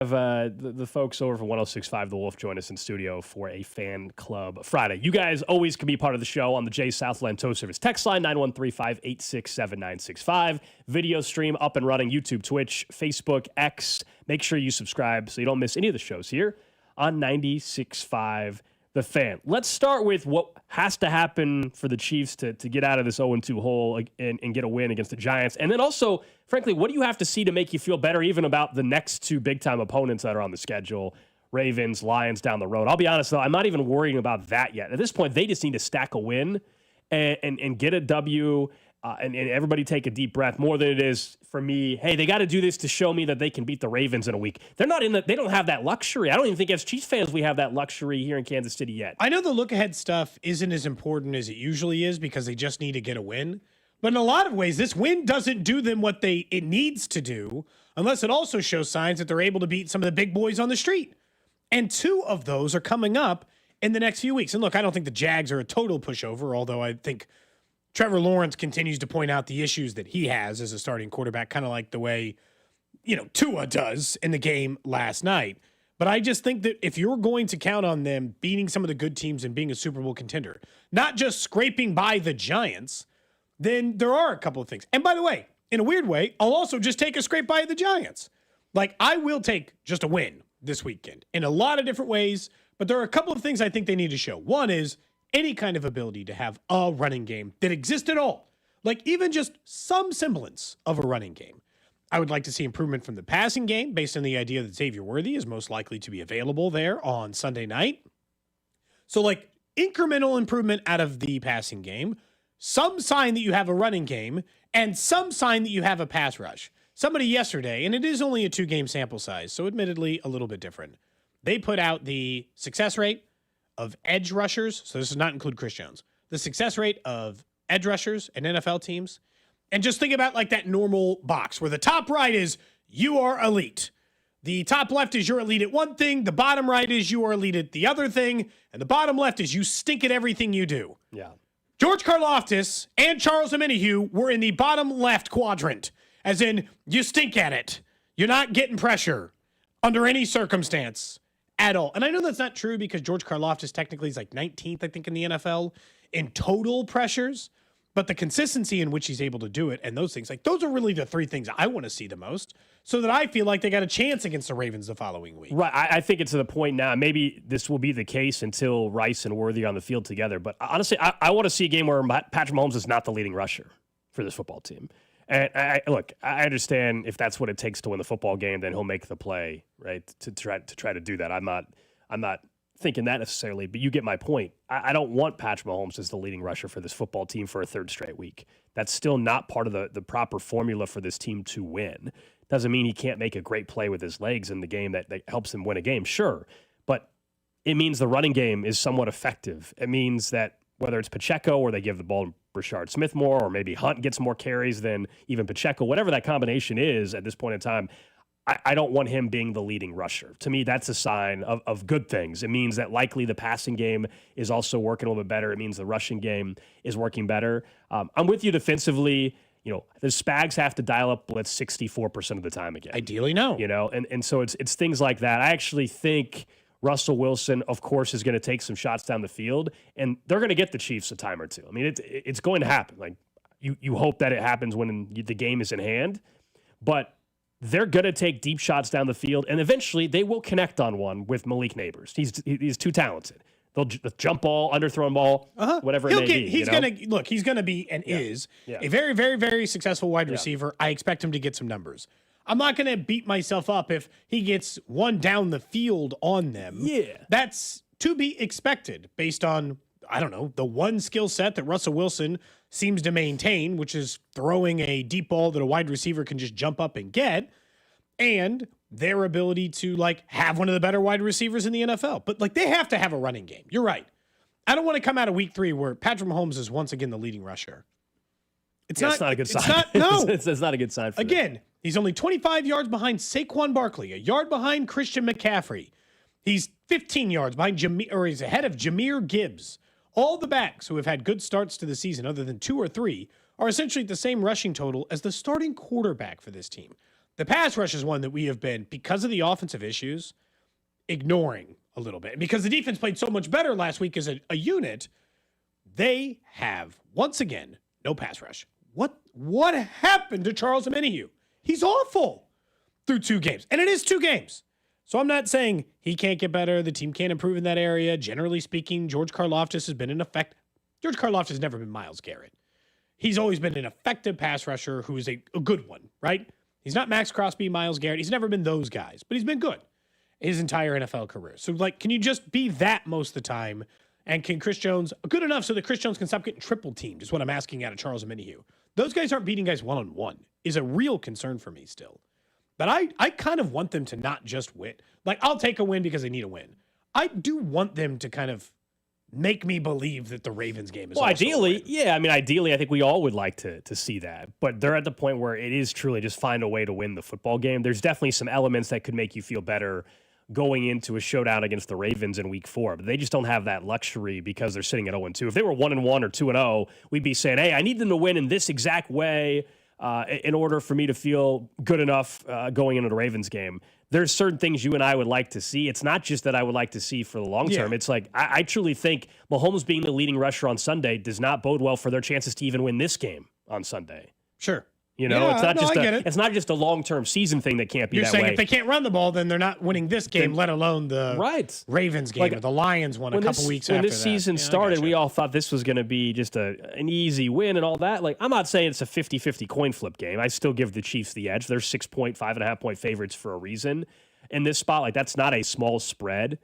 Have the folks over from 106.5 The Wolf join us in studio for a Fan Club Friday. You guys always can be part of the show on the J Southland Tow Service text line, 913-586-7965. Video stream up and running, YouTube, Twitch, Facebook, X. Make sure you subscribe so you don't miss any of the shows here on 96.5 The Fan. Let's start with what has to happen for the Chiefs to get out of this 0-2 hole and get a win against the Giants. And then also, frankly, what do you have to see to make you feel better even about the next two big-time opponents that are on the schedule, Ravens, Lions down the road? I'll be honest, though, I'm not even worrying about that yet. At this point, they just need to stack a win and get a W and everybody take a deep breath more than it is for me. Hey, they got to do this to show me that they can beat the Ravens in a week. They don't have that luxury. I don't even think as Chiefs fans we have that luxury here in Kansas City yet. I know the look-ahead stuff isn't as important as it usually is because they just need to get a win. But in a lot of ways, this win doesn't do them what it needs to do unless it also shows signs that they're able to beat some of the big boys on the street. And two of those are coming up in the next few weeks. And look, I don't think the Jags are a total pushover, although I think Trevor Lawrence continues to point out the issues that he has as a starting quarterback, kind of like the way, Tua does in the game last night. But I just think that if you're going to count on them beating some of the good teams and being a Super Bowl contender, not just scraping by the Giants, then there are a couple of things. And by the way, in a weird way, I'll also just take a scrape by the Giants. Like, I will take just a win this weekend in a lot of different ways, but there are a couple of things I think they need to show. One is any kind of ability to have a running game that exists at all. Like, even just some semblance of a running game. I would like to see improvement from the passing game based on the idea that Xavier Worthy is most likely to be available there on Sunday night. So, like, incremental improvement out of the passing game, some sign that you have a running game, and some sign that you have a pass rush. Somebody yesterday, and it is only a 2-game sample size, so admittedly a little bit different, they put out the success rate of edge rushers, so this does not include Chris Jones, the success rate of edge rushers in NFL teams, and just think about like that normal box where the top right is you are elite. The top left is you're elite at one thing, the bottom right is you are elite at the other thing, and the bottom left is you stink at everything you do. Yeah. George Karlaftis and Charles Omenihu were in the bottom left quadrant, as in you stink at it. You're not getting pressure under any circumstance at all. And I know that's not true because George Karlaftis technically is like 19th, I think, in the NFL in total pressures. But the consistency in which he's able to do it and those things, like those are really the three things I want to see the most so that I feel like they got a chance against the Ravens the following week. Right. I think it's to the point now, maybe this will be the case until Rice and Worthy are on the field together. But honestly, I want to see a game where Patrick Mahomes is not the leading rusher for this football team. And I understand if that's what it takes to win the football game, then he'll make the play, right, to try to do that. I'm not thinking that necessarily, but you get my point. I don't want Patrick Mahomes as the leading rusher for this football team for a third straight week. That's still not part of the proper formula for this team to win. Doesn't mean he can't make a great play with his legs in the game that helps him win a game, sure. But it means the running game is somewhat effective. It means that whether it's Pacheco or they give the ball to Brashard Smith more, or maybe Hunt gets more carries than even Pacheco, whatever that combination is at this point in time, I don't want him being the leading rusher. To me, that's a sign of good things. It means that likely the passing game is also working a little bit better. It means the rushing game is working better. I'm with you defensively. The Spags have to dial up blitz 64% of the time again. Ideally, no. And so it's things like that. I actually think Russell Wilson, of course, is going to take some shots down the field, and they're going to get the Chiefs a time or two. I mean, it's going to happen. Like you hope that it happens when the game is in hand, but they're going to take deep shots down the field, and eventually they will connect on one with Malik Neighbors. He's too talented. They'll jump ball, underthrown ball, whatever it may be. He's going to be and is a very, very, very successful wide receiver. I expect him to get some numbers. I'm not going to beat myself up if he gets one down the field on them. Yeah. That's to be expected based on, I don't know, the one skill set that Russell Wilson seems to maintain, which is throwing a deep ball that a wide receiver can just jump up and get, and their ability to have one of the better wide receivers in the NFL. But they have to have a running game. You're right. I don't want to come out of week 3 where Patrick Mahomes is once again the leading rusher. It's not a good sign. It's not a good sign for them. He's only 25 yards behind Saquon Barkley, a yard behind Christian McCaffrey. He's 15 yards behind he's ahead of Jahmyr Gibbs. All the backs who have had good starts to the season, other than 2 or 3, are essentially at the same rushing total as the starting quarterback for this team. The pass rush is one that we have been, because of the offensive issues, ignoring a little bit. And because the defense played so much better last week as a unit, they have, once again, no pass rush. What happened to Charles Omenihu? He's awful through 2 games. And it is 2 games. So I'm not saying he can't get better. The team can't improve in that area. Generally speaking, George Karlaftis has been an effect. George Karlaftis has never been Myles Garrett. He's always been an effective pass rusher who is a good one, right? He's not Max Crosby, Myles Garrett. He's never been those guys, but he's been good his entire NFL career. So, can you just be that most of the time? And can Chris Jones, good enough so that Chris Jones can stop getting triple teamed, is what I'm asking out of Charles Omenihu. Those guys aren't beating guys one-on-one, is a real concern for me still. But I kind of want them to not just win. I'll take a win because they need a win. I do want them to kind of make me believe that the Ravens game is also ideally, yeah. I mean, ideally, I think we all would like to see that. But they're at the point where it is truly just find a way to win the football game. There's definitely some elements that could make you feel better going into a showdown against the Ravens in week 4. But they just don't have that luxury because they're sitting at 0-2. If they were 1-1 or 2-0, we'd be saying, hey, I need them to win in this exact way in order for me to feel good enough going into the Ravens game. There's certain things you and I would like to see. It's not just that I would like to see for the long term. It's I truly think Mahomes being the leading rusher on Sunday does not bode well for their chances to even win this game on Sunday. Sure. It's not just a long-term season thing that can't be You're that saying way. If they can't run the ball, then they're not winning this game, let alone the Ravens game or the Lions one a couple weeks after that. When this season started, we all thought this was going to be just an easy win and all that. I'm not saying it's a 50-50 coin flip game. I still give the Chiefs the edge. They're 5.5-point favorites for a reason. In this spot, that's not a small spread.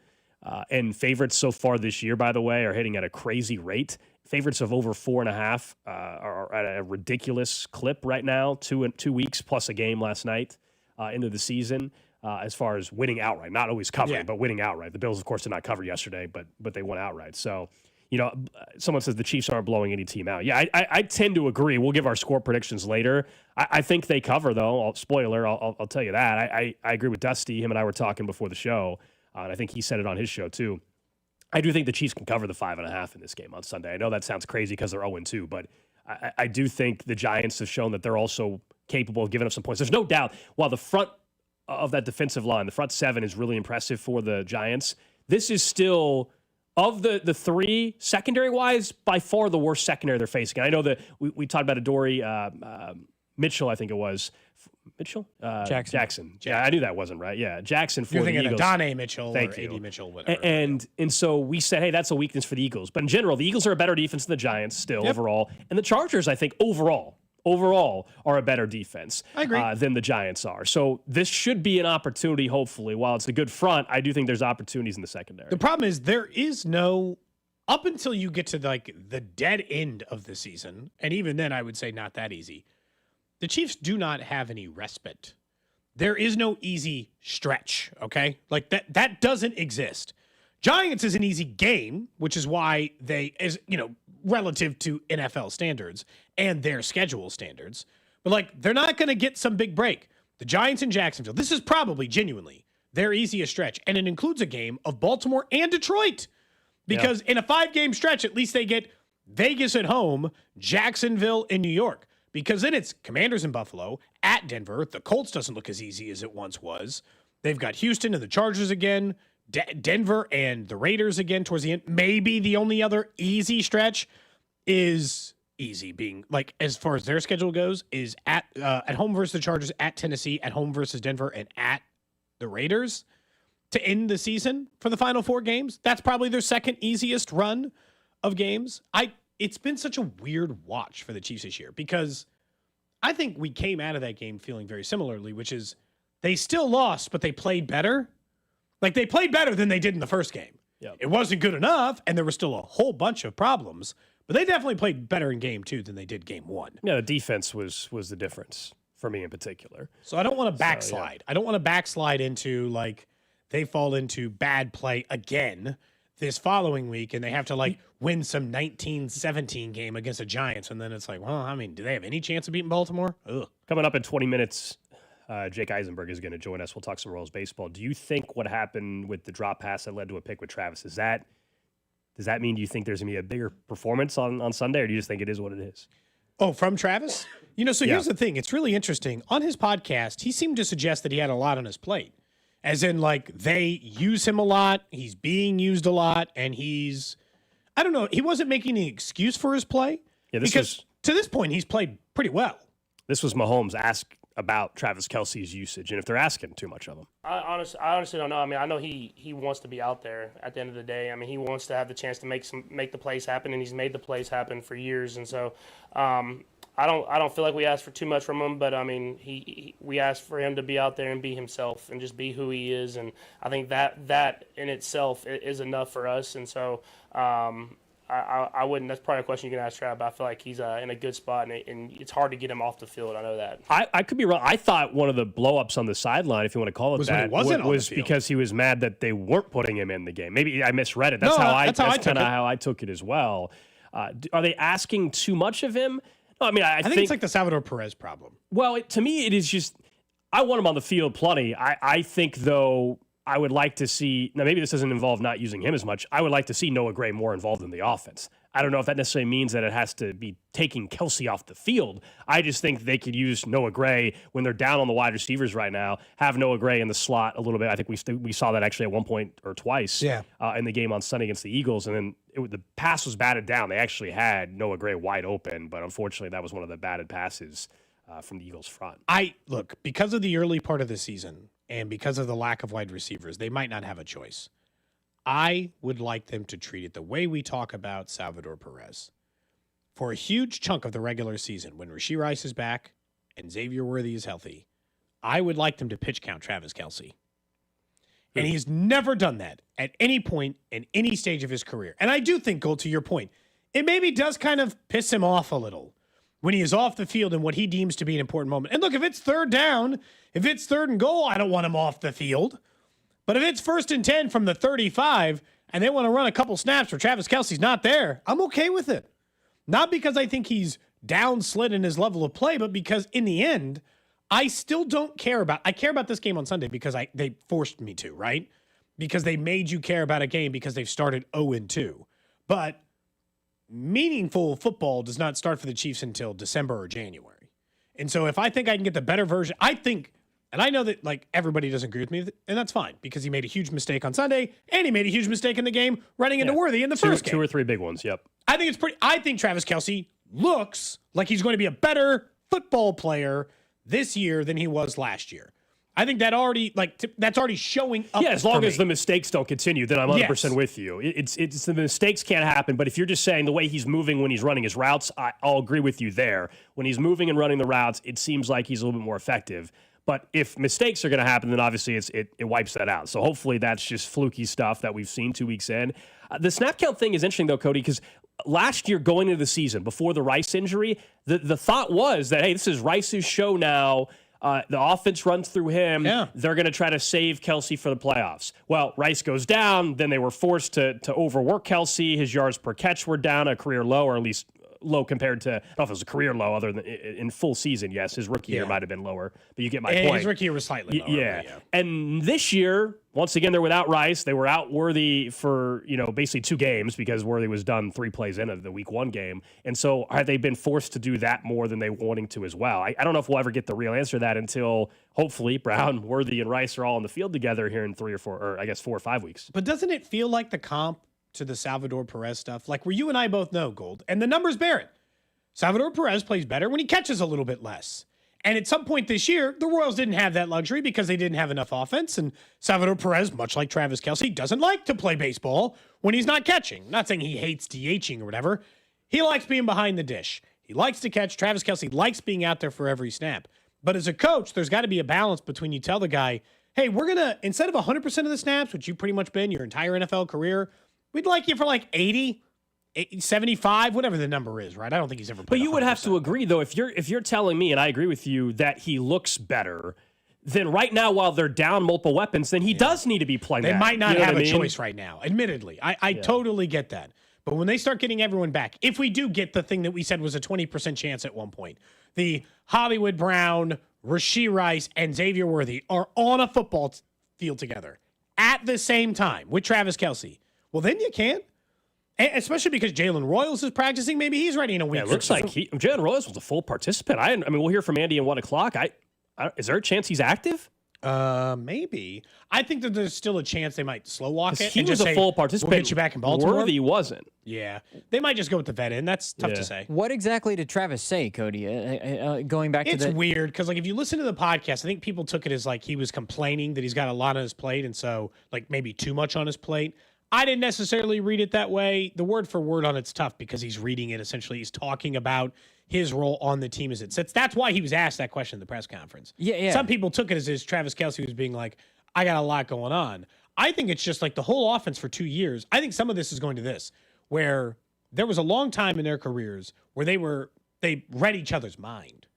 And favorites so far this year, by the way, are hitting at a crazy rate. Favorites of over 4.5 are at a ridiculous clip right now. 2 weeks plus a game last night into the season as far as winning outright. Not always covering, but winning outright. The Bills, of course, did not cover yesterday, but they won outright. So, someone says the Chiefs aren't blowing any team out. Yeah, I tend to agree. We'll give our score predictions later. I think they cover, though. Spoiler, I'll tell you that. I agree with Dusty. Him and I were talking before the show, and I think he said it on his show, too. I do think the Chiefs can cover the 5.5 in this game on Sunday. I know that sounds crazy because they're 0-2, but I do think the Giants have shown that they're also capable of giving up some points. There's no doubt, while the front of that defensive line, the front 7 is really impressive for the Giants, this is still, of the 3, secondary-wise, by far the worst secondary they're facing. And I know that we talked about Adoree Mitchell, I think it was. Mitchell? Jackson. Yeah, I knew that wasn't right. Yeah, Jackson for the Eagles. You're thinking of Donnie Mitchell or AD Mitchell, whatever. And so we said, hey, that's a weakness for the Eagles. But in general, the Eagles are a better defense than the Giants still overall. And the Chargers, I think, overall, are a better defense than the Giants are. So this should be an opportunity, hopefully. While it's a good front, I do think there's opportunities in the secondary. The problem is there is no, up until you get to the dead end of the season, and even then I would say not that easy, the Chiefs do not have any respite. There is no easy stretch, okay? That doesn't exist. Giants is an easy game, which is why relative to NFL standards and their schedule standards. But they're not going to get some big break. The Giants in Jacksonville, this is probably genuinely their easiest stretch. And it includes a game of Baltimore and Detroit. Because in a 5-game stretch, at least they get Vegas at home, Jacksonville in New York. Because then it's Commanders in Buffalo, at Denver. The Colts doesn't look as easy as it once was. They've got Houston and the Chargers again, Denver and the Raiders again towards the end. Maybe the only other easy stretch is easy being, as far as their schedule goes, is at home versus the Chargers, at Tennessee, at home versus Denver, and at the Raiders to end the season for the final 4 games. That's probably their second easiest run of games. It's been such a weird watch for the Chiefs this year because I think we came out of that game feeling very similarly, which is they still lost, but they played better. They played better than they did in the first game. Yep. It wasn't good enough, and there was still a whole bunch of problems, but they definitely played better in game 2 than they did game 1. Yeah, the defense was the difference for me in particular. So I don't want to backslide. I don't want to backslide into they fall into bad play again this following week, and they have to win some 19-17 game against the Giants, and then it's do they have any chance of beating Baltimore? Ugh. Coming up in 20 minutes, Jake Eisenberg is going to join us. We'll talk some Royals baseball. Do you think what happened with the drop pass that led to a pick with Travis, does that mean, do you think there's going to be a bigger performance on Sunday, or do you just think it is what it is? Oh, from Travis? So here's the thing. It's really interesting. On his podcast, he seemed to suggest that he had a lot on his plate. As in, like, they use him a lot, he's being used a lot, and I don't know, he wasn't making an excuse for his play. Yeah, to this point, he's played pretty well. This was Mahomes asked about Travis Kelce's usage, and if they're asking too much of him. I honestly don't know. I mean, I know he wants to be out there at the end of the day. I mean, he wants to have the chance to make the plays happen, and he's made the plays happen for years. And so, I don't feel like we asked for too much from him, but I mean, we asked for him to be out there and be himself and just be who he is, and I think that in itself is enough for us. And so, I wouldn't. That's probably a question you can ask Trav, but I feel like he's in a good spot, and it's hard to get him off the field. I know that. I could be wrong. I thought one of the blow-ups on the sideline, if you want to call it that, was because he was mad that they weren't putting him in the game. Maybe I misread it. That's kind of how I took it as well. Are they asking too much of him? No, I mean, I think it's like the Salvador Perez problem. Well, to me, it is just I want him on the field plenty. I think, though, I would like to see – now, maybe this doesn't involve not using him as much. I would like to see Noah Gray more involved in the offense. I don't know if that necessarily means that it has to be taking Kelce off the field. I just think they could use Noah Gray when they're down on the wide receivers right now, have Noah Gray in the slot a little bit. I think we saw that actually at one point or twice in the game on Sunday against the Eagles. And then the pass was batted down. They actually had Noah Gray wide open, but unfortunately that was one of the batted passes from the Eagles front. Look, because of the early part of the season and because of the lack of wide receivers, they might not have a choice. I would like them to treat it the way we talk about Salvador Perez. For a huge chunk of the regular season, when Rashee Rice is back and Xavier Worthy is healthy, I would like them to pitch count Travis Kelce. And he's never done that at any point in any stage of his career. And I do think, Gold, to your point, it maybe does kind of piss him off a little when he is off the field in what he deems to be an important moment. And look, if it's third down, if it's third and goal, I don't want him off the field. But if it's 1st and 10 from the 35 and they want to run a couple snaps where Travis Kelce's not there, I'm okay with it. Not because I think he's downslid in his level of play, but because in the end, I still don't care about – I care about this game on Sunday because they forced me to, right? Because they made you care about a game because they've started 0-2. But meaningful football does not start for the Chiefs until December or January. And so if I think I can get the better version – I think – and I know that like everybody doesn't agree with me, and that's fine because he made a huge mistake on Sunday, and he made a huge mistake in the game running into Worthy in the first game. 2 or 3 big ones, yep. I think Travis Kelce looks like he's going to be a better football player this year than he was last year. I think that that's already showing up. Yeah, as long as the mistakes don't continue, then I'm 100% with you. It's the mistakes can't happen, but if you're just saying the way he's moving when he's running his routes, I'll agree with you there. When he's moving and running the routes, it seems like he's a little bit more effective. But if mistakes are going to happen, then obviously it wipes that out. So hopefully that's just fluky stuff that we've seen 2 weeks in. The snap count thing is interesting, though, Cody, because last year going into the season, before the Rice injury, the thought was that, hey, this is Rice's show now. The offense runs through him. Yeah. They're going to try to save Kelce for the playoffs. Well, Rice goes down. Then they were forced to overwork Kelce. His yards per catch were down, a career low, or at least low compared to, I don't know if it was a career low other than in full season. Yes, his rookie year might have been lower, but you get my point. His rookie year was slightly lower. Yeah. And this year, once again, they're without Rice. They were out Worthy for, basically 2 games because Worthy was done 3 plays into the week 1 game. And so have they been forced to do that more than they wanting to as well? I don't know if we'll ever get the real answer to that until hopefully Brown, Worthy, and Rice are all on the field together here in 3 or 4, or I guess 4 or 5 weeks. But doesn't it feel like the comp to the Salvador Perez stuff, like where you and I both know, Gold, and the numbers bear it. Salvador Perez plays better when he catches a little bit less. And at some point this year, the Royals didn't have that luxury because they didn't have enough offense. And Salvador Perez, much like Travis Kelce, doesn't like to play baseball when he's not catching. I'm not saying he hates DHing or whatever. He likes being behind the dish. He likes to catch. Travis Kelce likes being out there for every snap. But as a coach, there's got to be a balance between you tell the guy, hey, we're going to, instead of 100% of the snaps, which you've pretty much been your entire NFL career, we'd like you for like 80, 75, whatever the number is, right? I don't think he's ever played. But you would have to agree, though, if you're telling me, and I agree with you, that he looks better, then right now, while they're down multiple weapons, then he does need to be playing. They might not have a choice right now, admittedly. I totally get that. But when they start getting everyone back, if we do get the thing that we said was a 20% chance at one point, the Hollywood Brown, Rashee Rice, and Xavier Worthy are on a football field together at the same time with Travis Kelce, well, then you can. Especially because Jalen Royals is practicing. Maybe he's ready in a week. Yeah, it looks like Jalen Royals was a full participant. I mean, we'll hear from Andy at 1 o'clock. Is there a chance he's active? Maybe. I think that there's still a chance they might slow walk it. He was a full participant. We'll get you back in Baltimore. Worthy wasn't. Yeah. They might just go with the vet in. That's tough to say. What exactly did Travis say, Cody? Going back to it's weird because, like, if you listen to the podcast, I think people took it as, like, he was complaining that he's got a lot on his plate and so, like, maybe too much on his plate. I didn't necessarily read it that way. The word for word on it's tough because he's reading it. Essentially, he's talking about his role on the team as it sits. That's why he was asked that question at the press conference. Yeah. Some people took it as Travis Kelce was being like, I got a lot going on. I think it's just like the whole offense for 2 years. I think some of this is going to this, where there was a long time in their careers where they read each other's mind.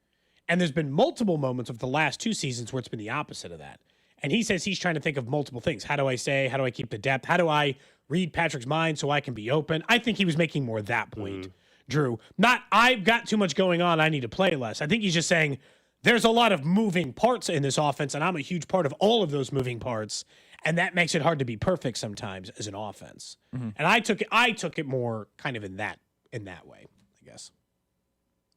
And there's been multiple moments of the last 2 seasons where it's been the opposite of that. And he says he's trying to think of multiple things. How do I keep the depth? How do I read Patrick's mind so I can be open? I think he was making more of that point, Drew. Not, I've got too much going on, I need to play less. I think he's just saying there's a lot of moving parts in this offense, and I'm a huge part of all of those moving parts, and that makes it hard to be perfect sometimes as an offense. And I took it more kind of in that way, I guess.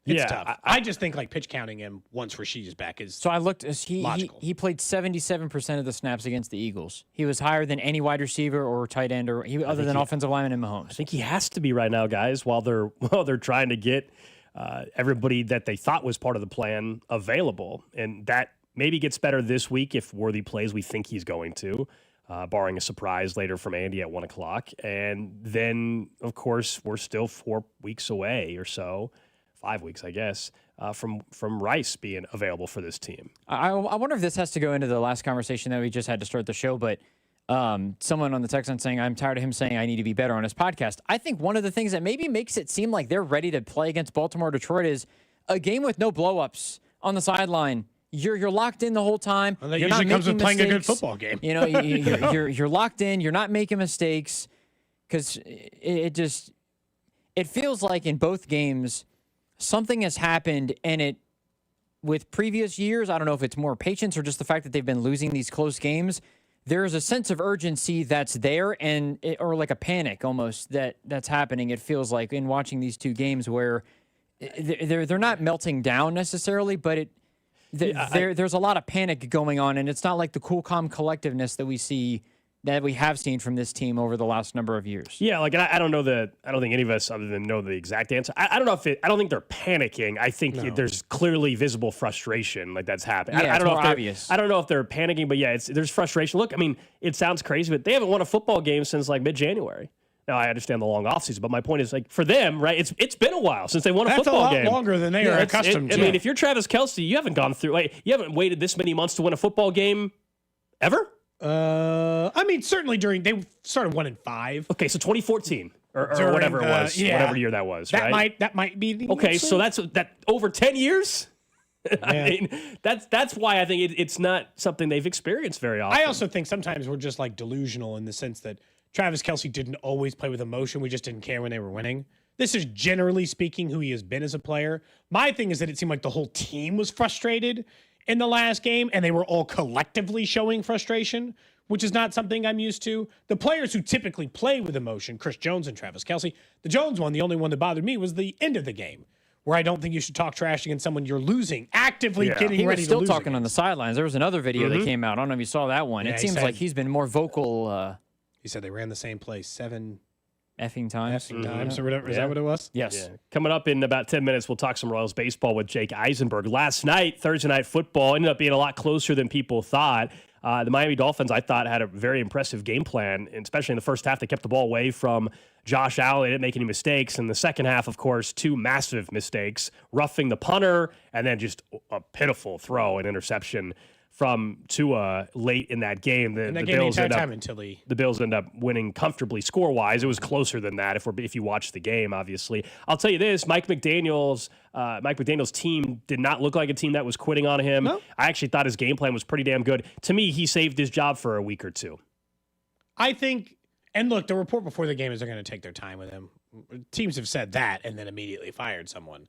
It's tough. I just think like pitch counting him once Rashid is back is So I looked. logical. He played 77% of the snaps against the Eagles. He was higher than any wide receiver or tight end other than offensive lineman in Mahomes. I think he has to be right now, guys, while they're trying to get everybody that they thought was part of the plan available. And that maybe gets better this week if Worthy plays. We think he's going to, barring a surprise later from Andy at 1 o'clock. And then, of course, we're still 4 weeks away or so. 5 weeks, I guess, from Rice being available for this team. I wonder if this has to go into the last conversation that we just had to start the show, but someone on the text line saying, I'm tired of him saying I need to be better on his podcast. I think one of the things that maybe makes it seem like they're ready to play against Baltimore, Detroit is a game with no blow-ups on the sideline. You're locked in the whole time. Well, that you're usually not comes with making playing a good mistakes. football game. You know, you're locked in. You're not making mistakes because it feels like in both games something has happened, and with previous years, I don't know if it's more patience or just the fact that they've been losing these close games. There's a sense of urgency that's there, or like a panic almost that's happening. It feels like in watching these 2 games where they're not melting down necessarily, but there's a lot of panic going on, and it's not like the cool, calm collectiveness that we have seen from this team over the last number of years. Yeah, like I don't think any of us other than know the exact answer. I don't think they're panicking. I think there's clearly visible frustration like that's happening. Yeah, I don't know if obvious. I don't know if they're panicking, but yeah, there's frustration. Look, I mean, it sounds crazy, but they haven't won a football game since like mid-January. Now I understand the long offseason, but my point is like for them, right? It's been a while since they won a football game. That's a lot longer than they are accustomed to. I mean, if you're Travis Kelce, you haven't gone through you haven't waited this many months to win a football game ever. I mean, certainly they started 1-5. Okay, so 2014 or whatever it was, whatever year that was, right? That might be the okay. answer. So that's over 10 years. Yeah. I mean, that's why I think it's not something they've experienced very often. I also think sometimes we're just like delusional in the sense that Travis Kelce didn't always play with emotion. We just didn't care when they were winning. This is generally speaking who he has been as a player. My thing is that it seemed like the whole team was frustrated in the last game, and they were all collectively showing frustration, which is not something I'm used to. The players who typically play with emotion, Chris Jones and Travis Kelce, the Jones one, the only one that bothered me was the end of the game, where I don't think you should talk trash against someone you're losing, actively getting he ready was still to lose talking against. on the sidelines. There was another video that came out. I don't know if you saw that one. Yeah, it he seems said- like he's been more vocal He said they ran the same place 7 effing times. times or whatever. Is that what it was? Yes. Yeah. Coming up in about 10 minutes, we'll talk some Royals baseball with Jake Eisenberg. Last night, Thursday night football ended up being a lot closer than people thought. The Miami Dolphins, I thought, had a very impressive game plan, and especially in the first half. They kept the ball away from Josh Allen. They didn't make any mistakes. In the second half, of course, 2 massive mistakes, roughing the punter, and then just a pitiful throw, an interception from Tua late in that game. And that game ain't time until he... The Bills end up winning comfortably score-wise. It was closer than that if you watch the game, obviously. I'll tell you this, Mike McDaniel's team did not look like a team that was quitting on him. No. I actually thought his game plan was pretty damn good. To me, he saved his job for a week or 2. I think, and look, the report before the game is they're going to take their time with him. Teams have said that and then immediately fired someone.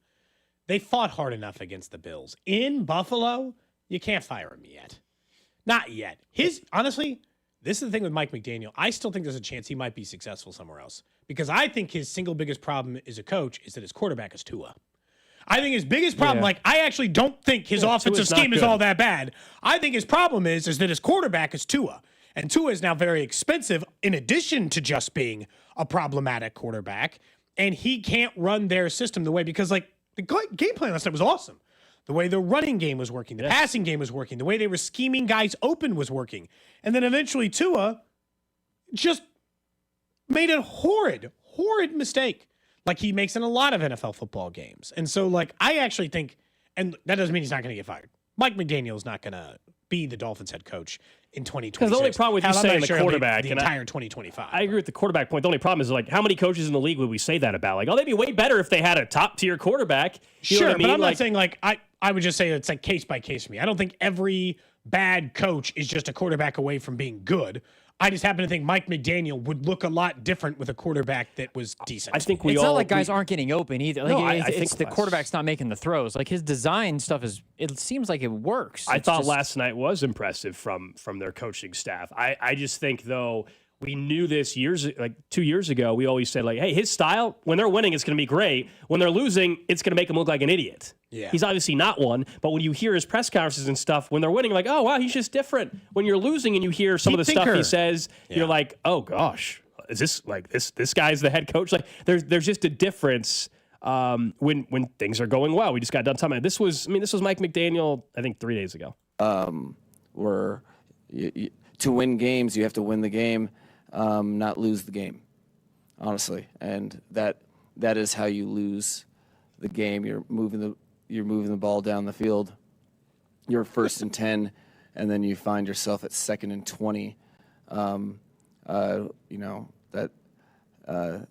They fought hard enough against the Bills. In Buffalo, you can't fire him yet. Not yet. Honestly, This is the thing with Mike McDaniel. I still think there's a chance he might be successful somewhere else because I think his single biggest problem as a coach is that his quarterback is Tua. I think his biggest problem, I actually don't think his offensive scheme is all that bad. I think his problem is that his quarterback is Tua. And Tua is now very expensive in addition to just being a problematic quarterback. And he can't run their system the way, because the game plan last night was awesome. The way the running game was working, the passing game was working, the way they were scheming guys open was working. And then eventually Tua just made a horrid mistake. Like he makes in a lot of NFL football games. And so, I actually think, and that doesn't mean he's not going to get fired. Mike McDaniel is not going to be the Dolphins head coach in 2026. Because the only problem with you saying the quarterback, the entire 2025. I agree with the quarterback point. The only problem is, how many coaches in the league would we say that about? They'd be way better if they had a top-tier quarterback. You know what I mean? But I'm not saying, I would just say it's case by case for me. I don't think every bad coach is just a quarterback away from being good. I just happen to think Mike McDaniel would look a lot different with a quarterback that was decent. I think it's not like guys aren't getting open either. I think it's the quarterback's not making the throws. His design stuff it seems like it works. I thought last night was impressive from their coaching staff. I just think, though, we knew this 2 years ago. We always said, hey, his style, when they're winning, it's going to be great. When they're losing, it's going to make him look like an idiot. Yeah. He's obviously not one, but when you hear his press conferences and stuff, when they're winning, oh, wow, he's just different. When you're losing and you hear some of the stuff he says, you're like, oh, gosh, is this this guy's the head coach? There's just a difference when things are going well. We just got done talking about this was Mike McDaniel, I think 3 days ago. To win games, you have to win the game, not lose the game, honestly. And that is how you lose the game. You're moving the ball down the field. You're 1st and 10, and then you find yourself at 2nd and 20. That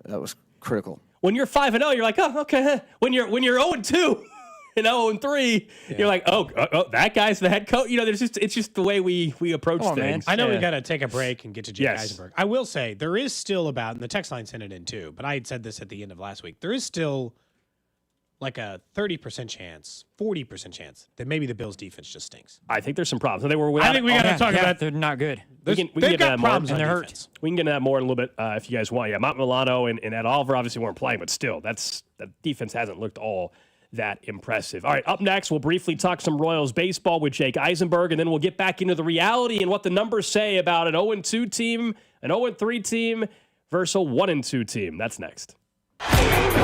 was critical. When you're 5-0, you're like, oh, okay. When you're 0-2 and 0-3, you're like, oh, that guy's the head coach. It's just the way we approach things. Man. I know we got to take a break and get to Jake Eisenberg. I will say there is still and the text line sent it in too, but I had said this at the end of last week. There is still a 30% chance, 40% chance that maybe the Bills defense just stinks. I think there's some problems. They were I think we got to talk about. They're not good. We can They've get got that more. problems and they're defense. We can get into that more in a little bit if you guys want. Yeah, Matt Milano and Ed Oliver obviously weren't playing, but still, that defense hasn't looked all that impressive. All right, up next, we'll briefly talk some Royals baseball with Jake Eisenberg, and then we'll get back into the reality and what the numbers say about an 0-2 team, an 0-3 team versus a 1-2 team. That's next.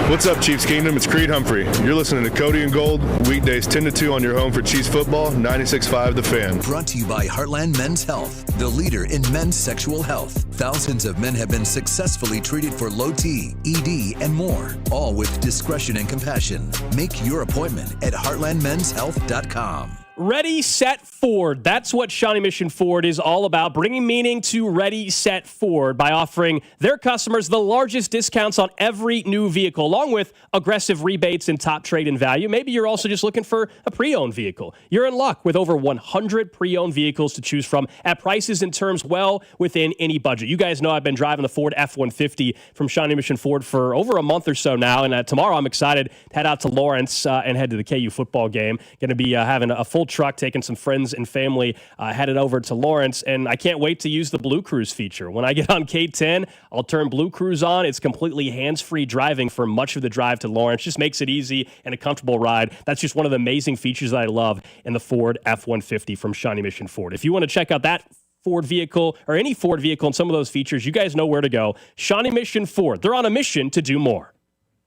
What's up, Chiefs Kingdom? It's Creed Humphrey. You're listening to Cody and Gold, weekdays 10 to 2 on your home for Chiefs football, 96.5 The Fan. Brought to you by Heartland Men's Health, the leader in men's sexual health. Thousands of men have been successfully treated for low T, ED, and more, all with discretion and compassion. Make your appointment at heartlandmenshealth.com. Ready, Set, Ford. That's what Shawnee Mission Ford is all about, bringing meaning to Ready, Set, Ford by offering their customers the largest discounts on every new vehicle, along with aggressive rebates and top trade-in value. Maybe you're also just looking for a pre-owned vehicle. You're in luck with over 100 pre-owned vehicles to choose from at prices and terms well within any budget. You guys know I've been driving the Ford F-150 from Shawnee Mission Ford for over a month or so now, and tomorrow I'm excited to head out to Lawrence and head to the KU football game. Going to be having a full truck, taking some friends and family headed over to Lawrence, and I can't wait to use the Blue Cruise feature. When I get on K10, I'll turn Blue Cruise on. It's completely hands-free driving for much of the drive to Lawrence. Just makes it easy and a comfortable ride. That's just one of the amazing features that I love in the Ford F-150 from Shawnee Mission Ford. If you want to check out that Ford vehicle or any Ford vehicle and some of those features, you guys know where to go. Shawnee Mission Ford. They're on a mission to do more.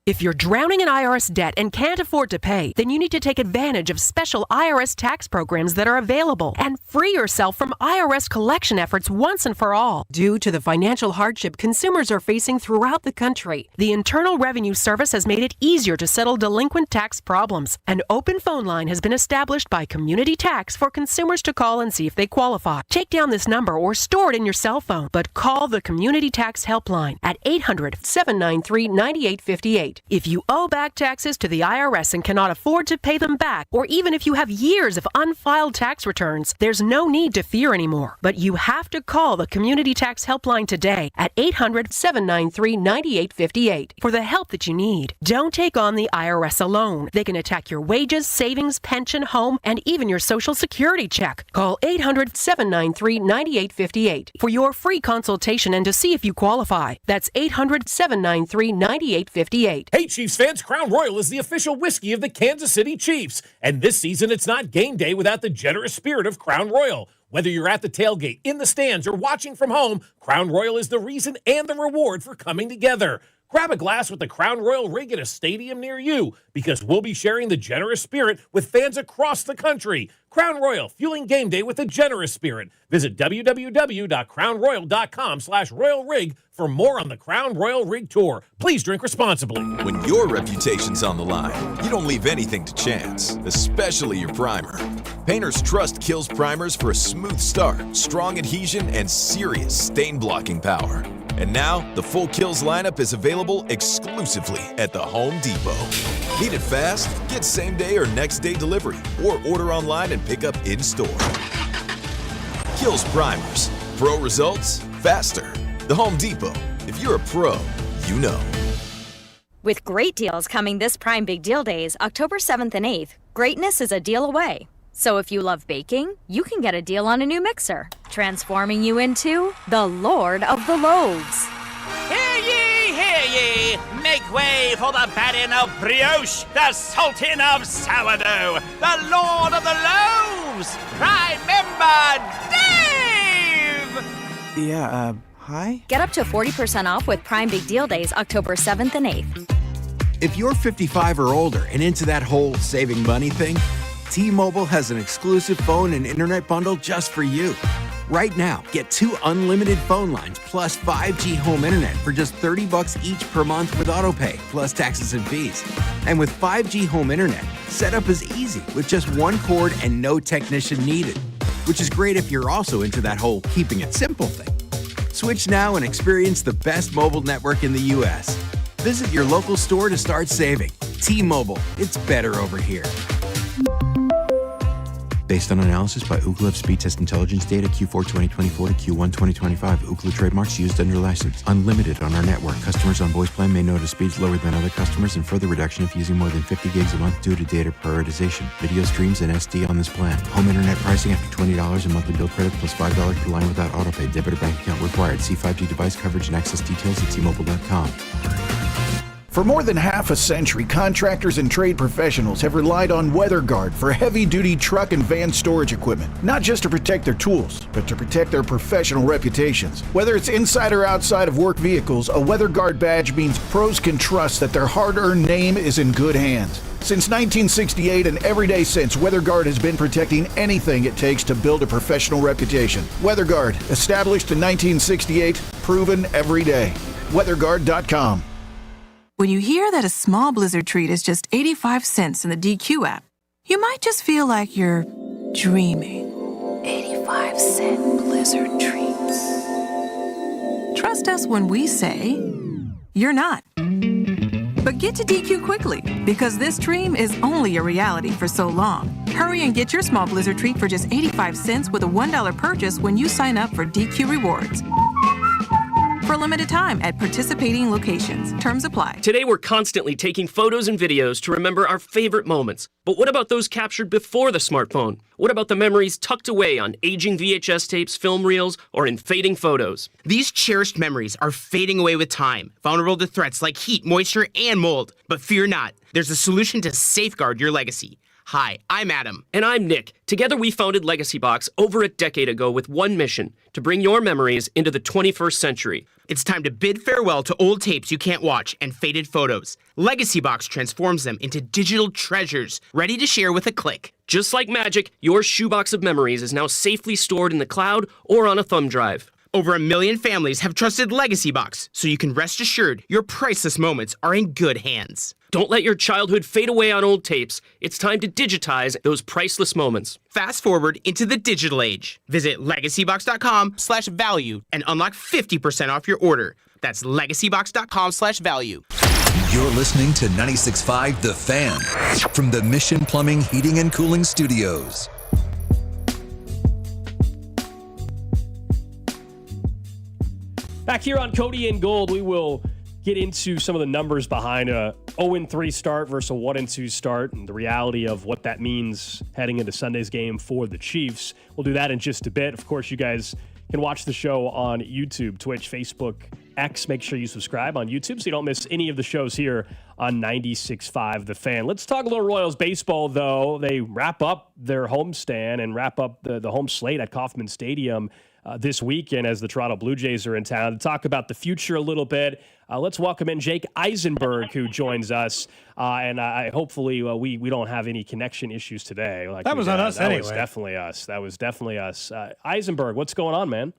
If you're drowning in IRS debt and can't afford to pay, then you need to take advantage of special IRS tax programs that are available and free yourself from IRS collection efforts once and for all. Due to the financial hardship consumers are facing throughout the country, the Internal Revenue Service has made it easier to settle delinquent tax problems. An open phone line has been established by Community Tax for consumers to call and see if they qualify. Take down this number or store it in your cell phone, but call the Community Tax Helpline at 800-793-9858. If you owe back taxes to the IRS and cannot afford to pay them back, or even if you have years of unfiled tax returns, there's no need to fear anymore. But you have to call the Community Tax Helpline today at 800-793-9858 for the help that you need. Don't take on the IRS alone. They can attack your wages, savings, pension, home, and even your Social Security check. Call 800-793-9858 for your free consultation and to see if you qualify. That's 800-793-9858. Hey, Chiefs fans, Crown Royal is the official whiskey of the Kansas City Chiefs. And this season, it's not game day without the generous spirit of Crown Royal. Whether you're at the tailgate, in the stands, or watching from home, Crown Royal is the reason and the reward for coming together. Grab a glass with the Crown Royal rig at a stadium near you, because we'll be sharing the generous spirit with fans across the country. Crown Royal, fueling game day with a generous spirit. Visit www.crownroyal.com/royal rig for more on the Crown Royal Rig Tour. Please drink responsibly. When your reputation's on the line, you don't leave anything to chance, especially your primer. Painters trust Kills primers for a smooth start, strong adhesion, and serious stain-blocking power. And now, the full Kills lineup is available exclusively at the Home Depot. Need it fast? Get same-day or next-day delivery, or order online and pick up in-store. Kills primers. Pro results, faster. The Home Depot. If you're a pro, you know. With great deals coming this Prime Big Deal Days, October 7th and 8th, greatness is a deal away. So if you love baking, you can get a deal on a new mixer, transforming you into the Lord of the Loaves. Hear ye, hear ye! Make way for the baron of brioche, the sultan of sourdough, the Lord of the Loaves, Prime Member Dave! Yeah, hi? Get up to 40% off with Prime Big Deal Days, October 7th and 8th. If you're 55 or older and into that whole saving money thing, T-Mobile has an exclusive phone and internet bundle just for you. Right now, get 2 unlimited phone lines plus 5G home internet for just $30 each per month with autopay, plus taxes and fees. And with 5G home internet, setup is easy with just 1 cord and no technician needed, which is great if you're also into that whole keeping it simple thing. Switch now and experience the best mobile network in the U.S. Visit your local store to start saving. T-Mobile, it's better over here. Based on analysis by Ookla of speed test intelligence data Q4 2024 to Q1 2025, Ookla trademarks used under license. Unlimited on our network. Customers on voice plan may notice speeds lower than other customers and further reduction if using more than 50 gigs a month due to data prioritization. Video streams and SD on this plan. Home internet pricing after $20 in monthly bill credit plus $5 per line without autopay. Debit or bank account required. See 5G device coverage and access details at T-Mobile.com. For more than half a century, contractors and trade professionals have relied on WeatherGuard for heavy-duty truck and van storage equipment, not just to protect their tools, but to protect their professional reputations. Whether it's inside or outside of work vehicles, a WeatherGuard badge means pros can trust that their hard-earned name is in good hands. Since 1968 and every day since, WeatherGuard has been protecting anything it takes to build a professional reputation. WeatherGuard, established in 1968, proven every day. WeatherGuard.com. When you hear that a small Blizzard treat is just 85 cents in the DQ app, you might just feel like you're dreaming. 85-cent Blizzard treats. Trust us when we say you're not. But get to DQ quickly, because this dream is only a reality for so long. Hurry and get your small Blizzard treat for just 85 cents with a $1 purchase when you sign up for DQ Rewards. For a limited time at participating locations. Terms apply. Today, we're constantly taking photos and videos to remember our favorite moments. But what about those captured before the smartphone? What about the memories tucked away on aging VHS tapes, film reels, or in fading photos? These cherished memories are fading away with time, vulnerable to threats like heat, moisture, and mold. But fear not, there's a solution to safeguard your legacy. Hi, I'm Adam. And I'm Nick. Together we founded Legacy Box over a decade ago with one mission, to bring your memories into the 21st century. It's time to bid farewell to old tapes you can't watch and faded photos. Legacy Box transforms them into digital treasures, ready to share with a click. Just like magic, your shoebox of memories is now safely stored in the cloud or on a thumb drive. Over 1 million families have trusted Legacy Box, so you can rest assured your priceless moments are in good hands. Don't let your childhood fade away on old tapes. It's time to digitize those priceless moments. Fast forward into the digital age. Visit legacybox.com/value and unlock 50% off your order. That's legacybox.com/value. You're listening to 96.5 The Fan from the Mission Plumbing, Heating, and Cooling Studios. Back here on Cody and Gold, we will get into some of the numbers behind a 0-3 start versus a 1-2 start and the reality of what that means heading into Sunday's game for the Chiefs. We'll do that in just a bit. Of course, you guys can watch the show on YouTube, Twitch, Facebook, X. Make sure you subscribe on YouTube so you don't miss any of the shows here on 96.5 The Fan. Let's talk a little Royals baseball, though. They wrap up their homestand and wrap up the home slate at Kauffman Stadium this weekend as the Toronto Blue Jays are in town. To talk about the future a little bit, let's welcome in Jake Eisenberg, who joins us. And hopefully we don't have any connection issues today. Like that was on us anyway. That was definitely us. Eisenberg, what's going on, man?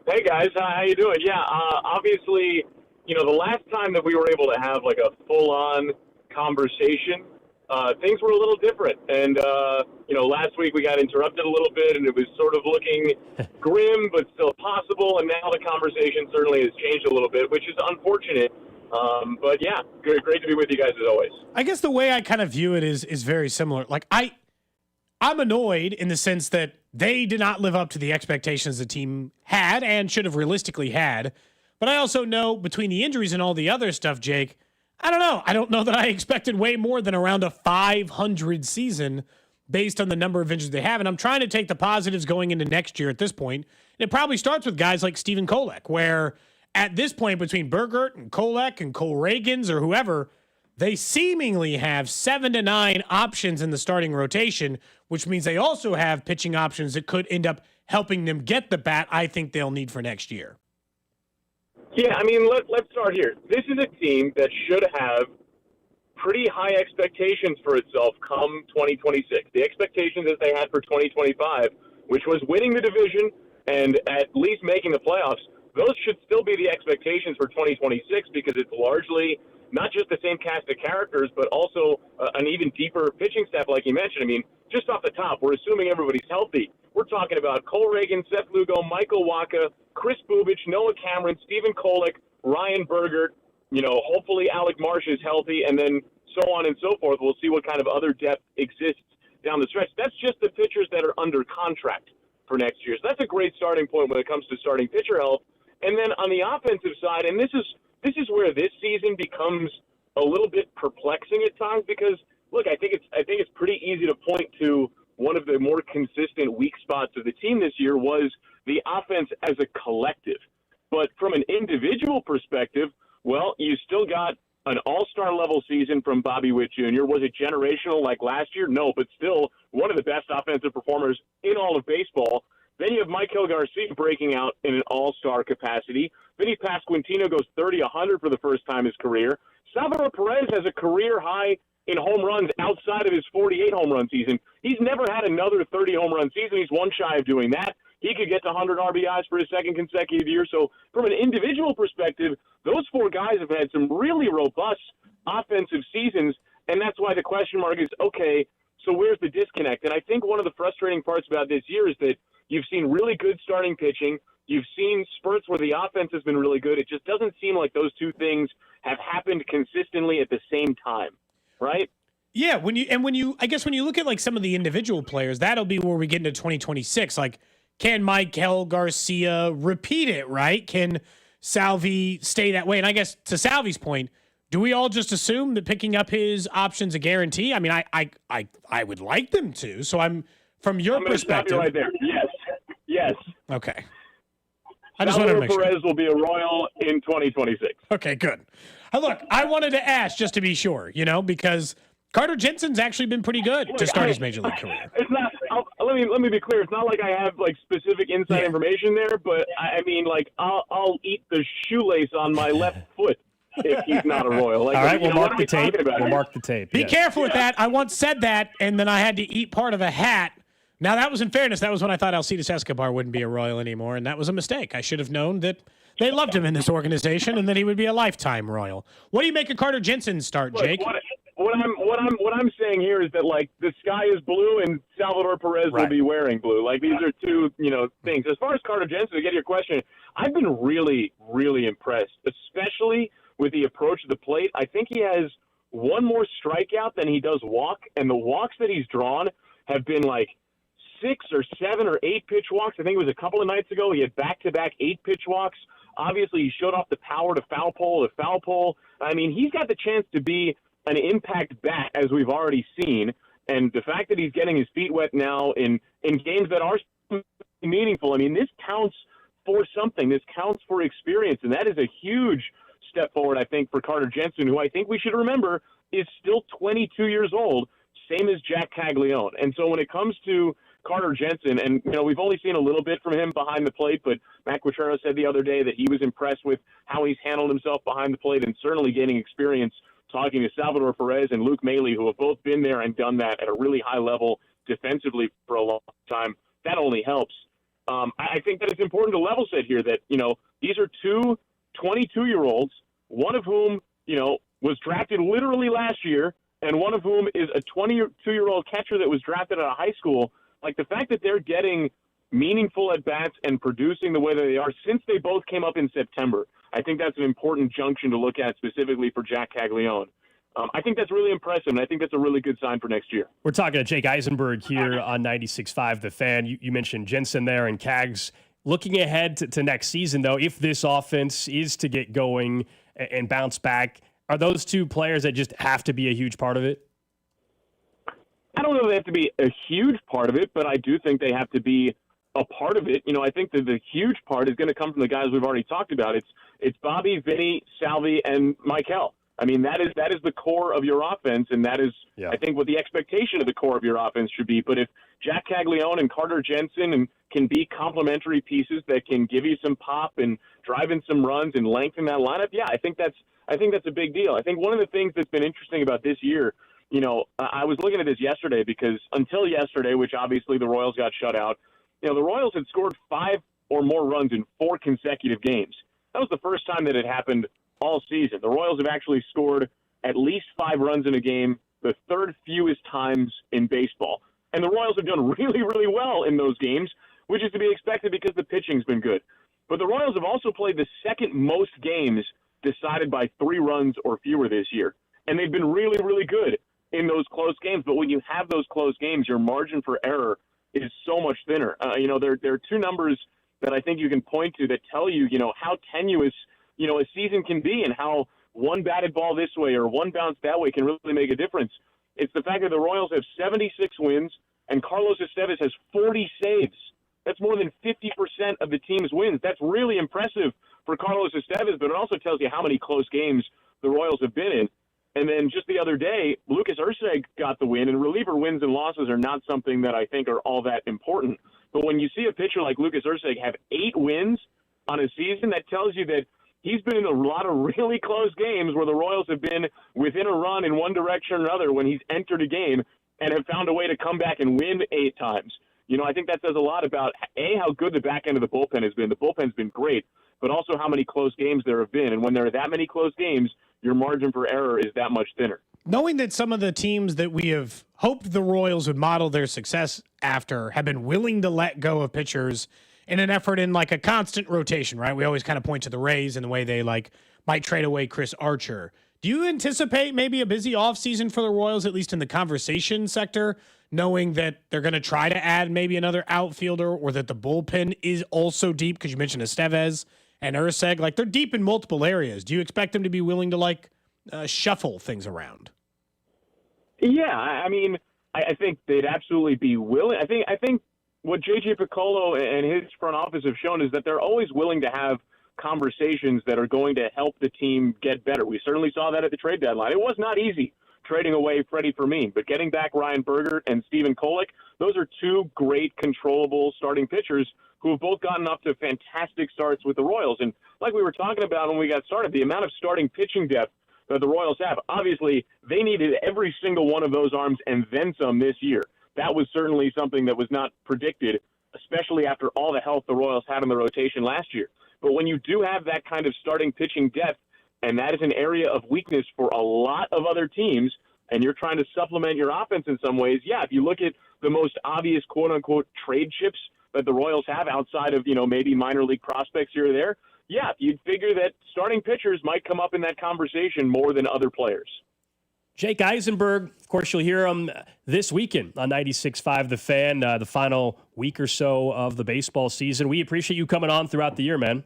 Hey, guys. How you doing? Yeah, obviously, the last time that we were able to have like a full-on conversation, things were a little different. And, last week we got interrupted a little bit, and it was sort of looking grim but still possible. And now the conversation certainly has changed a little bit, which is unfortunate. But, yeah, great to be with you guys as always. I guess the way I kind of view it is very similar. Like, I'm annoyed in the sense that they did not live up to the expectations the team had and should have realistically had. But I also know between the injuries and all the other stuff, Jake, I don't know. I don't know that I expected way more than around a 500 season based on the number of injuries they have. And I'm trying to take the positives going into next year at this point. And it probably starts with guys like Stephen Kolek, where at this point between Burgert and Kolek and Cole Reagans or whoever, they seemingly have 7 to 9 options in the starting rotation, which means they also have pitching options that could end up helping them get the bat I think they'll need for next year. Yeah, I mean, let's start here. This is a team that should have pretty high expectations for itself come 2026. The expectations that they had for 2025, which was winning the division and at least making the playoffs, those should still be the expectations for 2026 because it's largely not just the same cast of characters, but also an even deeper pitching staff, like you mentioned. I mean, just off the top, we're assuming everybody's healthy. We're talking about Cole Reagan, Seth Lugo, Michael Wacha, Chris Bubich, Noah Cameron, Stephen Kolek, Ryan Burgert. Hopefully Alec Marsh is healthy, and then so on and so forth. We'll see what kind of other depth exists down the stretch. That's just the pitchers that are under contract for next year. So that's a great starting point when it comes to starting pitcher health. And then on the offensive side, and this is where this season becomes a little bit perplexing at times because, look, I think it's pretty easy to point to one of the more consistent weak spots of the team this year was the offense as a collective. But from an individual perspective, well, you still got an all-star level season from Bobby Witt Jr. Was it generational like last year? No, but still one of the best offensive performers in all of baseball. Then you have Michael Garcia breaking out in an all-star capacity. Vinny Pasquantino goes 30-100 for the first time in his career. Salvador Perez has a career high in home runs outside of his 48 home run season. He's never had another 30 home run season. He's one shy of doing that. He could get to 100 RBIs for his second consecutive year. So from an individual perspective, those four guys have had some really robust offensive seasons, and that's why the question mark is, okay, so where's the disconnect? And I think one of the frustrating parts about this year is that you've seen really good starting pitching. You've seen spurts where the offense has been really good. It just doesn't seem like those two things have happened consistently at the same time, right? Yeah, when you look at like some of the individual players, that'll be where we get into 2026. Like, can Michael Garcia repeat it, right? Can Salvi stay that way? And I guess to Salvi's point, do we all just assume that picking up his option's a guarantee? I mean, I would like them to. So from your perspective. I'm going to stop you right there. Yes. Okay. I just wanted to make sure. Perez will be a Royal in 2026. Okay, good. Look, I wanted to ask just to be sure, because Carter Jensen's actually been pretty good to start his major league career. It's not. Let me be clear. It's not like I have like specific inside information there, but I mean, like I'll eat the shoelace on my left foot if he's not a Royal. Like, all right, we'll mark the tape. We'll mark the tape. Be careful with that. I once said that, and then I had to eat part of a hat. Now, that was in fairness. That was when I thought Alcides Escobar wouldn't be a Royal anymore, and that was a mistake. I should have known that they loved him in this organization and that he would be a lifetime Royal. What do you make of Carter Jensen's start, Jake? What I'm saying here is that like the sky is blue and Salvador Perez will be wearing blue. Like these are two, things. As far as Carter Jensen, to get your question, I've been really, really impressed, especially with the approach of the plate. I think he has one more strikeout than he does walk, and the walks that he's drawn have been like 6 or 7 or 8 pitch walks. I think it was a couple of nights ago. He had back-to-back 8 pitch walks. Obviously, he showed off the power to foul pole. I mean, he's got the chance to be an impact bat, as we've already seen. And the fact that he's getting his feet wet now in games that are meaningful, I mean, this counts for something. This counts for experience, and that is a huge step forward, I think, for Carter Jensen, who I think we should remember is still 22 years old, same as Jack Caglione. And so when it comes to Carter Jensen, and we've only seen a little bit from him behind the plate, but Matt Quatrero said the other day that he was impressed with how he's handled himself behind the plate and certainly gaining experience talking to Salvador Perez and Luke Maile, who have both been there and done that at a really high level defensively for a long time. That only helps. I think that it's important to level set here that, these are two 22-year-olds, one of whom, was drafted literally last year, and one of whom is a 22-year-old catcher that was drafted out of high school. Like, the fact that they're getting meaningful at-bats and producing the way that they are since they both came up in September, I think that's an important junction to look at specifically for Jack Caglione. I think that's really impressive, and I think that's a really good sign for next year. We're talking to Jake Eisenberg here on 96.5 The Fan. You mentioned Jensen there and Cags. Looking ahead to next season, though, if this offense is to get going and bounce back, are those two players that just have to be a huge part of it? I don't know if they have to be a huge part of it, but I do think they have to be a part of it. I think that the huge part is going to come from the guys we've already talked about. It's Bobby, Vinny, Salvi, and Michael. I mean, that is the core of your offense, and that is, I think, what the expectation of the core of your offense should be. But if Jack Caglione and Carter Jensen can be complementary pieces that can give you some pop and drive in some runs and lengthen that lineup, I think that's a big deal. I think one of the things that's been interesting about this year, I was looking at this yesterday because until yesterday, which obviously the Royals got shut out, the Royals had scored 5 or more runs in 4 consecutive games. That was the first time that it happened all season. The Royals have actually scored at least 5 runs in a game, the third fewest times in baseball. And the Royals have done really, really well in those games, which is to be expected because the pitching's been good. But the Royals have also played the second most games decided by 3 runs or fewer this year. And they've been really, really good in those close games. But when you have those close games, your margin for error is so much thinner. There are 2 numbers that I think you can point to that tell you, how tenuous a season can be and how one batted ball this way or one bounce that way can really make a difference. It's the fact that the Royals have 76 wins and Carlos Estevez has 40 saves. That's more than 50% of the team's wins. That's really impressive for Carlos Estevez, but it also tells you how many close games the Royals have been in. And then just the other day, Lucas Erceg got the win, and reliever wins and losses are not something that I think are all that important. But when you see a pitcher like Lucas Erceg have 8 wins on a season, that tells you that he's been in a lot of really close games where the Royals have been within a run in one direction or another when he's entered a game and have found a way to come back and win 8 times. I think that says a lot about, A, how good the back end of the bullpen has been. The bullpen's been great, but also how many close games there have been. And when there are that many close games, your margin for error is that much thinner. Knowing that some of the teams that we have hoped the Royals would model their success after have been willing to let go of pitchers in an effort in like a constant rotation, right? We always kind of point to the Rays and the way they might trade away Chris Archer. Do you anticipate maybe a busy offseason for the Royals, at least in the conversation sector, knowing that they're going to try to add maybe another outfielder or that the bullpen is also deep? Because you mentioned Estevez and Erceg. Like, they're deep in multiple areas. Do you expect them to be willing to shuffle things around? Yeah, I mean, I think they'd absolutely be willing. I think what J.J. Piccolo and his front office have shown is that they're always willing to have conversations that are going to help the team get better. We certainly saw that at the trade deadline. It was not easy trading away Freddie Fermin, but getting back Ryan Bergert and Steven Kolick, those are 2 great controllable starting pitchers who have both gotten up to fantastic starts with the Royals. And like we were talking about when we got started, the amount of starting pitching depth that the Royals have, obviously they needed every single one of those arms and then some this year. That was certainly something that was not predicted, especially after all the health the Royals had in the rotation last year. But when you do have that kind of starting pitching depth, and that is an area of weakness for a lot of other teams, and you're trying to supplement your offense in some ways, if you look at the most obvious quote-unquote trade chips that the Royals have outside of, maybe minor league prospects here or there, yeah, you'd figure that starting pitchers might come up in that conversation more than other players. Jake Eisenberg, of course, you'll hear him this weekend on 96.5 The Fan, the final week or so of the baseball season. We appreciate you coming on throughout the year, man.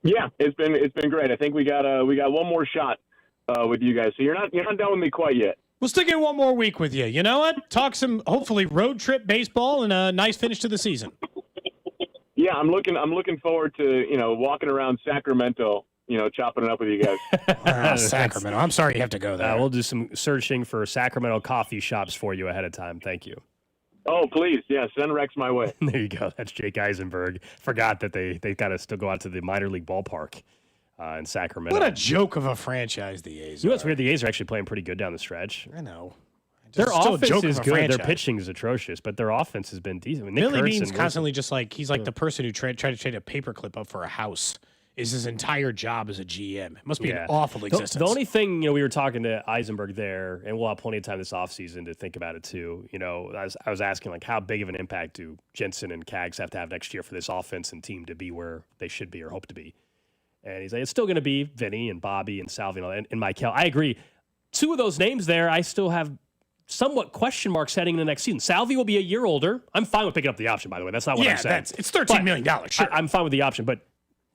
Yeah, it's been great. I think we got one more shot with you guys, so you're not done with me quite yet. We'll stick in one more week with you. You know what? Talk some, hopefully, road trip baseball and a nice finish to the season. Yeah, I'm looking forward to walking around Sacramento, chopping it up with you guys. Sacramento. I'm sorry you have to go there. We'll do some searching for Sacramento coffee shops for you ahead of time. Thank you. Oh, please. Yeah, send Rex my way. There you go. That's Jake Eisenberg. Forgot that they got to still go out to the minor league ballpark in Sacramento. What a joke of a franchise the A's You know what's weird? The A's are actually playing pretty good down the stretch. I know. Their Still a offense joke is of a good. franchise. Their pitching is atrocious, but their offense has been decent. I mean, Nick Billy Kurtz Bean's and constantly just like, he's like the person who tried to trade a paperclip up for a house. Is his entire job as a GM. It must be an awful existence. The only thing, we were talking to Eisenberg there, and we'll have plenty of time this offseason to think about it too. I was asking, like, how big of an impact do Jensen and Cags have to have next year for this offense and team to be where they should be or hope to be? And he's like, it's still going to be Vinny and Bobby and Salvi and Michael. I agree. Two of those names there, I still have somewhat question marks heading into next season. Salvi will be a year older. I'm fine with picking up the option, by the way. That's not what I'm saying. It's $13 million. Sure. I'm fine with the option, but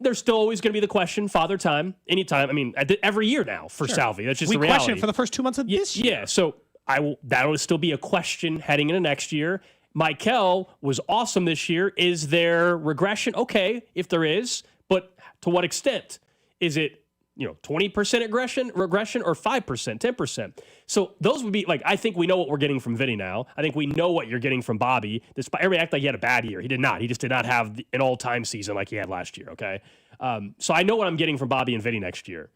there's still always going to be the question, father time, anytime. I mean, every year now for Salvi. That's just the reality. We question it for the first 2 months of this year. Yeah, so that'll still be a question heading into next year. Michael was awesome this year. Is there regression? Okay, if there is, but to what extent? Is it 20% regression or 5%, 10%? So those would be I think we know what we're getting from Vinny now. I think we know what you're getting from Bobby. Despite everybody act like he had a bad year. He did not. He just did not have an all-time season like he had last year, okay? So I know what I'm getting from Bobby and Vinny next year.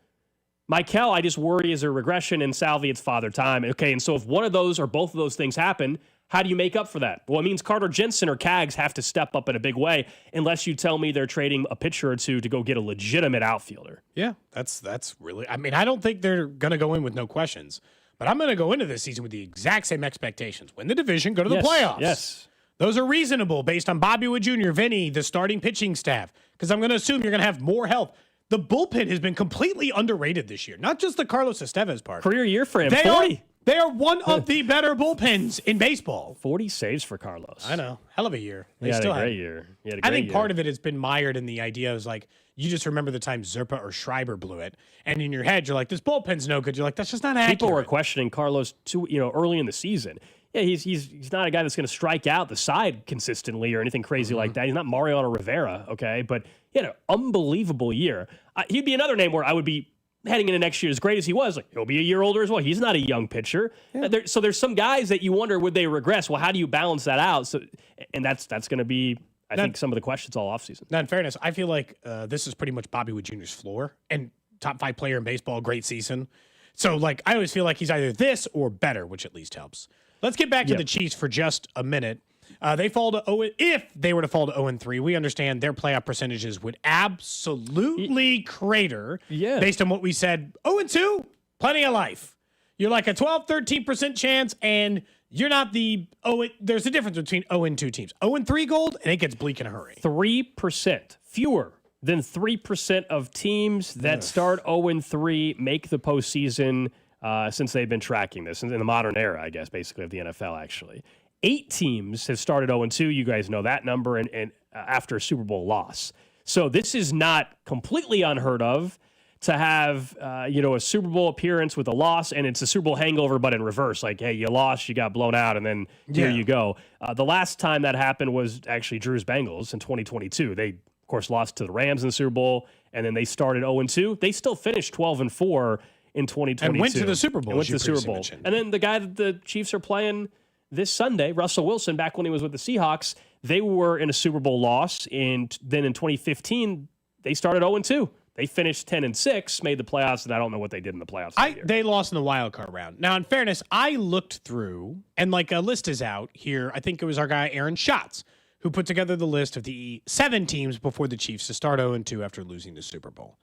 Michael, I just worry is there regression, and Salvi, it's father time. Okay, and so if one of those or both of those things happen, how do you make up for that? Well, it means Carter Jensen or Cags have to step up in a big way unless you tell me they're trading a pitcher or two to go get a legitimate outfielder. Yeah, that's really – I mean, I don't think they're going to go in with no questions, but I'm going to go into this season with the exact same expectations. Win the division, go to the playoffs. Yes. Those are reasonable based on Bobby Wood Jr., Vinny, the starting pitching staff, because I'm going to assume you're going to have more health. The bullpen has been completely underrated this year, not just the Carlos Estevez part. Career year for him, 40. They are one of the better bullpens in baseball. 40 saves for Carlos. I know. Hell of a year. He had a great year. I think part of it has been mired in the idea of you just remember the time Zerpa or Schreiber blew it. And in your head, you're like, this bullpen's no good. You're like, that's just not accurate. People were questioning Carlos early in the season. Yeah, he's not a guy that's going to strike out the side consistently or anything crazy like that. He's not Mariano Rivera, okay? But he had an unbelievable year. He'd be another name where I would be heading into next year, as great as he was, he'll be a year older as well. He's not a young pitcher. Yeah. So there's some guys that you wonder, would they regress? Well, how do you balance that out? So, and that's going to be, I think, some of the questions all offseason. Now, in fairness, I feel like this is pretty much Bobby Wood Jr.'s floor and top 5 player in baseball, great season. So, I always feel like he's either this or better, which at least helps. Let's get back to the Chiefs for just a minute. They fall to 0. If they were to fall to 0-3, we understand their playoff percentages would absolutely crater. Yeah. Based on what we said, 0-2, plenty of life. You're like a 12-13% chance, and you're not the there's a difference between 0-2 teams. 0-3 Gold, and it gets bleak in a hurry. 3%, fewer than 3% of teams that start 0-3 make the postseason since they've been tracking this in the modern era, I guess, basically of the NFL. Actually, 8 teams have started 0-2. You guys know that number, and after a Super Bowl loss. So this is not completely unheard of to have a Super Bowl appearance with a loss, and it's a Super Bowl hangover, but in reverse. Like, hey, you lost, you got blown out, and then here you go. The last time that happened was actually Drew's Bengals in 2022. They, of course, lost to the Rams in the Super Bowl, and then they started 0-2. They still finished 12-4 in 2022. And went to the Super Bowl. And then the guy that the Chiefs are playing this Sunday, Russell Wilson, back when he was with the Seahawks, they were in a Super Bowl loss. And then in 2015, they started 0-2. They finished 10-6, made the playoffs, and I don't know what they did in the playoffs. They lost in the wild card round. Now, in fairness, I looked through, and a list is out here. I think it was our guy Aaron Schatz who put together the list of the 7 teams before the Chiefs to start 0-2 after losing the Super Bowl.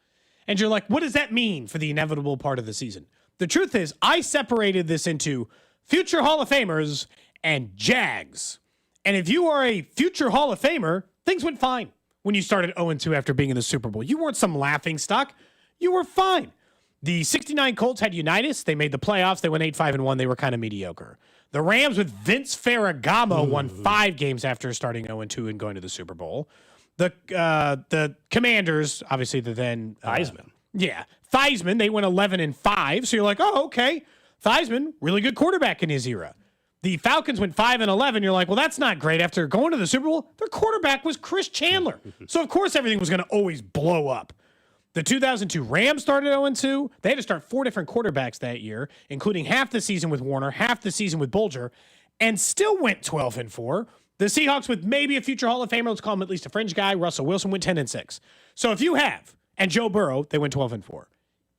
And you're like, what does that mean for the inevitable part of the season? The truth is, I separated this into future Hall of Famers and Jags. And if you are a future Hall of Famer, things went fine. when you started 0-2 after being in the Super Bowl. You weren't some laughing stock. You were fine. The 69 Colts had Unitas. They made the playoffs. They went 8-5-1. They were kind of mediocre. The Rams with Vince Ferragamo won 5 games after starting 0-2 and going to the Super Bowl. The Commanders, obviously the then Theismann. Theismann, they went 11-5. So you're like, oh, okay. Theismann, really good quarterback in his era. The Falcons went 5-11. You're like, well, that's not great. After going to the Super Bowl, their quarterback was Chris Chandler. So of course everything was going to always blow up. The 2002 Rams started 0-2. They had to start 4 different quarterbacks that year, including half the season with Warner, half the season with Bolger, and still went 12-4. The Seahawks with maybe a future Hall of Famer, let's call him at least a fringe guy, Russell Wilson, went 10-6. So if you have, and Joe Burrow, they went 12-4.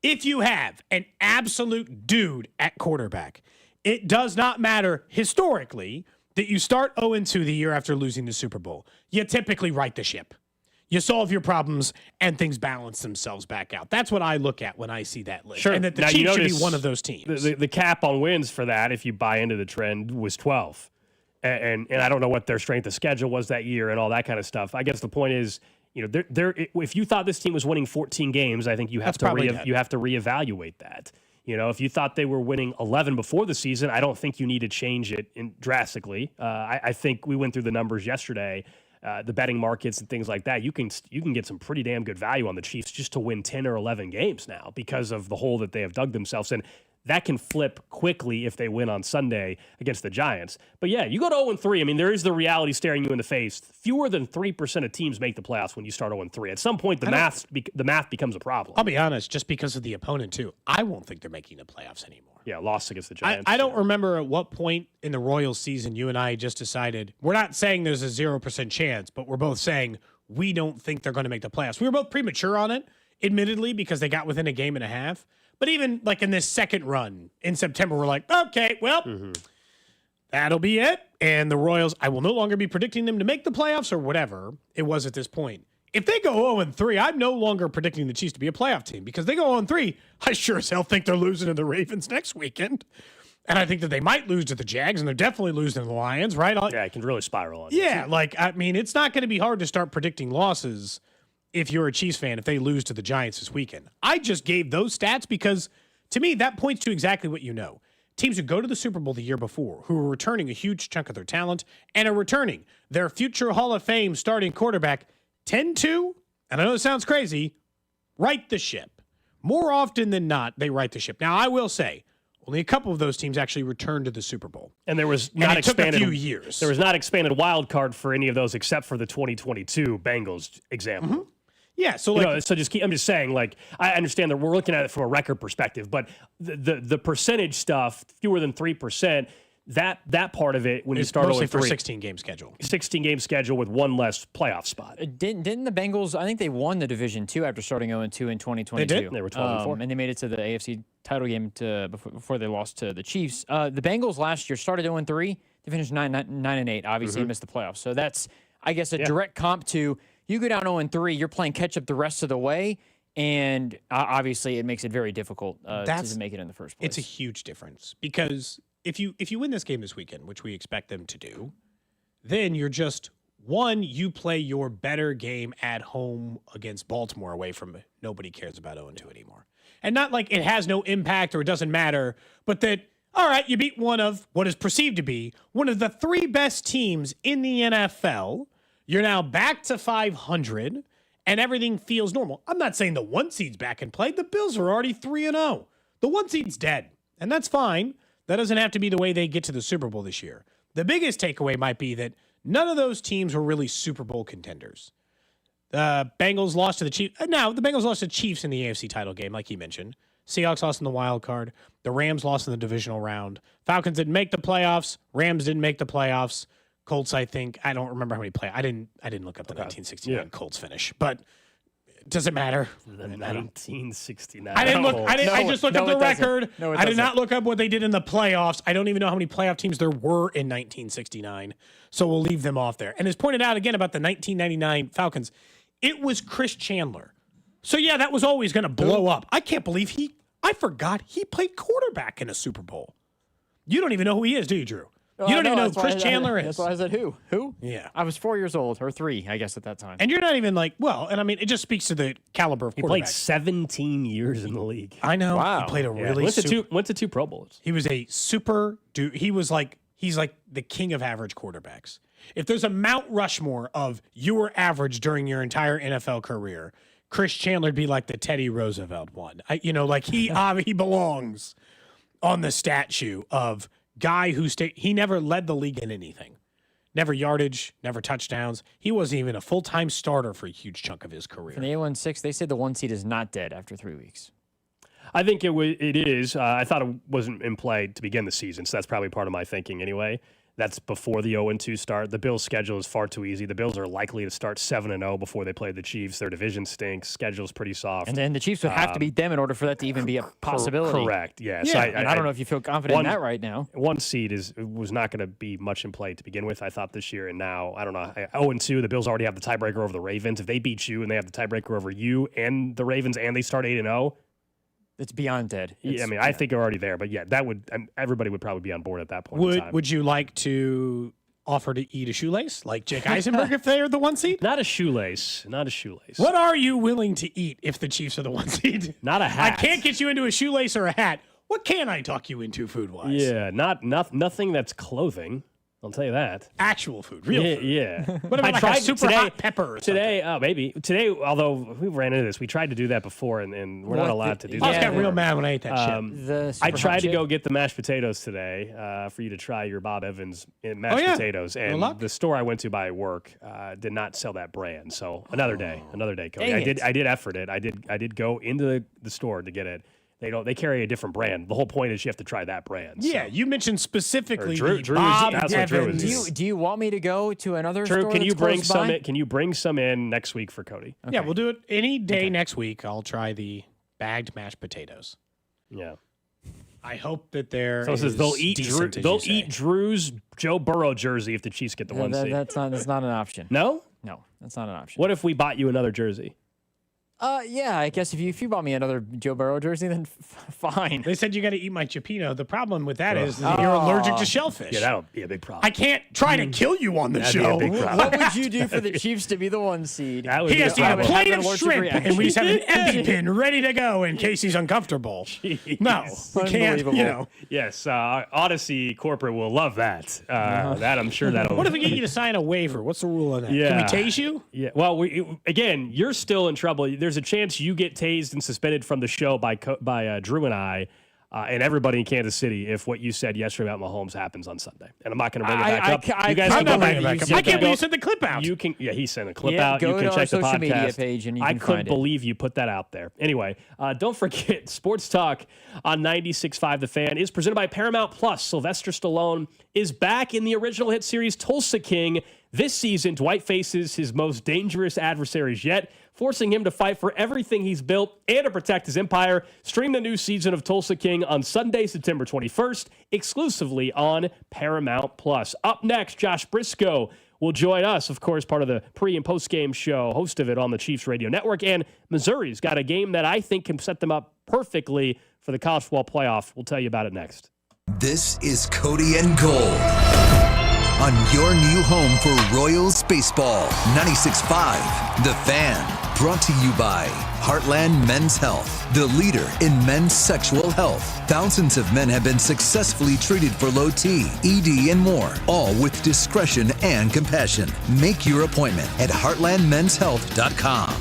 If you have an absolute dude at quarterback, it does not matter historically that you start 0-2 the year after losing the Super Bowl. You typically right the ship. You solve your problems, and things balance themselves back out. That's what I look at when I see that list. Sure. And that the Now, Chiefs you should be notice one of those teams. The cap on wins for that, if you buy into the trend, was 12. And I don't know what their strength of schedule was that year and all that kind of stuff. I guess the point is, if you thought this team was winning 14 games, I think you have to reevaluate that. If you thought they were winning 11 before the season, I don't think you need to change it drastically. I think we went through the numbers yesterday. The betting markets and things like that, you can get some pretty damn good value on the Chiefs just to win 10 or 11 games now because of the hole that they have dug themselves in. That can flip quickly if they win on Sunday against the Giants. But yeah, you go to 0-3. I mean, there is the reality staring you in the face. Fewer than 3% of teams make the playoffs when you start 0-3. At some point, the math becomes a problem. I'll be honest, just because of the opponent too. I won't think they're making the playoffs anymore. Yeah, lost against the Giants. I don't remember at what point in the Royals season you and I just decided, we're not saying there's a 0% chance, but we're both saying we don't think they're going to make the playoffs. We were both premature on it, admittedly, because they got within a game and a half. But even like in this second run in September, we're like, okay, well, that'll be it. And the Royals, I will no longer be predicting them to make the playoffs or whatever it was at this point. If they go 0-3, I'm no longer predicting the Chiefs to be a playoff team because they go 0-3. I sure as hell think they're losing to the Ravens next weekend. And I think that they might lose to the Jags, and they're definitely losing to the Lions, right? Yeah, it can really spiral on. Yeah, it's not going to be hard to start predicting losses if you're a Chiefs fan, if they lose to the Giants this weekend. I just gave those stats because, to me, that points to exactly what you know. Teams who go to the Super Bowl the year before, who are returning a huge chunk of their talent, and are returning their future Hall of Fame starting quarterback, tend to, and I know this sounds crazy, right the ship. More often than not, they right the ship. Now, I will say, only a couple of those teams actually returned to the Super Bowl. And there was not expanded. Took a few years. There was not expanded wild card for any of those except for the 2022 Bengals example. Yeah, so I'm just saying, I understand that we're looking at it from a record perspective, but the percentage stuff, fewer than 3%, that part of it when you start mostly 0-3, for 16-game schedule. 16-game schedule with one less playoff spot. Didn't the Bengals? I think they won the division too after starting 0-2 in 2022. They did. They were 12-4, and they made it to the AFC title game before they lost to the Chiefs. The Bengals last year started 0-3. They finished 9-8. Obviously, missed the playoffs. So that's, I guess, a direct comp to. You go down 0-3, you're playing catch up the rest of the way, and obviously it makes it very difficult to make it in the first place. It's a huge difference because if you win this game this weekend, which we expect them to do, then you're just, one, you play your better game at home against Baltimore away from nobody cares about 0-2 anymore. And not like it has no impact or it doesn't matter, but that, all right, you beat one of what is perceived to be one of the 3 best teams in the NFL. You're now back to 500, and everything feels normal. I'm not saying the 1 seed's back in play. The Bills are already 3-0. The 1 seed's dead, and that's fine. That doesn't have to be the way they get to the Super Bowl this year. The biggest takeaway might be that none of those teams were really Super Bowl contenders. The Bengals lost to the Chiefs. Now, the Bengals lost to Chiefs in the AFC title game, like you mentioned. Seahawks lost in the wild card. The Rams lost in the divisional round. Falcons didn't make the playoffs. Rams didn't make the playoffs. Colts, I think, I don't remember how many play. I didn't look up the 1969 Colts finish, but does it matter? The 1969. I didn't look. I just looked up the record. No, I did not look up what they did in the playoffs. I don't even know how many playoff teams there were in 1969, so we'll leave them off there. And as pointed out again about the 1999 Falcons, it was Chris Chandler. So yeah, that was always going to blow up. I can't believe I forgot he played quarterback in a Super Bowl. You don't even know who he is, do you, Drew? You don't even know who that's why Chris Chandler is. That's why I said who. Who? Yeah. I was 4 years old, or 3, I guess, at that time. And you're not even like, well, and I mean, it just speaks to the caliber of He quarterback. played 17 years in the league. I know. Wow. He played a Yeah, really went to two Pro Bowls. He was a super dude. He's like the king of average quarterbacks. If there's a Mount Rushmore of you were average during your entire NFL career, Chris Chandler would be like the Teddy Roosevelt one. He belongs on the statue of guy who he never led the league in anything. Never yardage, never touchdowns. He wasn't even a full-time starter for a huge chunk of his career. In the A16, they say the 1 seed is not dead after 3 weeks. I think it is. I thought it wasn't in play to begin the season, so that's probably part of my thinking anyway. That's before the 0-2 start. The Bills' schedule is far too easy. The Bills are likely to start 7-0 before they play the Chiefs. Their division stinks. Schedule's pretty soft. And then the Chiefs would have to beat them in order for that to even be a possibility. Correct. Yeah. Yeah. So I don't know if you feel confident in that right now. 1 seed was not going to be much in play to begin with, I thought, this year. And now, I don't know. 0-2, the Bills already have the tiebreaker over the Ravens. If they beat you and they have the tiebreaker over you and the Ravens and they start 8-0, it's beyond dead. I think they're already there. But yeah, that would everybody would probably be on board at that point in time. Would you like to offer to eat a shoelace like Jake Eisenberg if they are the 1 seed? Not a shoelace. Not a shoelace. What are you willing to eat if the Chiefs are the 1 seed? Not a hat. I can't get you into a shoelace or a hat. What can I talk you into food-wise? Yeah, nothing that's clothing. I'll tell you that. Actual food, real food. Yeah. What about like a super hot pepper or today, maybe. Today, although we ran into this, we tried to do that before, and we're not allowed to do that. I got real mad when I ate that shit. I tried to go get the mashed potatoes today for you to try your Bob Evans mashed potatoes, and the store I went to by work did not sell that brand. So another day, Cody. I did effort it. I did go into the store to get it. They carry a different brand. The whole point is you have to try that brand. Yeah, you mentioned specifically Drew Bob Evans. Do you want me to go to another Drew, store? can you bring some? in? Can you bring some in next week for Cody? Okay. Yeah, we'll do it any day next week. I'll try the bagged mashed potatoes. Yeah. I hope that they're. So it says they'll eat Drew's Joe Burrow jersey if the Chiefs get the 1 seed. That's not an option. No, that's not an option. What if we bought you another jersey? Yeah, I guess if you bought me another Joe Burrow jersey, then fine. They said you got to eat my Cipino. The problem with that is you're allergic to shellfish. Yeah, that'll be a big problem. I can't try to kill you on the show. Be a big problem. What would you do for the Chiefs to be the 1 seed? He has to eat a plate of shrimp, and we just have an EpiPen ready to go in case he's uncomfortable. Jeez. No, we can't. Yes, Odyssey corporate will love that. That I'm sure that'll. What if we get you to sign a waiver? What's the rule on that? Yeah. Can we tase you? Yeah. Well, again, you're still in trouble. There's a chance you get tased and suspended from the show by Drew and I and everybody in Kansas City if what you said yesterday about Mahomes happens on Sunday. And I'm not going to bring it back up. You guys can go back. I can't believe you sent the clip out. You can. Yeah, he sent a clip out. Go You can to check our the social podcast. media page and you I can couldn't find believe you put that out there. Anyway, don't forget, Sports Talk on 96.5 The Fan is presented by Paramount Plus. Sylvester Stallone is back in the original hit series Tulsa King. This season, Dwight faces his most dangerous adversaries yet, forcing him to fight for everything he's built and to protect his empire. Stream the new season of Tulsa King on Sunday, September 21st, exclusively on Paramount Plus. Up next, Josh Briscoe will join us, of course, part of the pre- and post-game show, host of it on the Chiefs Radio Network. And Missouri's got a game that I think can set them up perfectly for the college football playoff. We'll tell you about it next. This is Cody and Gold on your new home for Royals baseball. 96.5 The Fan, brought to you by Heartland Men's Health, the leader in men's sexual health. Thousands of men have been successfully treated for low T, ED, and more, all with discretion and compassion. Make your appointment at heartlandmenshealth.com.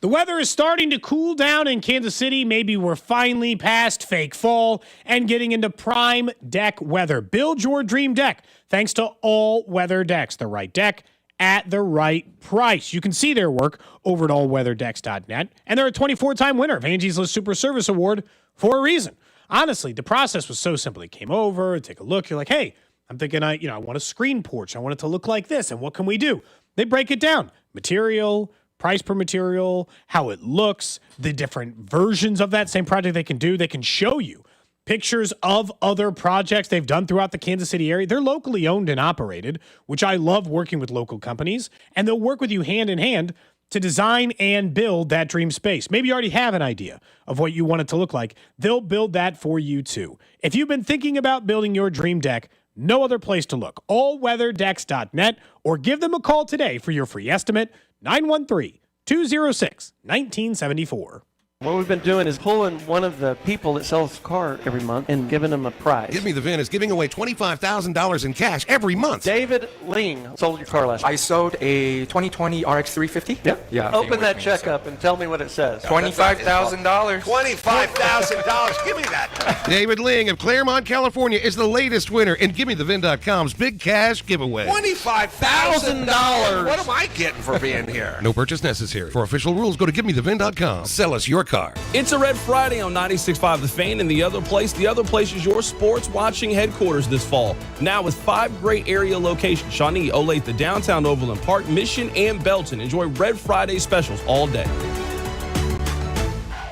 The weather is starting to cool down in Kansas City. Maybe we're finally past fake fall and getting into prime deck weather. Build your dream deck thanks to All Weather Decks, the right deck at the right price. You can see their work over at allweatherdecks.net, and they're a 24-time winner of Angie's List Super Service Award for a reason. Honestly, the process was so simple. You came over, take a look. You're like, hey, I'm thinking I want a screen porch. I want it to look like this, and what can we do? They break it down. Material, price per material, how it looks, the different versions of that same project they can do. They can show you pictures of other projects they've done throughout the Kansas City area. They're locally owned and operated, which I love working with local companies, and they'll work with you hand in hand to design and build that dream space. Maybe you already have an idea of what you want it to look like. They'll build that for you too. If you've been thinking about building your dream deck, no other place to look. Allweatherdecks.net, or give them a call today for your free estimate, 913-206-1974. What we've been doing is pulling one of the people that sells a car every month and giving them a prize. Give Me the VIN is giving away $25,000 in cash every month. David Ling sold your car last I sold a 2020 RX 350. Yep. Yeah. Open that check up and tell me what it says. $25,000. $25,000. Give me that. David Ling of Claremont, California is the latest winner in GimmeTheVin.com's big cash giveaway. $25,000. What am I getting for being here? No purchase necessary. For official rules, go to GimmeTheVin.com. Sell us your car. It's a Red Friday on 96.5 The Fan, and the other place is your sports watching headquarters this fall. Now with 5 great area locations: Shawnee, Olathe, downtown Overland Park, Mission, and Belton. Enjoy Red Friday specials all day.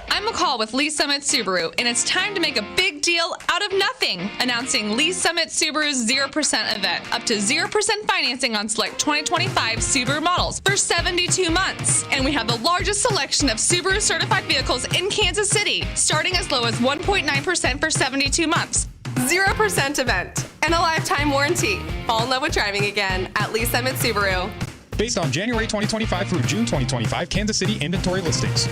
I'm McCall with Lee Summit Subaru, and it's time to make a big deal out of nothing. Announcing Lee Summit Subaru's 0% event. Up to 0% financing on select 2025 Subaru models for 72 months. And we have the largest selection of Subaru certified vehicles in Kansas City, starting as low as 1.9% for 72 months. 0% event and a lifetime warranty. Fall in love with driving again at Lee Summit Subaru. Based on January 2025 through June 2025 Kansas City inventory listings.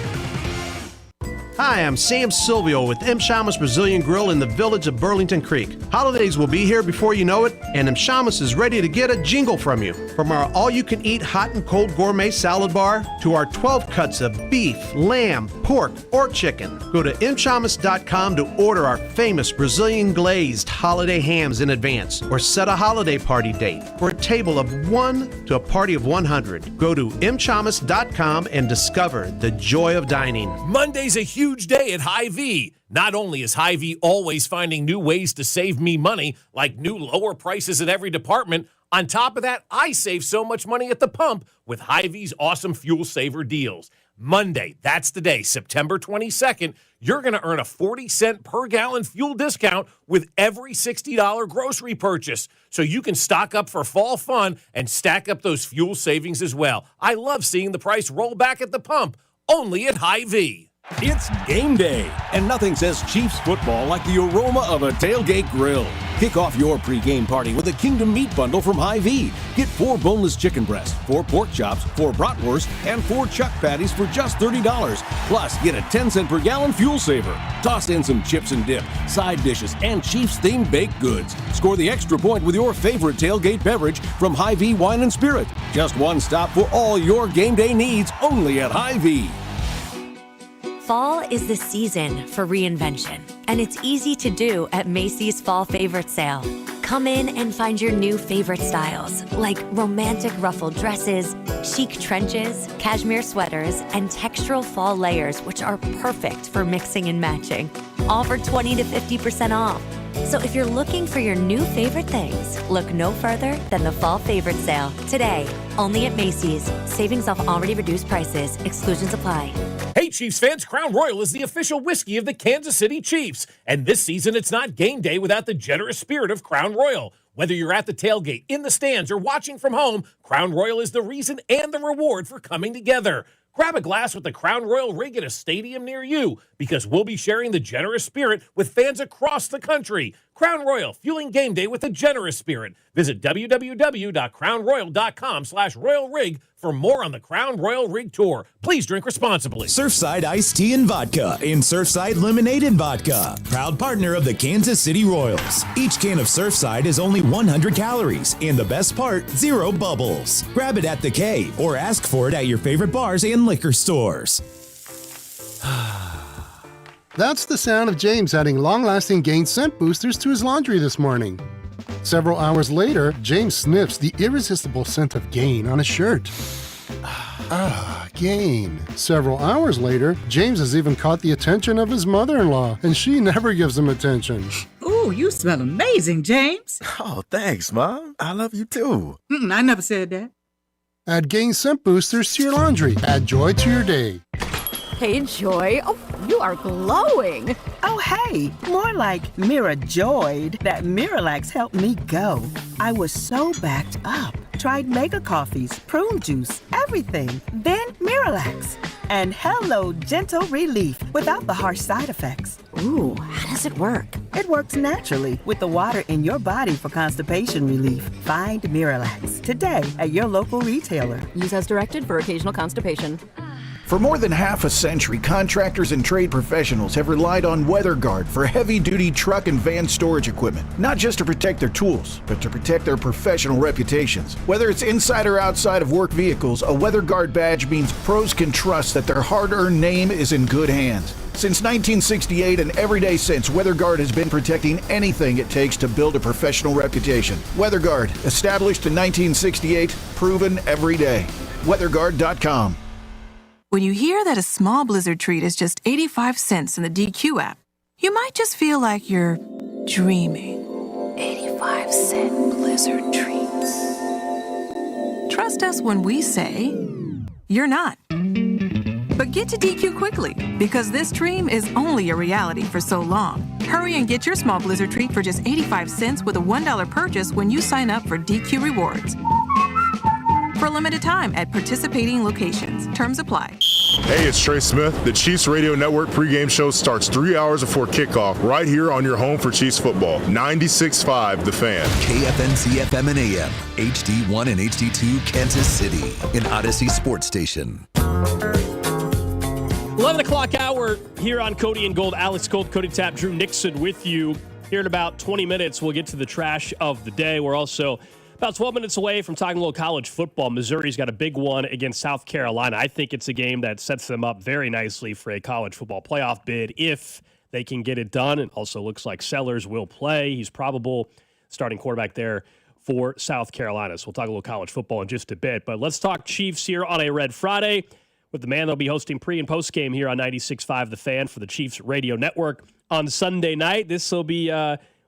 Hi, I'm Sam Silvio with M. Shamus Brazilian Grill in the village of Burlington Creek. Holidays will be here before you know it, and M. Shamus is ready to get a jingle from you. From our all-you-can-eat hot and cold gourmet salad bar to our 12 cuts of beef, lamb, pork, or chicken. Go to mshamus.com to order our famous Brazilian glazed holiday hams in advance, or set a holiday party date for a table of 1 to a party of 100. Go to mshamus.com and discover the joy of dining. Monday's a huge day at Hy-Vee. Not only is Hy-Vee always finding new ways to save me money, like new lower prices at every department, on top of that, I save so much money at the pump with Hy-Vee's awesome fuel saver deals. Monday, that's the day, September 22nd, you're going to earn a 40-cent per gallon fuel discount with every $60 grocery purchase. So you can stock up for fall fun and stack up those fuel savings as well. I love seeing the price roll back at the pump, only at Hy-Vee. It's game day, and nothing says Chiefs football like the aroma of a tailgate grill. Kick off your pregame party with a Kingdom Meat Bundle from Hy-Vee. Get 4 boneless chicken breasts, 4 pork chops, 4 bratwurst, and 4 chuck patties for just $30. Plus, get a 10-cent per gallon fuel saver. Toss in some chips and dip, side dishes, and Chiefs-themed baked goods. Score the extra point with your favorite tailgate beverage from Hy-Vee Wine and Spirit. Just one stop for all your game day needs, only at Hy-Vee. Fall is the season for reinvention, and it's easy to do at Macy's Fall Favorite Sale. Come in and find your new favorite styles, like romantic ruffled dresses, chic trenches, cashmere sweaters, and textural fall layers, which are perfect for mixing and matching. All for 20 to 50% off. So if you're looking for your new favorite things, look no further than the Fall Favorite Sale. Today, only at Macy's. Savings off already reduced prices. Exclusions apply. Hey, Chiefs fans, Crown Royal is the official whiskey of the Kansas City Chiefs. And this season, it's not game day without the generous spirit of Crown Royal. Whether you're at the tailgate, in the stands, or watching from home, Crown Royal is the reason and the reward for coming together. Grab a glass with the Crown Royal rig at a stadium near you, because we'll be sharing the generous spirit with fans across the country. Crown Royal, fueling game day with a generous spirit. Visit www.crownroyal.com/royal rig for more on the Crown Royal Rig Tour. Please drink responsibly. Surfside Iced Tea and Vodka in Surfside Lemonade and Vodka. Proud partner of the Kansas City Royals. Each can of Surfside is only 100 calories, and the best part, 0 bubbles. Grab it at the K or ask for it at your favorite bars and liquor stores. That's the sound of James adding long-lasting Gain scent boosters to his laundry this morning. Several hours later, James sniffs the irresistible scent of Gain on his shirt. Gain. Several hours later, James has even caught the attention of his mother-in-law, and she never gives him attention. Ooh, you smell amazing, James. Oh, thanks, Mom. I love you too. I never said that. Add Gain scent boosters to your laundry. Add joy to your day. Hey, Joy. Oh, you are glowing. Oh, hey, more like Mira joyed that Miralax helped me go. I was so backed up. tried mega coffees, prune juice, everything. Then Miralax. And hello, gentle relief without the harsh side effects. Ooh, how does it work? It works naturally with the water in your body for constipation relief. Find Miralax today at your local retailer. Use as directed for occasional constipation. For more than half a century, contractors and trade professionals have relied on WeatherGuard for heavy-duty truck and van storage equipment, not just to protect their tools, but to protect their professional reputations. Whether it's inside or outside of work vehicles, a WeatherGuard badge means pros can trust that their hard-earned name is in good hands. Since 1968 and every day since, WeatherGuard has been protecting anything it takes to build a professional reputation. WeatherGuard, established in 1968, proven every day. WeatherGuard.com. When you hear that a small Blizzard treat is just 85 cents in the DQ app, you might just feel like you're dreaming. 85-cent Blizzard treats. Trust us when we say you're not. But get to DQ quickly, because this dream is only a reality for so long. Hurry and get your small Blizzard treat for just 85 cents with a $1 purchase when you sign up for DQ Rewards. For a limited time at participating locations. Terms apply. Hey, it's Trey Smith. The Chiefs Radio Network pregame show starts 3 hours before kickoff right here on your home for Chiefs football. 96.5 The Fan. KFNC FM and AM, HD1 and HD2 Kansas City, an Odyssey sports station. 11 o'clock hour here on Cody and Gold. Alex Gold, Cody Tapp, Drew Nixon with you. Here in about 20 minutes, we'll get to the trash of the day. We're also about 12 minutes away from talking a little college football. Missouri's got a big one against South Carolina. I think it's a game that sets them up very nicely for a college football playoff bid if they can get it done. It also looks like Sellers will play. He's probable starting quarterback there for South Carolina. So we'll talk a little college football in just a bit. But let's talk Chiefs here on a Red Friday with the man that'll be hosting pre- and post-game here on 96.5 The Fan for the Chiefs Radio Network on Sunday night. This will be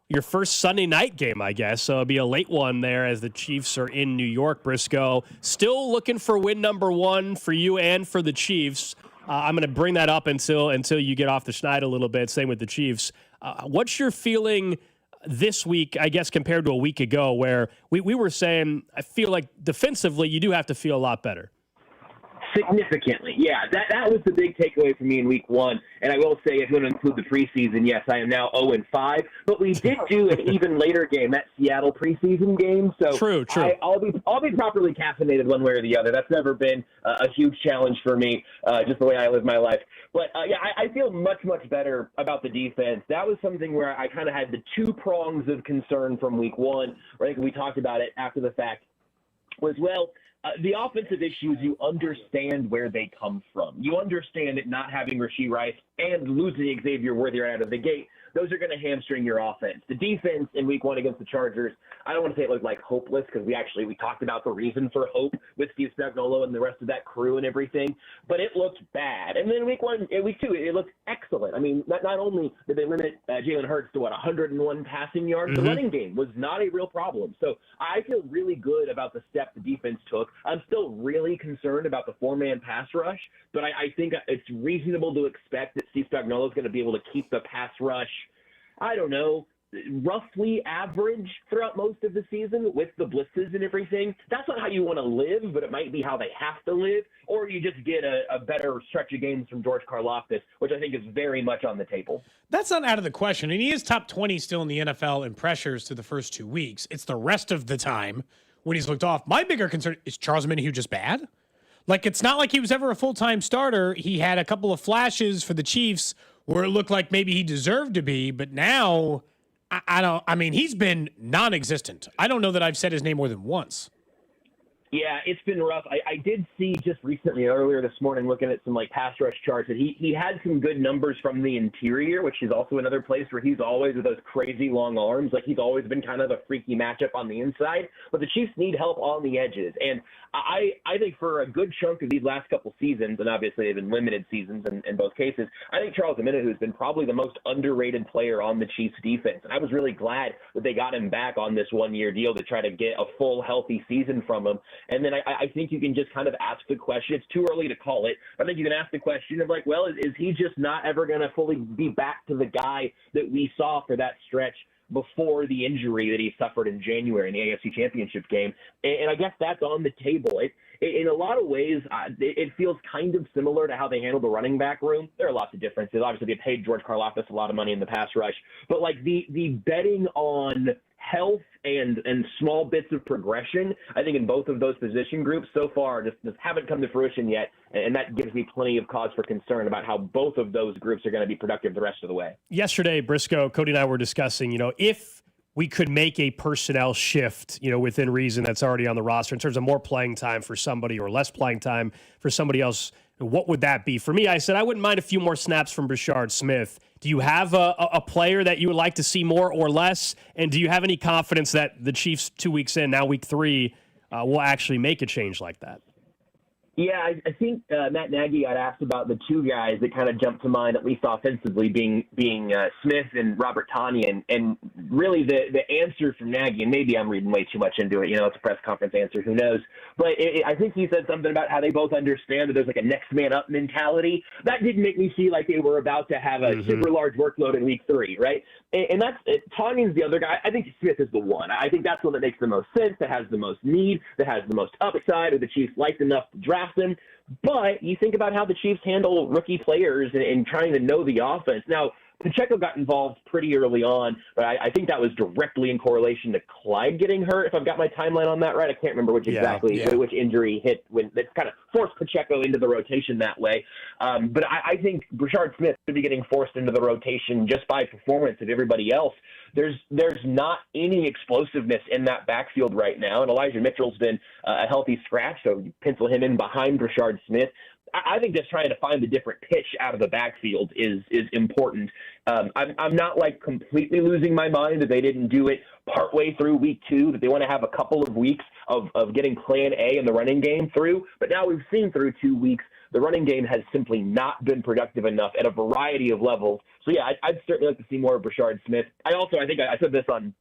your first Sunday night game, I guess. So it'll be a late one there as the Chiefs are in New York. Briscoe, still looking for win number one for you and for the Chiefs. I'm going to bring that up until you get off the schneid a little bit. Same with the Chiefs. What's your feeling this week, I guess, compared to a week ago where we were saying, I feel like defensively you do have to feel a lot better? Significantly, yeah. That was the big takeaway for me in week one. And I will say, if you want to include the preseason, yes, I am now 0-5. But we did do an even later game, that Seattle preseason game. So true. I'll be properly caffeinated one way or the other. That's never been a huge challenge for me, just the way I live my life. But yeah, I feel much better about the defense. That was something where I kind of had the two prongs of concern from week one. I think we talked about it after the fact. Was the offensive issues, you understand where they come from. You understand that not having Rashee Rice and losing Xavier Worthy right out of the gate, those are going to hamstring your offense. The defense in week one against the Chargers, I don't want to say it looked like hopeless because we talked about the reason for hope with Steve Spagnuolo and the rest of that crew and everything, but it looked bad. And then week two, it looked excellent. I mean, not only did they limit Jalen Hurts to 101 passing yards, the running game was not a real problem. So I feel really good about the step the defense took. I'm still really concerned about the four-man pass rush, but I think it's reasonable to expect that Steve Spagnuolo is going to be able to keep the pass rush, I don't know, roughly average throughout most of the season with the blitzes and everything. That's not how you want to live, but it might be how they have to live, or you just get a better stretch of games from George Karlaftis, which I think is very much on the table. That's not out of the question. And he is top 20 still in the NFL in pressures through the first 2 weeks. It's the rest of the time when he's looked off. My bigger concern is Charles Omenihu just bad? Like, it's not like he was ever a full-time starter. He had a couple of flashes for the Chiefs where it looked like maybe he deserved to be, but now he's been non-existent. I don't know that I've said his name more than once. Yeah, it's been rough. I did see just recently, earlier this morning, looking at some pass rush charts, that he had some good numbers from the interior, which is also another place where he's always with those crazy long arms. Like, he's always been kind of a freaky matchup on the inside, but the Chiefs need help on the edges. And I think for a good chunk of these last couple seasons, and obviously they've been limited seasons in both cases, I think Charles Omenihu has been probably the most underrated player on the Chiefs defense. And I was really glad that they got him back on this one-year deal to try to get a full, healthy season from him. And then I think you can just kind of ask the question. It's too early to call it. I think you can ask the question of is he just not ever going to fully be back to the guy that we saw for that stretch before the injury that he suffered in January in the AFC Championship game. And I guess that's on the table. In a lot of ways, it feels kind of similar to how they handled the running back room. There are lots of differences. Obviously, they paid George Karlaftis a lot of money in the pass rush. But like the betting on health and small bits of progression, I think in both of those position groups so far just haven't come to fruition yet. And that gives me plenty of cause for concern about how both of those groups are going to be productive the rest of the way. Yesterday, Briscoe, Cody and I were discussing, if we could make a personnel shift, within reason that's already on the roster in terms of more playing time for somebody or less playing time for somebody else, what would that be? For me, I said I wouldn't mind a few more snaps from Brashard Smith. Do you have a player that you would like to see more or less? And do you have any confidence that the Chiefs 2 weeks in, now week 3, will actually make a change like that? Yeah, I think Matt Nagy got asked about the two guys that kind of jumped to mind, at least offensively, being Smith and Robert Tonyan. And really the answer from Nagy, and maybe I'm reading way too much into it, it's a press conference answer, who knows. But I think he said something about how they both understand that there's like a next man up mentality. That didn't make me feel like they were about to have a super large workload in week 3, right? And that's Tonyan's the other guy. I think Smith is the one. I think that's one that makes the most sense, that has the most need, that has the most upside, or the Chiefs liked enough to draft him. But you think about how the Chiefs handle rookie players and trying to know the offense. Now, Pacheco got involved pretty early on, but I think that was directly in correlation to Clyde getting hurt, if I've got my timeline on that right. I can't remember which injury hit when that kind of forced Pacheco into the rotation that way. But I think Brashard Smith should be getting forced into the rotation just by performance of everybody else. There's not any explosiveness in that backfield right now, and Elijah Mitchell's been a healthy scratch, so you pencil him in behind Brashard Smith. I think just trying to find a different pitch out of the backfield is important. I'm not like completely losing my mind that they didn't do it partway through week 2, that they want to have a couple of weeks of getting plan A in the running game through. But now we've seen through 2 weeks, the running game has simply not been productive enough at a variety of levels. So yeah, I'd certainly like to see more of Brashard Smith. I think I said this on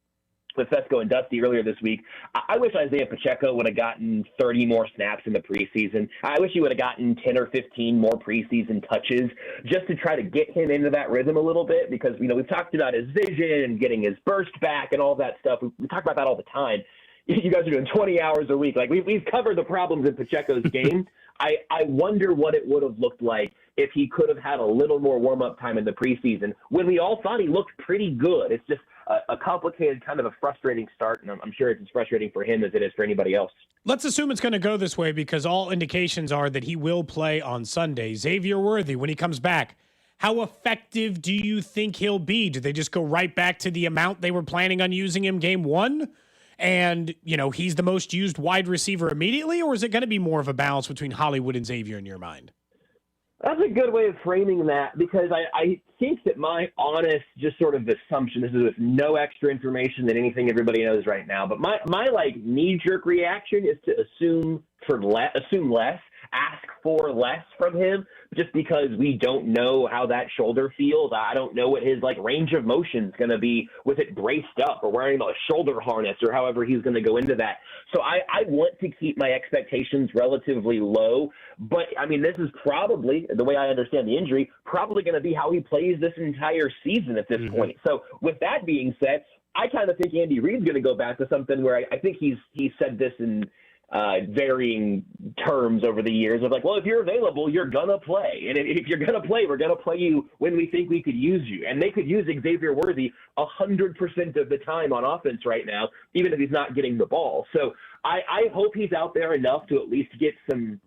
with Fesco and Dusty earlier this week. I wish Isaiah Pacheco would have gotten 30 more snaps in the preseason. I wish he would have gotten 10 or 15 more preseason touches just to try to get him into that rhythm a little bit, because, we've talked about his vision and getting his burst back and all that stuff. We talk about that all the time. You guys are doing 20 hours a week. Like, we've covered the problems in Pacheco's game. I wonder what it would have looked like if he could have had a little more warm-up time in the preseason when we all thought he looked pretty good. It's just a complicated, kind of a frustrating start, and I'm sure it's as frustrating for him as it is for anybody else. Let's assume it's going to go this way because all indications are that he will play on Sunday. Xavier Worthy, when he comes back, how effective do you think he'll be? Do they just go right back to the amount they were planning on using him game 1? And, he's the most used wide receiver immediately? Or is it going to be more of a balance between Hollywood and Xavier in your mind? That's a good way of framing that, because I think that my honest just sort of assumption, this is with no extra information than anything everybody knows right now, but my knee-jerk reaction is to assume less, ask for less from him, just because we don't know how that shoulder feels. I don't know what his range of motion is going to be with it braced up or wearing a shoulder harness or however he's going to go into that. So I want to keep my expectations relatively low, but this is probably, the way I understand the injury, probably going to be how he plays this entire season at this point. So with that being said, I kind of think Andy Reid's going to go back to something where I think he's said this in varying terms over the years of well, if you're available, you're going to play. And if you're going to play, we're going to play you when we think we could use you. And they could use Xavier Worthy 100% of the time on offense right now, even if he's not getting the ball. So I hope he's out there enough to at least get some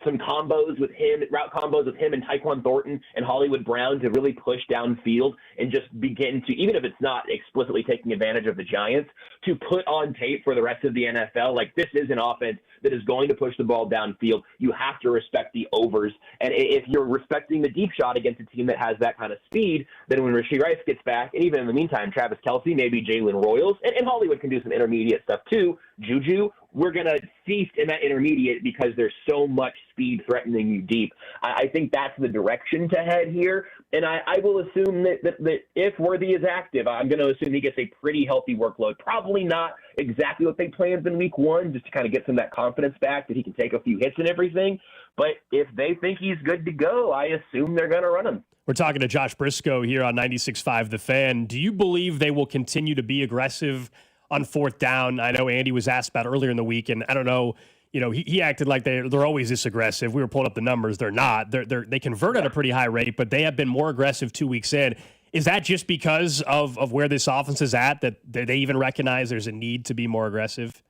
combos with him, route combos with him and Tyquan Thornton and Hollywood Brown to really push downfield and just begin to, even if it's not explicitly taking advantage of the Giants, to put on tape for the rest of the NFL. This is an offense that is going to push the ball downfield. You have to respect the overs. And if you're respecting the deep shot against a team that has that kind of speed, then when Rashee Rice gets back, and even in the meantime, Travis Kelce, maybe Jalen Royals, and Hollywood can do some intermediate stuff too, Juju, we're going to feast in that intermediate because there's so much speed threatening you deep. I think that's the direction to head here. And I will assume that if Worthy is active, I'm going to assume he gets a pretty healthy workload. Probably not exactly what they planned in week 1, just to kind of get some of that confidence back that he can take a few hits and everything. But if they think he's good to go, I assume they're going to run him. We're talking to Josh Briscoe here on 96.5 The Fan. Do you believe they will continue to be aggressive on fourth down? I know Andy was asked about earlier in the week, and I don't know, he acted like they're always this aggressive. We were pulling up the numbers. They're not. They convert at a pretty high rate, but they have been more aggressive 2 weeks in. Is that just because of where this offense is at, that they even recognize there's a need to be more aggressive?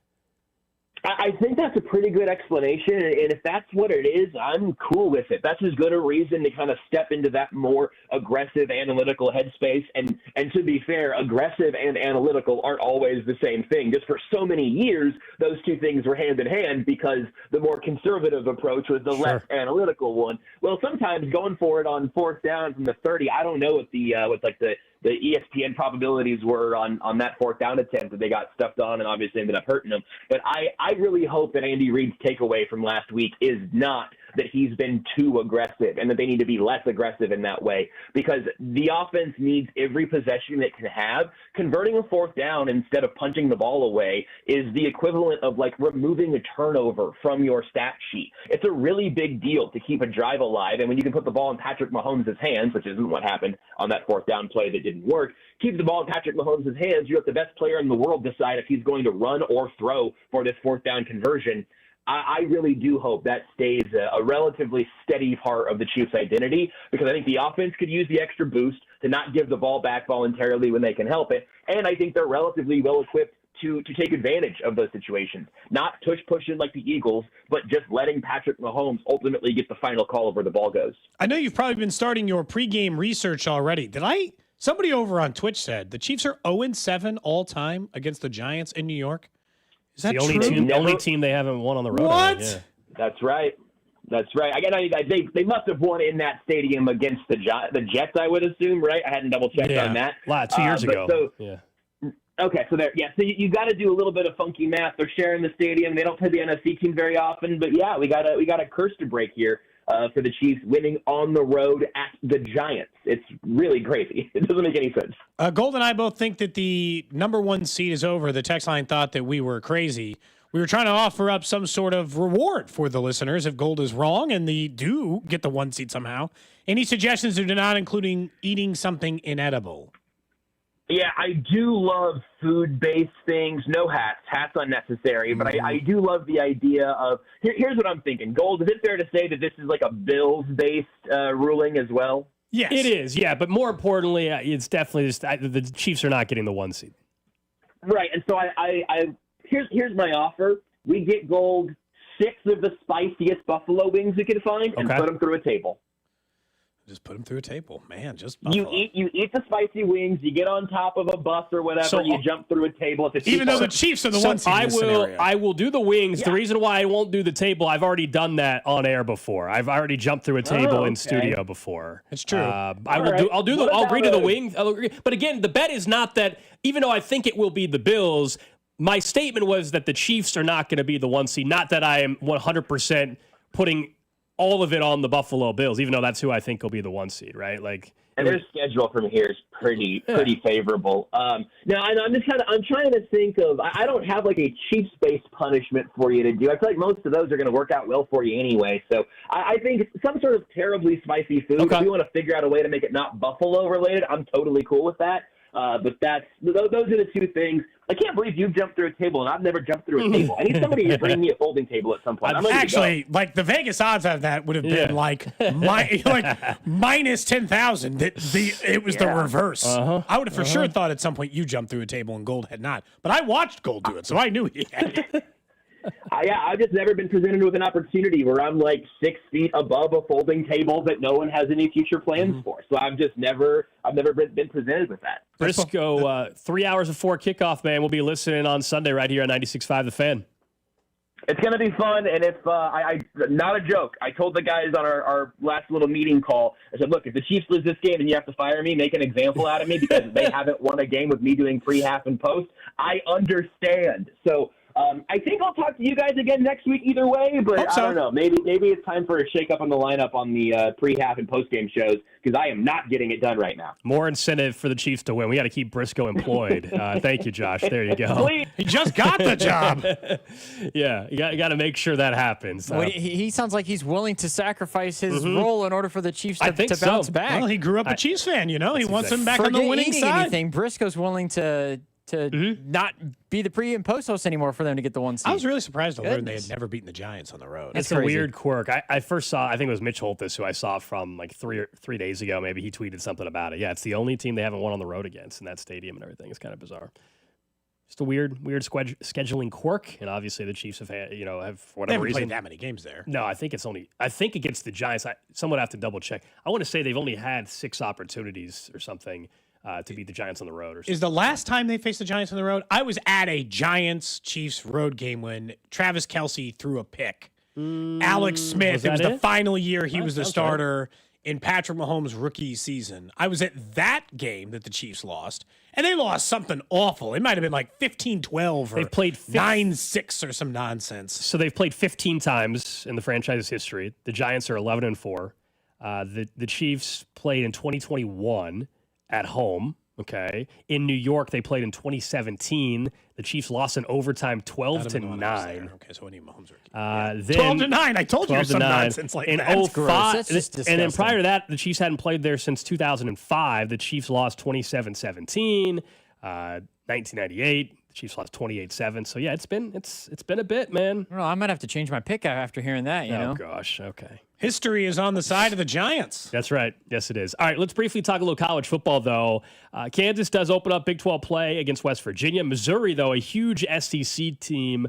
I think that's a pretty good explanation, and if that's what it is, I'm cool with it. That's as good a reason to kind of step into that more aggressive analytical headspace. And to be fair, aggressive and analytical aren't always the same thing. Just for so many years, those two things were hand in hand because the more conservative approach was the less analytical one. Well, sometimes going for it on fourth down from the 30, I don't know what the ESPN probabilities were on that fourth down attempt that they got stuffed on and obviously ended up hurting them. But I really hope that Andy Reid's takeaway from last week is not that he's been too aggressive and that they need to be less aggressive in that way, because the offense needs every possession it can have. Converting a fourth down instead of punching the ball away is the equivalent of like removing a turnover from your stat sheet. It's a really big deal to keep a drive alive, and when you can put the ball in Patrick Mahomes' hands, which isn't what happened on that fourth down play that didn't work, keep the ball in Patrick Mahomes' hands, you let the best player in the world decide if he's going to run or throw for this fourth down conversion. I really do hope that stays a relatively steady part of the Chiefs' identity, because I think the offense could use the extra boost to not give the ball back voluntarily when they can help it, and I think they're relatively well-equipped to take advantage of those situations. Not pushing like the Eagles, but just letting Patrick Mahomes ultimately get the final call of where the ball goes. I know you've probably been starting your pregame research already. Somebody over on Twitch said the Chiefs are 0-7 all-time against the Giants in New York. Is that true? The only team they haven't won on the road. What? Yeah. That's right. Again, they must have won in that stadium against the Jets, I would assume, right? I hadn't double-checked on that. 2 years ago. Okay, so you got to do a little bit of funky math. They're sharing the stadium. They don't play the NFC team very often, but yeah, we got a curse to break here for the Chiefs winning on the road at the Giants. It's really crazy. It doesn't make any sense. Gold and I both think that the number one seed is over. The text line thought that we were crazy. We were trying to offer up some sort of reward for the listeners if Gold is wrong and they do get the one seed somehow. Any suggestions are not including eating something inedible? Yeah, I do love food-based things. No hats. Hats unnecessary. But I do love the idea of – here's what I'm thinking. Gold, is it fair to say that this is like a Bills-based ruling as well? Yes. It is, yeah. But more importantly, it's definitely just the Chiefs are not getting the one seed. Right. And so here's my offer. We get Gold 6 of the spiciest buffalo wings we can find and put them through a table. Just put them through a table, man. Just you eat the spicy wings. You get on top of a bus or whatever. You jump through a table. Even though the Chiefs are the one seed in this scenario. I will do the wings. Yeah. The reason why I won't do the table, I've already done that on air before. I've already jumped through a table in studio before. It's true. I'll agree to the wings. I'll agree. But again, the bet is not that. Even though I think it will be the Bills, my statement was that the Chiefs are not going to be the one seed. Not that I am 100% putting all of it on the Buffalo Bills, even though that's who I think will be the one seed, right? And their schedule from here is pretty favorable. Now, I'm trying to think of. I don't have like a Chiefs-based punishment for you to do. I feel like most of those are going to work out well for you anyway. So I think some sort of terribly spicy food. If you want to figure out a way to make it not Buffalo related, I'm totally cool with that. But those are the two things. I can't believe you've jumped through a table and I've never jumped through a table. I need somebody to bring me a folding table at some point. Actually, like the Vegas odds of that would have been like minus 10,000. It was the reverse. I would have for sure thought at some point you jumped through a table and Gold had not. But I watched Gold do it, so I knew he had it. I've just never been presented with an opportunity where I'm like 6 feet above a folding table that no one has any future plans for. So I've never been presented with that. Briscoe, 3 hours before kickoff, man. We'll be listening on Sunday right here on 96.5 The Fan. It's going to be fun, and if not a joke, I told the guys on our last little meeting call, I said, look, if the Chiefs lose this game and you have to fire me, make an example out of me because they haven't won a game with me doing pre-half and post, I understand. So I think I'll talk to you guys again next week either way, but I don't know. Maybe it's time for a shake-up on the lineup on the pre-half and post-game shows because I am not getting it done right now. More incentive for the Chiefs to win. We got to keep Briscoe employed. Thank you, Josh. There you go. Please. He just got the job. Yeah, you got to make sure that happens. Well, he sounds like he's willing to sacrifice his role in order for the Chiefs to bounce back. Well, he grew up a Chiefs fan, He wants him back on the winning side. Anything, Briscoe's willing to not be the pre and post host anymore for them to get the 1 seed. I was really surprised to learn they had never beaten the Giants on the road. It's a weird quirk. I first saw, I think it was Mitch Holthus, who I saw from like 3 days ago. Maybe he tweeted something about it. Yeah, it's the only team they haven't won on the road against in that stadium and everything. It's kind of bizarre. Just a weird scheduling quirk. And obviously the Chiefs have had, have for whatever reason. They haven't played that many games there. No, I think against the Giants. Someone would have to double check. I want to say they've only had 6 opportunities or something to beat the Giants on the road. Or something. Is the last time they faced the Giants on the road? I was at a Giants-Chiefs road game when Travis Kelce threw a pick. Alex Smith, it was the final year he was the starter in Patrick Mahomes' rookie season. I was at that game that the Chiefs lost, and they lost something awful. It might have been like 15-12 or they've played 9-6 or some nonsense. So they've played 15 times in the franchise's history. The Giants are 11-4. The Chiefs played in 2021 at home. Okay. In New York, they played in 2017. The Chiefs lost in overtime 12-9. Okay, so any Mahomes rookie. Then 12-9. I told you some nonsense like in that. In 05, and then prior to that, the Chiefs hadn't played there since 2005. The Chiefs lost 27-17. 1998, the Chiefs lost 28-7. So yeah, it's been a bit, man. I don't know, I might have to change my pick after hearing that. You know? Oh gosh. Okay. History is on the side of the Giants. That's right. Yes, it is. All right, let's briefly talk a little college football, though. Kansas does open up Big 12 play against West Virginia. Missouri, though, a huge SEC team,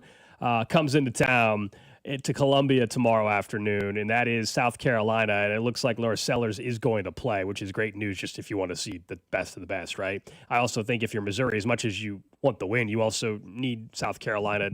comes into town to Columbia tomorrow afternoon, and that is South Carolina. And it looks like Laura Sellers is going to play, which is great news just if you want to see the best of the best, right? I also think if you're Missouri, as much as you want the win, you also need South Carolina.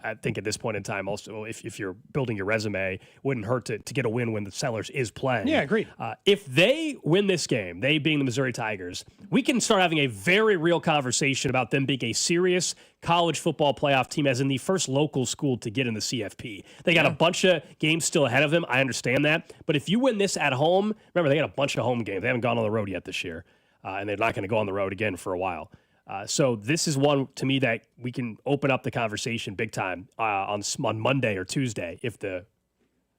I think at this point in time, also, if you're building your resume, wouldn't hurt to get a win when the Sellers is playing. Yeah, agreed. If they win this game, they being the Missouri Tigers, we can start having a very real conversation about them being a serious college football playoff team, as in the first local school to get in the CFP. They got a bunch of games still ahead of them. I understand that. But if you win this at home, remember, they got a bunch of home games. They haven't gone on the road yet this year, and they're not going to go on the road again for a while. So this is one, to me, that we can open up the conversation big time on Monday or Tuesday if the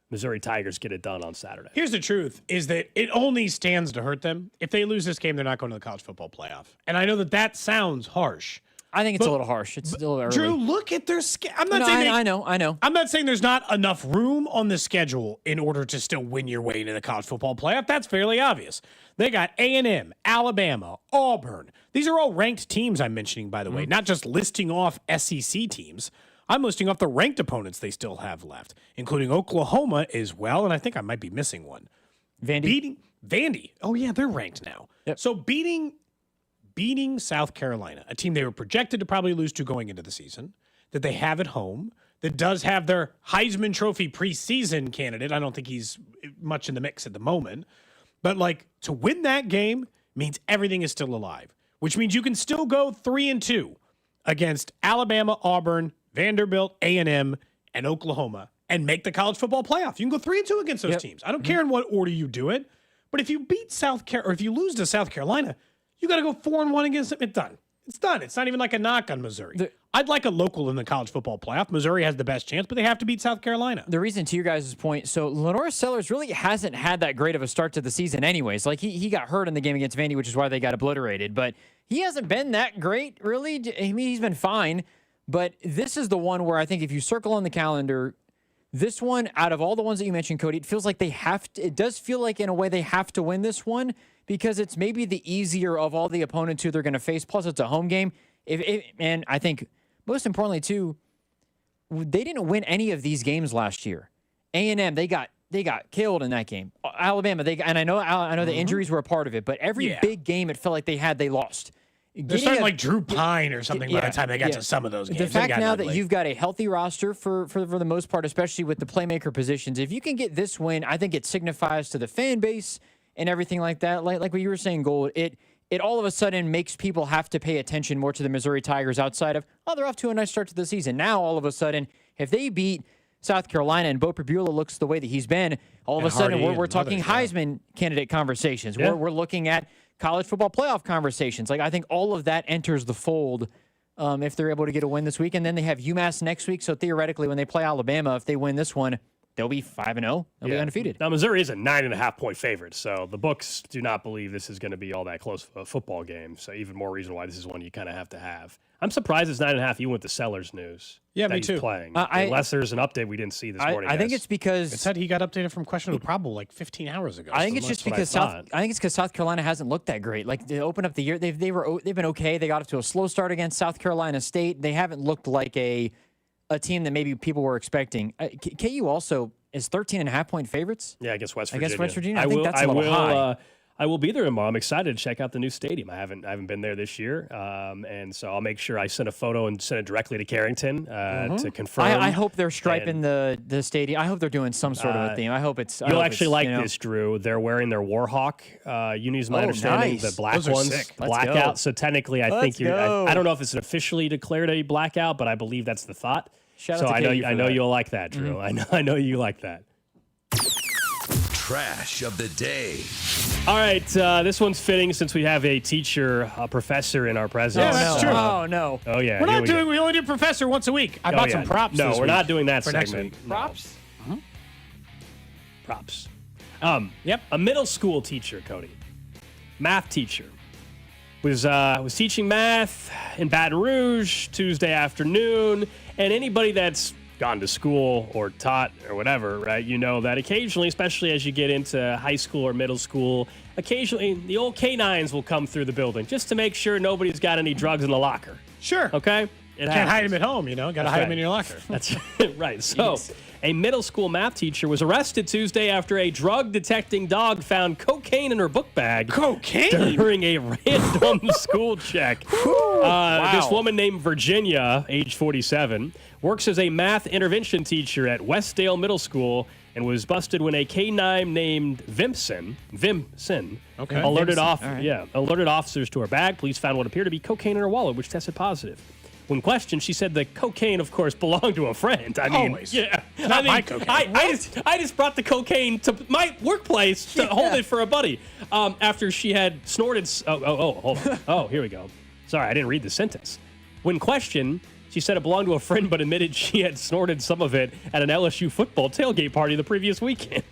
Missouri Tigers get it done on Saturday. Here's the truth, is that it only stands to hurt them. If they lose this game, they're not going to the college football playoff. And I know that sounds harsh. I think it's a little harsh. It's still early. Drew, look at their schedule. I know. I'm not saying there's not enough room on the schedule in order to still win your way into the college football playoff. That's fairly obvious. They got A&M, Alabama, Auburn. These are all ranked teams I'm mentioning, by the way, not just listing off SEC teams. I'm listing off the ranked opponents they still have left, including Oklahoma as well, and I think I might be missing one. Vandy. Oh, yeah, they're ranked now. Yep. So beating South Carolina, a team they were projected to probably lose to going into the season, that they have at home, that does have their Heisman Trophy preseason candidate. I don't think he's much in the mix at the moment. But, to win that game means everything is still alive, which means you can still go 3-2 against Alabama, Auburn, Vanderbilt, A&M, and Oklahoma and make the college football playoff. You can go 3-2 against those teams. I don't care in what order you do it. But if you beat or if you lose to South Carolina, you got to go 4-1 against them. It's done. It's done. It's not even like a knock on Missouri. I'd like a local in the college football playoff. Missouri has the best chance, but they have to beat South Carolina. The reason, to your guys' point, so Lenore Sellers really hasn't had that great of a start to the season anyways. He got hurt in the game against Vandy, which is why they got obliterated. But he hasn't been that great, really. I mean, he's been fine. But this is the one where I think if you circle on the calendar, this one, out of all the ones that you mentioned, Cody, it feels like they have to. It does feel like, in a way, they have to win this one because it's maybe the easier of all the opponents who they're going to face. Plus, it's a home game. And I think, most importantly, too, they didn't win any of these games last year. A&M, they got killed in that game. Alabama, and I know the injuries were a part of it, but every big game it felt like they lost. They're starting like Drew Pine or something by the time they got to some of those games. The fact now that you've got a healthy roster for the most part, especially with the playmaker positions, if you can get this win, I think it signifies to the fan base and everything like that. Like what you were saying, Gold, it all of a sudden makes people have to pay attention more to the Missouri Tigers outside of, they're off to a nice start to the season. Now, all of a sudden, if they beat South Carolina and Bo Pribula looks the way that he's been, all of a sudden we're talking Heisman candidate conversations. Yeah. We're looking at college football playoff conversations. Like, I think all of that enters the fold if they're able to get a win this week. And then they have UMass next week. So theoretically, when they play Alabama, if they win this one, they'll be 5-0. They'll be undefeated. Now, Missouri is a 9.5-point favorite, so the books do not believe this is going to be all that close of a football game. So even more reason why this is one you kind of have to have. I'm surprised it's 9.5 even with the Sellers news. Yeah, that me he's too. Playing. Unless there's an update we didn't see this morning. I think it's because it said he got updated from questionable probable like 15 hours ago. I think it's just because South Carolina hasn't looked that great. Like, they opened up the year, they've been okay. They got off to a slow start against South Carolina State. They haven't looked like a team that maybe people were expecting. KU also is 13.5-point favorites. Yeah, against West Virginia. I think that's a little high. I will be there tomorrow. I'm excited to check out the new stadium. I haven't been there this year, and so I'll make sure I send a photo and send it directly to Carrington to confirm. I hope they're striping the stadium. I hope they're doing some sort of a theme. I hope it's. You'll actually like this, Drew. They're wearing their Warhawk unis, my understanding. Nice. The black Those are ones, sick. blackout. So technically, I think you're. I don't know if it's officially declared a blackout, but I believe that's the thought. Shout out to KU I know that. you'll like that, Drew. I know you like that. Trash of the day. All right, this one's fitting since we have a teacher, a professor in our presence. Yeah, that's true. Oh, no. Oh, yeah. We're not doing. We only do professor once a week. I bought some props. No, this we're week not doing that for segment. next week. No. Props? Props. Yep. A middle school teacher, Cody, math teacher, was teaching math in Baton Rouge Tuesday afternoon, and anybody that's gone to school or taught or whatever, right? You know that occasionally, especially as you get into high school or middle school, occasionally the old canines will come through the building just to make sure nobody's got any drugs in the locker. Sure. Okay? It Can't hide them at home, you know. Got to hide them in your locker. That's right. So, a middle school math teacher was arrested Tuesday after a drug-detecting dog found cocaine in her book bag. Cocaine? During a random school check. This woman named Virginia, age 47, works as a math intervention teacher at Westdale Middle School and was busted when a canine named Vimson, alerted officers to her bag. Police found what appeared to be cocaine in her wallet, which tested positive. When questioned, she said the cocaine, of course, belonged to a friend. I mean, Always. yeah. Not my cocaine. I just brought the cocaine to my workplace to hold it for a buddy after she had snorted. Hold on. Oh, here we go. Sorry, I didn't read the sentence. When questioned, she said it belonged to a friend, but admitted she had snorted some of it at an LSU football tailgate party the previous weekend.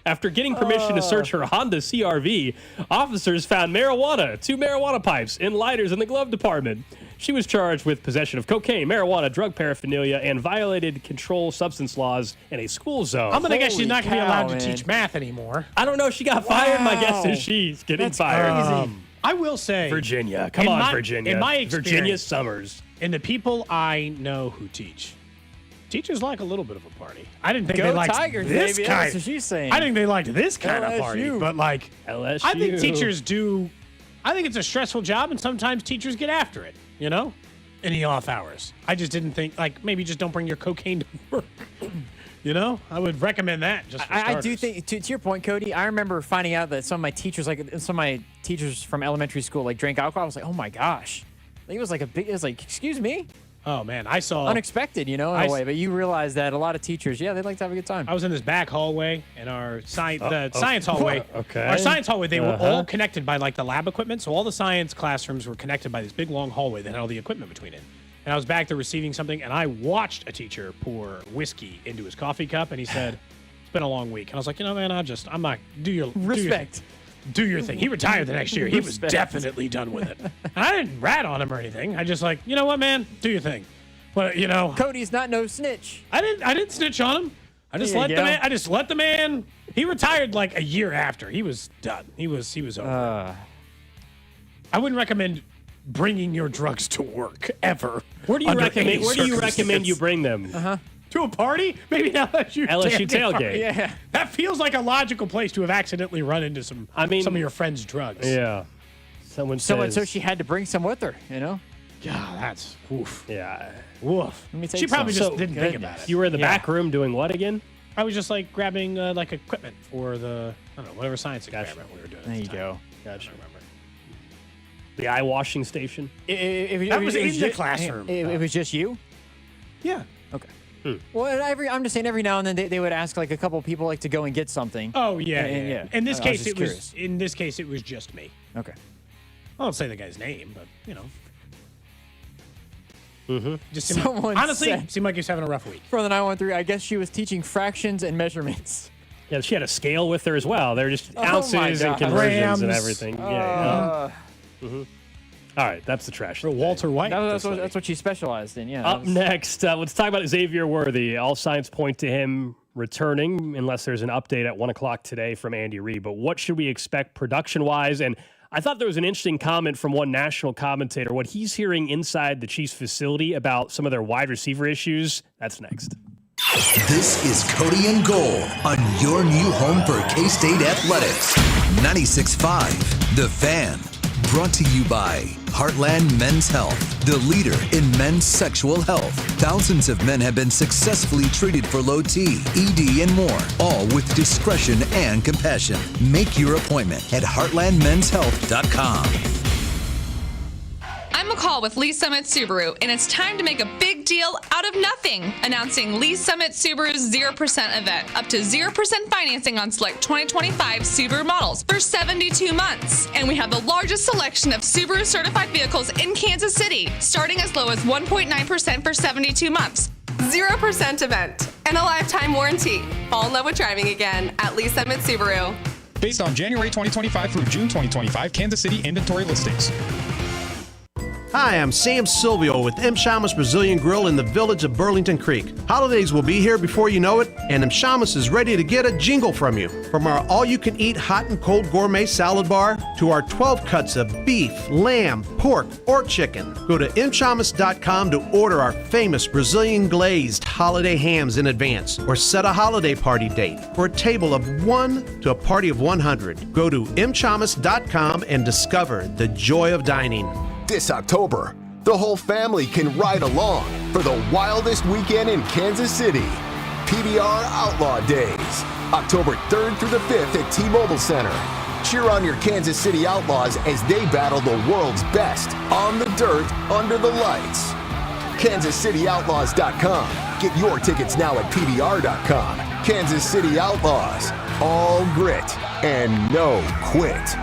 After getting permission to search her Honda CRV, officers found marijuana, 2 marijuana pipes, and lighters in the glove department. She was charged with possession of cocaine, marijuana, drug paraphernalia, and violated control substance laws in a school zone. I'm going to guess she's not going to be allowed to teach math anymore. I don't know if she got fired. My guess is she's getting fired. Crazy. I will say, Virginia. Come on, Virginia. In my experience, Virginia Summers. And the people I know who teach, teachers like a little bit of a party. I didn't think Go they liked Tigers, this baby. kind. That's what she's saying. I think they liked this kind of party, but like LSU. I think teachers do. I think it's a stressful job, and sometimes teachers get after it. You know, in the off hours. I just didn't think maybe just don't bring your cocaine to work. You know, I would recommend that. Just for I do think, to your point, Cody, I remember finding out that some of my teachers, from elementary school, drank alcohol. I was like, oh my gosh. It was excuse me? Oh, man. I saw. Unexpected, in a way. But you realize that a lot of teachers, they like to have a good time. I was in this back hallway in our science hallway. Okay. Our science hallway, they were all connected by the lab equipment. So all the science classrooms were connected by this big long hallway that had all the equipment between it. And I was back there receiving something, and I watched a teacher pour whiskey into his coffee cup, and he said, "It's been a long week." And I was like, man, I'm not. Do your thing. He retired the next year. He was definitely done with it. And I didn't rat on him or anything. I just you know what, man, do your thing. But Cody's not no snitch. I didn't snitch on him. I just let the man. He retired a year after. He was done. He was over. I wouldn't recommend bringing your drugs to work ever. Where do you recommend you bring them? To a party? Maybe LSU tailgate. Yeah. That feels like a logical place to have accidentally run into some of your friends' drugs. Yeah. So she had to bring some with her, God, that's oof. Yeah. Woof. She probably just didn't think about it. You were in the back room doing what again? I was just grabbing equipment for the whatever science experiment we were doing. There you go. Gotcha. I don't remember. The eye washing station? That was in the classroom. It was just you? Yeah. Okay. Well, I'm just saying every now and then they would ask like a couple people like to go and get something. Oh yeah. In this case, it was. curious. In this case, it was just me. Okay. I won't say the guy's name, but just Someone honestly said- seemed like he was having a rough week. From the 913, I guess she was teaching fractions and measurements. Yeah, she had a scale with her as well. They're just Oh, ounces my and God. conversions and Grams. everything. All right, that's the trash. For Walter White. That's what she specialized in, yeah. Up next, let's talk about Xavier Worthy. All signs point to him returning, unless there's an update at 1 o'clock today from Andy Reid. But what should we expect production-wise? And I thought there was an interesting comment from one national commentator. What he's hearing inside the Chiefs facility about some of their wide receiver issues, that's next. This is Cody and Gold on your new home for K-State Athletics. 96.5, The Fan. Brought to you by Heartland Men's Health, the leader in men's sexual health. Thousands of men have been successfully treated for low T, ED, and more, all with discretion and compassion. Make your appointment at heartlandmenshealth.com. I'm McCall with Lee Summit Subaru, and it's time to make a big deal out of nothing. Announcing Lee Summit Subaru's 0% event. Up to 0% financing on select 2025 Subaru models for 72 months. And we have the largest selection of Subaru certified vehicles in Kansas City, starting as low as 1.9% for 72 months. 0% event and a lifetime warranty. Fall in love with driving again at Lee Summit Subaru. Based on January 2025 through June 2025 Kansas City inventory listings. Hi, I'm Sam Silvio with M. Shamus Brazilian Grill in the village of Burlington Creek. Holidays will be here before you know it, and M. Shamus is ready to get a jingle from you. From our all-you-can-eat hot and cold gourmet salad bar to our 12 cuts of beef, lamb, pork, or chicken. Go to mshamus.com to order our famous Brazilian glazed holiday hams in advance, or set a holiday party date for a table of 1 to a party of 100. Go to mshamus.com and discover the joy of dining. This October, the whole family can ride along for the wildest weekend in Kansas City. PBR Outlaw Days, October 3rd through the 5th at T-Mobile Center. Cheer on your Kansas City Outlaws as they battle the world's best on the dirt, under the lights. KansasCityOutlaws.com. Get your tickets now at PBR.com. Kansas City Outlaws, all grit and no quit.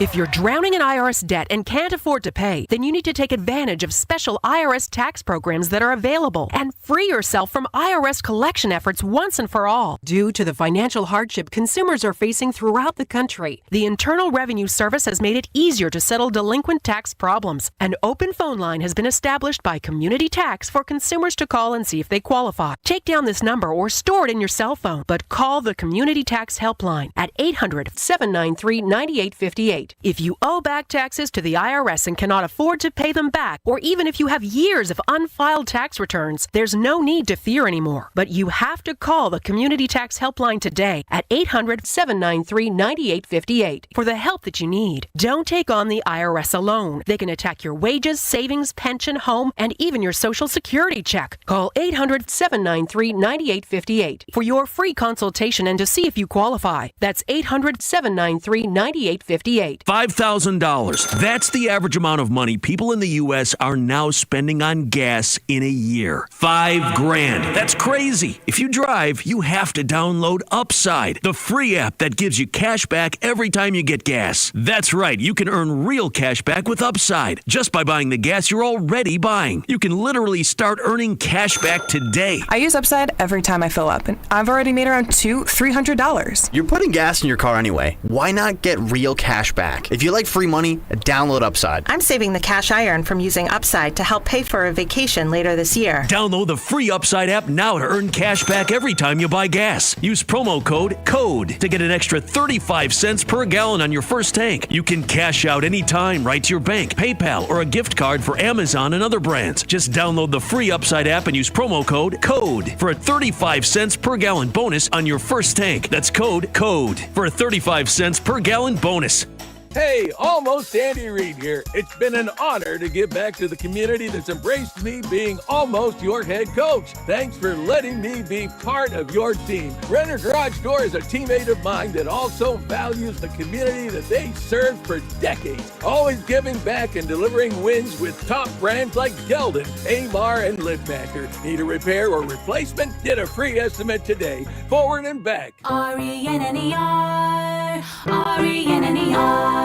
If you're drowning in IRS debt and can't afford to pay, then you need to take advantage of special IRS tax programs that are available and free yourself from IRS collection efforts once and for all. Due to the financial hardship consumers are facing throughout the country, the Internal Revenue Service has made it easier to settle delinquent tax problems. An open phone line has been established by Community Tax for consumers to call and see if they qualify. Take down this number or store it in your cell phone, but call the Community Tax Helpline at 800-793-9858. If you owe back taxes to the IRS and cannot afford to pay them back, or even if you have years of unfiled tax returns, there's no need to fear anymore. But you have to call the Community Tax Helpline today at 800-793-9858 for the help that you need. Don't take on the IRS alone. They can attack your wages, savings, pension, home, and even your Social Security check. Call 800-793-9858 for your free consultation and to see if you qualify. That's 800-793-9858. $5,000. That's the average amount of money people in the U.S. are now spending on gas in a year. $5,000. That's crazy. If you drive, you have to download Upside, the free app that gives you cash back every time you get gas. That's right. You can earn real cash back with Upside just by buying the gas you're already buying. You can literally start earning cash back today. I use Upside every time I fill up, and I've already made around $300. You're putting gas in your car anyway. Why not get real cash back? If you like free money, download Upside. I'm saving the cash I earn from using Upside to help pay for a vacation later this year. Download the free Upside app now to earn cash back every time you buy gas. Use promo code CODE to get an extra 35 cents per gallon on your first tank. You can cash out anytime right to your bank, PayPal, or a gift card for Amazon and other brands. Just download the free Upside app and use promo code CODE for a 35 cents per gallon bonus on your first tank. That's code CODE for a 35 cents per gallon bonus. Hey, almost Andy Reid here. It's been an honor to give back to the community that's embraced me being almost your head coach. Thanks for letting me be part of your team. Renner Garage Door is a teammate of mine that also values the community that they served for decades, always giving back and delivering wins with top brands like Geldon, Amar, and LiftMaster. Need a repair or replacement? Get a free estimate today. Forward and back. RENNER, RENNER.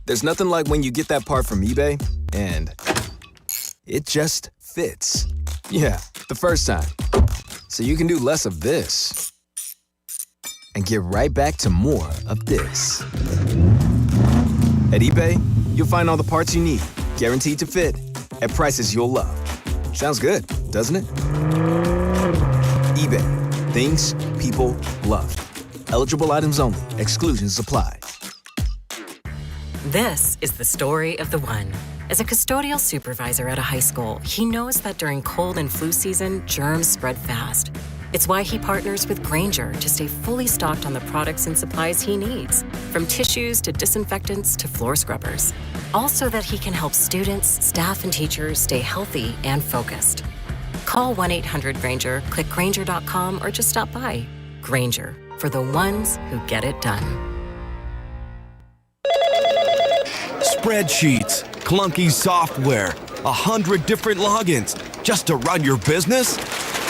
There's nothing like when you get that part from eBay and it just fits. Yeah, the first time. So you can do less of this and get right back to more of this. At eBay, you'll find all the parts you need, guaranteed to fit, at prices you'll love. Sounds good, doesn't it? eBay, things people love. Eligible items only. Exclusions apply. This is the story of the one. As a custodial supervisor at a high school, he knows that during cold and flu season, germs spread fast. It's why he partners with Grainger to stay fully stocked on the products and supplies he needs, from tissues to disinfectants to floor scrubbers. All so that he can help students, staff, and teachers stay healthy and focused. Call 1-800-GRAINGER, click Grainger.com, or just stop by. Grainger, for the ones who get it done. Spreadsheets, clunky software, 100 different logins just to run your business?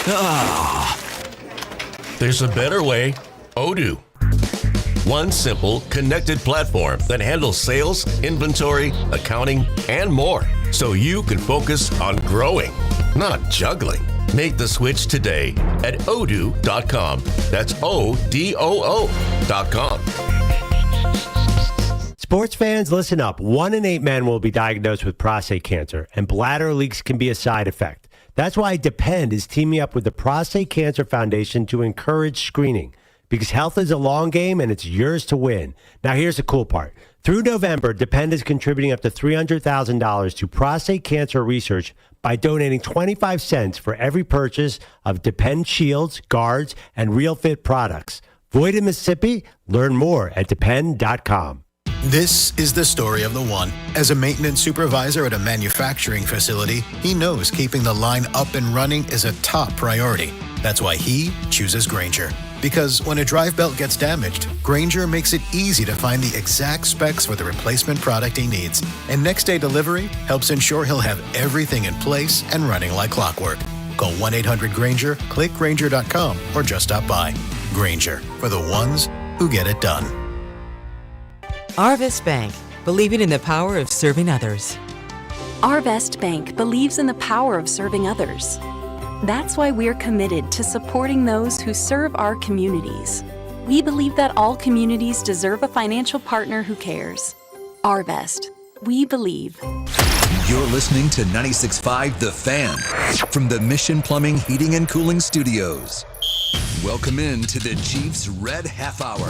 Ah. There's a better way. Odoo. One simple, connected platform that handles sales, inventory, accounting, and more. So you can focus on growing, not juggling. Make the switch today at odoo.com. That's ODOO.com. Sports fans, listen up. 1 in 8 men will be diagnosed with prostate cancer, and bladder leaks can be a side effect. That's why Depend is teaming up with the Prostate Cancer Foundation to encourage screening, because health is a long game and it's yours to win. Now, here's the cool part. Through November, Depend is contributing up to $300,000 to prostate cancer research by donating 25 cents for every purchase of Depend shields, guards, and Real Fit products. Void in Mississippi? Learn more at depend.com. This is the story of the one. As a maintenance supervisor at a manufacturing facility, he knows keeping the line up and running is a top priority. That's why he chooses Grainger. Because when a drive belt gets damaged, Grainger makes it easy to find the exact specs for the replacement product he needs. And next day delivery helps ensure he'll have everything in place and running like clockwork. Call 1-800-GRAINGER, click Grainger.com, or just stop by. Grainger, for the ones who get it done. Arvest Bank, believing in the power of serving others. Arvest Bank believes in the power of serving others. That's why we're committed to supporting those who serve our communities. We believe that all communities deserve a financial partner who cares. Arvest, we believe. You're listening to 96.5 The Fan from the Mission Plumbing, Heating, and Cooling Studios. Welcome in to the Chiefs Red Half Hour.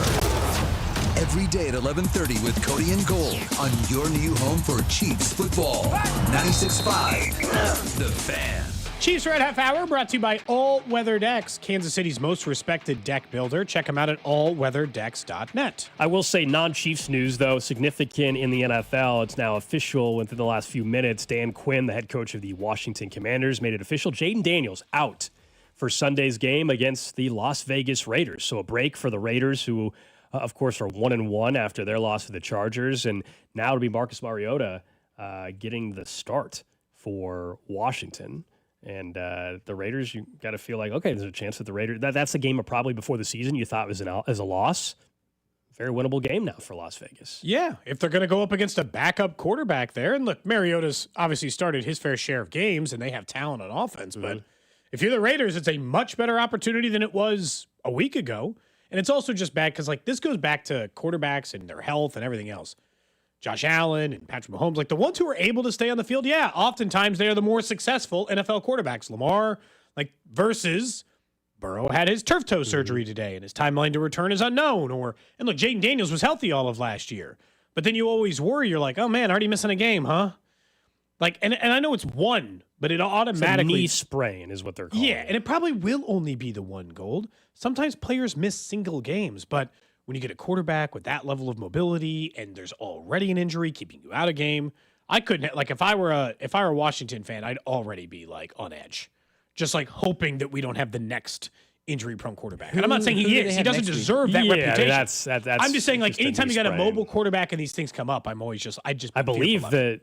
Every day at 11:30 with Cody and Gold on your new home for Chiefs football. 96.5 The Fan. Chiefs Red Half Hour brought to you by All Weather Decks, Kansas City's most respected deck builder. Check them out at allweatherdecks.net. I will say non-Chiefs news, though, significant in the NFL. It's now official within the last few minutes. Dan Quinn, the head coach of the Washington Commanders, made it official. Jaden Daniels out for Sunday's game against the Las Vegas Raiders. So a break for the Raiders, who of course, are 1-1 after their loss to the Chargers. And now it'll be Marcus Mariota getting the start for Washington. And the Raiders, you got to feel like, okay, there's a chance that the Raiders, that's a game of probably before the season you thought was as a loss. Very winnable game now for Las Vegas. Yeah, if they're going to go up against a backup quarterback there. And look, Mariota's obviously started his fair share of games, and they have talent on offense. But if you're the Raiders, it's a much better opportunity than it was a week ago. And it's also just bad because, like, this goes back to quarterbacks and their health and everything else. Josh Allen and Patrick Mahomes, like the ones who are able to stay on the field, yeah, oftentimes they are the more successful NFL quarterbacks. Lamar, like, versus Burrow had his turf toe surgery today, and his timeline to return is unknown. And look, Jaden Daniels was healthy all of last year. But then you always worry, you're like, oh, man, already missing a game, huh? Like, and I know it's one, but it automatically... It's a knee sprain is what they're calling it. And it probably will only be the one, Gold. Sometimes players miss single games, but when you get a quarterback with that level of mobility and there's already an injury keeping you out of game. I couldn't, like, if I were a Washington fan, I'd already be like on edge, just like hoping that we don't have the next injury-prone quarterback. And I'm not saying he is. He doesn't deserve that reputation. That's I'm just saying, like, anytime you got a misframe. mobile quarterback and these things come up, I'm always just, I believe that,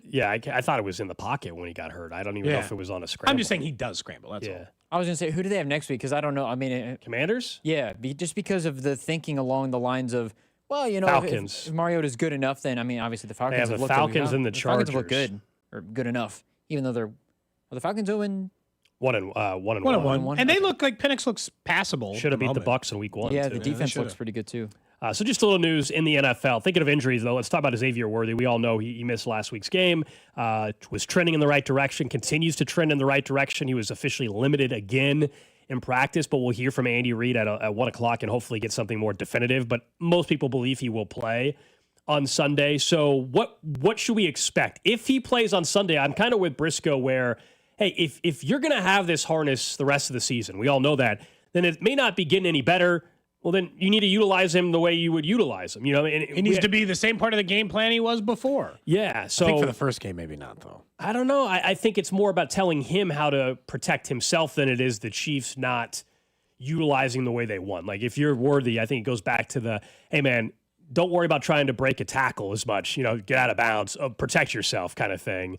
I thought it was in the pocket when he got hurt. I don't even know if it was on a scramble. I'm just saying he does scramble. That's all. I was going to say, who do they have next week? Because I don't know. I mean, Commanders? Yeah, just because of the thinking along the lines of, well, you know, Falcons. if Mariota's good enough, then, I mean, obviously the Falcons They have have the looked Falcons good. and the The Falcons Chargers. look good, or good enough, even though are the Falcons 0-1? 1-1. And they look like Penix looks passable. Should have beat the Bucs in week 1. Yeah, too. the defense looks pretty good too. So just a little news in the NFL. Thinking of injuries, though, let's talk about Xavier Worthy. We all know he missed last week's game, was trending in the right direction, continues to trend in the right direction. He was officially limited again in practice, but we'll hear from Andy Reid at 1 o'clock and hopefully get something more definitive. But most people believe he will play on Sunday. So what should we expect? If he plays on Sunday, I'm kind of with Briscoe where, hey, if you're going to have this harness the rest of the season, we all know that, then it may not be getting any better. Well, then you need to utilize him the way you would utilize him. You know, and He needs to be the same part of the game plan he was before. Yeah, so I think for the first game, maybe not, though. I don't know. I think it's more about telling him how to protect himself than it is the Chiefs not utilizing the way they want. Like, if you're Worthy, I think it goes back to the, hey, man, don't worry about trying to break a tackle as much. You know, get out of bounds, protect yourself kind of thing,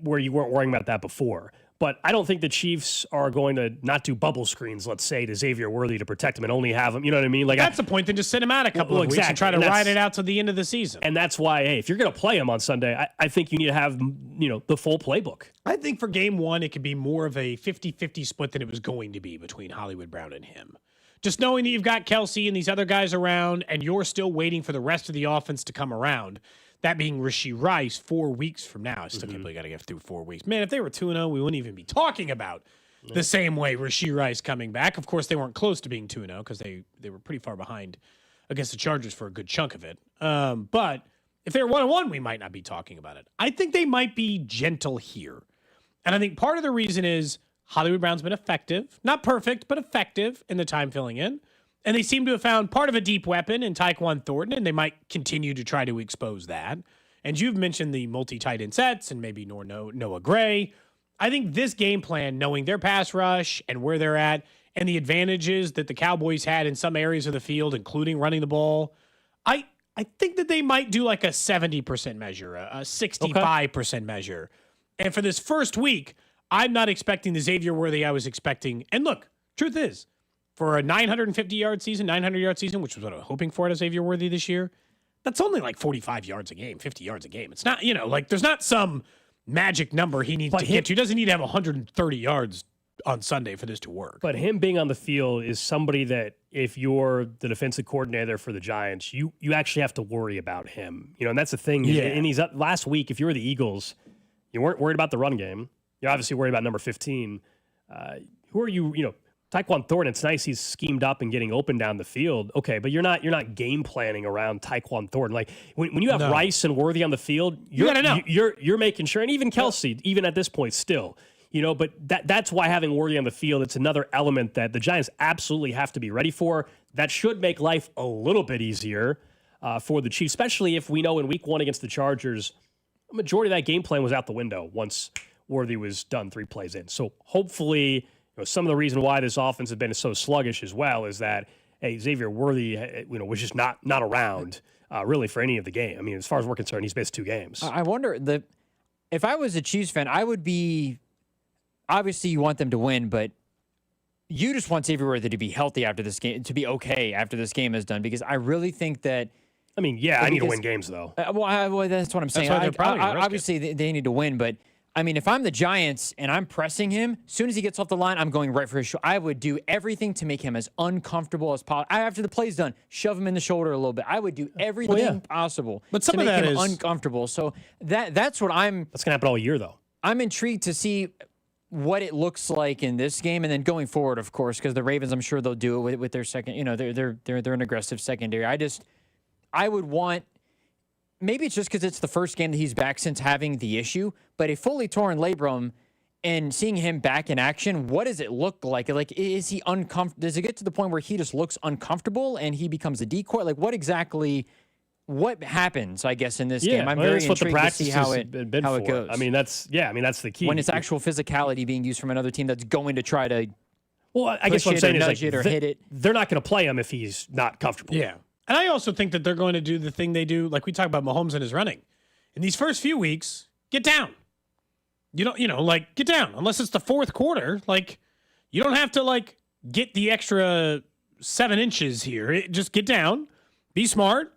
where you weren't worrying about that before. But I don't think the Chiefs are going to not do bubble screens, let's say, to Xavier Worthy to protect him and only have him. You know what I mean? Like, that's the point. Then just sit him out a couple of weeks and try to ride it out to the end of the season. And that's why, hey, if you're going to play him on Sunday, I think you need to have, the full playbook. I think for game one, it could be more of a 50-50 split than it was going to be between Hollywood Brown and him. Just knowing that you've got Kelsey and these other guys around and you're still waiting for the rest of the offense to come around. That being Rashee Rice 4 weeks from now. I still can't believe got to get through 4 weeks. Man, if they were 2-0, we wouldn't even be talking about the same way Rashee Rice coming back. Of course, they weren't close to being 2-0 because they were pretty far behind against the Chargers for a good chunk of it. But if they were 1-1, we might not be talking about it. I think they might be gentle here. And I think part of the reason is Hollywood Brown's been effective. Not perfect, but effective in the time filling in. And they seem to have found part of a deep weapon in Tyquan Thornton, and they might continue to try to expose that. And you've mentioned the multi-tight end sets and maybe Noah Gray. I think this game plan, knowing their pass rush and where they're at and the advantages that the Cowboys had in some areas of the field, including running the ball, I think that they might do like a 70% measure, a 65% measure. And for this first week, I'm not expecting the Xavier Worthy I was expecting. And look, truth is, for a 950-yard season, 900-yard season, which was what I was hoping for at Xavier Worthy this year, that's only like 45 yards a game, 50 yards a game. It's not, like there's not some magic number he needs to get to. He doesn't need to have 130 yards on Sunday for this to work. But him being on the field is somebody that if you're the defensive coordinator for the Giants, you actually have to worry about him. And that's the thing. Yeah. And he's up last week, if you were the Eagles, you weren't worried about the run game. You're obviously worried about number 15. Who are you, Tyquan Thornton, it's nice he's schemed up and getting open down the field. Okay, but you're not game planning around Tyquan Thornton. Like when you have Rice and Worthy on the field, you're making sure, and even Kelsey, even at this point still, but that's why having Worthy on the field, it's another element that the Giants absolutely have to be ready for. That should make life a little bit easier for the Chiefs, especially if we know in week 1 against the Chargers, the majority of that game plan was out the window once Worthy was done 3 plays in. So hopefully, some of the reason why this offense has been so sluggish as well is that Xavier Worthy, was just not around really for any of the game. I mean, as far as we're concerned, he's missed 2 games. I wonder if I was a Chiefs fan, I would be. Obviously, you want them to win, but you just want Xavier Worthy to be healthy after this game, to be okay after this game is done, because I really think that. I mean, I need to win games though. Well, that's what I'm saying. Obviously, they need to win, but. I mean, if I'm the Giants and I'm pressing him, as soon as he gets off the line, I'm going right for his shoulder. I would do everything to make him as uncomfortable as possible. After the play's done, shove him in the shoulder a little bit. I would do everything possible to make him uncomfortable. So that's what I'm... That's going to happen all year, though. I'm intrigued to see what it looks like in this game, and then going forward, of course, because the Ravens, I'm sure they'll do it with their second... They're an aggressive secondary. I would want... Maybe it's just because it's the first game that he's back since having the issue, but a fully torn labrum And seeing him back in action, what does it look like? Like, is he uncomfortable? Does it get to the point where he just looks uncomfortable and he becomes a decoy? Like, what happens, I guess, in this game? I'm very intrigued to see how it goes. I mean, that's the key. When it's actual physicality being used from another team that's going to try to I guess what I'm saying is nudge it or hit it. They're not going to play him if he's not comfortable. Yeah. And I also think that they're going to do the thing they do, like we talk about Mahomes and his running. In these first few weeks, get down. Get down. Unless it's the fourth quarter, you don't have to, get the extra 7 inches here. Just get down, be smart,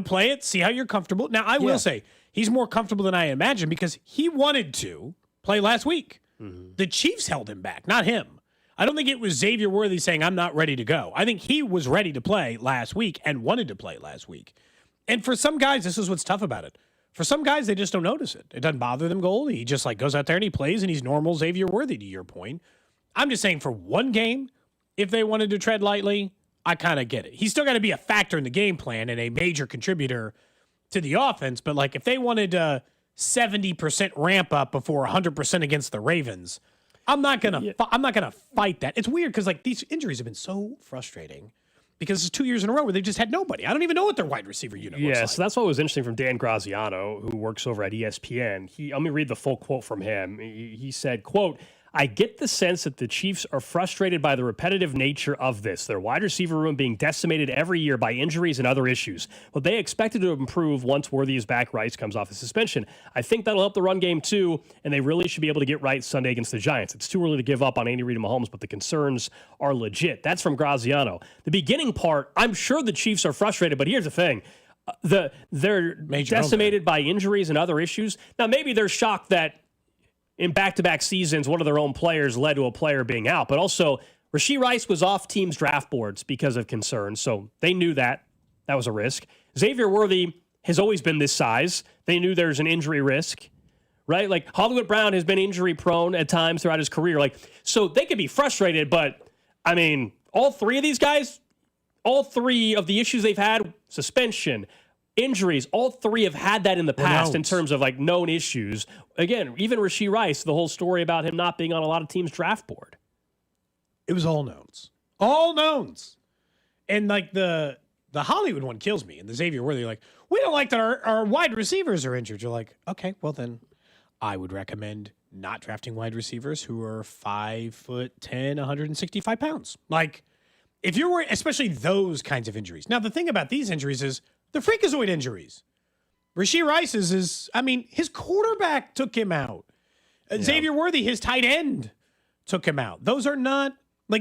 play it, see how you're comfortable. Now, I will say, he's more comfortable than I imagined because he wanted to play last week. Mm-hmm. The Chiefs held him back, not him. I don't think it was Xavier Worthy saying, I'm not ready to go. I think he was ready to play last week and wanted to play last week. And for some guys, this is what's tough about it. For some guys, they just don't notice it. It doesn't bother them, Gold. He just goes out there and he plays and he's normal Xavier Worthy, to your point. I'm just saying for one game, if they wanted to tread lightly, I kind of get it. He's still got to be a factor in the game plan and a major contributor to the offense. But if they wanted a 70% ramp up before 100% against the Ravens, I'm not gonna fight that. It's weird because these injuries have been so frustrating because it's 2 years in a row where they've just had nobody. I don't even know what their wide receiver unit looks like. So that's what was interesting from Dan Graziano, who works over at ESPN. Let me read the full quote from him. He said, quote, I get the sense that the Chiefs are frustrated by the repetitive nature of this, their wide receiver room being decimated every year by injuries and other issues. But they expected to improve once Worthy is back, Rice comes off a suspension. I think that'll help the run game too, and they really should be able to get right Sunday against the Giants. It's too early to give up on Andy Reid and Mahomes, but the concerns are legit. That's from Graziano. The beginning part, I'm sure the Chiefs are frustrated, but here's the thing. They're decimated by injuries and other issues. Now, maybe they're shocked that in back-to-back seasons, one of their own players led to a player being out. But also, Rashee Rice was off teams' draft boards because of concerns, so they knew that. That was a risk. Xavier Worthy has always been this size. They knew there's an injury risk, right? Hollywood Brown has been injury-prone at times throughout his career. So they could be frustrated, but, I mean, all three of these guys, all three of the issues they've had, suspension, injuries, all three have had that in the past in terms of known issues. Again, even Rashee Rice, the whole story about him not being on a lot of teams' draft board. It was all knowns. All knowns. And the Hollywood one kills me. And the Xavier Worthy, we don't like that our wide receivers are injured. You're like, okay, well then I would recommend not drafting wide receivers who are 5'10", 165 pounds. If you're worried, especially those kinds of injuries. Now, the thing about these injuries is the freakazoid injuries. Rashee Rice's his quarterback took him out. Xavier Worthy, his tight end, took him out. Those are not,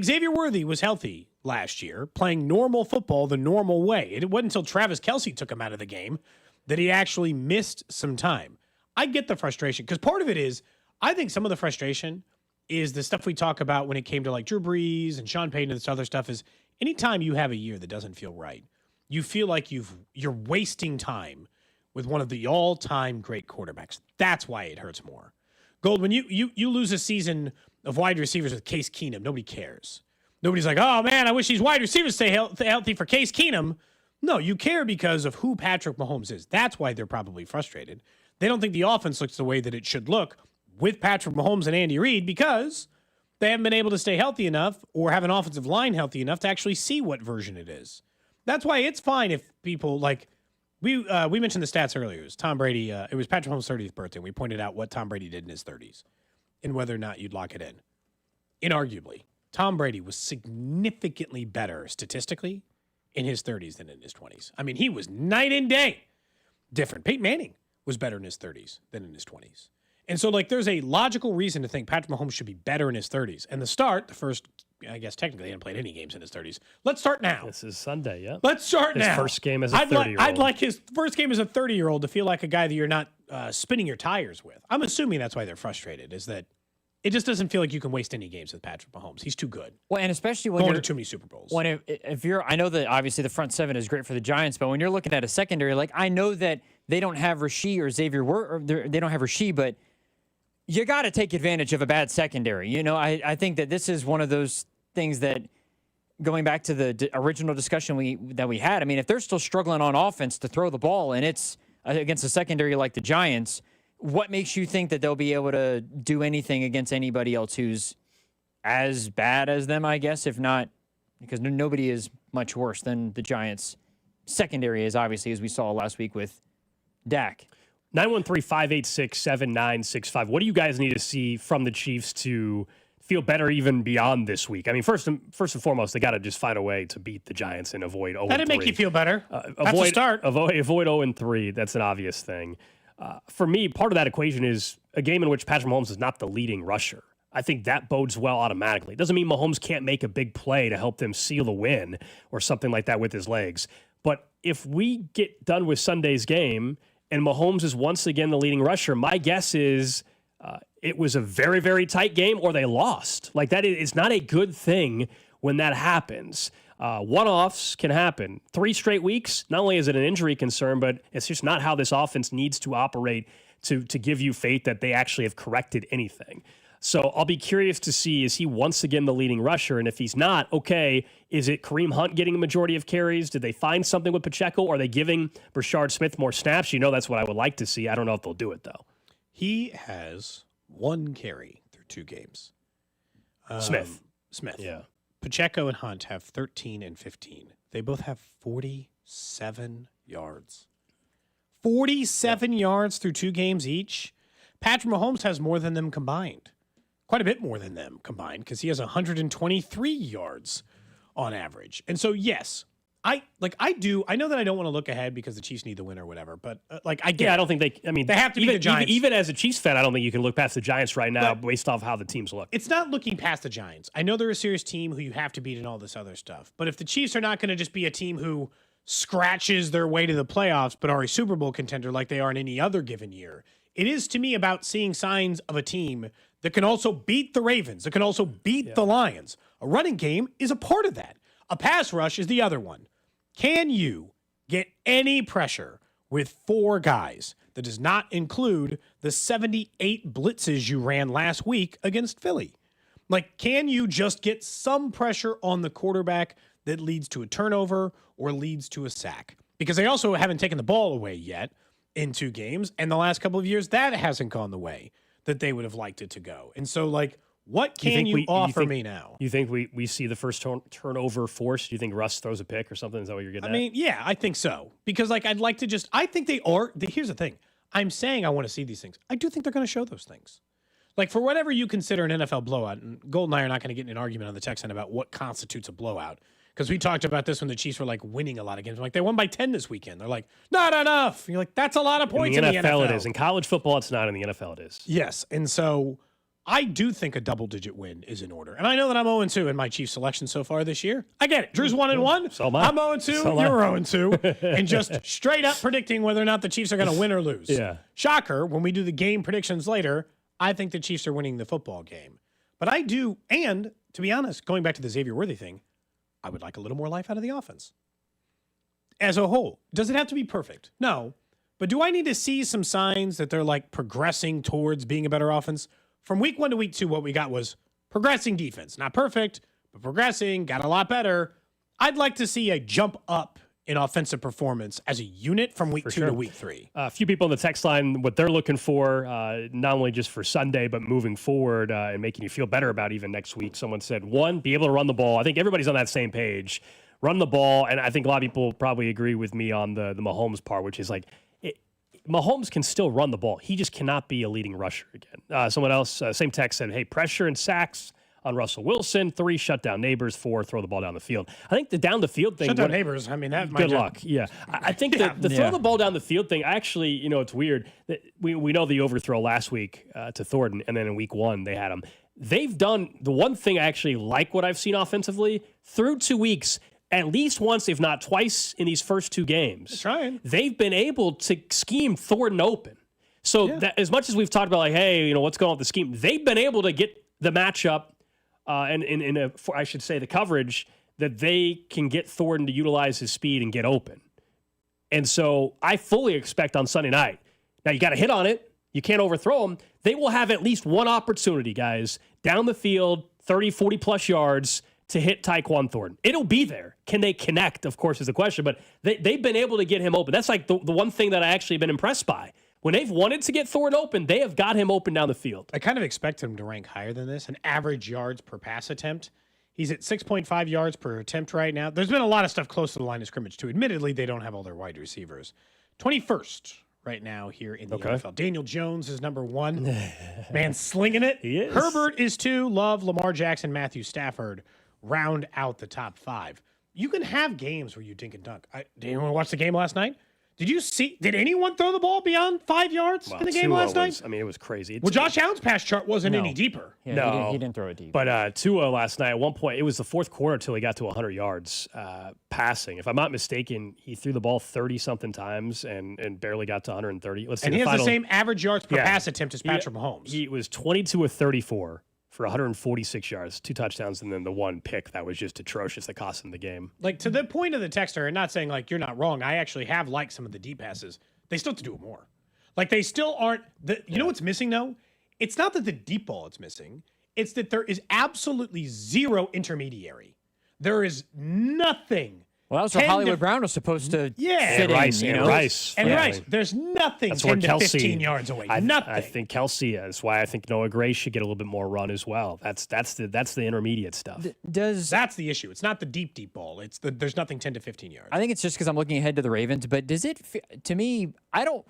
Xavier Worthy was healthy last year, playing normal football the normal way. It wasn't until Travis Kelce took him out of the game that he actually missed some time. I get the frustration, because part of it is, I think some of the frustration is the stuff we talk about when it came to Drew Brees and Sean Payton and this other stuff is anytime you have a year that doesn't feel right, you feel like you're wasting time with one of the all-time great quarterbacks. That's why it hurts more. Gold, when you lose a season of wide receivers with Case Keenum, nobody cares. Nobody's like, oh, man, I wish these wide receivers stay healthy for Case Keenum. No, you care because of who Patrick Mahomes is. That's why they're probably frustrated. They don't think the offense looks the way that it should look with Patrick Mahomes and Andy Reid because they haven't been able to stay healthy enough or have an offensive line healthy enough to actually see what version it is. That's why it's fine if people we mentioned the stats earlier. It was Tom Brady. It was Patrick Mahomes' 30th birthday. We pointed out what Tom Brady did in his 30s and whether or not you'd lock it in. Inarguably, Tom Brady was significantly better statistically in his 30s than in his 20s. I mean, he was night and day different. Peyton Manning was better in his 30s than in his 20s. And so, there's a logical reason to think Patrick Mahomes should be better in his 30s. And the first, I guess technically he hadn't played any games in his 30s. Let's start now. This is Sunday, yeah. Let's start now. His first game as a 30-year-old. I'd like his first game as a 30-year-old to feel like a guy that you're not spinning your tires with. I'm assuming that's why they're frustrated, is that it just doesn't feel like you can waste any games with Patrick Mahomes. He's too good. Well, and especially when going to too many Super Bowls. If you're, I know that obviously the front seven is great for the Giants, but when you're looking at a secondary, I know that they don't have Rashee or Xavier, or they don't have Rashee, but you got to take advantage of a bad secondary. I think that this is one of those things that, going back to the original discussion that we had, if they're still struggling on offense to throw the ball and it's against a secondary like the Giants, what makes you think that they'll be able to do anything against anybody else who's as bad as them, I guess, if not, because nobody is much worse than the Giants' secondary is, obviously, as we saw last week with Dak. 913-586-7965. What do you guys need to see from the Chiefs to feel better even beyond this week? I mean, first and foremost, they got to just find a way to beat the Giants and avoid 0-3. That'd make you feel better. That's a start. Avoid 0-3. That's an obvious thing. For me, part of that equation is a game in which Patrick Mahomes is not the leading rusher. I think that bodes well automatically. It doesn't mean Mahomes can't make a big play to help them seal the win or something like that with his legs. But if we get done with Sunday's game and Mahomes is once again the leading rusher, my guess is it was a very, very tight game or they lost. Like that is not a good thing when that happens. One-offs can happen. 3 straight weeks, not only is it an injury concern, but it's just not how this offense needs to operate to give you faith that they actually have corrected anything. So I'll be curious to see, is he once again the leading rusher? And if he's not, okay, is it Kareem Hunt getting a majority of carries? Did they find something with Pacheco? Or are they giving Brashard Smith more snaps? You know, that's what I would like to see. I don't know if they'll do it, though. He has 1 carry through 2 games. Smith. Yeah. Pacheco and Hunt have 13 and 15. They both have 47 yards. 47 yards through 2 games each. Patrick Mahomes has more than them combined. Quite a bit more than them combined because he has 123 yards on average. And so, yes, I know that I don't want to look ahead because the Chiefs need the win or whatever, but I get it. I don't think they have to beat the Giants. Even as a Chiefs fan, I don't think you can look past the Giants right now based off how the teams look. It's not looking past the Giants. I know they're a serious team who you have to beat and all this other stuff, but if the Chiefs are not going to just be a team who scratches their way to the playoffs but are a Super Bowl contender like they are in any other given year, it is to me about seeing signs of a team that can also beat the Ravens, that can also beat the Lions. A running game is a part of that. A pass rush is the other one. Can you get any pressure with 4 guys? That does not include the 78 blitzes you ran last week against Philly. Like, can you just get some pressure on the quarterback that leads to a turnover or leads to a sack? Because they also haven't taken the ball away yet in 2 games, and the last couple of years, that hasn't gone the way that they would have liked it to go. And so, like, what can you offer me now? You think we see the first turnover forced? Do you think Russ throws a pick or something? Is that what you're getting at? I mean, yeah, I think so. Because, like, I'd like to just – I think they are – here's the thing. I'm saying I want to see these things. I do think they're going to show those things. Like, for whatever you consider an NFL blowout, and Gold and I are not going to get in an argument on the text line about what constitutes a blowout. Because we talked about this when the Chiefs were, like, winning a lot of games. Like, they won by 10 this weekend. They're like, not enough. You're like, that's a lot of points in the NFL. It is. In college football, it's not. In the NFL, it is. Yes. And so I do think a double-digit win is in order. And I know that I'm 0-2 in my Chiefs selection so far this year. I get it. Drew's 1-1. So am I. I'm 0-2. So you're 0-2. And just straight up predicting whether or not the Chiefs are going to win or lose. Yeah. Shocker, when we do the game predictions later, I think the Chiefs are winning the football game. But I do, and to be honest, going back to the Xavier Worthy thing, I would like a little more life out of the offense. As a whole, does it have to be perfect? No. But do I need to see some signs that they're like progressing towards being a better offense? From week 1 to week 2, what we got was progressing defense. Not perfect, but progressing, got a lot better. I'd like to see a jump up in offensive performance as a unit from week 2 to week 3. A few people on the text line, what they're looking for, not only just for Sunday, but moving forward and making you feel better about even next week. Someone said, 1, be able to run the ball. I think everybody's on that same page. Run the ball, and I think a lot of people probably agree with me on the Mahomes part, which is like, Mahomes can still run the ball. He just cannot be a leading rusher again. Someone else, same text said, hey, pressure and sacks on Russell Wilson. 3, shut down Neighbors. 4, throw the ball down the field. I think the down the field thing. Shut down Neighbors. I mean, that might good luck. Yeah. I think the throw the ball down the field thing, actually, you know, it's weird. We know the overthrow last week to Thornton, and then in week 1 they had him. They've done the one thing I actually like what I've seen offensively through 2 weeks. At least once, if not twice, in these first 2 games, they've been able to scheme Thornton open. So that, as much as we've talked about, like, hey, you know, what's going on with the scheme, they've been able to get the matchup and I should say the coverage that they can get Thornton to utilize his speed and get open. And so I fully expect on Sunday night. Now, you got to hit on it. You can't overthrow them. They will have at least one opportunity, guys, down the field, 30, 40-plus yards, to hit Tyquan Thornton. It'll be there. Can they connect, of course, is the question. But they've been able to get him open. That's like the one thing that I actually been impressed by. When they've wanted to get Thornton open, they have got him open down the field. I kind of expect him to rank higher than this. An average yards per pass attempt. He's at 6.5 yards per attempt right now. There's been a lot of stuff close to the line of scrimmage, too. Admittedly, they don't have all their wide receivers. 21st right now here in the NFL. Daniel Jones is number 1. Man, slinging it. He is. Herbert is 2. Love, Lamar Jackson, Matthew Stafford round out the top 5. You can have games where you dink and dunk. Did anyone watch the game last night? Did anyone throw the ball beyond 5 yards in the game last night? It was crazy. Well, Josh Allen's pass chart wasn't any deeper. Yeah, no, he didn't throw it deep. But Tua last night, at one point, it was the fourth quarter until he got to 100 yards passing. If I'm not mistaken, he threw the ball 30-something times and barely got to 130. And he has the same average yards per pass attempt as Patrick Mahomes. He was 22 of 34 for 146 yards, 2 touchdowns, and then the 1 pick that was just atrocious that cost him the game. Like, to the point of the texter, and not saying, like, you're not wrong, I actually have liked some of the deep passes. They still have to do it more. Like, they still aren't – you know what's missing, though? It's not that the deep ball is missing. It's that there is absolutely zero intermediary. There is nothing. Well, that was where Hollywood Brown was supposed to fit Rice, in. Rice. And Rice. There's nothing That's 10 where to 15 yards away. Nothing. I think Kelsey is. Why I think Noah Gray should get a little bit more run as well. That's the intermediate stuff. That's the issue. It's not the deep ball. It's there's nothing 10 to 15 yards. I think it's just because I'm looking ahead to the Ravens. But does it? To me, I don't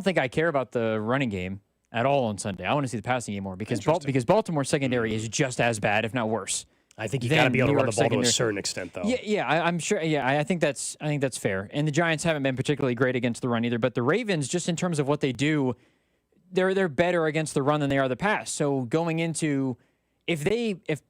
think I care about the running game at all on Sunday. I want to see the passing game more because Baltimore's secondary is just as bad, if not worse. I think you got to be able to run the ball to a certain extent, though. Yeah, I'm sure. Yeah, I think that's fair. And the Giants haven't been particularly great against the run either. But the Ravens, just in terms of what they do, they're better against the run than they are the pass. So going into if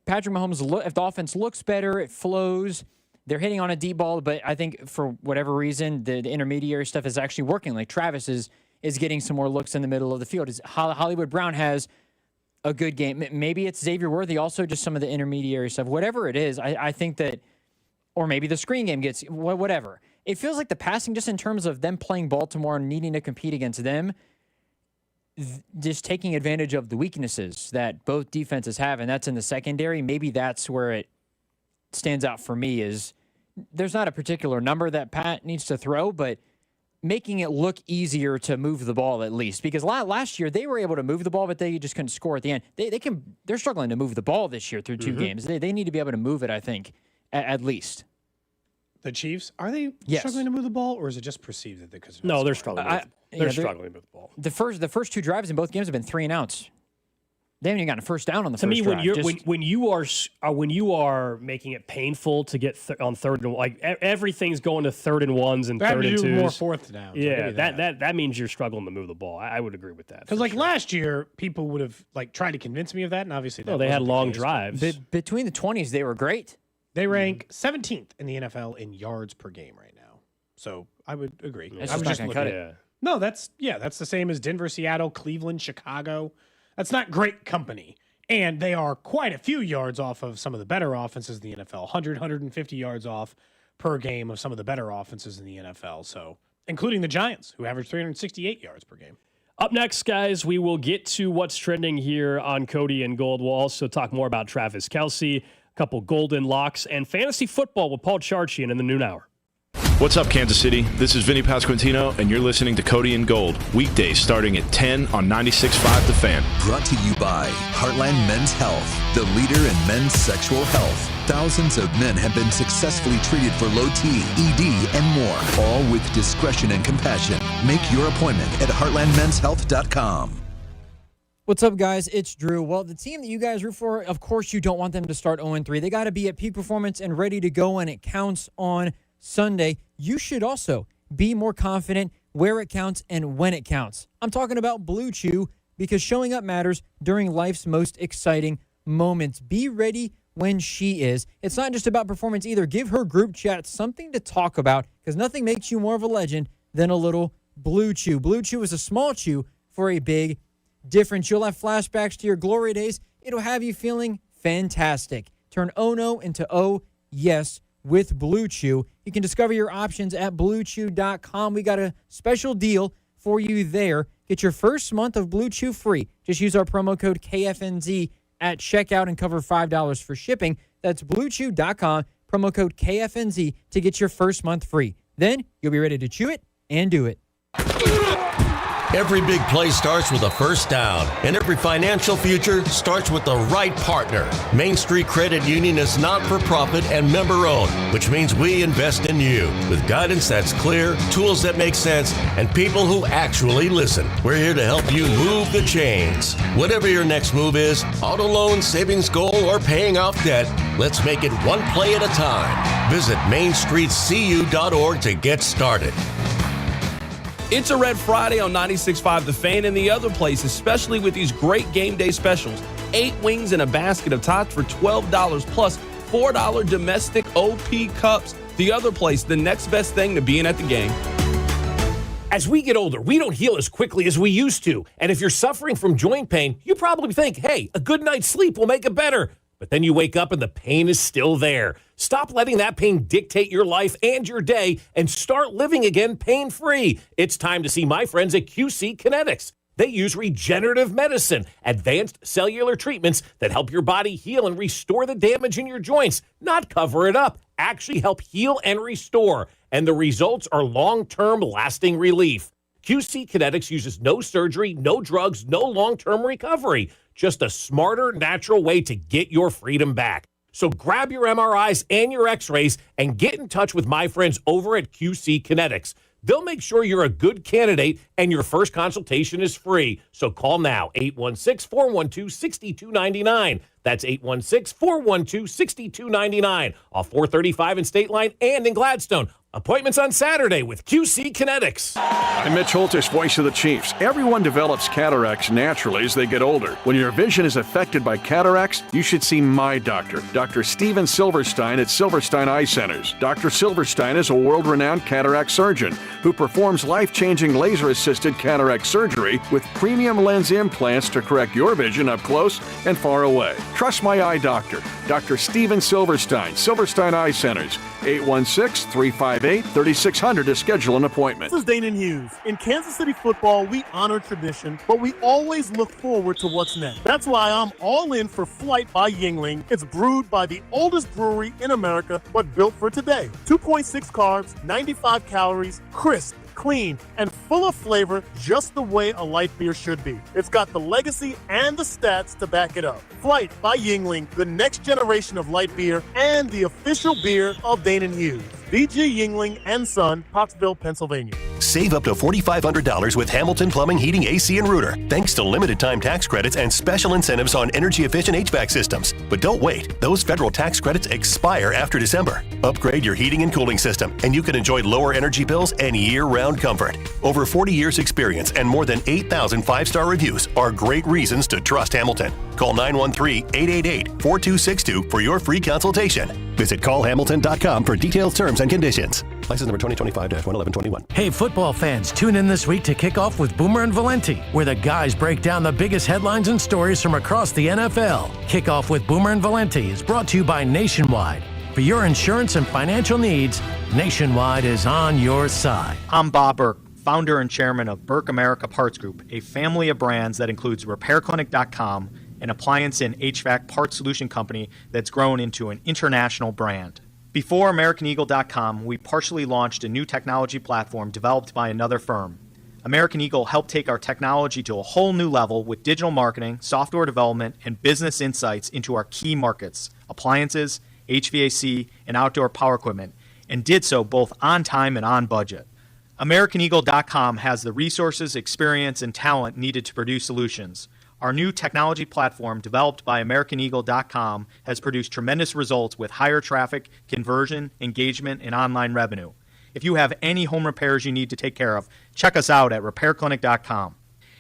Patrick Mahomes if the offense looks better, it flows. They're hitting on a deep ball, but I think for whatever reason, the intermediary stuff is actually working. Like Travis is getting some more looks in the middle of the field. Hollywood Brown has a good game. Maybe it's Xavier Worthy, also just some of the intermediary stuff. Whatever it is, I think that, or maybe the screen game gets, whatever. It feels like the passing, just in terms of them playing Baltimore and needing to compete against them, just taking advantage of the weaknesses that both defenses have, and that's in the secondary. Maybe that's where it stands out for me is there's not a particular number that Pat needs to throw, but making it look easier to move the ball at least. Because last year they were able to move the ball, but they just couldn't score at the end. They're struggling to move the ball this year through 2 games. They need to be able to move it, I think, at least. The Chiefs, are they struggling to move the ball, or is it just perceived that because they're struggling? They're struggling to move the ball. The first 2 drives in both games have been 3 and outs. They haven't even gotten a first down on the first drive. To me, when you are making it painful to get on third and like everything's going to 3rd and 1s and 3rd and 2s, more 4th downs. Yeah, that means you're struggling to move the ball. I would agree with that. Because last year, people would have tried to convince me of that, and obviously they had long drives. Between the 20s, they were great. They rank 17th in the NFL in yards per game right now. So I would agree. I was just looking at it. No, that's the same as Denver, Seattle, Cleveland, Chicago. That's not great company. And they are quite a few yards off of some of the better offenses in the NFL. 100, 150 yards off per game of some of the better offenses in the NFL. So, including the Giants, who average 368 yards per game. Up next, guys, we will get to what's trending here on Cody and Gold. We'll also talk more about Travis Kelce, a couple golden locks, and fantasy football with Paul Charchian in the noon hour. What's up, Kansas City? This is Vinny Pasquantino, and you're listening to Cody and Gold, weekdays starting at 10 on 96.5 The Fan. Brought to you by Heartland Men's Health, the leader in men's sexual health. Thousands of men have been successfully treated for low T, ED, and more, all with discretion and compassion. Make your appointment at heartlandmenshealth.com. What's up, guys? It's Drew. Well, the team that you guys root for, of course, you don't want them to start 0-3. They got to be at peak performance and ready to go, and it counts on Sunday. You should also be more confident where it counts and when it counts. I'm talking about Blue Chew because showing up matters during life's most exciting moments. Be ready when she is. It's not just about performance either. Give her group chat something to talk about because nothing makes you more of a legend than a little Blue Chew. Blue Chew is a small chew for a big difference. You'll have flashbacks to your glory days. It'll have you feeling fantastic. Turn oh no into oh yes with Blue Chew. You can discover your options at BlueChew.com. We got a special deal for you there. Get your first month of Blue Chew free. Just use our promo code KFNZ at checkout and cover $5 for shipping. That's BlueChew.com, promo code KFNZ to get your first month free. Then you'll be ready to chew it and do it. Every big play starts with a first down, and every financial future starts with the right partner. Main Street Credit Union is not-for-profit and member-owned, which means we invest in you with guidance that's clear, tools that make sense, and people who actually listen. We're here to help you move the chains. Whatever your next move is, auto loan, savings goal, or paying off debt, let's make it one play at a time. Visit mainstreetcu.org to get started. It's a Red Friday on 96.5 The Fan and the other place, especially with these great game day specials. 8 wings and a basket of tots for $12 plus $4 domestic OP cups. The other place, the next best thing to being at the game. As we get older, we don't heal as quickly as we used to. And if you're suffering from joint pain, you probably think, hey, a good night's sleep will make it better. But then you wake up and the pain is still there. Stop letting that pain dictate your life and your day and start living again pain-free. It's time to see my friends at QC Kinetics. They use regenerative medicine, advanced cellular treatments that help your body heal and restore the damage in your joints, not cover it up, actually help heal and restore. And the results are long-term lasting relief. QC Kinetics uses no surgery, no drugs, no long-term recovery. Just a smarter, natural way to get your freedom back. So grab your MRIs and your x-rays and get in touch with my friends over at QC Kinetics. They'll make sure you're a good candidate and your first consultation is free. So call now, 816-412-6299. That's 816-412-6299. Off 435 in State Line and in Gladstone. Appointments on Saturday with QC Kinetics. I'm Mitch Holtis, voice of the Chiefs. Everyone develops cataracts naturally as they get older. When your vision is affected by cataracts, you should see my doctor, Dr. Steven Silverstein at Silverstein Eye Centers. Dr. Silverstein is a world-renowned cataract surgeon who performs life-changing laser-assisted cataract surgery with premium lens implants to correct your vision up close and far away. Trust my eye doctor, Dr. Steven Silverstein, Silverstein Eye Centers, 816-358-3600 to schedule an appointment. This is Danon Hughes. In Kansas City football, we honor tradition, but we always look forward to what's next. That's why I'm all in for Flight by Yingling. It's brewed by the oldest brewery in America, but built for today. 2.6 carbs, 95 calories, crisp, clean, and full of flavor, just the way a light beer should be. It's got the legacy and the stats to back it up. Flight by Yingling, the next generation of light beer and the official beer of Danon Hughes. D.G. Yingling and Son, Pottsville, Pennsylvania. Save up to $4,500 with Hamilton Plumbing, Heating, AC, and Rooter, thanks to limited time tax credits and special incentives on energy-efficient HVAC systems. But don't wait. Those federal tax credits expire after December. Upgrade your heating and cooling system, and you can enjoy lower energy bills and year-round comfort. Over 40 years experience and more than 8,000 five-star reviews are great reasons to trust Hamilton. Call 913-888-4262 for your free consultation. Visit callhamilton.com for details, terms, and conditions. License number 2025-11121. Hey, football fans, tune in this week to kick off with Boomer and Valenti, where the guys break down the biggest headlines and stories from across the NFL. Kickoff with Boomer and Valenti is brought to you by Nationwide. For your insurance and financial needs, Nationwide is on your side. I'm Bob Burke, founder and chairman of Burke America Parts Group, a family of brands that includes RepairClinic.com, an appliance and HVAC parts solution company that's grown into an international brand. Before AmericanEagle.com, we partially launched a new technology platform developed by another firm. American Eagle helped take our technology to a whole new level with digital marketing, software development, and business insights into our key markets, appliances, HVAC, and outdoor power equipment, and did so both on time and on budget. AmericanEagle.com has the resources, experience, and talent needed to produce solutions. Our new technology platform, developed by AmericanEagle.com, has produced tremendous results with higher traffic, conversion, engagement, and online revenue. If you have any home repairs you need to take care of, check us out at RepairClinic.com.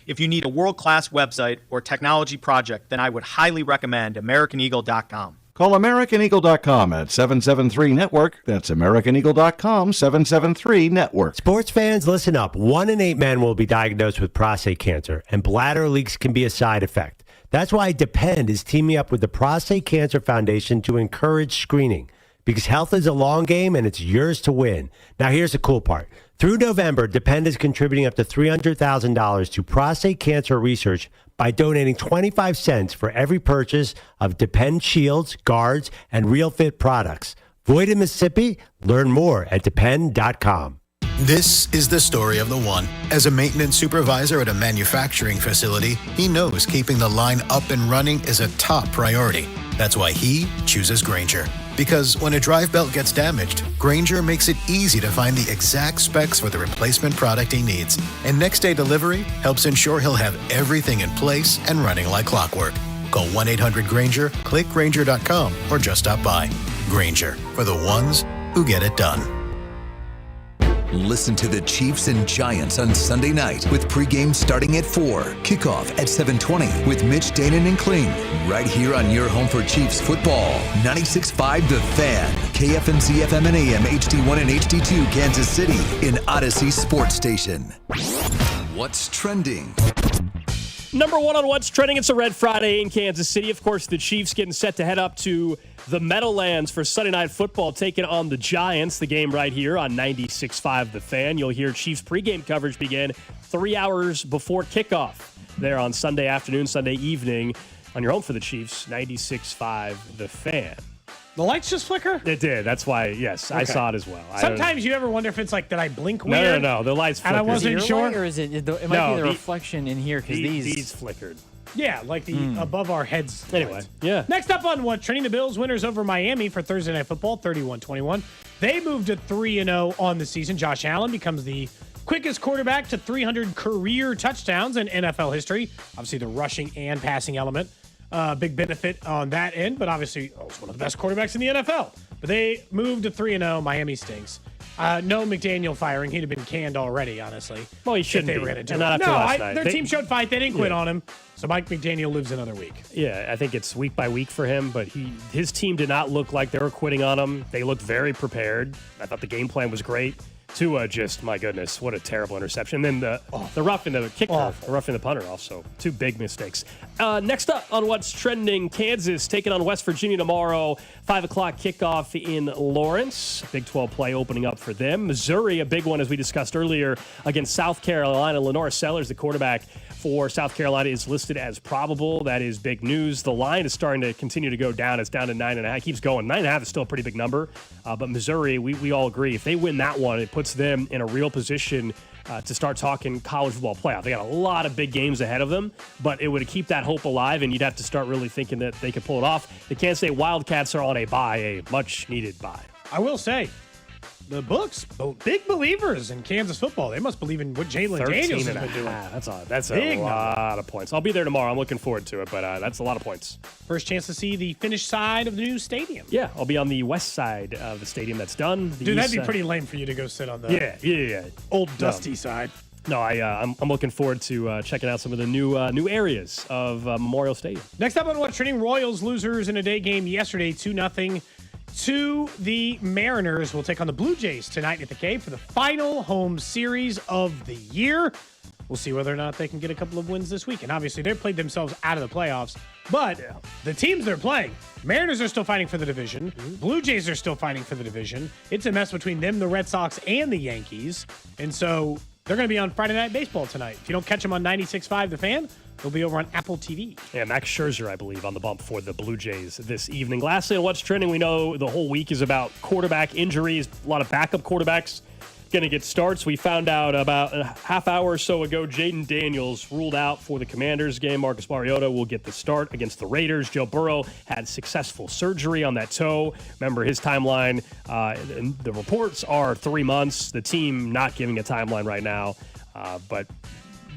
If you need a world-class website or technology project, then I would highly recommend AmericanEagle.com. Call AmericanEagle.com at 773-NETWORK. That's AmericanEagle.com, 773-NETWORK. Sports fans, listen up. 1 in 8 men will be diagnosed with prostate cancer, and bladder leaks can be a side effect. That's why Depend is teaming up with the Prostate Cancer Foundation to encourage screening, because health is a long game and it's yours to win. Now, here's the cool part. Through November, Depend is contributing up to $300,000 to prostate cancer research by donating 25 cents for every purchase of Depend shields, guards, and Real Fit products. Void in Mississippi? Learn more at Depend.com. This is the story of the one. As a maintenance supervisor at a manufacturing facility, he knows keeping the line up and running is a top priority. That's why he chooses Grainger. Because when a drive belt gets damaged, Grainger makes it easy to find the exact specs for the replacement product he needs. And next day delivery helps ensure he'll have everything in place and running like clockwork. Call 1-800-GRAINGER, click Grainger.com, or just stop by. Grainger, for the ones who get it done. Listen to the Chiefs and Giants on Sunday night with pregame starting at 4. Kickoff at 7:20 with Mitch, Danon, and Kling. Right here on your home for Chiefs football. 96.5 The Fan. KFMC FM and AM, HD1 and HD2 Kansas City in Odyssey Sports Station. What's trending? Number one on What's Trending, it's a Red Friday in Kansas City. Of course, the Chiefs getting set to head up to the Meadowlands for Sunday Night Football, taking on the Giants. The game right here on 96.5 The Fan. You'll hear Chiefs pregame coverage begin 3 hours before kickoff there on Sunday afternoon, Sunday evening on your home for the Chiefs, 96.5 The Fan. The lights just flicker? It did. That's why, yes, okay. I saw it as well. Sometimes you ever wonder if it's like, did I blink weird? No. The lights flickered. And I wasn't sure. Or is it might be the reflection in here because these flickered. Yeah, like the above our heads. Anyway, yeah. Next up on What Trending, the Bills winners over Miami for Thursday Night Football, 31-21. They moved to 3-0 on the season. Josh Allen becomes the quickest quarterback to 300 career touchdowns in NFL history. Obviously, the rushing and passing element. Big benefit on that end, but obviously it's one of the best quarterbacks in the NFL. But they moved to 3-0. Miami stinks. No McDaniel firing. He'd have been canned already, honestly. Well, he shouldn't be. Were gonna do not after last night. Their team showed fight. They didn't quit on him. So Mike McDaniel lives another week. Yeah, I think it's week by week for him, but his team did not look like they were quitting on him. They looked very prepared. I thought the game plan was great. Tua just, my goodness, what a terrible interception. And then the rough and the kicker, the rough and the punter also. Two big mistakes. Next up on What's Trending, Kansas taking on West Virginia tomorrow. 5 o'clock kickoff in Lawrence. Big 12 play opening up for them. Missouri, a big one as we discussed earlier, against South Carolina. Lenore Sellers, the quarterback for South Carolina, is listed as probable. That is big news. The line is starting to continue to go down. It's down to 9.5. It keeps going. 9.5 is still a pretty big number. But Missouri, we all agree, if they win that one, it puts them in a real position to start talking college football playoff. They got a lot of big games ahead of them, but it would keep that hope alive, and you'd have to start really thinking that they could pull it off. The Kansas State Wildcats are on a bye, a much-needed bye. I will say, the books, big believers in Kansas football. They must believe in what Jalen Daniels has been doing. That's a lot of points. I'll be there tomorrow. I'm looking forward to it, but that's a lot of points. First chance to see the finished side of the new stadium. Yeah, I'll be on the west side of the stadium that's done. Dude, that'd be pretty lame for you to go sit on the old dusty side. No, I'm looking forward to checking out some of the new areas of Memorial Stadium. Next up on What's Trending, Royals losers in a day game yesterday, 2-0 to the Mariners. Will take on the Blue Jays tonight at the Cave for the final home series of the year. We'll see whether or not they can get a couple of wins this week. And obviously, they've played themselves out of the playoffs. But the teams they're playing, Mariners are still fighting for the division. Blue Jays are still fighting for the division. It's a mess between them, the Red Sox, and the Yankees. And so they're going to be on Friday Night Baseball tonight. If you don't catch them on 96.5 The Fan, they'll be over on Apple TV. Yeah, Max Scherzer, I believe, on the bump for the Blue Jays this evening. Lastly, on What's Trending, we know the whole week is about quarterback injuries. A lot of backup quarterbacks going to get starts. We found out about a half hour or so ago, Jaden Daniels ruled out for the Commanders game. Marcus Mariota will get the start against the Raiders. Joe Burrow had successful surgery on that toe. Remember his timeline. The reports are 3 months. The team not giving a timeline right now. But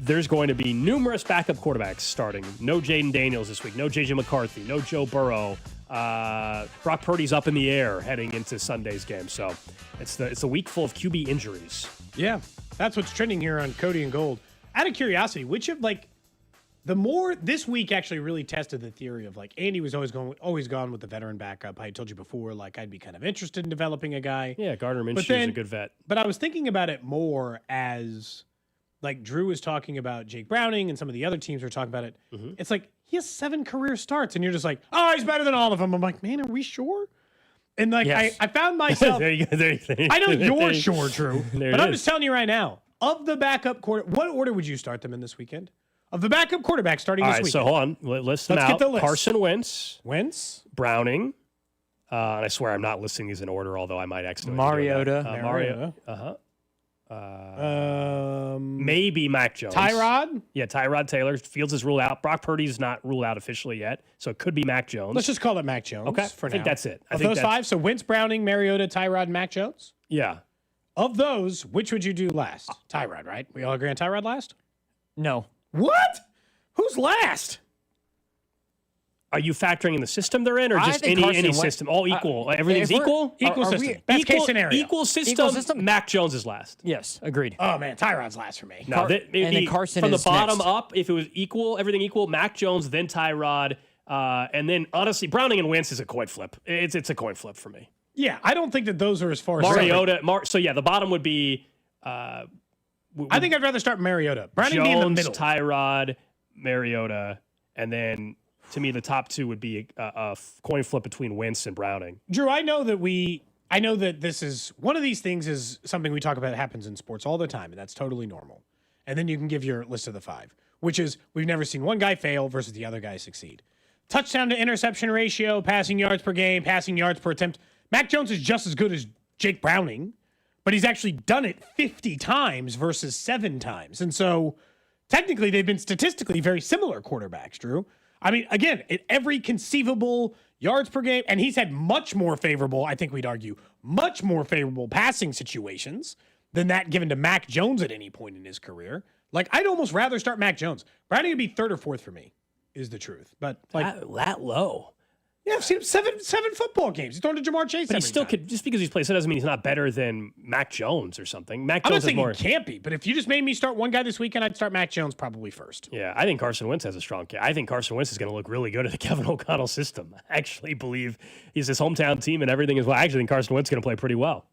there's going to be numerous backup quarterbacks starting. No Jaden Daniels this week. No J.J. McCarthy. No Joe Burrow. Brock Purdy's up in the air heading into Sunday's game. So it's a week full of QB injuries. Yeah, that's what's trending here on Cody and Gold. Out of curiosity, which of this week actually really tested the theory of Andy was always gone with the veteran backup. I told you before, I'd be kind of interested in developing a guy. Yeah, Gardner Minshew is a good vet. But I was thinking about it more as Drew was talking about Jake Browning and some of the other teams were talking about it. Mm-hmm. It's he has 7 career starts and you're just oh, he's better than all of them. I'm like, man, are we sure? And yes. I found myself. There you go. I know you're sure, Drew. But I'm just telling you right now, of the backup what order would you start them in this weekend? Of the backup quarterback starting this weekend. So hold on. List them out. Get the list. Carson Wentz. Browning. And I swear I'm not listing these in order, although I might accidentally. Mariota. Mariota. Uh-huh. Maybe Mac Jones. Tyrod? Yeah, Tyrod Taylor. Fields is ruled out. Brock Purdy's not ruled out officially yet, so it could be Mac Jones. Let's just call it Mac Jones. Okay, for I think now. that's it. Of those 5, so Wentz, Browning, Mariota, Tyrod, Mac Jones? Yeah. Of those, which would you do last? Tyrod, right? We all agree on Tyrod last? No. What? Who's last? Are you factoring in the system they're in, or I just think any Carson system? All equal. Everything's if we're- equal. Equal are system. we- Best case scenario. Equal system. Mac Jones is last. Yes, agreed. Oh, man. Tyrod's last for me. No, and then Carson from the is bottom next. up. If it was equal, everything equal, Mac Jones, then Tyrod, and then honestly, Browning and Wentz is a coin flip. It's a coin flip for me. Yeah, I don't think that those are as far as Mariota. So yeah, the bottom would be. I think I'd rather start Mariota. Browning Jones, be in the middle. Tyrod, Mariota, and then to me the top 2 would be a coin flip between Wentz and Browning. Drew, I know that this is one of these things is something we talk about that happens in sports all the time, and that's totally normal. And then you can give your list of the 5, which is we've never seen one guy fail versus the other guy succeed. Touchdown to interception ratio, passing yards per game, passing yards per attempt. Mac Jones is just as good as Jake Browning, but he's actually done it 50 times versus 7 times. And so technically they've been statistically very similar quarterbacks, Drew. I mean, again, at every conceivable yards per game, and he's had much more favorable, I think we'd argue, much more favorable passing situations than that given to Mac Jones at any point in his career. Like, I'd almost rather start Mac Jones. Browning would be 3rd or 4th for me, is the truth. But like that low. Yeah, I've seen him seven football games. He's thrown to Jamar Chase. But he still could, just because he's played, so doesn't mean he's not better than Mac Jones or something. Mac I'm Jones not is saying more. he can't be, but if you just made me start one guy this weekend, I'd start Mac Jones probably first. Yeah, I think Carson Wentz has a strong case. I think Carson Wentz is going to look really good in the Kevin O'Connell system. I actually believe he's his hometown team and everything as well. I actually think Carson Wentz is going to play pretty well.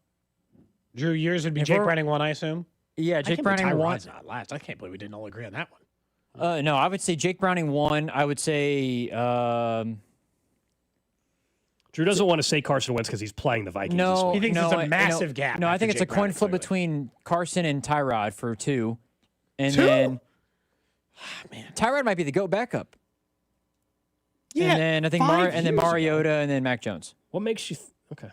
Drew, yours would be Jake Browning 1, I assume? Yeah, Jake Browning 1. Tyrod's not last. I can't believe we didn't all agree on that one. No, I would say Jake Browning 1. I would say... Drew doesn't want to say Carson Wentz because he's playing the Vikings. No, this week. He thinks it's a massive gap. No, I think after it's a Jake coin Browning, flip clearly. between Carson and Tyrod for 2. And 2? then Tyrod might be the GOAT backup. Yeah, and then I think 5 and then years Mariota ago. and then Mac Jones. What makes you okay?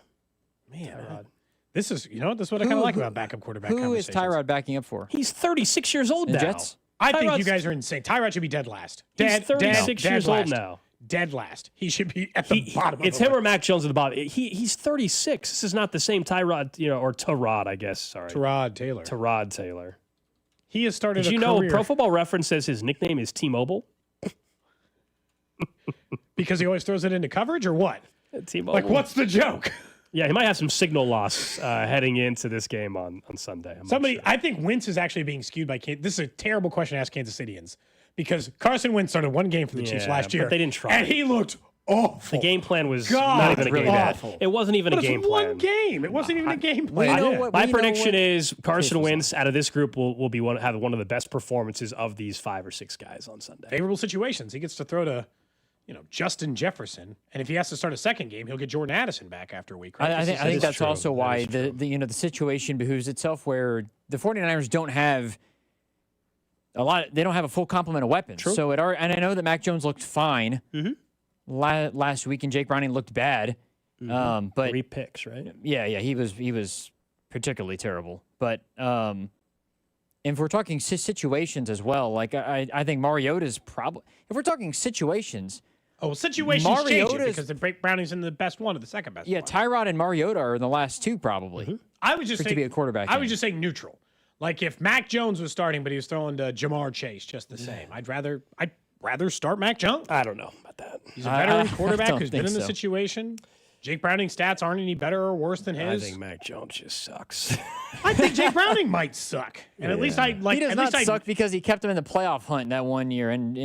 Man, this is this is what I kind of like about backup quarterback Who is conversations. Tyrod backing up for? He's 36 years old The now. Jets? I think you Tyrod's- guys are insane. Tyrod should be dead last. He's Dead, 36 dead years last. old now. Dead last. He should be at the bottom of It's the him list. or Mac Jones at the bottom. He's 36. This is not the same Tyrod, or Tyrod, I guess. Sorry. Tyrod Taylor. Tyrod Taylor. He has started Did a you know career Pro Football Reference says his nickname is T-Mobile? because he always throws it into coverage or what? T-Mobile. Like, what's the joke? Yeah, he might have some signal loss heading into this game on Sunday. I'm not sure. I think Wentz is actually being skewed by Kansas. This is a terrible question to ask Kansas Cityans because Carson Wentz started one game for the Chiefs last year. But they didn't try. And he looked awful. The game plan was God, not even a really game plan. awful. It wasn't even But a game it's plan. one game. It wasn't even a game plan. My prediction is Carson Wentz out of this group will be have one of the best performances of these 5 or 6 guys on Sunday. Favorable situations. He gets to throw to, Justin Jefferson, and if he has to start a second game, he'll get Jordan Addison back after a week. Right? I think that's true. also why the situation behooves itself where the 49ers don't have a lot. They don't have a full complement of weapons. True. So and I know that Mac Jones looked fine last week, and Jake Browning looked bad. But 3 picks, right? Yeah, he was particularly terrible. But and if we're talking situations as well, like I think Mariota's probably. If we're talking situations. Oh, situations change it because the Browning's in the best one or the second best. Yeah, one. Tyrod and Mariota are in the last 2 probably. I was just to saying, be a quarterback. I was just saying neutral. Like if Mac Jones was starting, but he was throwing to Jamar Chase, just the same. I'd rather start Mac Jones. I don't know about that. He's a veteran I quarterback don't who's been think in the so. situation. Jake Browning's stats aren't any better or worse than I his. think Mac Jones just sucks. I think Jake Browning might suck, and at least I like. He does at not least suck because he kept him in the playoff hunt that one year, and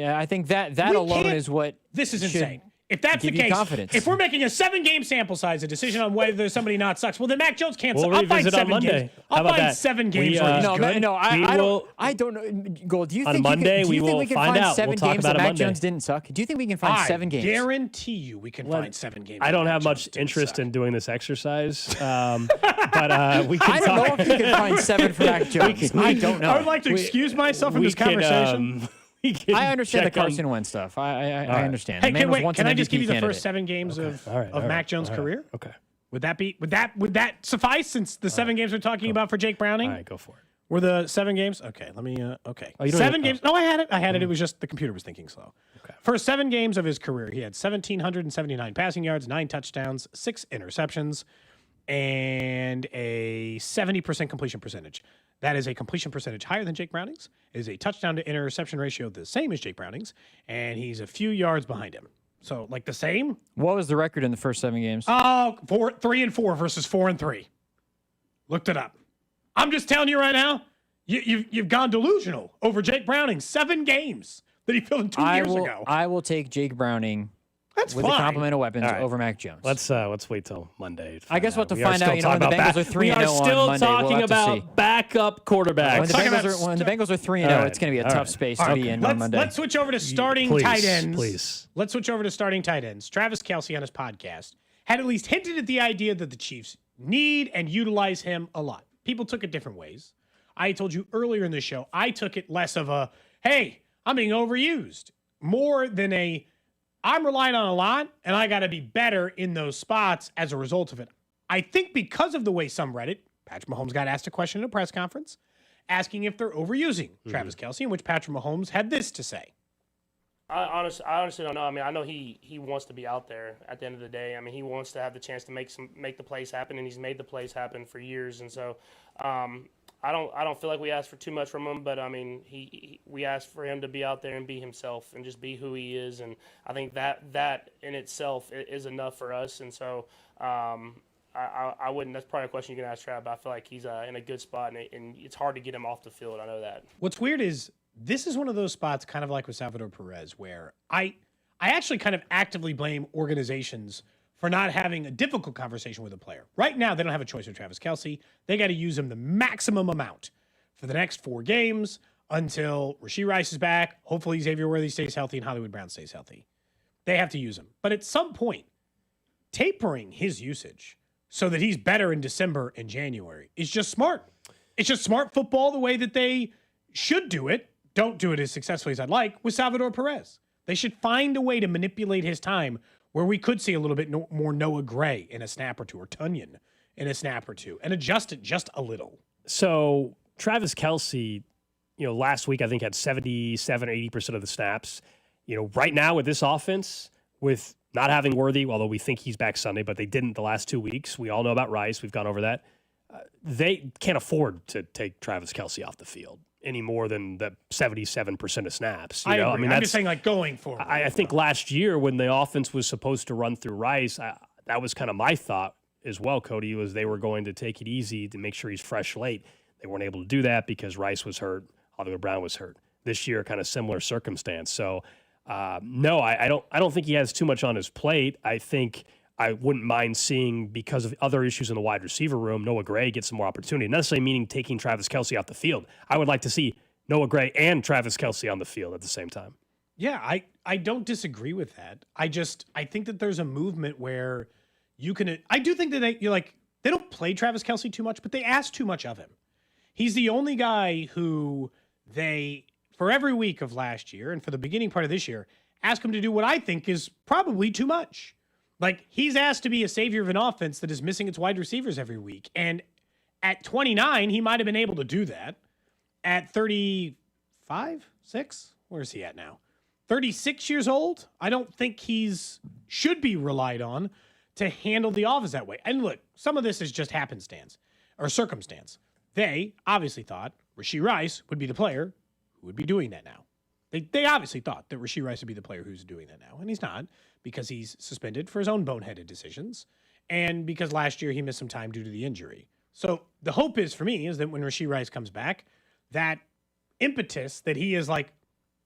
I think that We alone can't- is what This is should insane. If that's the give you case, confidence. if we're making a 7-game sample size, a decision on whether somebody not sucks, well then Mac Jones can't We'll suck. I'll find revisit on 7 Monday. games. How I'll about find that? 7 games We, where he's No, good. no, We will- I don't know. Gold, do you On think Monday, do you we think will we can find find out. 7 We'll talk games about that it Mac Monday. Jones didn't suck? Do you think we can find 7 games? Guarantee you we can find 7 games. I where don't Mac have Jones much didn't interest suck. in doing this exercise, but we can I don't know if you can find 7 for Mac Jones. I don't know. I would like to excuse myself from we this can, conversation. we can I understand the check on- Carson Wentz stuff. I right. understand. Hey, The man was wait, once can an I just give MVP you the candidate. first 7 games of All right, Mac Jones' career? Okay. Would that suffice since the 7 games we're talking about for Jake Browning? All right, go for it. Were the 7 games? Okay, let me, okay. Oh, you don't 7 even- games. No, I had it. It was just the computer was thinking slow. Okay. First 7 games of his career, he had 1,779 passing yards, 9 touchdowns, 6 interceptions, and a 70% completion percentage. That is a completion percentage higher than Jake Browning's. It is a touchdown to interception ratio the same as Jake Browning's, and he's a few yards behind him. So, like the same? What was the record in the first 7 games? 3-4 versus 4-3. Looked it up. I'm just telling you right now, you've gone delusional over Jake Browning. 7 games that he filled in 2 years ago. I will take Jake Browning That's with fine. a complement of weapons All right. over Mac Jones. Let's wait till Monday. I guess we'll have to We are find still out. You know, when the talking about Bengals are 3-0 We are still on Monday, talking we'll have to see. about backup quarterbacks. When the Bengals are 3-0, All right. it's going to be a All tough right. space All to right. be in on Monday. Let's switch over to starting Please, tight ends. please. Let's switch over to starting tight ends. Travis Kelce on his podcast had at least hinted at the idea that the Chiefs need and utilize him a lot. People took it different ways. I told you earlier in the show, I took it less of a, hey, I'm being overused, more than a, I'm relying on a lot, and I got to be better in those spots as a result of it. I think because of the way some read it, Patrick Mahomes got asked a question at a press conference asking if they're overusing Travis Kelce, in which Patrick Mahomes had this to say. I honestly don't know. I mean, I know he wants to be out there at the end of the day. I mean, he wants to have the chance to make the plays happen, and he's made the plays happen for years. And so, I don't feel like we asked for too much from him, but I mean, we asked for him to be out there and be himself and just be who he is. And I think that in itself is enough for us. And so, I wouldn't. That's probably a question you can ask Trav. But I feel like he's in a good spot, and it's hard to get him off the field. I know that. What's weird is this is one of those spots, kind of like with Salvador Perez, where I actually kind of actively blame organizations for not having a difficult conversation with a player. Right now, they don't have a choice with Travis Kelce. They got to use him the maximum amount for the next 4 games until Rashee Rice is back. Hopefully, Xavier Worthy stays healthy and Hollywood Brown stays healthy. They have to use him. But at some point, tapering his usage so that he's better in December and January is just smart. It's just smart football the way that they should do it. Don't do it as successfully as I'd like with Salvador Perez. They should find a way to manipulate his time where we could see a little bit more Noah Gray in a snap or two, or Tunyon in a snap or two, and adjust it just a little. So Travis Kelce, last week I think had 77, 80% of the snaps. Right now with this offense, with not having Worthy, although we think he's back Sunday, but they didn't the last 2 weeks. We all know about Rice. We've gone over that. They can't afford to take Travis Kelce off the field any more than the 77% of snaps. I agree. I'm just saying, like, going forward. I think last year when the offense was supposed to run through Rice, that was kind of my thought as well, Cody, was they were going to take it easy to make sure he's fresh late. They weren't able to do that because Rice was hurt, Hollywood Brown was hurt. This year, kind of similar circumstance. So, no, I don't think he has too much on his plate. I think I wouldn't mind seeing, because of other issues in the wide receiver room, Noah Gray get some more opportunity. Not necessarily meaning taking Travis Kelce off the field. I would like to see Noah Gray and Travis Kelce on the field at the same time. Yeah, I don't disagree with that. I think that there's a movement where you can. I do think that they don't play Travis Kelce too much, but they ask too much of him. He's the only guy who they, for every week of last year and for the beginning part of this year, ask him to do what I think is probably too much. Like, he's asked to be a savior of an offense that is missing its wide receivers every week. And at 29, he might have been able to do that. At 35, 6, where is he at now? 36 years old, I don't think should be relied on to handle the offense that way. And look, some of this is just happenstance or circumstance. They obviously thought Rashee Rice would be the player who would be doing that now. They obviously thought that Rashee Rice would be the player who's doing that now, and he's not, because he's suspended for his own boneheaded decisions and because last year he missed some time due to the injury. So the hope is, for me, is that when Rashee Rice comes back, that impetus that he is like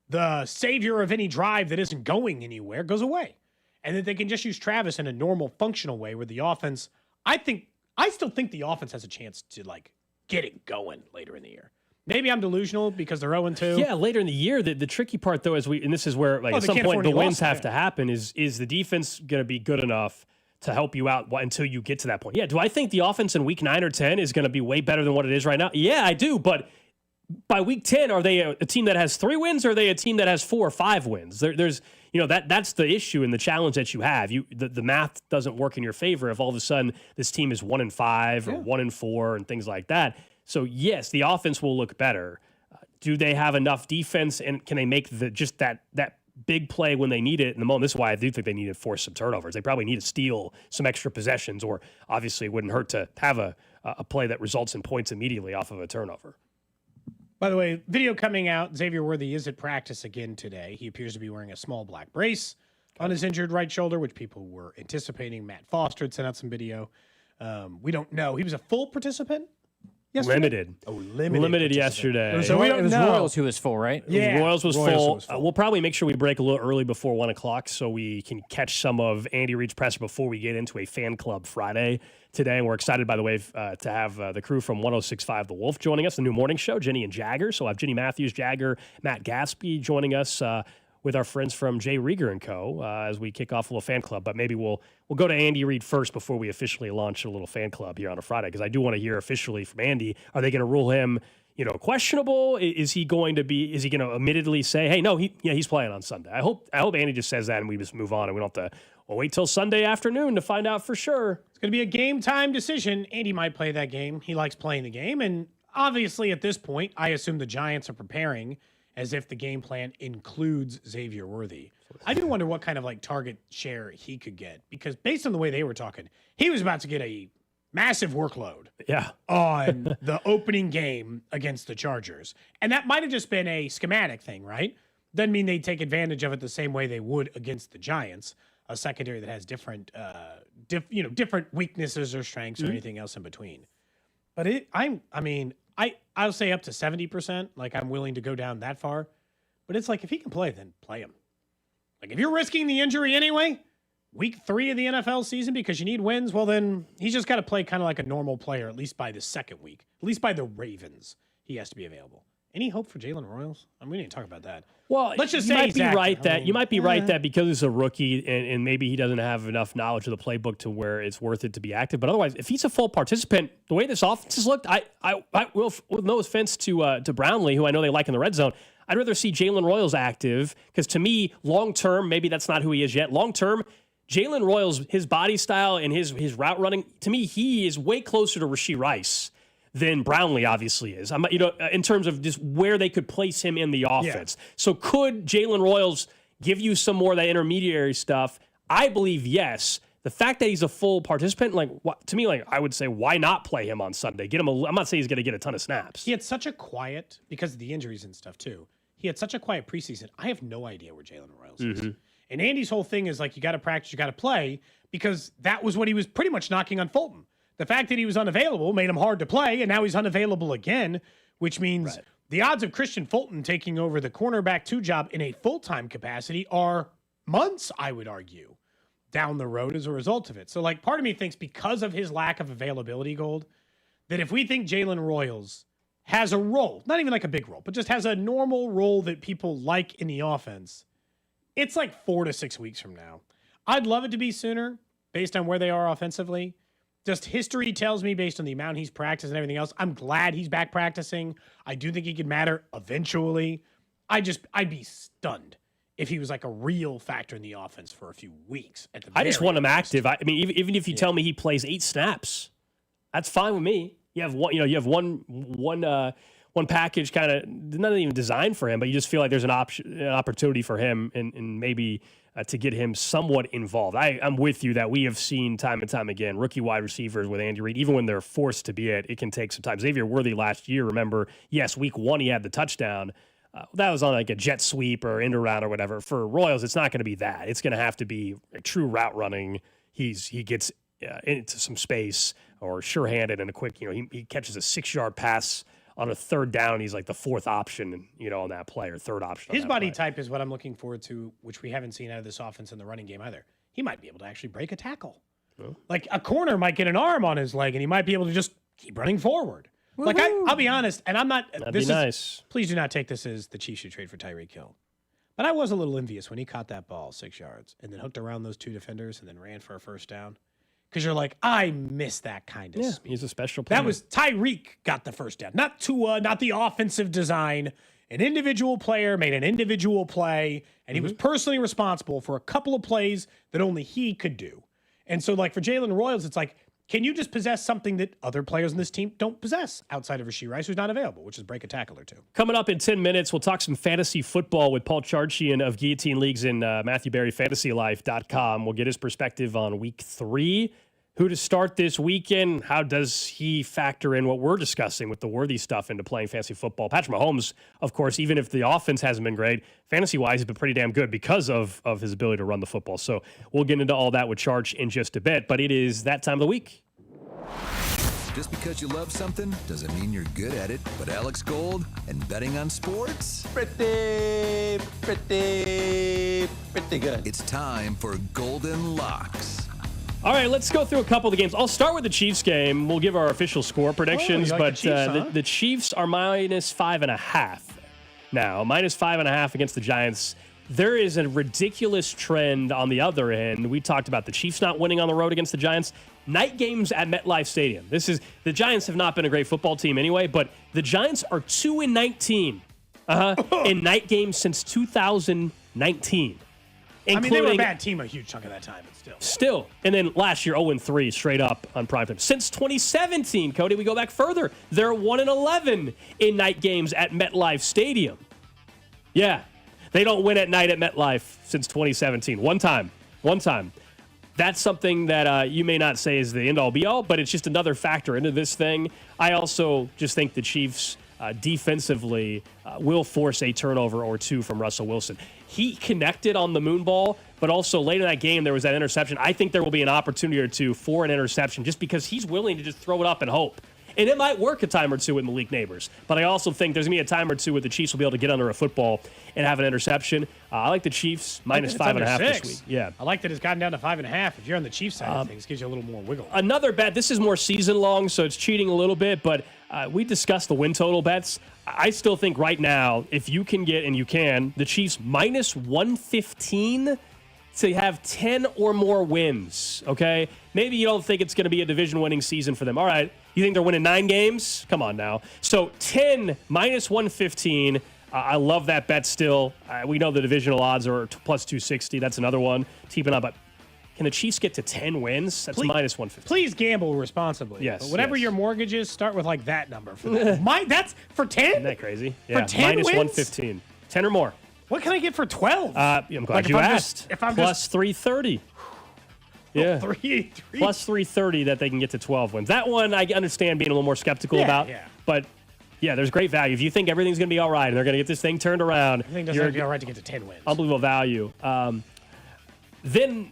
the savior of any drive that isn't going anywhere goes away, and that they can just use Travis in a normal, functional way where the offense, I still think the offense has a chance to get it going later in the year. Maybe I'm delusional because they're 0-2. Yeah, later in the year. The tricky part, though, and this is where at some point the wins have to happen, is the defense going to be good enough to help you out until you get to that point? Yeah, do I think the offense in week 9 or 10 is going to be way better than what it is right now? Yeah, I do, but by week 10, are they a team that has 3 wins, or are they a team that has 4 or 5 wins? There's that's the issue and the challenge that you have. The math doesn't work in your favor if all of a sudden this team is 1-5 or 1-4 and things like that. So yes, the offense will look better. Do they have enough defense, and can they make that big play when they need it in the moment? This is why I do think they need to force some turnovers. They probably need to steal some extra possessions, or obviously it wouldn't hurt to have a play that results in points immediately off of a turnover. By the way, video coming out, Xavier Worthy is at practice again today. He appears to be wearing a small black brace on his injured right shoulder, which people were anticipating. Matt Foster had sent out some video. We don't know. He was a full participant yesterday? Limited. Oh, limited yesterday. So we don't it was know. Royals who was full, right? Yeah. Royals was full. We'll probably make sure we break a little early before 1 o'clock so we can catch some of Andy Reid's presser before we get into a fan club Friday today. And we're excited, by the way, to have the crew from 106.5 The Wolf joining us, the new morning show, Jenny and Jagger. So we'll have Jenny Matthews, Jagger, Matt Gaspey joining us with our friends from Jay Rieger & Co. As we kick off a little fan club. But maybe we'll go to Andy Reid first before we officially launch a little fan club here on a Friday, because I do want to hear officially from Andy. Are they going to rule him, questionable? Is he going to admittedly say, hey, no, he's playing on Sunday? I hope Andy just says that and we just move on and we don't have to wait till Sunday afternoon to find out for sure. It's going to be a game time decision. Andy might play that game. He likes playing the game. And obviously at this point, I assume the Giants are preparing as if the game plan includes Xavier Worthy. I do wonder what kind of target share he could get, because based on the way they were talking, he was about to get a massive workload on the opening game against the Chargers. And that might have just been a schematic thing, right? Doesn't mean they take advantage of it the same way they would against the Giants, a secondary that has different different weaknesses or strengths or anything else in between. But I'll say up to 70%. I'm willing to go down that far. But it's if he can play, then play him. If you're risking the injury anyway, week 3 of the NFL season because you need wins, well, then he's just got to play kind of like a normal player, at least by the second week. At least by the Ravens, he has to be available. Any hope for Jalen Royals? We didn't talk about that. Well, let's just say you might be right that because he's a rookie and maybe he doesn't have enough knowledge of the playbook to where it's worth it to be active. But otherwise, if he's a full participant, the way this offense has looked, I will, with no offense to Brownlee, who I know they like in the red zone, I'd rather see Jalen Royals active, because to me, long term, maybe that's not who he is yet. Long term, Jalen Royals, his body style and his route running, to me, he is way closer to Rashee Rice than Brownlee obviously is. In terms of just where they could place him in the offense. Yeah. So could Jalen Royals give you some more of that intermediary stuff? I believe yes. The fact that he's a full participant, to me, I would say, why not play him on Sunday? Get him. I'm not saying he's going to get a ton of snaps. He had such a quiet, because of the injuries and stuff too. He had such a quiet preseason. I have no idea where Jalen Royals is. And Andy's whole thing is you got to practice, you got to play, because that was what he was pretty much knocking on Fulton. The fact that he was unavailable made him hard to play, and now he's unavailable again, which means the odds of Christian Fulton taking over the cornerback 2 job in a full-time capacity are months, I would argue, down the road as a result of it. So, part of me thinks because of his lack of availability, Gold, that if we think Jalen Royals has a role, not even a big role, but just has a normal role that people like in the offense, it's 4 to 6 weeks from now. I'd love it to be sooner based on where they are offensively. Just history tells me, based on the amount he's practiced and everything else, I'm glad he's back practicing. I do think he could matter eventually. I'd be stunned if he was a real factor in the offense for a few weeks. I just want him active. Even if you tell me he plays 8 snaps, that's fine with me. You have one. You have one package kind of not even designed for him, but you just feel like there's an opportunity for him and maybe to get him somewhat involved. I'm with you that we have seen time and time again, rookie wide receivers with Andy Reid, even when they're forced to be it can take some time. Xavier Worthy last year, remember, yes, week 1 he had the touchdown. That was on a jet sweep or end around or whatever. For Royals, it's not going to be that. It's going to have to be a true route running. He gets into some space or sure-handed and a quick, he catches a 6-yard pass on a 3rd down. He's the 4th option, on that play, or 3rd option. His body type is what I'm looking forward to, which we haven't seen out of this offense in the running game either. He might be able to actually break a tackle. Oh. A corner might get an arm on his leg and he might be able to just keep running forward. I'll be honest, and I'm not. That'd be nice. Please do not take this as the Chiefs should trade for Tyreek Hill. But I was a little envious when he caught that ball 6 yards and then hooked around those 2 defenders and then ran for a 1st down. Because you're I miss that kind of speed. He's a special player. That was Tyreek got the 1st down, not Tua, not the offensive design. an individual player made an individual play, and he was personally responsible for a couple of plays that only he could do. And so, like, for Jalen Royals, it's like, can you just possess something that other players in this team don't possess outside of Rashee Rice, who's not available, which is break a tackle or two? Coming up in 10 minutes, we'll talk some fantasy football with Paul Charchian of Guillotine Leagues and MatthewBerryFantasyLife.com. We'll get his perspective on week 3. Who to start this weekend? How does he factor in what we're discussing with the worthy stuff into playing fantasy football? Patrick Mahomes, of course, even if the offense hasn't been great, fantasy-wise, has been pretty damn good because of his ability to run the football. So we'll get into all that with Charch in just a bit, but it is that time of the week. Just because you love something doesn't mean you're good at it. But Alex Gold and betting on sports? Pretty good. It's time for Golden Locks. All right, let's go through a couple of the games. I'll start with the Chiefs game. We'll give our official score predictions, like but the Chiefs, huh? the Chiefs are minus 5.5 now. Minus 5.5 against the Giants. There is a ridiculous trend on the other end. We talked about the Chiefs not winning on the road against the Giants. Night games at MetLife Stadium. The Giants have not been a great football team anyway, but the Giants are 2-19 in night games since 2019. I mean, they were a bad team a huge chunk of that time, but Still. And then last year, 0-3 straight up on primetime. Since 2017, Cody, we go back further. They're 1-11 in night games at MetLife Stadium. Yeah. They don't win at night at MetLife since 2017. One time. That's something that you may not say is the end-all, be-all, but it's just another factor into this thing. I also just think the Chiefs defensively will force a turnover or two from Russell Wilson. He connected on the moon ball, but also late in that game, there was that interception. I think there will be an opportunity or two for an interception just because he's willing to just throw it up and hope. And it might work a time or two with Malik Neighbors. But I also think there's going to be a time or two where the Chiefs will be able to get under a football and have an interception. I like the Chiefs minus 5.5 this week. Yeah. I like that it's gotten down to 5.5. If you're on the Chiefs side of things, it gives you a little more wiggle. Another bet, this is more season long, so it's cheating a little bit, but we discussed the win total bets. I still think right now, if you can get, and you can, the Chiefs minus 115 to have 10 or more wins, okay? Maybe you don't think it's going to be a division-winning season for them. All right, you think they're winning 9 games? Come on now. So 10 minus 115. I love that bet still. We know the divisional odds are plus 260. That's another one. Keep an eye, but can the Chiefs get to 10 wins? That's minus 115. Please gamble responsibly. Yes. But whatever your morttage is, start with like that number. For that. That's for 10? Isn't that crazy? Yeah, for 10 minus wins? 115. 10 or more. What can I get for 12? I'm glad you asked. Plus 330. Yeah. Plus 330 that they can get to 12 wins. That one I understand being a little more skeptical about. Yeah. But, yeah, there's great value. If you think everything's going to be all right and they're going to get this thing turned around. Everything doesn't have to be all right to get to 10 wins. Unbelievable value. Then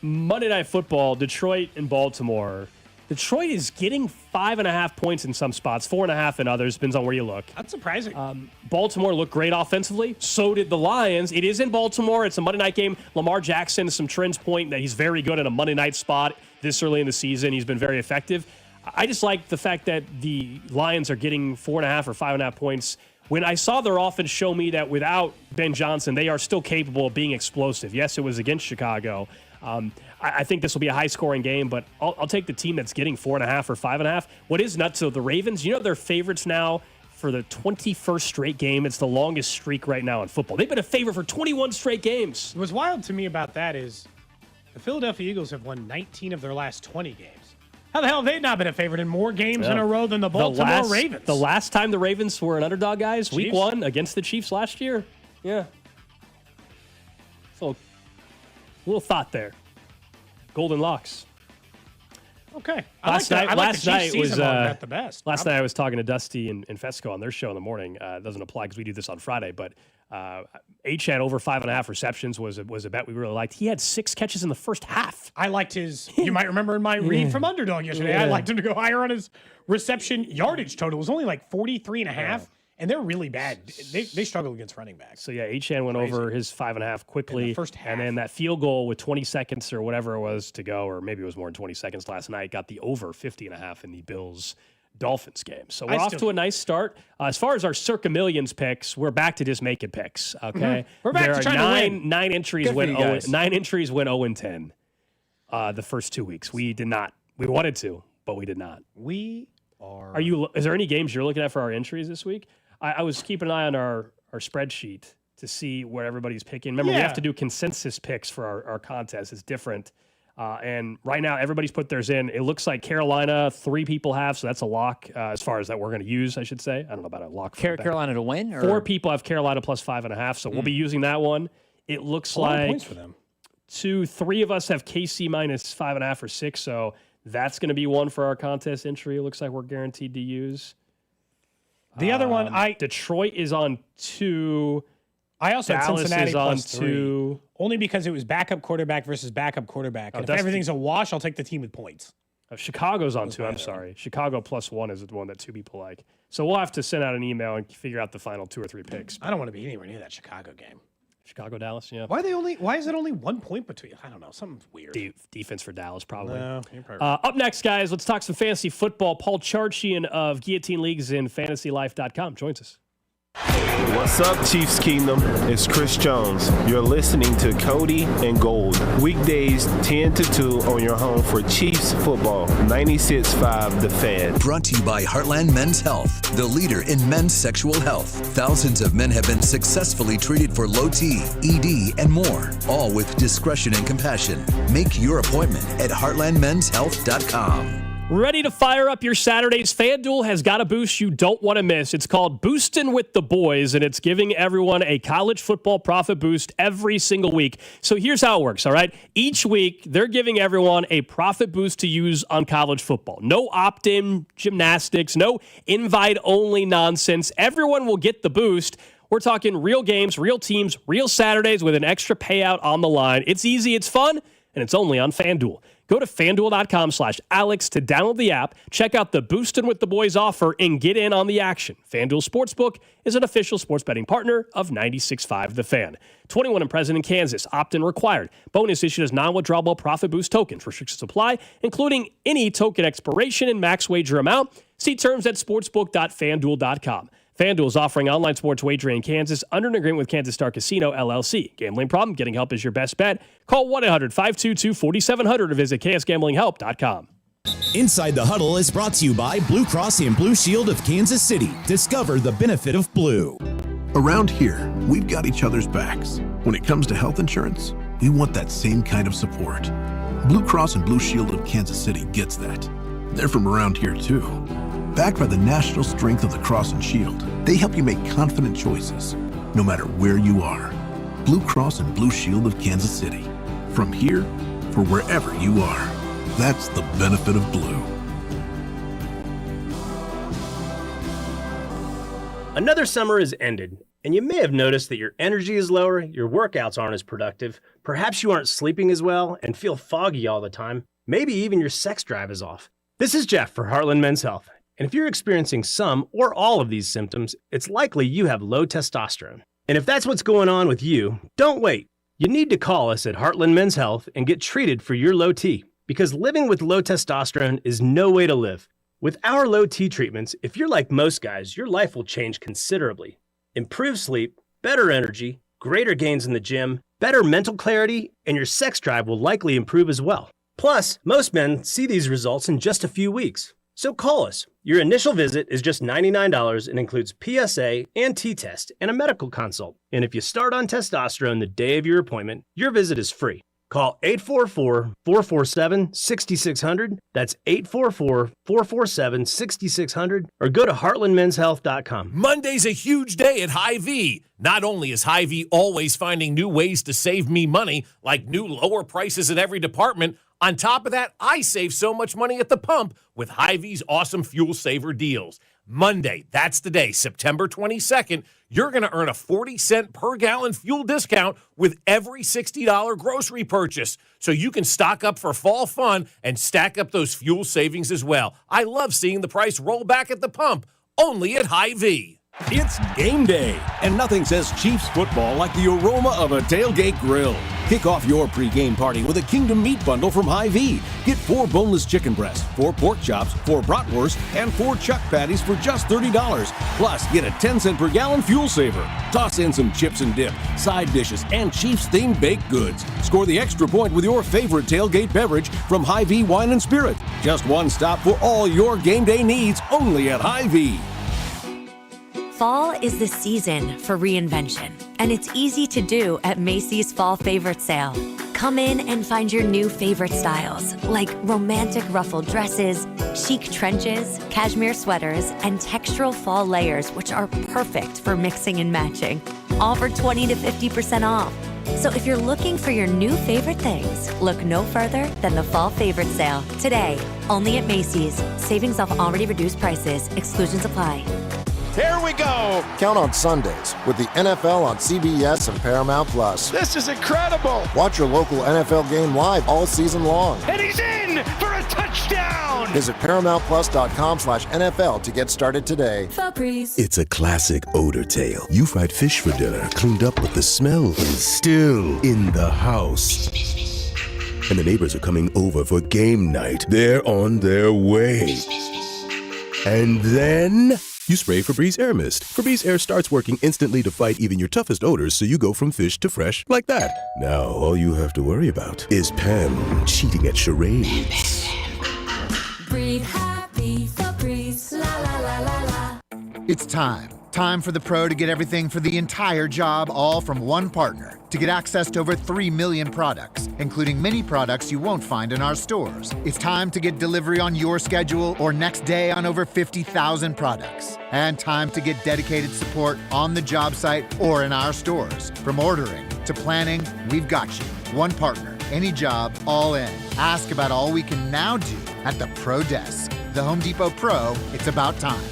Monday Night Football, Detroit and Baltimore. Detroit is getting 5.5 points in some spots, 4.5 in others. Depends on where you look. That's surprising. Baltimore looked great offensively. So did the Lions. It is in Baltimore. It's a Monday night game. Lamar Jackson, some trends point that he's very good in a Monday night spot this early in the season. He's been very effective. I just like the fact that the Lions are getting 4.5 or 5.5 points. When I saw their offense show me that without Ben Johnson, they are still capable of being explosive. Yes, it was against Chicago. I think this will be a high-scoring game, but I'll take the team that's getting 4.5 or 5.5. What is nuts, though, the Ravens, you know they're favorites now for the 21st straight game. It's the longest streak right now in football. They've been a favorite for 21 straight games. What's wild to me about that is the Philadelphia Eagles have won 19 of their last 20 games. How the hell have they not been a favorite in more games in a row than the Baltimore Ravens? The last time the Ravens were an underdog, guys, Chiefs? Week 1 against the Chiefs last year. Yeah. So, a little thought there. Golden locks. Okay. Last night was the best. Last night I was talking to Dusty and Fesco on their show in the morning. It doesn't apply because we do this on Friday, but H had over 5.5 receptions was a bet we really liked. He had 6 catches in the first half. I liked his. You might remember in my read from Underdog yesterday. Yeah. I liked him to go higher on his reception yardage total. It was only like 43.5. Yeah. And they're really bad. They struggle against running backs. So, yeah, H.N. went over his 5.5 quickly. In the first half. And then that field goal with 20 seconds or whatever it was to go, or maybe it was more than 20 seconds last night, got the over 50.5 in the Bills-Dolphins game. So we're off to a nice start. As far as our Circa Millions picks, we're back to just making picks, okay? Mm-hmm. We're back to trying to win. 9 entries went 0-10 the first 2 weeks. We did not. We wanted to, but we did not. We are. Is there any games you're looking at for our entries this week? I was keeping an eye on our spreadsheet to see where everybody's picking. Remember, we have to do consensus picks for our contest. It's different. And right now, everybody's put theirs in. It looks like Carolina, 3 people have, so that's a lock as far as that we're going to use, I should say. I don't know about a lock. Carolina to win? Or? 4 people have Carolina plus 5.5, so we'll be using that one. It looks like a lot of points for them. 3 of us have KC minus 5.5 or 6, so that's going to be one for our contest entry. It looks like we're guaranteed to use. The other one, Detroit is on 2. I also Dallas had Cincinnati is on plus 3. 2. Only because it was backup quarterback versus backup quarterback. And if everything's a wash, I'll take the team with points. Chicago's on 2. I'm sorry. Chicago plus 1 is the one that 2 people like. So we'll have to send out an email and figure out the final 2 or 3 picks. I don't want to be anywhere near that Chicago game. Chicago, Dallas, yeah. Why is it only 1 point between? I don't know. Something's weird. Defense for Dallas, probably. No, you're probably right. Up next, guys, let's talk some fantasy football. Paul Charchian of Guillotine Leagues and FantasyLife.com joins us. What's up, Chiefs Kingdom? It's Chris Jones. You're listening to Cody and Gold. Weekdays 10 to 2 on your home for Chiefs football. 96.5 The Fan. Brought to you by Heartland Men's Health, the leader in men's sexual health. Thousands of men have been successfully treated for low T, ED, and more, all with discretion and compassion. Make your appointment at heartlandmenshealth.com. Ready to fire up your Saturdays? FanDuel has got a boost you don't want to miss. It's called Boostin' with the Boys, and it's giving everyone a college football profit boost every single week. So here's how it works, all right? Each week, they're giving everyone a profit boost to use on college football. No opt-in gymnastics, no invite-only nonsense. Everyone will get the boost. We're talking real games, real teams, real Saturdays with an extra payout on the line. It's easy, it's fun, and it's only on FanDuel. Go to FanDuel.com/Alex to download the app, check out the Boostin' with the Boys offer, and get in on the action. FanDuel Sportsbook is an official sports betting partner of 96.5 The Fan. 21 and present in Kansas. Opt-in required. Bonus issued as non-withdrawable profit boost tokens. Restrictions apply, including any token expiration and max wager amount. See terms at sportsbook.fanduel.com. FanDuel is offering online sports wagering in Kansas under an agreement with Kansas Star Casino, LLC. Gambling problem? Getting help is your best bet. Call 1-800-522-4700 or visit ksgamblinghelp.com. Inside the Huddle is brought to you by Blue Cross and Blue Shield of Kansas City. Discover the benefit of blue. Around here, we've got each other's backs. When it comes to health insurance, we want that same kind of support. Blue Cross and Blue Shield of Kansas City gets that. They're from around here, too. Backed by the national strength of the Cross and Shield, they help you make confident choices, no matter where you are. Blue Cross and Blue Shield of Kansas City. From here, for wherever you are. That's the benefit of blue. Another summer is ended, and you may have noticed that your energy is lower, your workouts aren't as productive, perhaps you aren't sleeping as well and feel foggy all the time, maybe even your sex drive is off. This is Jeff for Heartland Men's Health. And if you're experiencing some or all of these symptoms, it's likely you have low testosterone. And if that's what's going on with you, don't wait. You need to call us at Heartland Men's Health and get treated for your low T, because living with low testosterone is no way to live. With our low T treatments, if you're like most guys, your life will change considerably. Improved sleep, better energy, greater gains in the gym, better mental clarity, and your sex drive will likely improve as well. Plus, most men see these results in just a few weeks. So call us. Your initial visit is just $99 and includes PSA and T-test and a medical consult. And if you start on testosterone the day of your appointment, your visit is free. Call 844-447-6600. That's 844-447-6600. Or go to heartlandmenshealth.com. Monday's a huge day at Hy-Vee. Not only is Hy-Vee always finding new ways to save me money, like new lower prices in every department, on top of that, I save so much money at the pump with Hy-Vee's awesome fuel saver deals. Monday, that's the day, September 22nd, you're going to earn a 40-cent per gallon fuel discount with every $60 grocery purchase. So you can stock up for fall fun and stack up those fuel savings as well. I love seeing the price roll back at the pump, only at Hy-Vee. It's game day, and nothing says Chiefs football like the aroma of a tailgate grill. Kick off your pregame party with a Kingdom Meat Bundle from Hy-Vee. Get 4 boneless chicken breasts, 4 pork chops, 4 bratwursts, and 4 chuck patties for just $30. Plus, get a 10-cent per gallon fuel saver. Toss in some chips and dip, side dishes, and Chiefs-themed baked goods. Score the extra point with your favorite tailgate beverage from Hy-Vee Wine and Spirit. Just one stop for all your game day needs, only at Hy-Vee. Fall is the season for reinvention, and it's easy to do at Macy's Fall Favorite Sale. Come in and find your new favorite styles, like romantic ruffled dresses, chic trenches, cashmere sweaters, and textural fall layers, which are perfect for mixing and matching. All for 20 to 50% off. So if you're looking for your new favorite things, look no further than the Fall Favorite Sale. Today, only at Macy's. Savings off already reduced prices. Exclusions apply. Here we go. Count on Sundays with the NFL on CBS and Paramount Plus. This is incredible. Watch your local NFL game live all season long. And he's in for a touchdown. Visit ParamountPlus.com/NFL to get started today. It's a classic odor tale. You fried fish for dinner, cleaned up, but the smell is still in the house. And the neighbors are coming over for game night. They're on their way. And then you spray Febreze Air Mist. Febreze Air starts working instantly to fight even your toughest odors, so you go from fish to fresh like that. Now, all you have to worry about is Pam cheating at charades. Breathe happy, Febreze, la la la la la. It's time. Time for the pro to get everything for the entire job, all from one partner. To get access to over 3 million products, including many products you won't find in our stores. It's time to get delivery on your schedule or next day on over 50,000 products. And time to get dedicated support on the job site or in our stores. From ordering to planning, we've got you. One partner, any job, all in. Ask about all we can now do at the Pro Desk. The Home Depot Pro, it's about time.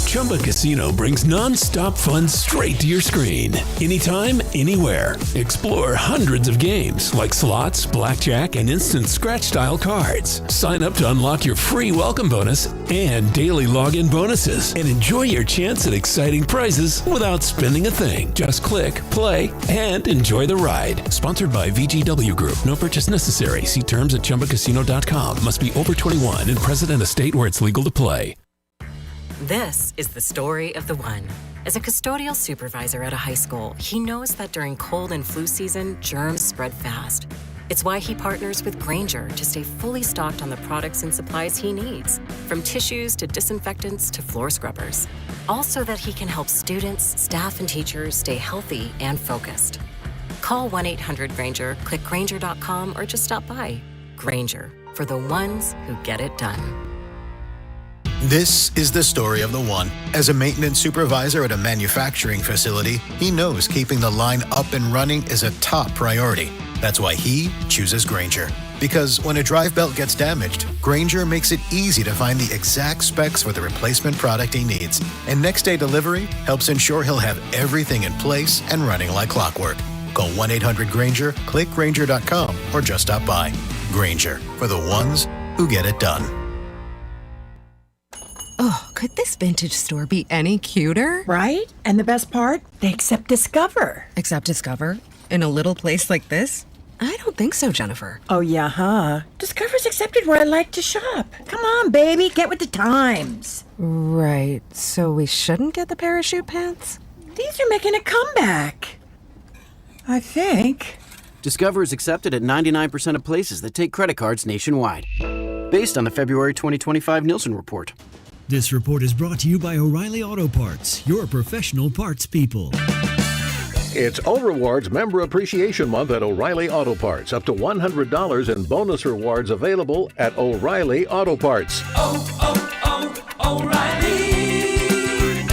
Chumba Casino brings non-stop fun straight to your screen. Anytime, anywhere. Explore hundreds of games like slots, blackjack, and instant scratch-style cards. Sign up to unlock your free welcome bonus and daily login bonuses. And enjoy your chance at exciting prizes without spending a thing. Just click, play, and enjoy the ride. Sponsored by VGW Group. No purchase necessary. See terms at ChumbaCasino.com. Must be over 21 and present in a state where it's legal to play. This is the story of the one. As a custodial supervisor at a high school, he knows that during cold and flu season, germs spread fast. It's why he partners with Grainger to stay fully stocked on the products and supplies he needs, from tissues to disinfectants to floor scrubbers. All so that he can help students, staff, and teachers stay healthy and focused. Call 1-800-GRAINGER, click Grainger.com, or just stop by. Grainger, for the ones who get it done. This is the story of the one. As a maintenance supervisor at a manufacturing facility, he knows keeping the line up and running is a top priority. That's why he chooses Grainger. Because when a drive belt gets damaged, Grainger makes it easy to find the exact specs for the replacement product he needs. And next day delivery helps ensure he'll have everything in place and running like clockwork. Call 1-800-GRAINGER, click Grainger.com, or just stop by. Grainger, for the ones who get it done. Oh, could this vintage store be any cuter? Right? And the best part? They accept Discover. Accept Discover? In a little place like this? I don't think so, Jennifer. Oh, yeah, huh? Discover's accepted where I like to shop. Come on, baby, get with the times. Right, so we shouldn't get the parachute pants? These are making a comeback. I think. Discover is accepted at 99% of places that take credit cards nationwide. Based on the February 2025 Nielsen report. This report is brought to you by O'Reilly Auto Parts, your professional parts people. It's O-Rewards Member Appreciation Month at O'Reilly Auto Parts. Up to $100 in bonus rewards available at O'Reilly Auto Parts. O'Reilly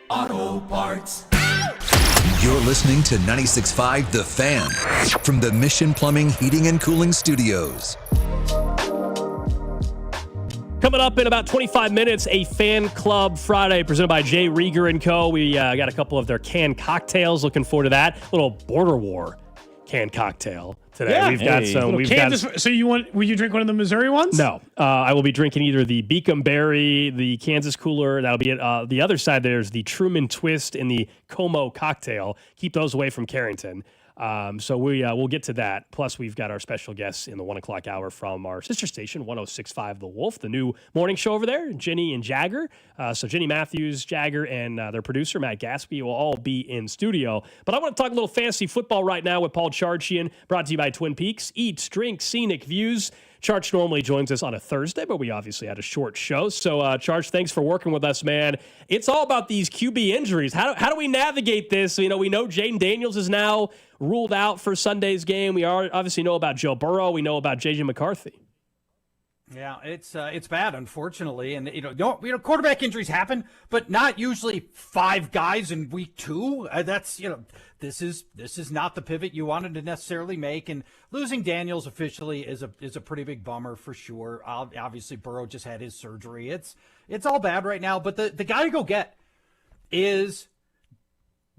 Auto Parts. You're listening to 96.5 The Fan from the Mission Plumbing, Heating, and Cooling Studios. Coming up in about 25 minutes, a Fan Club Friday presented by Jay Rieger & Co. We got a couple of their canned cocktails. Looking forward to that. A little Border War canned cocktail today. Yeah. We've got some. So will you drink one of the Missouri ones? No. I will be drinking either the Beacom Berry, the Kansas Cooler. That'll be it. The other side, there's the Truman Twist and the Como Cocktail. Keep those away from Carrington. So we'll get to that. Plus, we've got our special guests in the 1 o'clock hour from our sister station, 106.5 The Wolf, the new morning show over there, Jenny and Jagger. So Jenny Matthews, Jagger, and their producer, Matt Gaspey, will all be in studio. But I want to talk a little fantasy football right now with Paul Charchian, brought to you by Twin Peaks. Eat, drink, scenic views. Charch normally joins us on a Thursday, but we obviously had a short show. So, Charch, thanks for working with us, man. It's all about these QB injuries. How do we navigate this? We know Jaden Daniels is now ruled out for Sunday's game. We obviously know about Joe Burrow. We know about J.J. McCarthy. Yeah, it's bad, unfortunately, and quarterback injuries happen, but not usually 5 guys in week 2. This is not the pivot you wanted to necessarily make, and losing Daniels officially is a pretty big bummer for sure. Obviously, Burrow just had his surgery. It's all bad right now, but the guy to go get is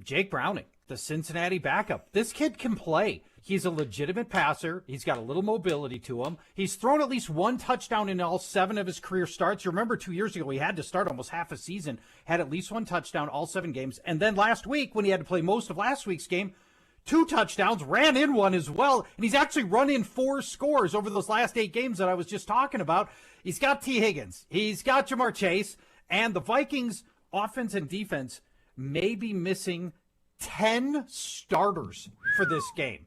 Jake Browning, the Cincinnati backup. This kid can play. He's a legitimate passer. He's got a little mobility to him. He's thrown at least 1 touchdown in all 7 of his career starts. You remember 2 years ago, he had to start almost half a season, had at least 1 touchdown all 7 games. And then last week, when he had to play most of last week's game, 2 touchdowns, ran in 1 as well. And he's actually run in 4 scores over those last 8 games that I was just talking about. He's got T. Higgins. He's got Jamar Chase. And the Vikings offense and defense may be missing 10 starters for this game.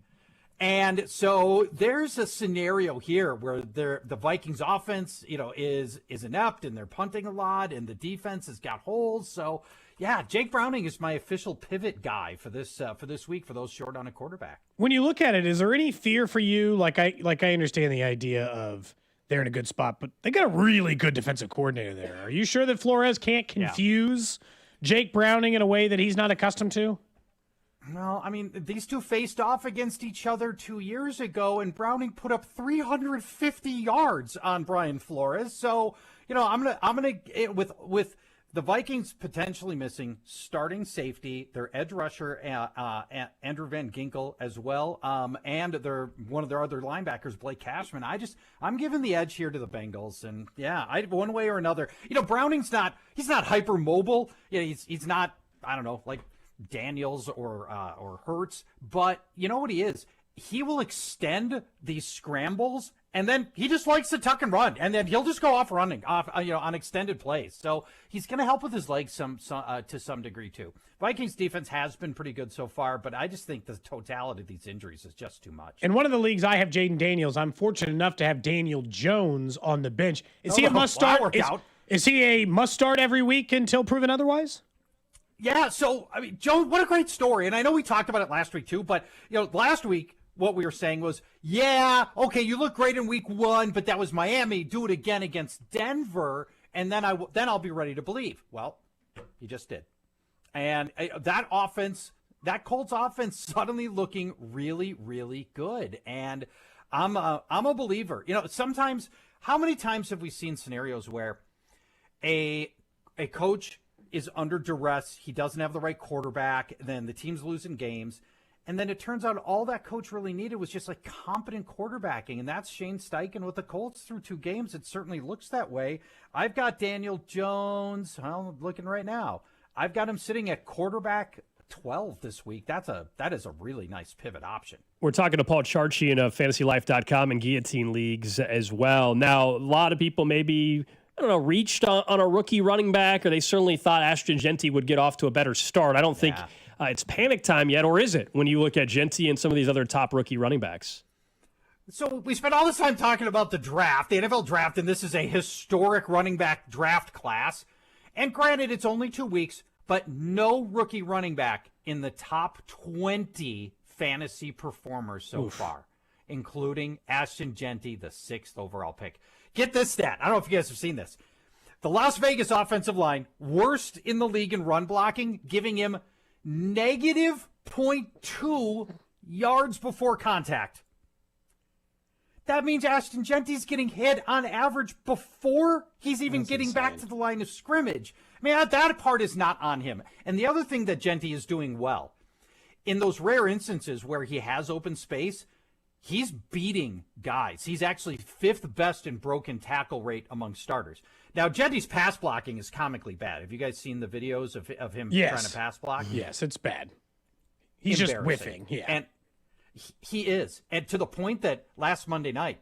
And so there's a scenario here where the Vikings offense, is inept and they're punting a lot and the defense has got holes. So yeah, Jake Browning is my official pivot guy for this week for those short on a quarterback. When you look at it, is there any fear for you? Like I understand the idea of they're in a good spot, but they got a really good defensive coordinator there. Are you sure that Flores can't confuse Jake Browning in a way that he's not accustomed to? Well, I mean, these two faced off against each other 2 years ago, and Browning put up 350 yards on Brian Flores. So, I'm gonna with the Vikings potentially missing starting safety, their edge rusher Andrew Van Ginkel as well, and one of their other linebackers, Blake Cashman. I'm giving the edge here to the Bengals, and one way or another. Browning's not hyper mobile. He's not, I don't know, like Daniels or Hurts, but you know what he is? He will extend these scrambles, and then he just likes to tuck and run, and then he'll just go off running on extended plays. So he's going to help with his legs to some degree too. Vikings defense has been pretty good so far, but I just think the totality of these injuries is just too much. In one of the leagues I have Jaden Daniels. I'm fortunate enough to have Daniel Jones on the bench. Is he a must start? Is he a must start every week until proven otherwise? Yeah, so, I mean, Joe, what a great story. And I know we talked about it last week, too. But, last week, what we were saying was, okay, you look great in week 1, but that was Miami. Do it again against Denver, and then I'll be ready to believe. Well, he just did. And that Colts offense suddenly looking really, really good. And I'm a believer. Sometimes, how many times have we seen scenarios where a coach is under duress, he doesn't have the right quarterback, then the team's losing games, and then it turns out all that coach really needed was just like competent quarterbacking, and that's Shane Steichen with the Colts through 2 games. It certainly looks that way. I've got Daniel Jones, I'm looking right now. I've got him sitting at quarterback 12 this week. That is a really nice pivot option. We're talking to Paul Charchian of FantasyLife.com and Guillotine Leagues as well. Now, a lot of people maybe reached on a rookie running back, or they certainly thought Ashton Genty would get off to a better start. I don't think it's panic time yet, or is it, when you look at Genty and some of these other top rookie running backs? So we spent all this time talking about the draft, the NFL draft, and this is a historic running back draft class. And granted, it's only 2 weeks, but no rookie running back in the top 20 fantasy performers so far, including Ashton Genty, the 6th overall pick. Get this stat. I don't know if you guys have seen this. The Las Vegas offensive line, worst in the league in run blocking, giving him negative 0.2 yards before contact. That means Ashton Genty's getting hit on average before he's even getting back to the line of scrimmage. I mean, that part is not on him. And the other thing that Genty is doing well, in those rare instances where he has open space, he's beating guys. He's actually 5th best in broken tackle rate among starters. Now, Genty's pass blocking is comically bad. Have you guys seen the videos of him trying to pass block? Yes, it's bad. He's just whiffing. Yeah. And he is. And to the point that last Monday night,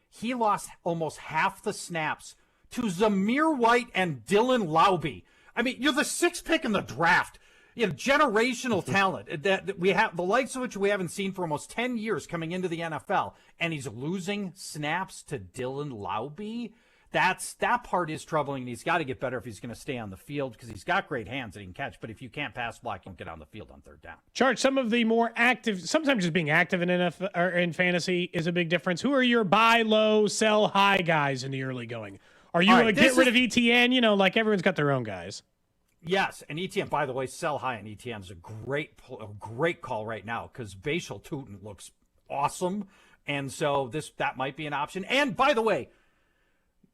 he lost almost half the snaps to Zamir White and Dylan Laube. I mean, you're the 6th pick in the draft. generational talent that we have, the likes of which we haven't seen for almost 10 years coming into the NFL, and he's losing snaps to Dylan Laube. That part is troubling, and he's got to get better if he's going to stay on the field because he's got great hands that he can catch. But if you can't pass block, you can get on the field on third down. Charge, some of the more active, sometimes just being active in NFL or in fantasy is a big difference. Who are your buy low, sell high guys in the early going? Are you get rid of ETN? Like everyone's got their own guys. Yes, and ETN, by the way, sell high on ETN is a great call right now because Bashal Tutin looks awesome, and so that might be an option. And by the way,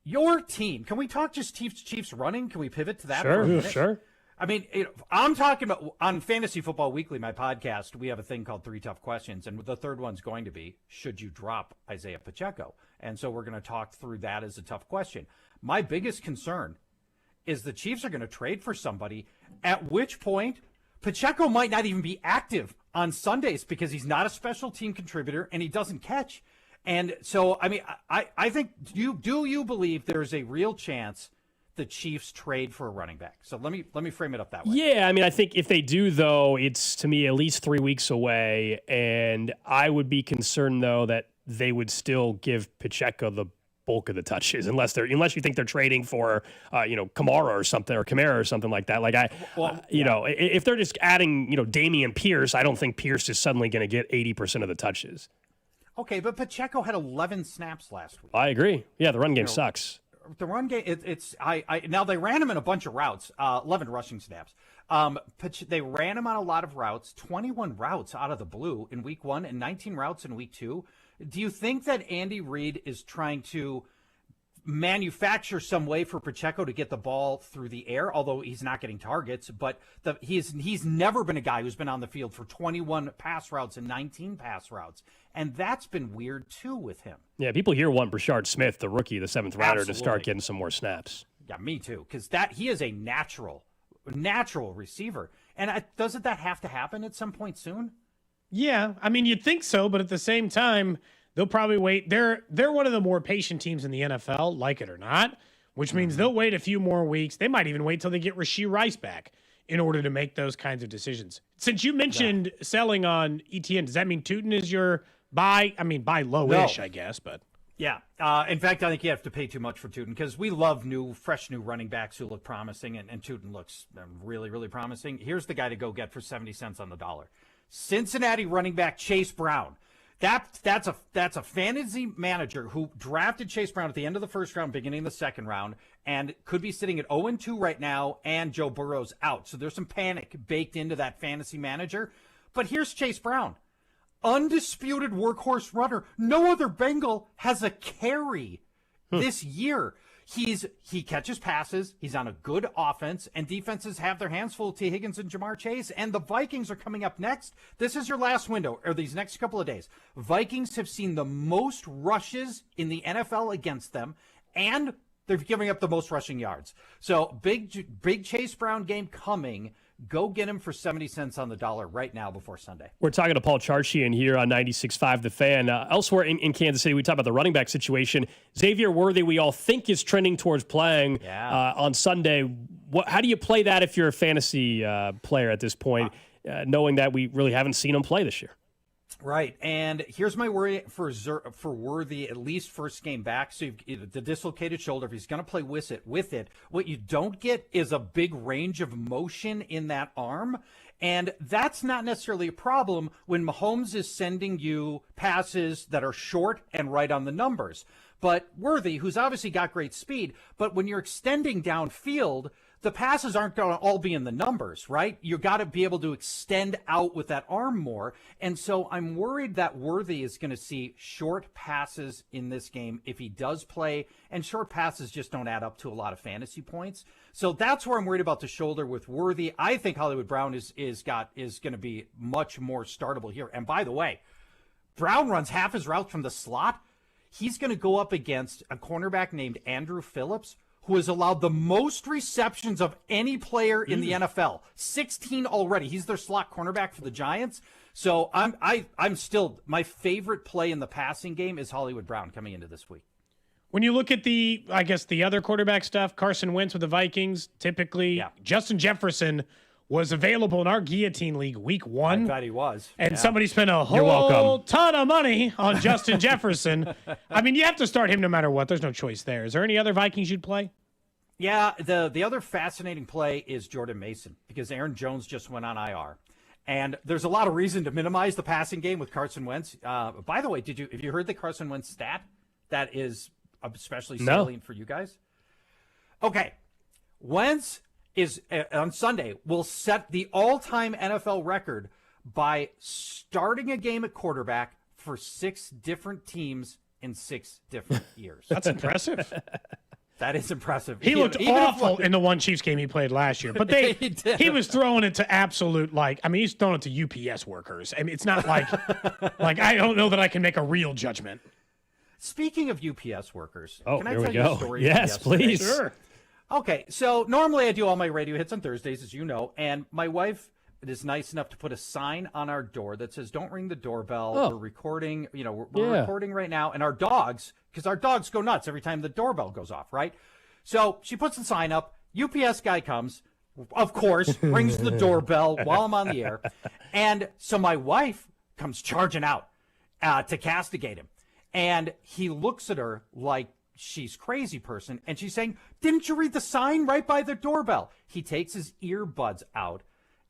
your team, can we talk just Chiefs running? Can we pivot to that for a minute? Sure. I mean, I'm talking about on Fantasy Football Weekly, my podcast, we have a thing called 3 Tough Questions, and the third one's going to be, should you drop Isaiah Pacheco? And so we're going to talk through that as a tough question. My biggest concern is the Chiefs are going to trade for somebody, at which point Pacheco might not even be active on Sundays because he's not a special team contributor and he doesn't catch. And so, I mean, I think, do you believe there's a real chance the Chiefs trade for a running back? So let me frame it up that way. Yeah, I mean, I think if they do, though, it's to me at least 3 weeks away, and I would be concerned though that they would still give Pacheco the bulk of the touches unless you think they're trading for Kamara or something like that. Like if they're just adding Damian Pierce, I don't think Pierce is suddenly going to get 80% of the touches. Okay, but Pacheco had 11 snaps last week. I agree. Yeah, the run game sucks. The run game, now they ran him in a bunch of routes, 11 rushing snaps. They ran him on a lot of routes, 21 routes out of the blue in week 1 and 19 routes in week 2. Do you think that Andy Reid is trying to manufacture some way for Pacheco to get the ball through the air, although he's not getting targets, but he's never been a guy who's been on the field for 21 pass routes and 19 pass routes. And that's been weird too with him. Yeah, people here want Brashard Smith, the rookie, the 7th rounder, to start getting some more snaps. Yeah, me too, because he is a natural receiver. And doesn't that have to happen at some point soon? Yeah, I mean, you'd think so, but at the same time, they'll probably wait. They're one of the more patient teams in the NFL, like it or not, which means they'll wait a few more weeks. They might even wait till they get Rashee Rice back in order to make those kinds of decisions. Since you mentioned selling on ETN, does that mean Tutin is your buy? I mean, buy low-ish, I guess, but... Yeah. In fact, I think you have to pay too much for Tutin because we love fresh new running backs who look promising, and Tutin looks really, really promising. Here's the guy to go get for 70 cents on the dollar. Cincinnati running back Chase Brown. That's a fantasy manager who drafted Chase Brown at the end of the first round, beginning of the second round, and could be sitting at 0-2 right now, and Joe Burrow's out. So there's some panic baked into that fantasy manager. But here's Chase Brown. Undisputed workhorse runner. No other Bengal has a carry this year. He catches passes. He's on a good offense, and defenses have their hands full with T. Higgins and Jamar Chase, and the Vikings are coming up next. This is your last window, or these next couple of days. Vikings have seen the most rushes in the NFL against them, and they're giving up the most rushing yards. So big Chase Brown game coming. Go get him for 70 cents on the dollar right now before Sunday. We're talking to Paul Charchian here on 96.5 The Fan. Elsewhere in Kansas City, we talk about the running back situation. Xavier Worthy, we all think is trending towards playing on Sunday. How do you play that if you're a fantasy player at this point, knowing that we really haven't seen him play this year? Right, and here's my worry for Worthy, at least first game back. So the dislocated shoulder, if he's going to play with it, what you don't get is a big range of motion in that arm, and that's not necessarily a problem when Mahomes is sending you passes that are short and right on the numbers. But Worthy, who's obviously got great speed, but when you're extending downfield, the passes aren't going to all be in the numbers, right? You got to be able to extend out with that arm more. And so I'm worried that Worthy is going to see short passes in this game if he does play, and short passes just don't add up to a lot of fantasy points. So that's where I'm worried about the shoulder with Worthy. I think Hollywood Brown is going to be much more startable here. And by the way, Brown runs half his routes from the slot. He's going to go up against a cornerback named Andrew Phillips, who has allowed the most receptions of any player in the NFL. 16 already. He's their slot cornerback for the Giants. So I'm still, my favorite play in the passing game is Hollywood Brown coming into this week. When you look at the other quarterback stuff, Carson Wentz with the Vikings, typically Justin Jefferson was available in our Guillotine League week 1. I bet he was. And somebody spent a You're whole welcome. ton of money on Justin Jefferson. I mean, you have to start him no matter what. There's no choice there. Is there any other Vikings you'd play? Yeah, the other fascinating play is Jordan Mason because Aaron Jones just went on IR. And there's a lot of reason to minimize the passing game with Carson Wentz. By the way, have you heard the Carson Wentz stat that is especially salient for you guys? Okay. Wentz is on Sunday will set the all-time NFL record by starting a game at quarterback for 6 different teams in 6 different years. That's impressive. That is impressive. He looked awful in the one Chiefs game he played last year, but he was throwing it to absolute, he's throwing it to UPS workers. I mean, it's not like I don't know that I can make a real judgment. Speaking of UPS workers, Oh, can I here tell we you go. a story? Yes, from yesterday? please. Sure. Okay, so normally I do all my radio hits on Thursdays, as you know, and my wife is nice enough to put a sign on our door that says, "Don't ring the doorbell. Oh. We're recording. We're recording right now." And our dogs, because our dogs go nuts every time the doorbell goes off, right? So she puts the sign up. UPS guy comes, of course, rings the doorbell while I'm on the air, and so my wife comes charging out to castigate him, and he looks at her like she's crazy person, and she's saying, "Didn't you read the sign right by the doorbell?" He takes his earbuds out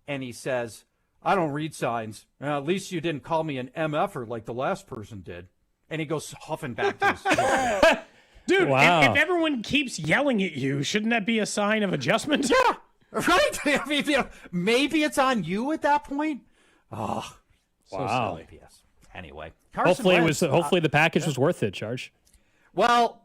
and he says, "I don't read signs. At least you didn't call me an MFer like the last person did." And he goes huffing back to his chair. Dude, Wow. if everyone keeps yelling at you, shouldn't that be a sign of adjustment? Yeah, right. I mean, maybe it's on you at that point. Oh, so Wow. silly. PS. Anyway, Carson Wentz, Hopefully the package was worth it, Charge. Well,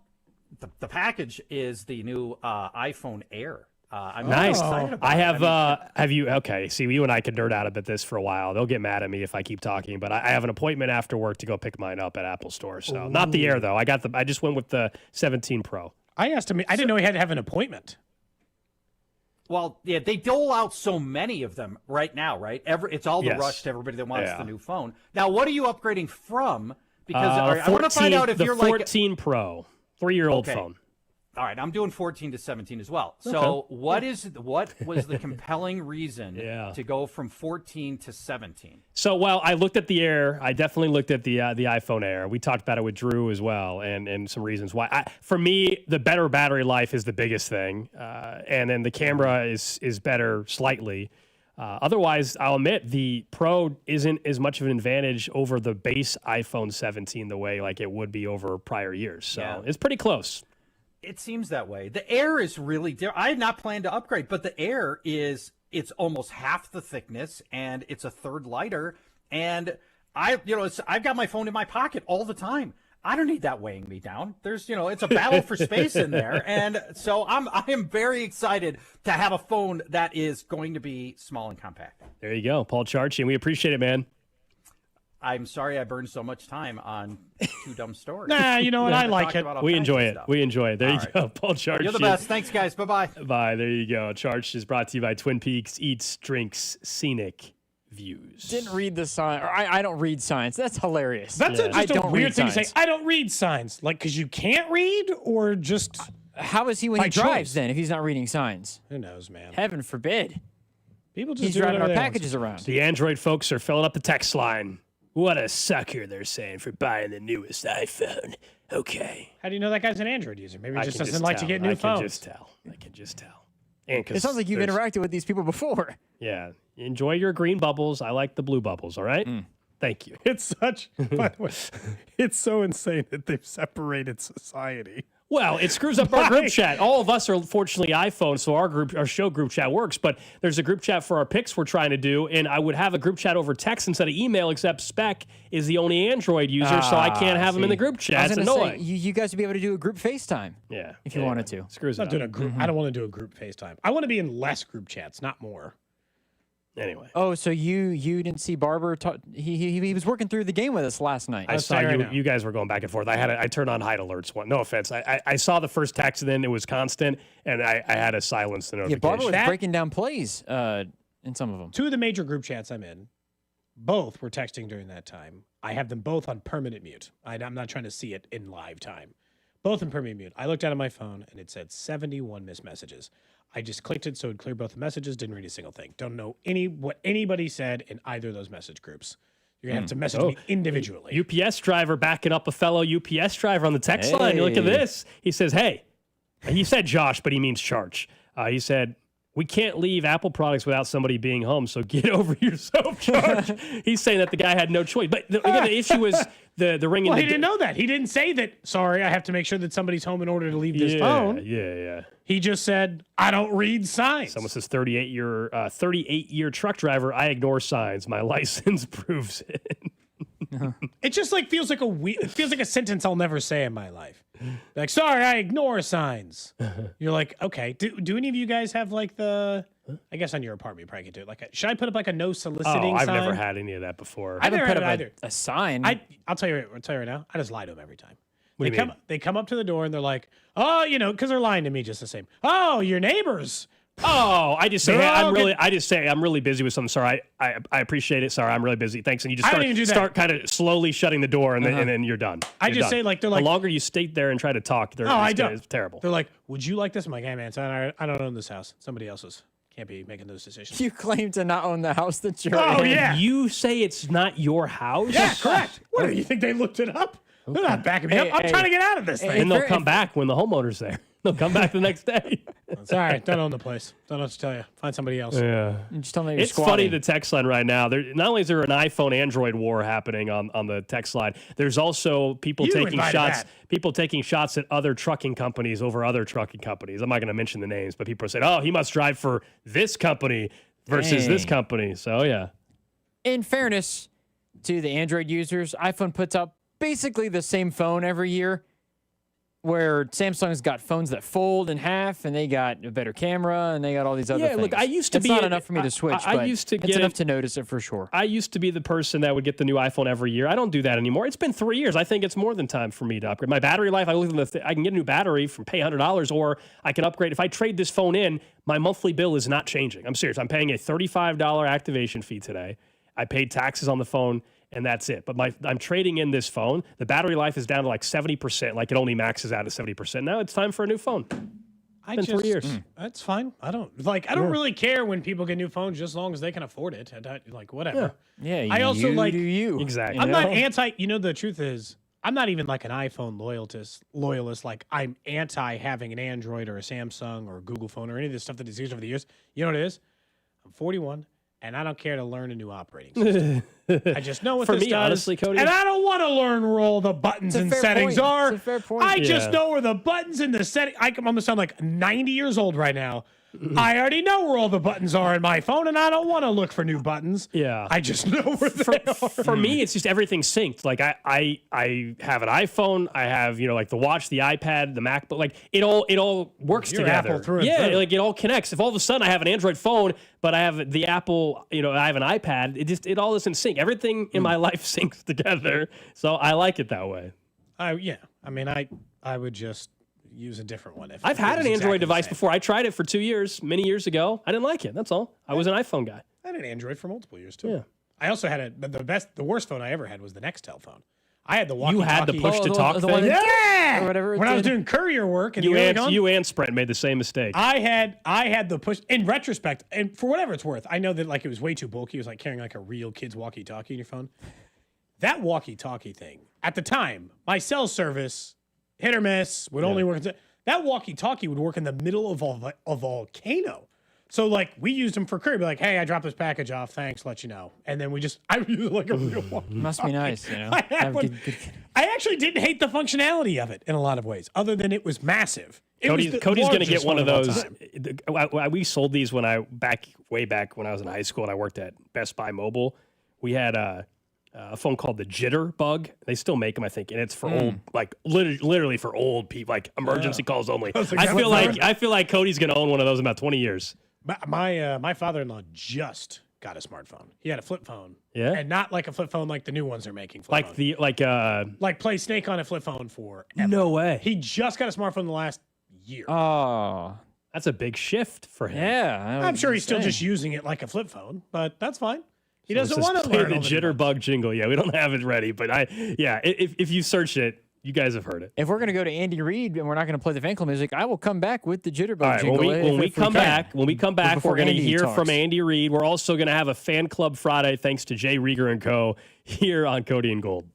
the package is the new iPhone Air. I'm Nice. excited about I it. have. Have you? Okay. See, you and I could nerd out about this for a while. They'll get mad at me if I keep talking, but I have an appointment after work to go pick mine up at Apple Store. So not the Air though. I just went with the 17 Pro. I asked him. I didn't know he had to have an appointment. Well, yeah, they dole out so many of them right now, right? It's all the Yes. rush to everybody that wants Yeah. the new phone. Now, what are you upgrading from? Because I want to find out if the you're like 14 Pro, 3-year-old Okay. phone. All right, I'm doing 14 to 17 as well. So what was the compelling reason to go from 14 to 17? So while I looked at the Air, I definitely looked at the iPhone Air. We talked about it with Drew as well, and some reasons why. For me, the better battery life is the biggest thing, and then the camera is better slightly. Otherwise, I'll admit the Pro isn't as much of an advantage over the base iPhone 17 the way like it would be over prior years. So it's pretty close. It seems that way. The Air is really different. I had not planned to upgrade, but the Air it's almost half the thickness and it's a third lighter. And I've got my phone in my pocket all the time. I don't need that weighing me down. There's, it's a battle for space in there. And so I am very excited to have a phone that is going to be small and compact. There you go, Paul Charchian. We appreciate it, man. I'm sorry I burned so much time on two dumb stories. Nah, you know what? I like it. We enjoy it. We enjoy it. There All you right. go, Paul Charchian. You're the best. Thanks, guys. Bye-bye. Bye. There you go. Charge is brought to you by Twin Peaks Eats, Drinks, Scenic Views. Didn't read the sign. Or I don't read signs. That's hilarious. That's I just a don't weird read thing to say. signs. I don't read signs. Like, because you can't read or just. How is he when by he drives choice? then if he's not reading signs? Who knows, man? Heaven forbid. People just He's do driving whatever our they want. packages around. The Android folks are filling up the text line. What a sucker, they're saying, for buying the newest iPhone. Okay. How do you know that guy's an Android user? Maybe he I just can doesn't like to tell. get new I phones. can just tell. And 'cause It sounds like you've there's- interacted with these people before. Yeah. Enjoy your green bubbles. I like the blue bubbles, all right? Thank you. It's such, by the way, it's so insane that they've separated society. Well, it screws up our group chat. All of us are fortunately iPhones, so our show group chat works. But there's a group chat for our picks we're trying to do, and I would have a group chat over text instead of email. Except Spec is the only Android user, so I can't have him in the group chat. It's I was gonna annoying. say, you guys would be able to do a group FaceTime. Yeah, if you wanted to. Screws I'm it not doing up. a group. I don't want to do a group FaceTime. I want to be in less group chats, not more. Anyway. Oh, so you didn't see Barber? He was working through the game with us last night. I saw you guys were going back and forth. I turned on hide alerts. No offense. I saw the first text and then it was constant, and I had to silence the Yeah, notification. Barber was breaking down plays in some of them. Two of the major group chats I'm in, both were texting during that time. I have them both on permanent mute. I'm not trying to see it in live time. Both in permanent mute. I looked out at my phone and it said 71 missed messages. I just clicked it so it cleared both the messages. Didn't read a single thing. Don't know what anybody said in either of those message groups. You're going to have to message me individually. UPS driver backing up a fellow UPS driver on the text line. Look at this. He says, hey, he said Josh, but he means Charch. He said, we can't leave Apple products without somebody being home, so get over yourself, Charch. He's saying that the guy had no choice. But again, the issue was the ringing. Well, he didn't know that. He didn't say that, sorry, I have to make sure that somebody's home in order to leave this phone. Yeah. He just said, I don't read signs. Someone says 38-year truck driver, I ignore signs. My license proves it. It just feels like a sentence I'll never say in my life. Like, sorry, I ignore signs. You're like, okay. Do any of you guys have I guess on your apartment you probably could do it. Should I put up a no soliciting sign? I've never had any of that before. I've never put had up either. a sign. I'll tell you right now. I just lie to them every time. What do you mean? They come up to the door and they're like, oh, because they're lying to me just the same. Oh, your neighbors. Oh, I just say, hey, I'm really busy with something. Sorry, I appreciate it. Sorry, I'm really busy. Thanks. And you just start kind of slowly shutting the door, and then you're done. I just say they're like, the longer you stay there and try to talk, it's terrible. They're like, would you like this? I'm like, hey man, I don't own this house. Somebody else's. Can't be making those decisions. You claim to not own the house that you're in. Oh yeah. You say it's not your house? Yeah, correct. What do you think they looked it up? Okay. They're not backing me up. I'm trying to get out of this thing. And they'll come back when the homeowner's there. They'll come back the next day. It's all right. Don't own the place. Don't know what to tell you. Find somebody else. Yeah. Just tell me you're it's squatting. funny, the text line right now. Not only is there an iPhone Android war happening on the text line, there's also people taking shots at other trucking companies over other trucking companies. I'm not going to mention the names, but people are saying, oh, he must drive for this company versus this company. So, yeah. In fairness to the Android users, iPhone puts out basically the same phone every year, where Samsung's got phones that fold in half, and they got a better camera, and they got all these other things. Look, I used to it's be not enough for me to switch. I used to it's enough to notice it for sure. I used to be the person that would get the new iPhone every year. I don't do that anymore. It's been 3 years. I think it's more than time for me to upgrade my battery life. I can get a new battery from pay $100, or I can upgrade. If I trade this phone in, my monthly bill is not changing. I'm serious. I'm paying a $35 activation fee today. I paid taxes on the phone, and that's it. But I'm trading in this phone. The battery life is down to 70%. It only maxes out at 70%. Now it's time for a new phone. It's been 3 years. That's fine. I don't really care when people get new phones, just as long as they can afford it. Whatever. Yeah. I also you. Exactly. I'm not anti. The truth is, I'm not even an iPhone loyalist. I'm anti having an Android or a Samsung or a Google phone or any of this stuff that is used over the years. You know what it is? I'm 41. And I don't care to learn a new operating system. I just know what this does. Honestly, Cody, and I don't want to learn where all the buttons and settings are. It's a fair point. I just know where the buttons and the settings. I'm going to sound like 90 years old right now. I already know where all the buttons are in my phone, and I don't want to look for new buttons. Yeah. I just know where they are. For me, it's just everything synced. I have an iPhone. I have, the watch, the iPad, the MacBook. It all works You're together. Apple through and through. It all connects. If all of a sudden I have an Android phone, but I have the Apple, I have an iPad, it all is in sync. Everything in my life syncs together. So I like it that way. I would just use a different one. I've had an Android device before. I tried it for 2 years, many years ago. I didn't like it. That's all. I was an iPhone guy. I had an Android for multiple years too. Yeah. I also had the worst phone I ever had was the Nextel phone. I had the walkie-talkie. You had the push-to-talk thing? Yeah! Or whatever when I was doing courier work. And you and Sprint made the same mistake. I had the push. In retrospect, and for whatever it's worth, I know that it was way too bulky. It was like carrying a real kid's walkie-talkie in your phone. That walkie-talkie thing, at the time, my cell service, hit or miss, would only work. That walkie-talkie would work in the middle of a volcano. So, we used them for courier. Be like, hey, I dropped this package off. Thanks, let you know. And then I used it like a real walkie-talkie. Must be nice, I actually didn't hate the functionality of it in a lot of ways, other than it was massive. Cody's going to get one of those. We sold these way back when I was in high school and I worked at Best Buy Mobile. We had a phone called the Jitter Bug. They still make them, I think, and it's for old, literally for old people, emergency calls only. I feel like Cody's going to own one of those in about 20 years. My father-in-law just got a smartphone. He had a flip phone. Yeah. And not like a flip phone like the new ones are making. Like play Snake on a flip phone for No way. He just got a smartphone in the last year. Oh. That's a big shift for him. Yeah. I'm sure he's still just using it like a flip phone, but that's fine. He doesn't want to play learn the Jitterbug jingle. Yeah, we don't have it ready, but if you search it, You guys have heard it. If we're going to go to Andy Reid and we're not going to play the fan club music, I will come back with the Jitterbug All right, jingle. when we come back, we're going to hear talks. from Andy Reid. We're also going to have a Fan Club Friday thanks to Jay Rieger and Co. here on Cody and Gold.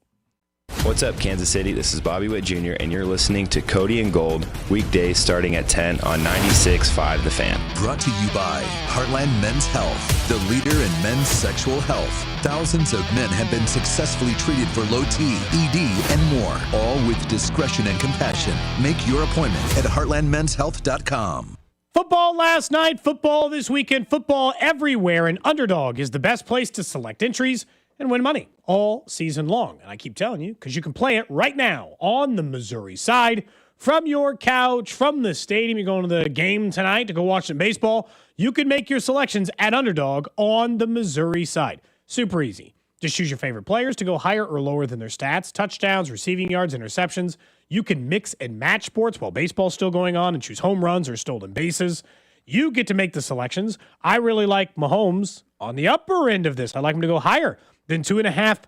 What's up, Kansas City? This is Bobby Witt Jr., and you're listening to Cody and Gold, weekdays starting at 10 on 96.5 The Fan. Brought to you by Heartland Men's Health, the leader in men's sexual health. Thousands of men have been successfully treated for low T, ED, and more, all with discretion and compassion. Make your appointment at heartlandmenshealth.com. Football last night, football this weekend, football everywhere, and Underdog is the best place to select entries and win money all season long. And I keep telling you, because you can play it right now on the Missouri side, from your couch, from the stadium. You're going to the game tonight to go watch some baseball. You can make your selections at Underdog on the Missouri side. Super easy. Just choose your favorite players to go higher or lower than their stats, touchdowns, receiving yards, interceptions. You can mix and match sports while baseball's still going on and choose home runs or stolen bases. You get to make the selections. I really like Mahomes on the upper end of this. I like him to go higher than 2.5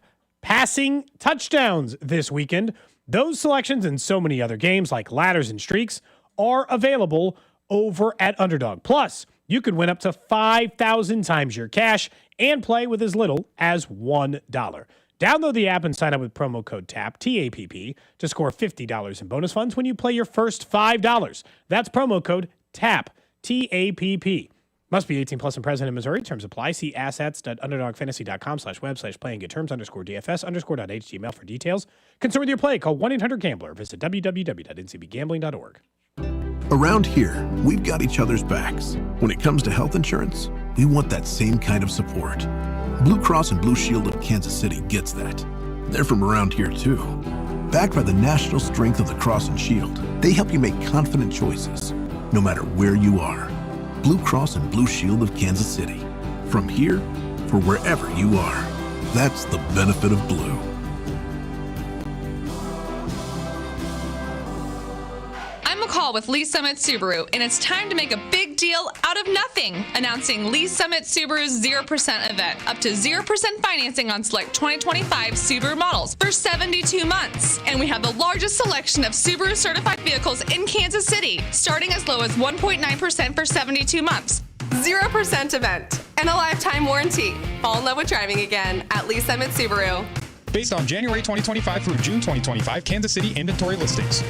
passing touchdowns this weekend. Those selections and so many other games like ladders and streaks are available over at Underdog. Plus, you could win up to 5,000 times your cash and play with as little as $1. Download the app and sign up with promo code TAP, T-A-P-P, to score $50 in bonus funds when you play your first $5. That's promo code TAP, T-A-P-P. Must be 18 plus and present in Missouri. Terms apply. See assets.underdogfantasy.com/web/playinggetterms_DFS_.html for details. Concern with your play. Call 1-800-GAMBLER. Visit www.ncbgambling.org. Around here, we've got each other's backs. When it comes to health insurance, we want that same kind of support. Blue Cross and Blue Shield of Kansas City gets that. They're from around here, too. Backed by the national strength of the Cross and Shield, they help you make confident choices, no matter where you are. Blue Cross and Blue Shield of Kansas City. From here for wherever you are. That's the benefit of blue. I'm McCall with Lee Summit Subaru, and it's time to make a big deal out of nothing. Announcing Lee Summit Subaru's 0% event. Up to 0% financing on select 2025 Subaru models for 72 months. And we have the largest selection of Subaru certified vehicles in Kansas City, starting as low as 1.9% for 72 months. 0% event and a lifetime warranty. Fall in love with driving again at Lee Summit Subaru. Based on January 2025 through June 2025 Kansas City inventory listings.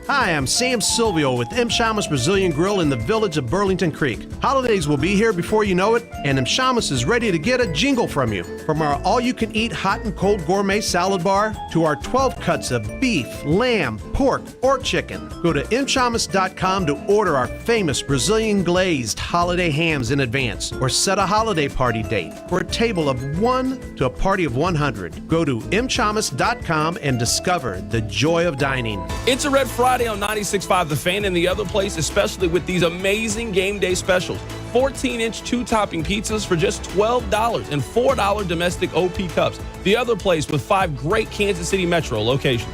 Hi, I'm Sam Silvio with M. Shamus Brazilian Grill in the village of Burlington Creek. Holidays will be here before you know it, and M. Shamus is ready to get a jingle from you. From our all-you-can-eat hot and cold gourmet salad bar to our 12 cuts of beef, lamb, pork, or chicken. Go to mshamus.com to order our famous Brazilian glazed holiday hams in advance, or set a holiday party date for a table of 1 to a party of 100. Go to mshamus.com and discover the joy of dining. It's a Red Friday on 96.5 The Fan and the other place, especially with these amazing game day specials. 14-inch two-topping pizzas for just $12 and $4 domestic OP cups. The other place with 5 great Kansas City Metro locations.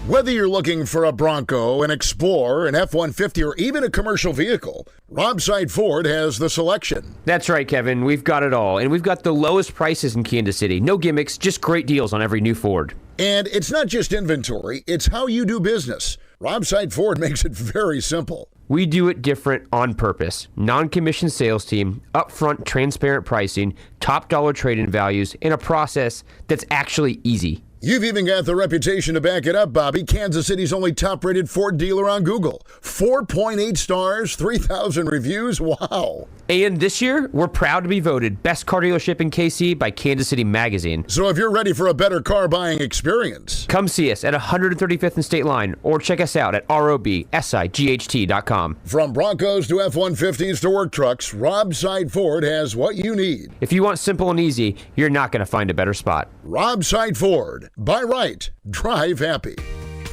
Whether you're looking for a Bronco, an Explorer, an F-150, or even a commercial vehicle, Robside Ford has the selection. That's right, Kevin. We've got it all. And we've got the lowest prices in Kansas City. No gimmicks, just great deals on every new Ford. And it's not just inventory, it's how you do business. Robside Ford makes it very simple. We do it different on purpose. Non-commissioned sales team, upfront transparent pricing, top dollar trade-in values, and a process that's actually easy. You've even got the reputation to back it up, Bobby. Kansas City's only top-rated Ford dealer on Google. 4.8 stars, 3,000 reviews. Wow. And this year, we're proud to be voted Best Car Dealership in KC by Kansas City Magazine. So if you're ready for a better car buying experience, come see us at 135th and State Line or check us out at robsight.com. From Broncos to F-150s to work trucks, Robside Ford has what you need. If you want simple and easy, you're not going to find a better spot. Robside Ford. Buy right. Drive happy.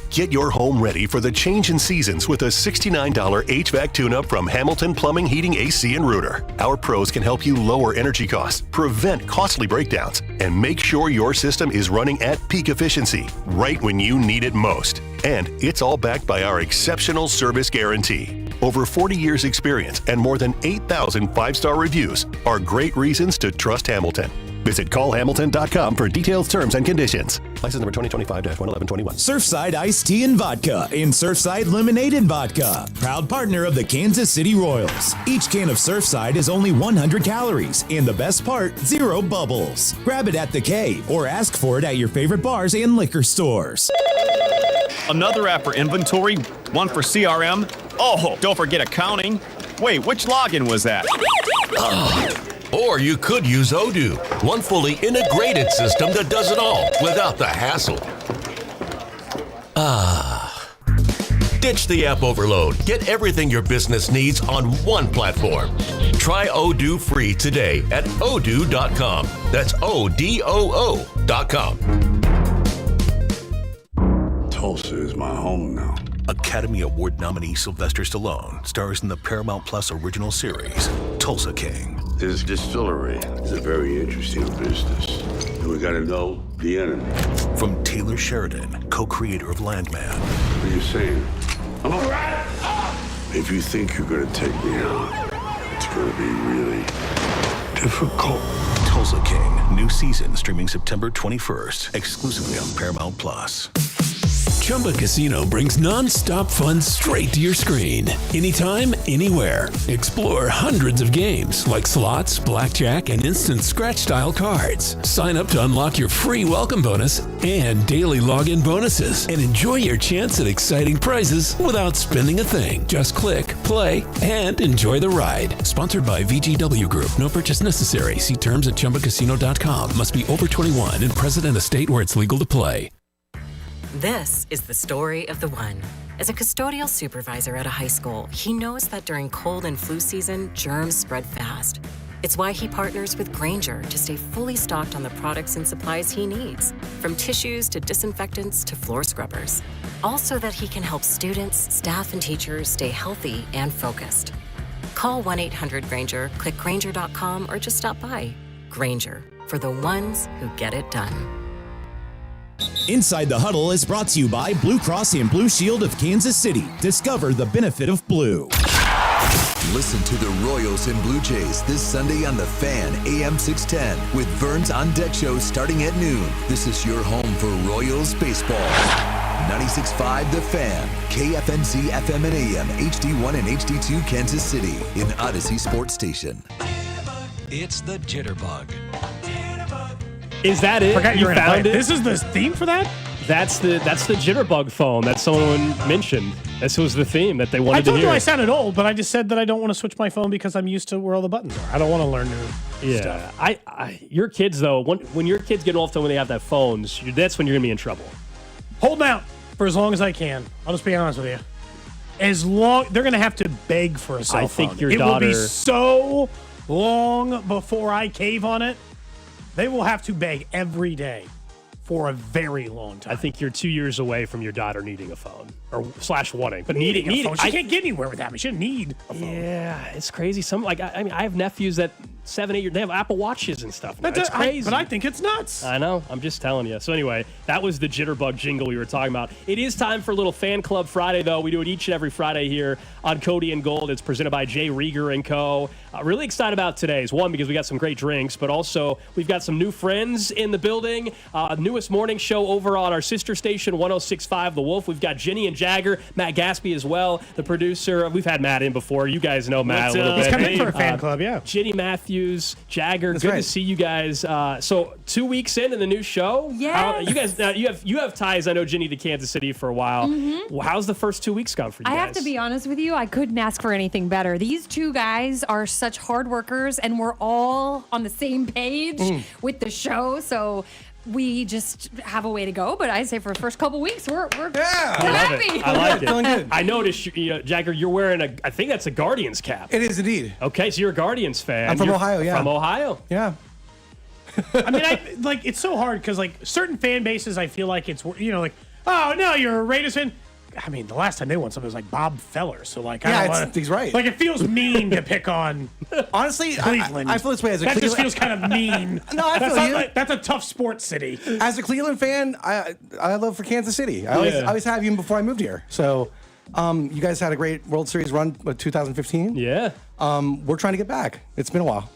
Get your home ready for the change in seasons with a $69 HVAC tune-up from Hamilton Plumbing, Heating, AC, and Rooter. Our pros can help you lower energy costs, prevent costly breakdowns, and make sure your system is running at peak efficiency right when you need it most. And it's all backed by our exceptional service guarantee. Over 40 years experience and more than 8,000 five-star reviews are great reasons to trust Hamilton. Visit callhamilton.com for details, terms, and conditions. License number 2025-11121. Surfside iced tea and vodka and Surfside lemonade and vodka. Proud partner of the Kansas City Royals. Each can of Surfside is only 100 calories, and the best part, 0 bubbles. Grab it at the K or ask for it at your favorite bars and liquor stores. Another app for inventory, one for CRM. Oh, don't forget accounting. Wait, which login was that? Or you could use Odoo, one fully integrated system that does it all without the hassle. Ditch the app overload. Get everything your business needs on one platform. Try Odoo free today at odoo.com. That's ODOO.com. Tulsa is my home now. Academy Award nominee Sylvester Stallone stars in the Paramount Plus original series, Tulsa King. This distillery is a very interesting business. And we gotta know the enemy. From Taylor Sheridan, co-creator of Landman. What are you saying? I'm a rat! If you think you're gonna take me out, it's gonna be really difficult. Tulsa King, new season streaming September 21st, exclusively on Paramount Plus. Chumba Casino brings non-stop fun straight to your screen. Anytime, anywhere. Explore hundreds of games like slots, blackjack, and instant scratch-style cards. Sign up to unlock your free welcome bonus and daily login bonuses. And enjoy your chance at exciting prizes without spending a thing. Just click, play, and enjoy the ride. Sponsored by VGW Group. No purchase necessary. See terms at ChumbaCasino.com. Must be over 21 and present in a state where it's legal to play. This is the story of the one. As a custodial supervisor at a high school, he knows that during cold and flu season, germs spread fast. It's why he partners with Grainger to stay fully stocked on the products and supplies he needs, from tissues to disinfectants to floor scrubbers. Also that he can help students, staff, and teachers stay healthy and focused. Call 1-800-GRAINGER, click Grainger.com, or just stop by. Grainger, for the ones who get it done. Inside the Huddle is brought to you by Blue Cross and Blue Shield of Kansas City. Discover the benefit of blue. Listen to the Royals and Blue Jays this Sunday on The Fan, AM 610, with Vern's On Deck show starting at noon. This is your home for Royals baseball. 96.5 The Fan, KFNC FM and AM, HD1 and HD2 Kansas City, in Odyssey Sports Station. It's the Jitterbug. Is that it? Forgot you were found it? This is the theme for that? That's the Jitterbug phone that someone mentioned. This was the theme that they wanted to hear. I told you I sounded old, but I just said that I don't want to switch my phone because I'm used to where all the buttons are. I don't want to learn new stuff. Your kids, though, when your kids get off to when they have that phones, that's when you're going to be in trouble. Hold out for as long as I can. I'll just be honest with you. As long they're going to have to beg for a cell phone. I think your daughter. It will be so long before I cave on it. They will have to beg every day for a very long time. I think you're 2 years away from your daughter needing a phone or / wanting, but needing a phone. She can't get anywhere with that. She doesn't need a phone. Yeah, it's crazy. I have nephews that 7, 8 years. They have Apple Watches and stuff. That's crazy. But I think it's nuts. I know. I'm just telling you. So anyway, that was the Jitterbug jingle we were talking about. It is time for a little Fan Club Friday, though. We do it each and every Friday here on Cody and Gold. It's presented by Jay Rieger & Co. Really excited about today's one because we got some great drinks, but also we've got some new friends in the building. Newest morning show over on our sister station, 106.5 The Wolf. We've got Jenny and Jagger, Matt Gaspey as well, the producer. We've had Matt in before. You guys know Matt a little bit. He's come in for a fan club, yeah. Jenny Matthews, Jagger, That's good right. to see you guys. So 2 weeks in the new show. Yes. You guys, now you have ties. I know Jenny to Kansas City for a while. Mm-hmm. Well, how's the first 2 weeks gone for you I guys? have to be honest with you, I couldn't ask for anything better. These two guys are such hard workers, and we're all on the same page with the show. So we just have a way to go. But I say for the first couple weeks, we're happy. I like it. Feeling good. I noticed, Jagger, you're wearing I think that's a Guardians cap. It is indeed. Okay, so you're a Guardians fan. I'm from You're Ohio, yeah. From Ohio. Yeah. I mean, it's so hard because certain fan bases, I feel like it's oh no, you're a Raiders fan. I mean, the last time they won something was like Bob Feller. So I don't want he's right. It feels mean to pick on. Honestly, Cleveland. I feel this way as a that Cleveland. just feels kind of mean. No, I feel you. That's a tough sports city. As a Cleveland fan, I love for Kansas City. I always have even before I moved here. So, you guys had a great World Series run with 2015. Yeah. We're trying to get back. It's been a while.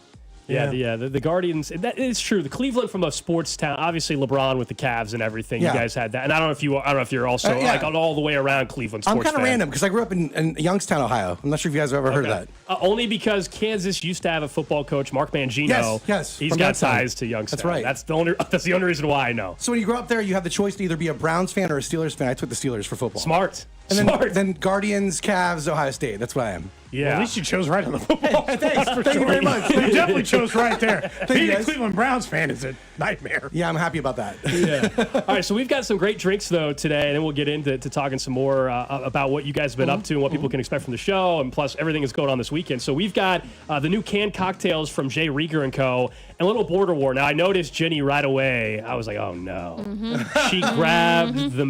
The Guardians. That is true. The Cleveland from a sports town. Obviously, LeBron with the Cavs and everything. You guys had that. And I don't know if you're also like all the way around Cleveland sports. I'm kind of random because I grew up in Youngstown, Ohio. I'm not sure if you guys have ever heard of that. Only because Kansas used to have a football coach, Mark Mangino. Yes. He's got ties to Youngstown. That's right. That's the only reason why I know. So when you grow up there, you have the choice to either be a Browns fan or a Steelers fan. I took the Steelers for football. Smart. And then Guardians, Cavs, Ohio State. That's what I am. Yeah. Well, at least you chose right on the football. Thank you very much. You definitely chose right there. Being you, a Cleveland Browns fan is a nightmare. Yeah, I'm happy about that. Yeah. All right, so we've got some great drinks, though, today, and then we'll get into talking some more about what you guys have been up to and what people can expect from the show, and plus everything that's going on this weekend. So we've got the new canned cocktails from Jay Rieger & Co., and a little border war. Now, I noticed Jenny right away. I was like, oh, no. She grabbed the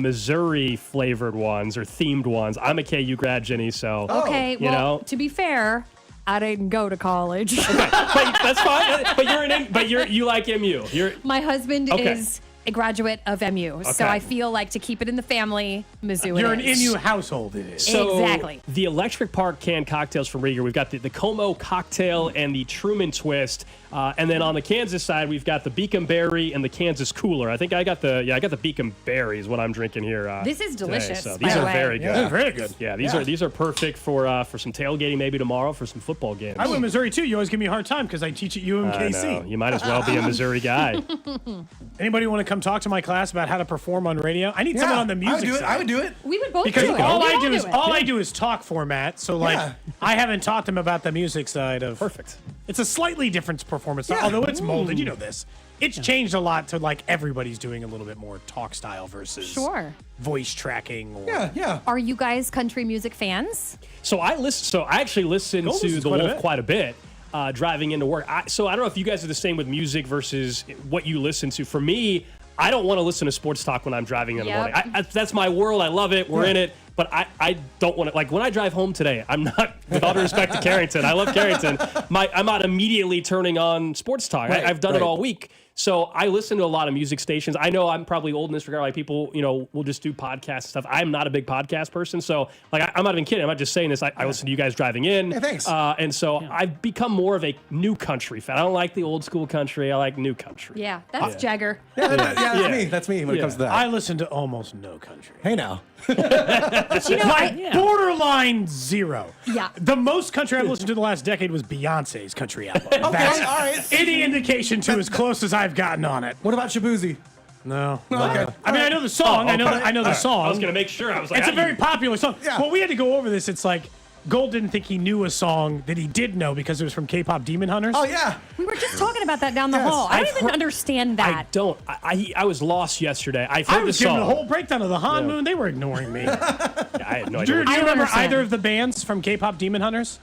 Missouri-flavored ones or themed ones. I'm a KU grad, Jenny, so, Okay, to be fair, I didn't go to college. Okay, that's fine. But you like MU. My husband is a graduate of MU, so Okay. I feel like to keep it in the family, Mizzou. You're an it is. MU household, it is. So Exactly. The Electric Park canned cocktails from Rieger. We've got the Como cocktail and the Truman Twist. And then on the Kansas side, we've got the Beacon Berry and the Kansas Cooler. I think I got the Beacon Berry is what I'm drinking here. This is today. delicious, So by these the are way. very good. Yeah, very good. Yeah, these are perfect for some tailgating maybe tomorrow for some football games. I went to Missouri, too. You always give me a hard time because I teach at UMKC. I know. You might as well be a Missouri guy. Anybody want to come talk to my class about how to perform on radio? I need someone on the music side. I would do it. We would both Because do it. all We I all do is it. I do is talk format. So I haven't taught them about the music side of. Perfect. It's a slightly different performance, although it's molded. You know this. It's changed a lot to like everybody's doing a little bit more talk style versus voice tracking. Or, Are you guys country music fans? So I actually listen Gold to listens The quite a Wolf bit. quite a bit driving into work. So I don't know if you guys are the same with music versus what you listen to. For me, I don't want to listen to sports talk when I'm driving in the morning. That's my world. I love it. We're in it. But I don't want to, like when I drive home today, I'm not, with all due respect to Carrington, I love Carrington, I'm not immediately turning on sports talk. I've done it all week. So I listen to a lot of music stations. I know I'm probably old in this regard. Like people, will just do podcasts and stuff. I'm not a big podcast person. So like, I'm not even kidding. I'm not just saying this. I listen to you guys driving in. Yeah, thanks. And so I've become more of a new country fan. I don't like the old school country. I like new country. Yeah, that's Jagger. That's me. That's me when it comes to that. I listen to almost no country. Hey now. Borderline zero. Yeah. The most country I've listened to the last decade was Beyonce's country album. Okay, That's all right. any indication to as close as I've gotten on it. What about Shabuzi? No. Okay. I mean, I know the song. I know the song. I was going to make sure. I was like, It's a very popular song. Yeah. Well, we had to go over this. It's like Gold didn't think he knew a song that he did know because it was from K-pop Demon Hunters. Oh yeah. We were just talking about that down the hall. I don't even understand I that. don't. I was lost yesterday. I've heard I was the giving song. the whole breakdown of the Han Moon. They were ignoring me. I had no idea. Do you what- remember understand. either of the bands from K-pop Demon Hunters?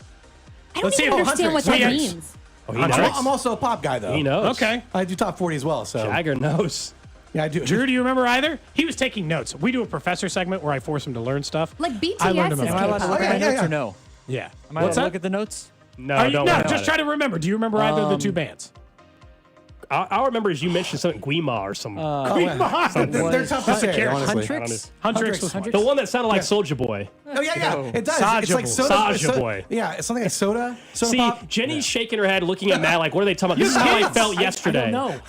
I don't Let's see even if- understand what Huntrix. that We- means. Oh, he knows. I'm also a pop guy though. He knows. Okay. I do top 40 as well. So Jagger knows. yeah, I do. Drew, do you remember either? He was taking notes. We do a professor segment where I force him to learn stuff. Like I learned BTS is about Am I allowed to K-pop. look at my yeah, notes yeah. or no? Yeah. Am I allowed to look at the notes? No, Are you- don't no, worry just about try it. to remember. Do you remember either of the two bands? I'll remember as you mentioned something Guima or some. They're tough to say, honestly. Huntrix was The one that sounded like Soulja Boy. Oh yeah. It does. Soulja It's like Boy. soda. Soulja Boy. Yeah, it's something like soda. Soda See, pop. Jenny's shaking her head, looking at Matt like, what are they talking about? This is how I felt yesterday. I don't know.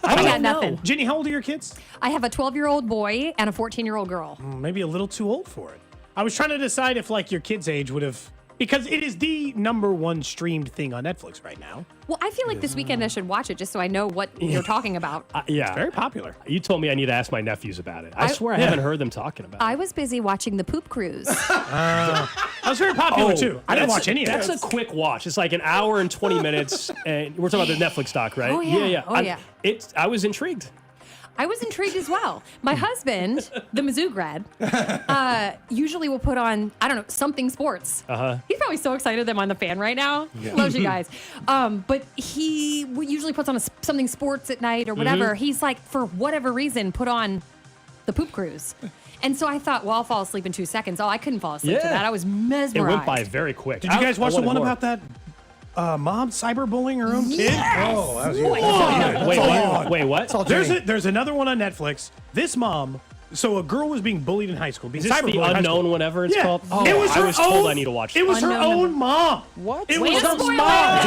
I got nothing. Jenny, how old are your kids? I have a 12-year-old boy and a 14-year-old girl. Maybe a little too old for it. I was trying to decide if like your kids' age would have, because it is the #1 streamed thing on Netflix right now. Well, I feel like this weekend I should watch it just so I know what you're talking about. Yeah. It's very popular. You told me I need to ask my nephews about it. I swear I haven't heard them talking about it. I was busy watching the poop cruise. That was very popular too. I didn't watch any of that. That's a quick watch. It's like an hour and 20 minutes, and we're talking about the Netflix doc, right? Oh, yeah. Oh, yeah. I was intrigued. I was intrigued as well. My husband, the Mizzou grad, usually will put on, I don't know, something sports. He's probably so excited that I'm on the fan right now. Loves you guys. But he usually puts on something sports at night or whatever. He's like, for whatever reason, put on the poop cruise. And so I thought, well, I'll fall asleep in 2 seconds. Oh, I couldn't fall asleep to that. I was mesmerized. It went by very quick. Did you guys watch the one more. about that mom cyberbullying her own kid? Yes! Oh, that was Wait, what? There's another one on Netflix. This mom So a girl was being bullied in high school. Is this the unknown whatever it's called? Oh, it was I was told I need to watch It was her own mom. What? It was her mom.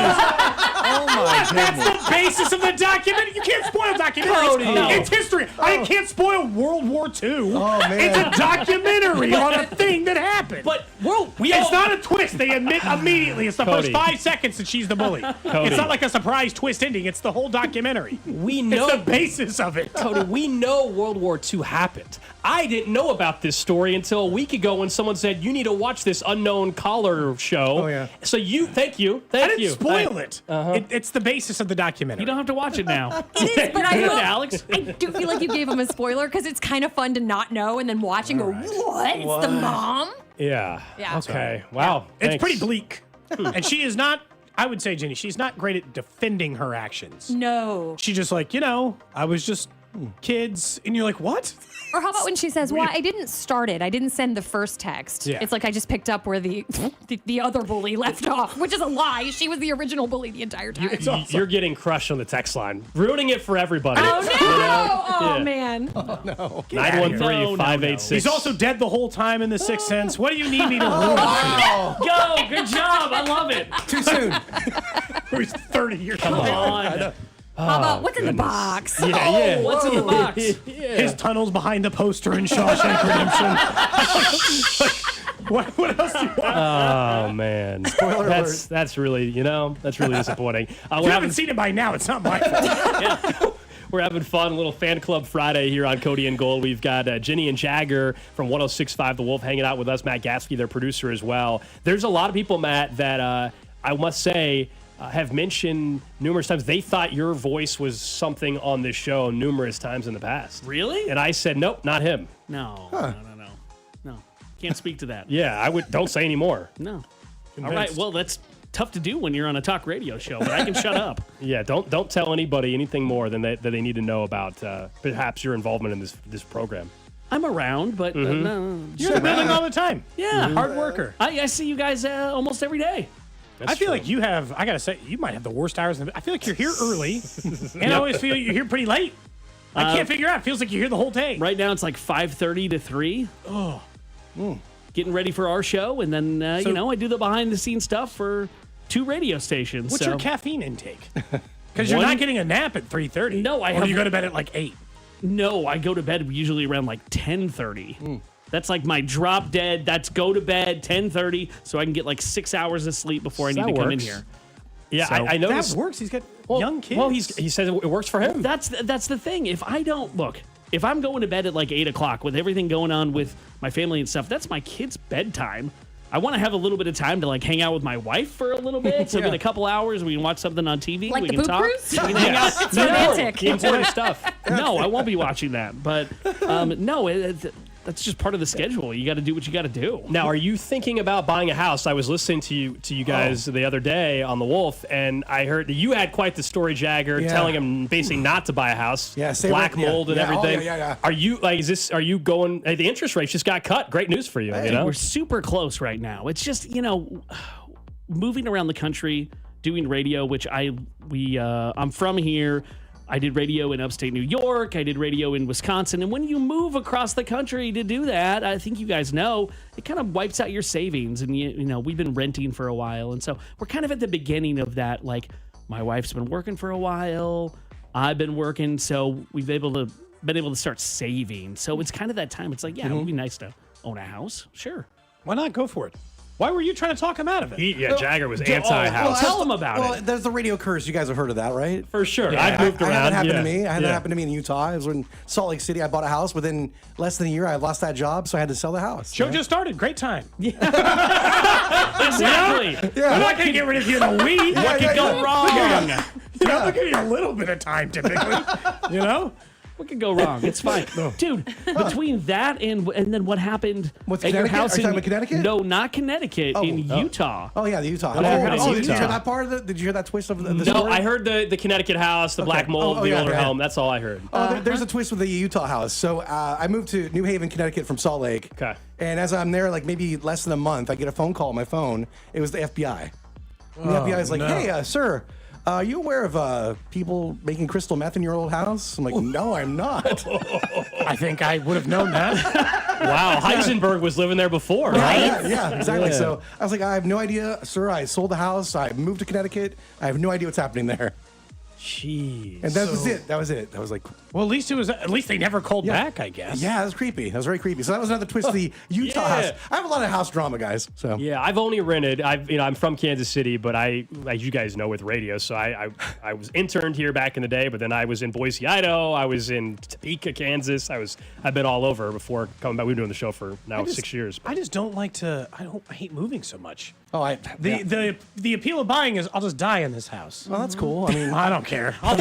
Oh my That's the basis of the documentary. You can't spoil documentaries. Cody. No. It's history. I can't spoil World War II. Oh, man. It's a documentary on a thing that happened. But it's not a twist. They admit immediately. It's the Cody. first 5 seconds that she's the bully. Cody. It's not like a surprise twist ending. It's the whole documentary. We know It's the basis of it. Cody, we know World War II happened. I didn't know about this story until a week ago when someone said, you need to watch this unknown caller show. Oh, yeah. So thank you. I didn't spoil it. It's the basis of the documentary. You don't have to watch it now. It is, but I Good, will, Alex. I do feel like you gave him a spoiler because it's kind of fun to not know and then watch and go, what? It's the mom? Yeah. Yeah. Okay. Wow. It's Thanks. pretty bleak. And she is not, I would say, Jenny, she's not great at defending her actions. No. She's just like, I was just kids. And you're like, what? Or how about when she says, well, I didn't start it. I didn't send the first text. Yeah. It's like I just picked up where the other bully left off, which is a lie. She was the original bully the entire time. You're getting crushed on the text line, ruining it for everybody. Oh, no! Yeah. Oh, man. Oh, no. 913-586. He's also dead the whole time in The Sixth Sense. What do you need me to ruin for you? Go. Good job. I love it. Too soon. He's 30 years Come old. on. How about what's in the box? Yeah. What's in the box? His tunnels behind the poster in Shawshank Redemption. What else do you want? Oh man, that's really that's really disappointing. You haven't seen it by now. It's not my fault. We're having fun, a little fan club Friday here on Cody and Gold. We've got Ginny and Jagger from 106.5 The Wolf hanging out with us. Matt Gatsky, their producer as well. There's a lot of people, Matt, that I must say have mentioned numerous times they thought your voice was something on this show numerous times in the past. Really? And I said, nope, not him. No. No. Can't speak to that. Yeah, I would. Don't say anymore. No. All right. Well, that's tough to do when you're on a talk radio show, but I can shut up. Yeah, don't tell anybody anything more than that they need to know about perhaps your involvement in this program. I'm around, but no. You're in the building all the time. Yeah. Hard worker. I see you guys almost every day. I feel like you have, I got to say, you might have the worst hours. I feel like you're here early, and I always feel you're here pretty late. I can't figure out. It feels like you're here the whole day. Right now, it's like 5:30 to 3. Oh. Getting ready for our show, and then, I do the behind-the-scenes stuff for 2 radio stations. What's your caffeine intake? Because you're not getting a nap at 3:30. No, Or you go to bed at like 8. No, I go to bed usually around like 10:30. That's like my drop dead. That's go to bed 10:30, so I can get like 6 hours of sleep before I need to come in here. Yeah, So- I noticed. That works. He's got young kids. Well, he says it works for him. That's the thing. If I'm going to bed at like 8 o'clock with everything going on with my family and stuff, that's my kids' bedtime. I want to have a little bit of time to like hang out with my wife for a little bit. So in a couple hours, we can watch something on TV. Like we the can poop talk. cruise? We can hang out. It's romantic. The important stuff. No, I won't be watching that. But that's just part of the schedule. You got to do what you got to do. Now, are you thinking about buying a house? I was listening to you guys the other day on The Wolf, and I heard that you had quite the story, Jagger, telling him basically not to buy a house. Yeah, black mold and everything. yeah. Are you are you going? The interest rates just got cut. Great news for you. We're super close right now. It's just moving around the country doing radio, which I'm from here. I did radio in upstate New York. I did radio in Wisconsin. And when you move across the country to do that, I think you guys know, it kind of wipes out your savings. And, we've been renting for a while. And so we're kind of at the beginning of that. Like, my wife's been working for a while. I've been working. So we've been able to start saving. So it's kind of that time. It's like, it would be nice to own a house. Sure. Why not go for it? Why were you trying to talk him out of it? Jagger was anti-house. Tell him about it. There's the radio curse. You guys have heard of that, right? For sure. Yeah, I've moved around. I had that happen to me. I had that happen to me in Utah. I was in Salt Lake City. I bought a house. Within less than a year, I lost that job, so I had to sell the house. Show just started. Great time. Exactly. I'm not going to get rid of you in a week. What could go wrong? I'll give you a little bit of time, typically. What could go wrong? It's fine. Dude, between that and then what happened at your house Are you talking about Connecticut? No, not Connecticut, in Utah. Oh, yeah, the Utah. Did you hear that part of it? Did you hear that twist of the story? No, I heard the Connecticut house, the black mold, the older home. That's all I heard. There's a twist with the Utah house. So I moved to New Haven, Connecticut from Salt Lake. Okay. And as I'm there, like maybe less than a month, I get a phone call on my phone. It was the FBI. And the FBI is like, hey, sir, are you aware of people making crystal meth in your old house? I'm like, no, I'm not. I think I would have known that. Wow, Heisenberg was living there before, right? Yeah, exactly. Yeah. So I was like, I have no idea, sir. I sold the house. I moved to Connecticut. I have no idea what's happening there. Jeez. And that was it. That was it. That was like, well, at least they never called back, I guess. Yeah, that was creepy. That was very creepy. So that was another twist to the Utah house. I have a lot of house drama, guys. So Yeah, I've only rented. I'm from Kansas City, but as you guys know, with radio, so I was interned here back in the day, but then I was in Boise, Idaho. I was in Topeka, Kansas. I've been all over before coming back. We've been doing the show for now 6 years. I just don't like to. I hate moving so much. Oh, the appeal of buying is I'll just die in this house. Well, that's cool. I mean, I don't care. I'll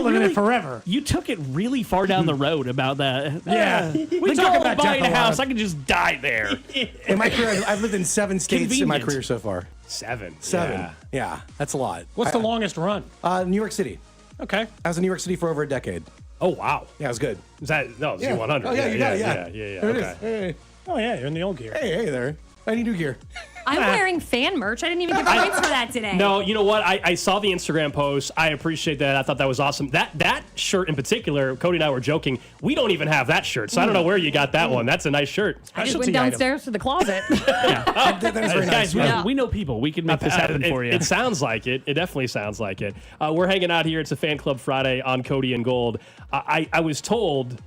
live in it forever. You took it really far down the road about that. Yeah. We talk talk about buying a death a house. lot. I can just die there. in my career, I've lived in 7 states in my career so far. 7. 7. Yeah, that's a lot. What's the longest run? New York City. Okay. I was in New York City for over a decade. Oh wow. Yeah, it was good. Is that no? It's Yeah. 100. Oh, yeah, you got it, yeah. There it is. Okay. Hey, Oh yeah, you're in the old gear. hey there. I need new gear. I'm wearing fan merch. I didn't even get points for that today. No, you know what? I saw the Instagram post. I appreciate that. I thought that was awesome. That shirt in particular, Cody and I were joking. We don't even have that shirt, so I don't know where you got that one. That's a nice shirt. I just went downstairs to the closet. That is very nice. Guys, we know people. We can make this happen for you. It sounds like it. It definitely sounds like it. We're hanging out here. It's a Fan Club Friday on Cody and Gold. I was told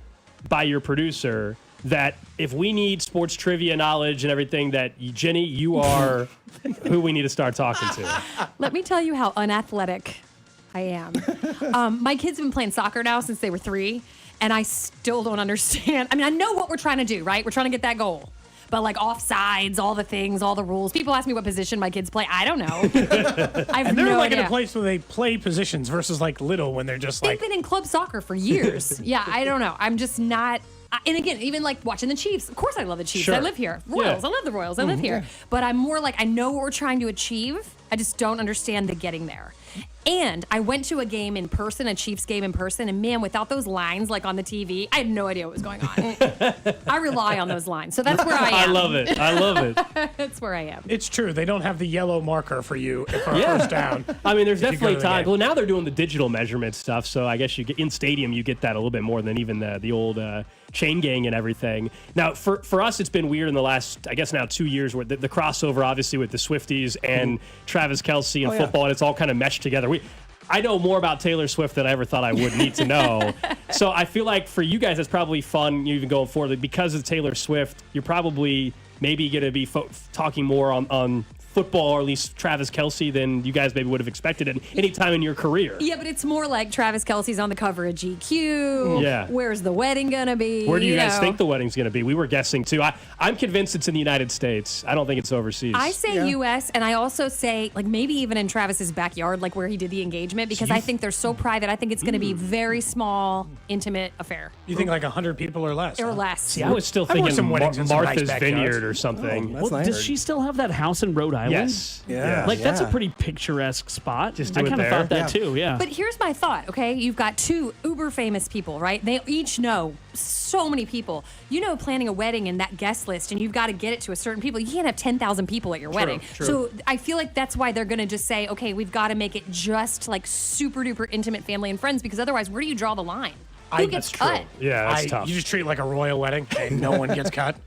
by your producer that if we need sports trivia knowledge and everything, that Jenny, you are who we need to start talking to. Let me tell you how unathletic I am. My kids have been playing soccer now since they were 3, and I still don't understand. I mean, I know what we're trying to do, right? We're trying to get that goal. But like offsides, all the things, all the rules. People ask me what position my kids play. I don't know. I have And they're no like idea. in a place where they play positions versus like little when they're just They've like. been in club soccer for years. Yeah, I don't know. I'm just not. And again, even like watching the Chiefs. Of course, I love the Chiefs. Sure. I live here. Royals. Yeah. I love the Royals. I live here. But I'm more like I know what we're trying to achieve. I just don't understand the getting there. And I went to a game in person, a Chiefs game in person, and man, without those lines like on the TV, I had no idea what was going on. I rely on those lines, so that's where I am. I love it. I love it. That's where I am. It's true. They don't have the yellow marker for you for a first down. I mean, there's if you go definitely to the time. game. Well, now they're doing the digital measurement stuff, so I guess you get in stadium, you get that a little bit more than even the old chain gang and everything. Now, for us, it's been weird in the last, I guess now 2 years, where the crossover, obviously, with the Swifties and Travis Kelce and football, and it's all kind of meshed together. I know more about Taylor Swift than I ever thought I would need to know. So I feel like for you guys, it's probably fun even going forward. Because of Taylor Swift, you're probably maybe going to be talking more on football, or at least Travis Kelce, than you guys maybe would have expected at any time in your career. Yeah, but it's more like Travis Kelce's on the cover of GQ. Yeah. Where's the wedding gonna be? Where do you guys think the wedding's going to be? We were guessing too. I'm convinced it's in the United States. I don't think it's overseas. I say U.S. and I also say like maybe even in Travis's backyard, like where he did the engagement, because I think they're so private. I think it's going to be very small, intimate affair. You think like 100 people or less? Or huh? less. See, I was still I've worked thinking some weddings in some nice Martha's backyards. Vineyard or something. That's nice. Does she still have that house in Rhode Island? Yes. Yeah. Like that's a pretty picturesque spot. Just do I it kind of there. thought that too. Yeah. But here's my thought, okay? You've got 2 uber famous people, right? They each know so many people. You know, planning a wedding and that guest list, and you've got to get it to a certain people. You can't have 10,000 people at your wedding. true. So I feel like that's why they're going to just say, okay, we've got to make it just like super duper intimate family and friends, because otherwise, where do you draw the line? Who gets cut? Yeah, that's tough. You just treat it like a royal wedding and no one gets cut.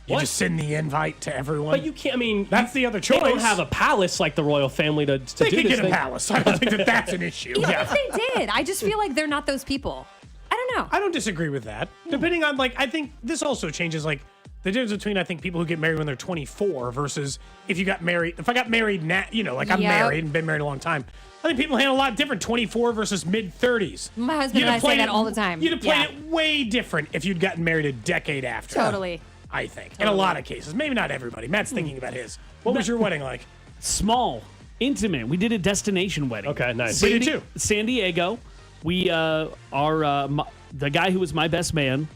You just send the invite to everyone. But you can't. I mean, that's the other choice. They don't have a palace like the royal family to They do could this get thing. a palace. I don't think that's an issue. Even if they did, I just feel like they're not those people. I don't know. I don't disagree with that. Depending on I think this also changes the difference between I think people who get married when they're 24 versus if you got married. If I got married now, I'm married and been married a long time. I think people handle a lot different 24 versus mid 30s. My husband and I say that all the time. You'd have played it way different if you'd gotten married a decade after. Totally. I think. In a lot of cases. Maybe not everybody. Matt's thinking about his. What was your wedding like? Small, intimate. We did a destination wedding. Okay, nice. We did too. San Diego. We the guy who was my best man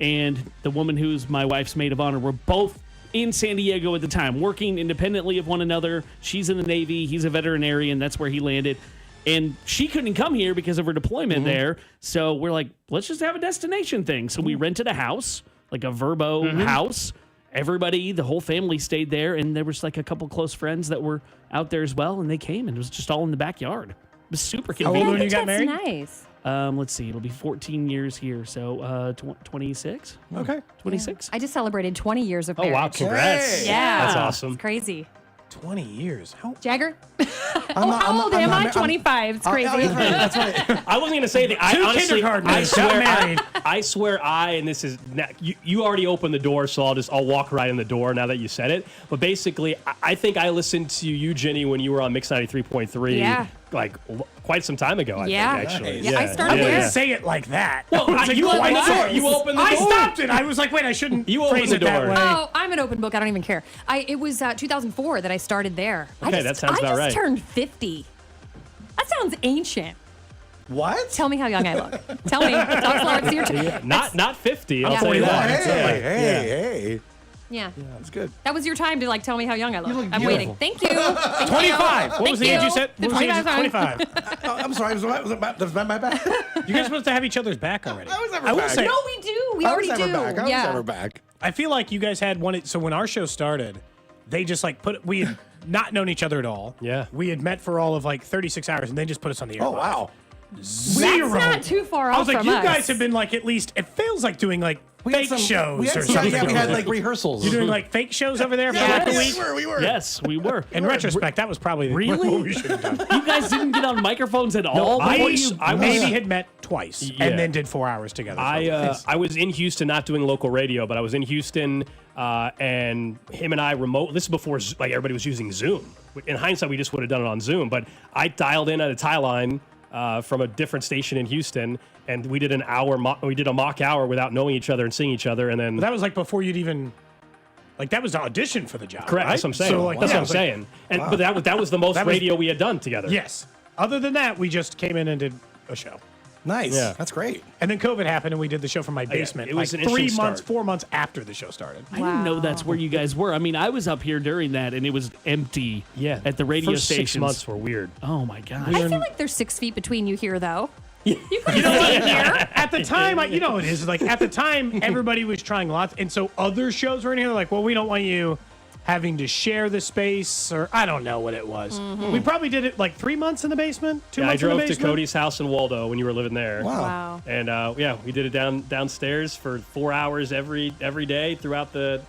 and the woman who's my wife's maid of honor were both in San Diego at the time, working independently of one another. She's in the Navy. He's a veterinarian. That's where he landed. And she couldn't come here because of her deployment there. So we're like, let's just have a destination thing. So we rented a house, like a Verbo house. Everybody, the whole family stayed there. And there was like a couple close friends that were out there as well. And they came and it was just all in the backyard. It was super How old convenient. when you got That's married? nice. Let's see, it'll be 14 years here, so 26. Okay, 26. I just celebrated 20 years of Oh, marriage. wow. Congrats. Yeah. That's awesome. It's crazy. 20 years. How? Jagger? How old am I? 25. It's crazy. That's right. I wasn't going to say that. Two Honestly, kindergartners got married. I swear and this is, you already opened the door, so I'll walk right in the door now that you said it. But basically, I think I listened to you, Jenny, when you were on Mix 93.3. Yeah. Like quite some time ago, I think, actually. Yeah, I started I there. wouldn't say it like that. Well, you opened the door. You opened the door. I stopped it. I was like, wait, I shouldn't You phrase opened the it that door. way. Oh, I'm an open book. I don't even care. It was 2004 that I started there. Okay, that sounds about I right. just turned 50. That sounds ancient. What? Tell me how young I look. Tell me. Talk slower. It's your turn. Not 50. I'll Yeah. tell you that. Hey. Yeah. That's good. That was your time to tell me how young I look. look I'm waiting. beautiful. Thank you. Thank 25. You. What was the age you said? The What was the age? 25. 25. I'm sorry. Was my back? You guys supposed to have each other's back already. I was never I will back. say, No, we do. We I already was never do. back. I was Yeah. never back. I feel like you guys had one. So when our show started, they just we had not known each other at all. Yeah. We had met for all of 36 hours, and they just put us on the air. Oh, live. wow. Zero. That's not too far off I was like, from you us. guys have been at least. It feels like doing fake shows We had or some, something. yeah, we had rehearsals. You're doing fake shows over there for Yeah. a week. We were. Yes, we were. In retrospect, that was probably Really? what we should have done. You guys didn't get on microphones at all? I before you? maybe had met twice Yeah. and then did 4 hours together. I was in Houston, not doing local radio, but I was in Houston, and him and I remote. This is before everybody was using Zoom. In hindsight, we just would have done it on Zoom. But I dialed in at a tie line from a different station in Houston, and we did we did a mock hour without knowing each other and seeing each other, and then But that was before you'd even. That was the audition for the job. correct. Right? That's what I'm saying. So, That's what I'm saying. And but that was the most That was- radio we had done together. Yes. Other than that, we just came in and did a show. Nice. Yeah. That's great. And then COVID happened, and we did the show from my basement. it was an 3 interesting months, start. 4 months after the show started. I didn't know that's where you guys were. I mean, I was up here during that, and it was empty. Yeah. At the radio First stations. 6 months were weird. Oh my gosh. I feel like there's 6 feet between you here, though. You could You know have what? stayed here. At the time, you know what it is. At the time, everybody was trying lots, and so other shows were in here. They're like, well, we don't want you having to share the space, or I don't know what it was. Mm-hmm. We probably did it 3 months in the basement. 2 Yeah, I months in drove the to basement. Cody's house in Waldo when you were living there. Wow. And we did it downstairs for 4 hours every day throughout the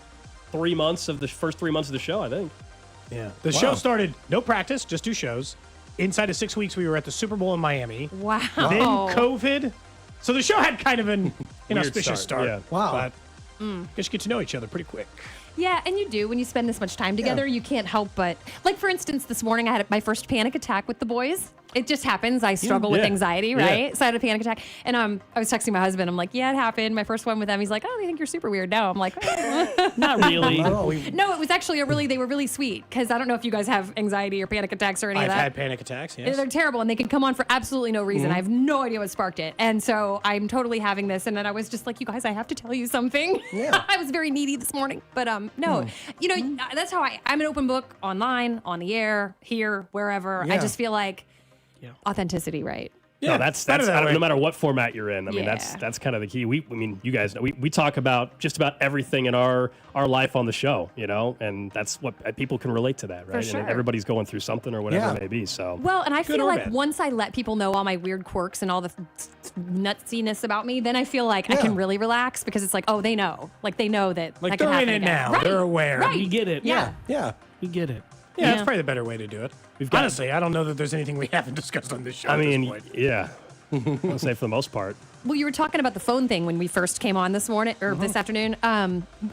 3 months of the first 3 months of the show, I think. Yeah. The show started no practice, just 2 shows. Inside of 6 weeks, we were at the Super Bowl in Miami. Wow. Then COVID. So the show had kind of an inauspicious start. yeah. Wow. But I guess you get to know each other pretty quick. Yeah, and you do. When you spend this much time together, you can't help but... for instance, this morning I had my first panic attack with the boys. It just happens. I struggle with anxiety, right? Yeah. So I had a panic attack. And I was texting my husband. I'm like, yeah, it happened. My first one with them. He's like, oh, they think you're super weird. No. I'm like, Not really. no, it was actually they were really sweet. Because I don't know if you guys have anxiety or panic attacks or any I've of that. had panic attacks, yes. They're terrible, and they can come on for absolutely no reason. I have no idea what sparked it. And so I'm totally having this. And then I was just like, you guys, I have to tell you something. Yeah. I was very needy this morning. But no, that's how I'm an open book online, on the air, here, wherever. I Yeah. just feel like authenticity, right? Yeah, that's better that way. no matter what format you're in. I mean, Yeah. that's kind of the key. You guys know we talk about just about everything in our life on the show, and that's what people can relate to that, right? sure. And everybody's going through something or whatever Yeah. it may be. So Well, and I Good feel or like bad. once I let people know all my weird quirks and all the nutsiness about me, then I feel like I can really relax because it's like, oh, they know. They know that that can they're in happen it again. now. Right. They're aware. Right. We get it. Yeah. Yeah. We get it. Yeah, that's probably the better way to do it. got- Honestly, I don't know that there's anything we haven't discussed on this show. I at this mean, point. yeah, I'll say for the most part. Well, you were talking about the phone thing when we first came on this morning or this afternoon.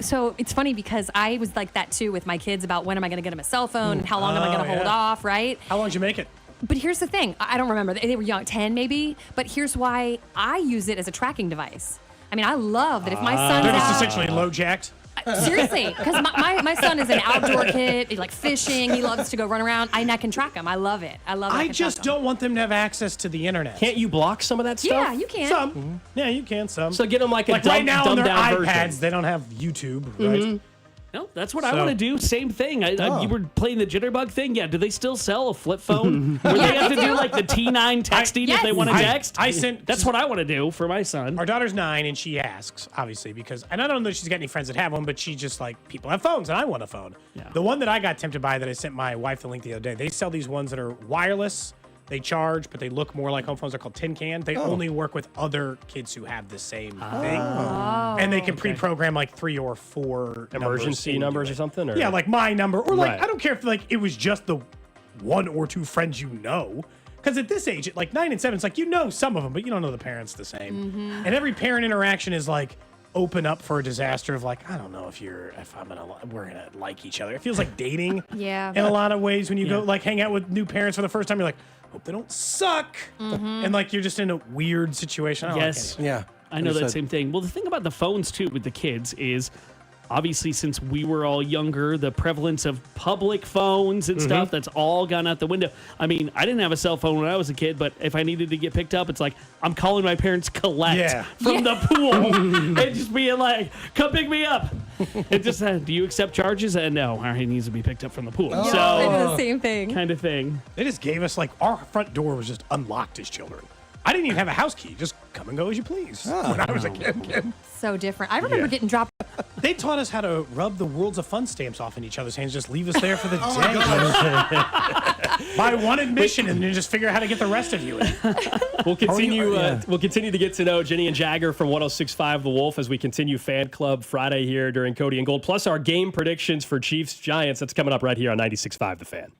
So it's funny because I was like that too with my kids about when am I going to get them a cell phone and how long am I going to hold off, right? How long did you make it? But here's the thing. I don't remember. They were young, 10 maybe. But here's why I use it as a tracking device. I mean, I love that if my son's They're just out. essentially low jacked. Seriously, because my son is an outdoor kid. He like fishing. He loves to go run around. I can track him. I love it. I love it. I just don't want them to have access to the internet. Can't you block some of that stuff? Yeah, you can. Some. Yeah, you can. Some. So get them like a right now on dumbed their down iPads, version. they don't have YouTube, right? No, that's what I So- want to do. Same thing. You were playing the jitterbug thing. Yeah. Do they still sell a flip phone where they have to do like the T9 texting if they want to text? I sent. That's what I want to do for my son. Our daughter's 9, and she asks, obviously, and I don't know if she's got any friends that have one, but she just people have phones, and I want a phone. Yeah. The one that I got tempted by that I sent my wife the link the other day, they sell these ones that are wireless, They charge, but they look more like home phones. They're called tin can. They only work with other kids who have the same thing. And they can pre-program like 3 or 4 emergency numbers or something? Or? Yeah, like my number. Or like, I don't care if like it was just the 1 or 2 friends you know. Because at this age, at like 9 and 7, it's like you know some of them, but you don't know the parents the same. And every parent interaction is like open up for a disaster of like, I don't know we're gonna like each other. It feels like dating in a lot of ways when you go like hang out with new parents for the first time. You're like, hope they don't suck. And like you're just in a weird situation. I know that same thing. Well, the thing about the phones too with the kids is obviously since we were all younger, the prevalence of public phones and stuff, that's all gone out the window. I mean, I didn't have a cell phone when I was a kid, but if I needed to get picked up, it's like I'm calling my parents Colette from the pool and just being like, come pick me up. It just do you accept charges? And no, he needs to be picked up from the pool. I do the same thing. Kind of thing. They just gave us like our front door was just unlocked as children. I didn't even have a house key. Just come and go as you please when I was a kid. So different. I remember getting dropped. They taught us how to rub the Worlds of Fun stamps off in each other's hands. Just leave us there for the day. Buy one admission and then just figure out how to get the rest of you in. We'll continue. We'll continue to get to know Jenny and Jagger from 106.5 The Wolf as we continue Fan Club Friday here during Cody and Gold. Plus our game predictions for Chiefs Giants. That's coming up right here on 96.5 The Fan.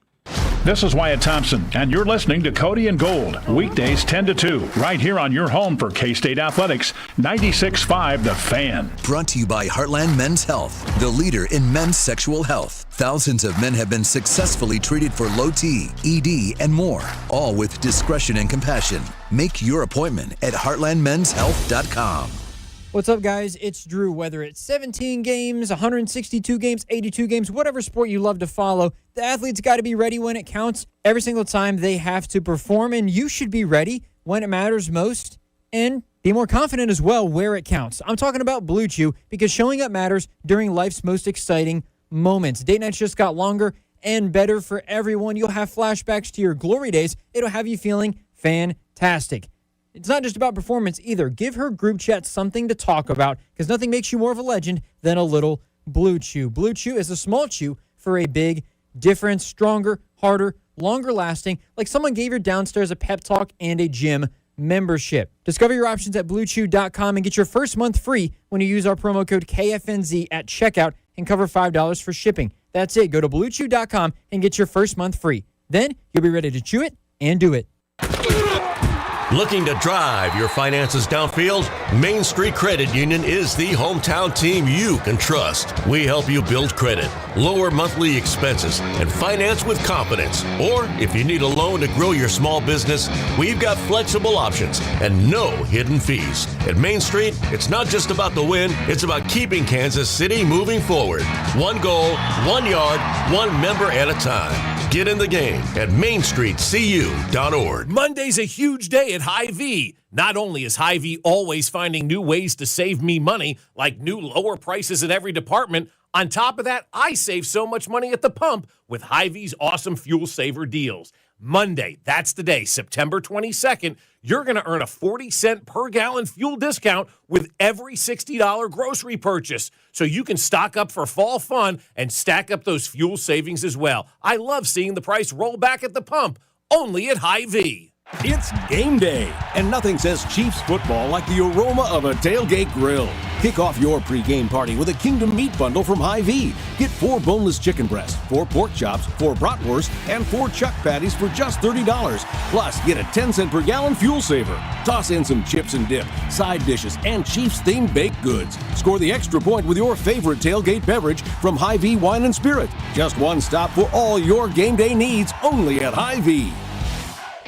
This is Wyatt Thompson, and you're listening to Cody and Gold, weekdays 10 to 2, right here on your home for K-State Athletics, 96.5 The Fan. Brought to you by Heartland Men's Health, the leader in men's sexual health. Thousands of men have been successfully treated for low T, ED, and more, all with discretion and compassion. Make your appointment at heartlandmenshealth.com. What's up, guys? It's Drew. Whether it's 17 games, 162 games, 82 games, whatever sport you love to follow, the athletes got to be ready when it counts. Every single time they have to perform, and you should be ready when it matters most and be more confident as well where it counts. I'm talking about Blue Chew because showing up matters during life's most exciting moments. Date nights just got longer and better for everyone. You'll have flashbacks to your glory days. It'll have you feeling fantastic. It's not just about performance either. Give her group chat something to talk about because nothing makes you more of a legend than a little Blue Chew. Blue Chew is a small chew for a big difference, stronger, harder, longer lasting, like someone gave your downstairs a pep talk and a gym membership. Discover your options at BlueChew.com and get your first month free when you use our promo code KFNZ at checkout and cover $5 for shipping. That's it. Go to BlueChew.com and get your first month free. Then you'll be ready to chew it and do it. Looking to drive your finances downfield? Main Street Credit Union is the hometown team you can trust. We help you build credit, lower monthly expenses, and finance with confidence. Or if you need a loan to grow your small business, we've got flexible options and no hidden fees. At Main Street, it's not just about the win, it's about keeping Kansas City moving forward. One goal, 1 yard, 1 member at a time. Get in the game at mainstreetcu.org. Monday's a huge day at Hy-Vee. Not only is Hy-Vee always finding new ways to save me money, like new lower prices at every department, on top of that, I save so much money at the pump with Hy-Vee's awesome fuel saver deals. Monday, that's the day, September 22nd, you're going to earn a 40-cent per gallon fuel discount with every $60 grocery purchase. So you can stock up for fall fun and stack up those fuel savings as well. I love seeing the price roll back at the pump, only at Hy-Vee. It's game day, and nothing says Chiefs football like the aroma of a tailgate grill. Kick off your pregame party with a Kingdom Meat Bundle from Hy-Vee. Get 4 boneless chicken breasts, 4 pork chops, 4 bratwurst, and 4 chuck patties for just $30. Plus, get a 10-cent per gallon fuel saver. Toss in some chips and dip, side dishes, and Chiefs-themed baked goods. Score the extra point with your favorite tailgate beverage from Hy-Vee Wine and Spirit. Just one stop for all your game day needs, only at Hy-Vee.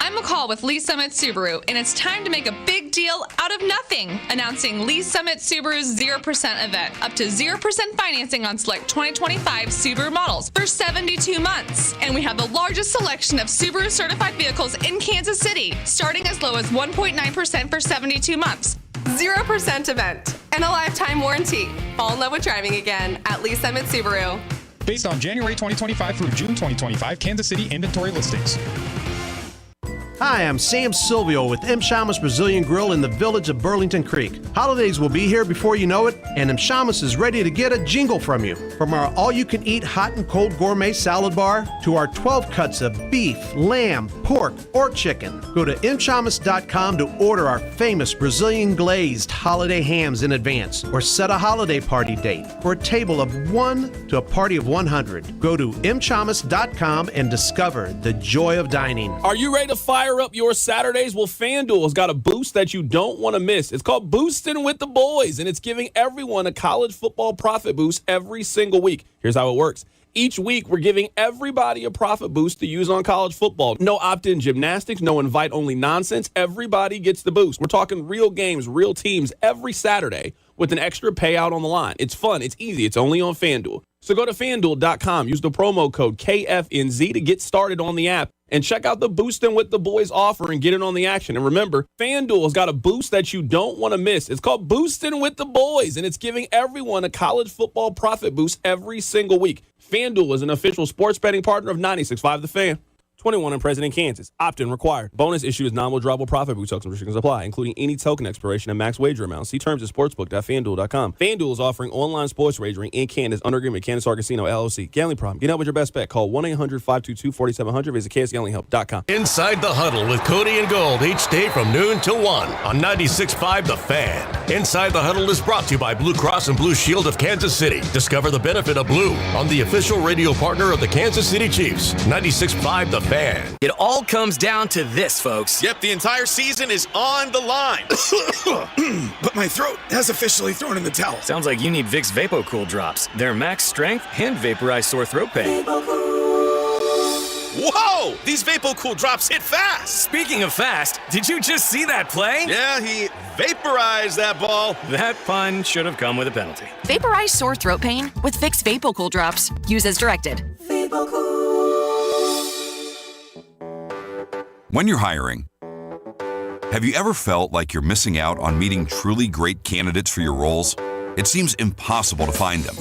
I'm McCall with Lee Summit Subaru, and it's time to make a big deal out of nothing. Announcing Lee Summit Subaru's 0% event. Up to 0% financing on select 2025 Subaru models for 72 months. And we have the largest selection of Subaru certified vehicles in Kansas City, starting as low as 1.9% for 72 months. 0% event and a lifetime warranty. Fall in love with driving again at Lee Summit Subaru. Based on January 2025 through June 2025 Kansas City inventory listings. Hi, I'm Sam Silvio with M. Shamus Brazilian Grill in the village of Burlington Creek. Holidays will be here before you know it, and M. Shamus is ready to get a jingle from you. From our all-you-can-eat hot and cold gourmet salad bar to our 12 cuts of beef, lamb, pork, or chicken. Go to mshamus.com to order our famous Brazilian glazed holiday hams in advance, or set a holiday party date for a table of 1 to a party of 100. Go to mshamus.com and discover the joy of dining. Are you ready to fire up your Saturdays? Well, FanDuel has got a boost that you don't want to miss. It's called Boosting with the Boys, and it's giving everyone a college football profit boost every single week. Here's how it works. Each week, we're giving everybody a profit boost to use on college football. No opt-in gymnastics, no invite-only nonsense. Everybody gets the boost. We're talking real games, real teams every Saturday with an extra payout on the line. It's fun. It's easy. It's only on FanDuel. So go to FanDuel.com. Use the promo code KFNZ to get started on the app and check out the Boostin' with the Boys offer and get in on the action. And remember, FanDuel has got a boost that you don't want to miss. It's called Boostin' with the Boys, and it's giving everyone a college football profit boost every single week. FanDuel is an official sports betting partner of 96.5 The Fan. 21 and present in Kansas. Opt-in required. Bonus issue is non-withdrawable profit boost. Tokens restrictions apply, including any token expiration and max wager amount. See terms at sportsbook.fanduel.com. FanDuel is offering online sports wagering in Kansas under agreement with Kansas Casino LLC. Gambling problem? Get out with your best bet. Call 1-800-522-4700. Visit KSGamblingHelp.com. Inside the Huddle with Cody and Gold each day from noon till 1 on 96.5 The Fan. Inside the Huddle is brought to you by Blue Cross and Blue Shield of Kansas City. Discover the benefit of blue on the official radio partner of the Kansas City Chiefs. 96.5 The Fan. It all comes down to this, folks. Yep, the entire season is on the line. But my throat has officially thrown in the towel. Sounds like you need Vicks VapoCool drops. They're max strength and vaporize sore throat pain. Whoa! These VapoCool drops hit fast. Speaking of fast, did you just see that play? Yeah, he vaporized that ball. That pun should have come with a penalty. Vaporize sore throat pain with Vicks VapoCool drops. Use as directed. When you're hiring, have you ever felt like you're missing out on meeting truly great candidates for your roles? It seems impossible to find them,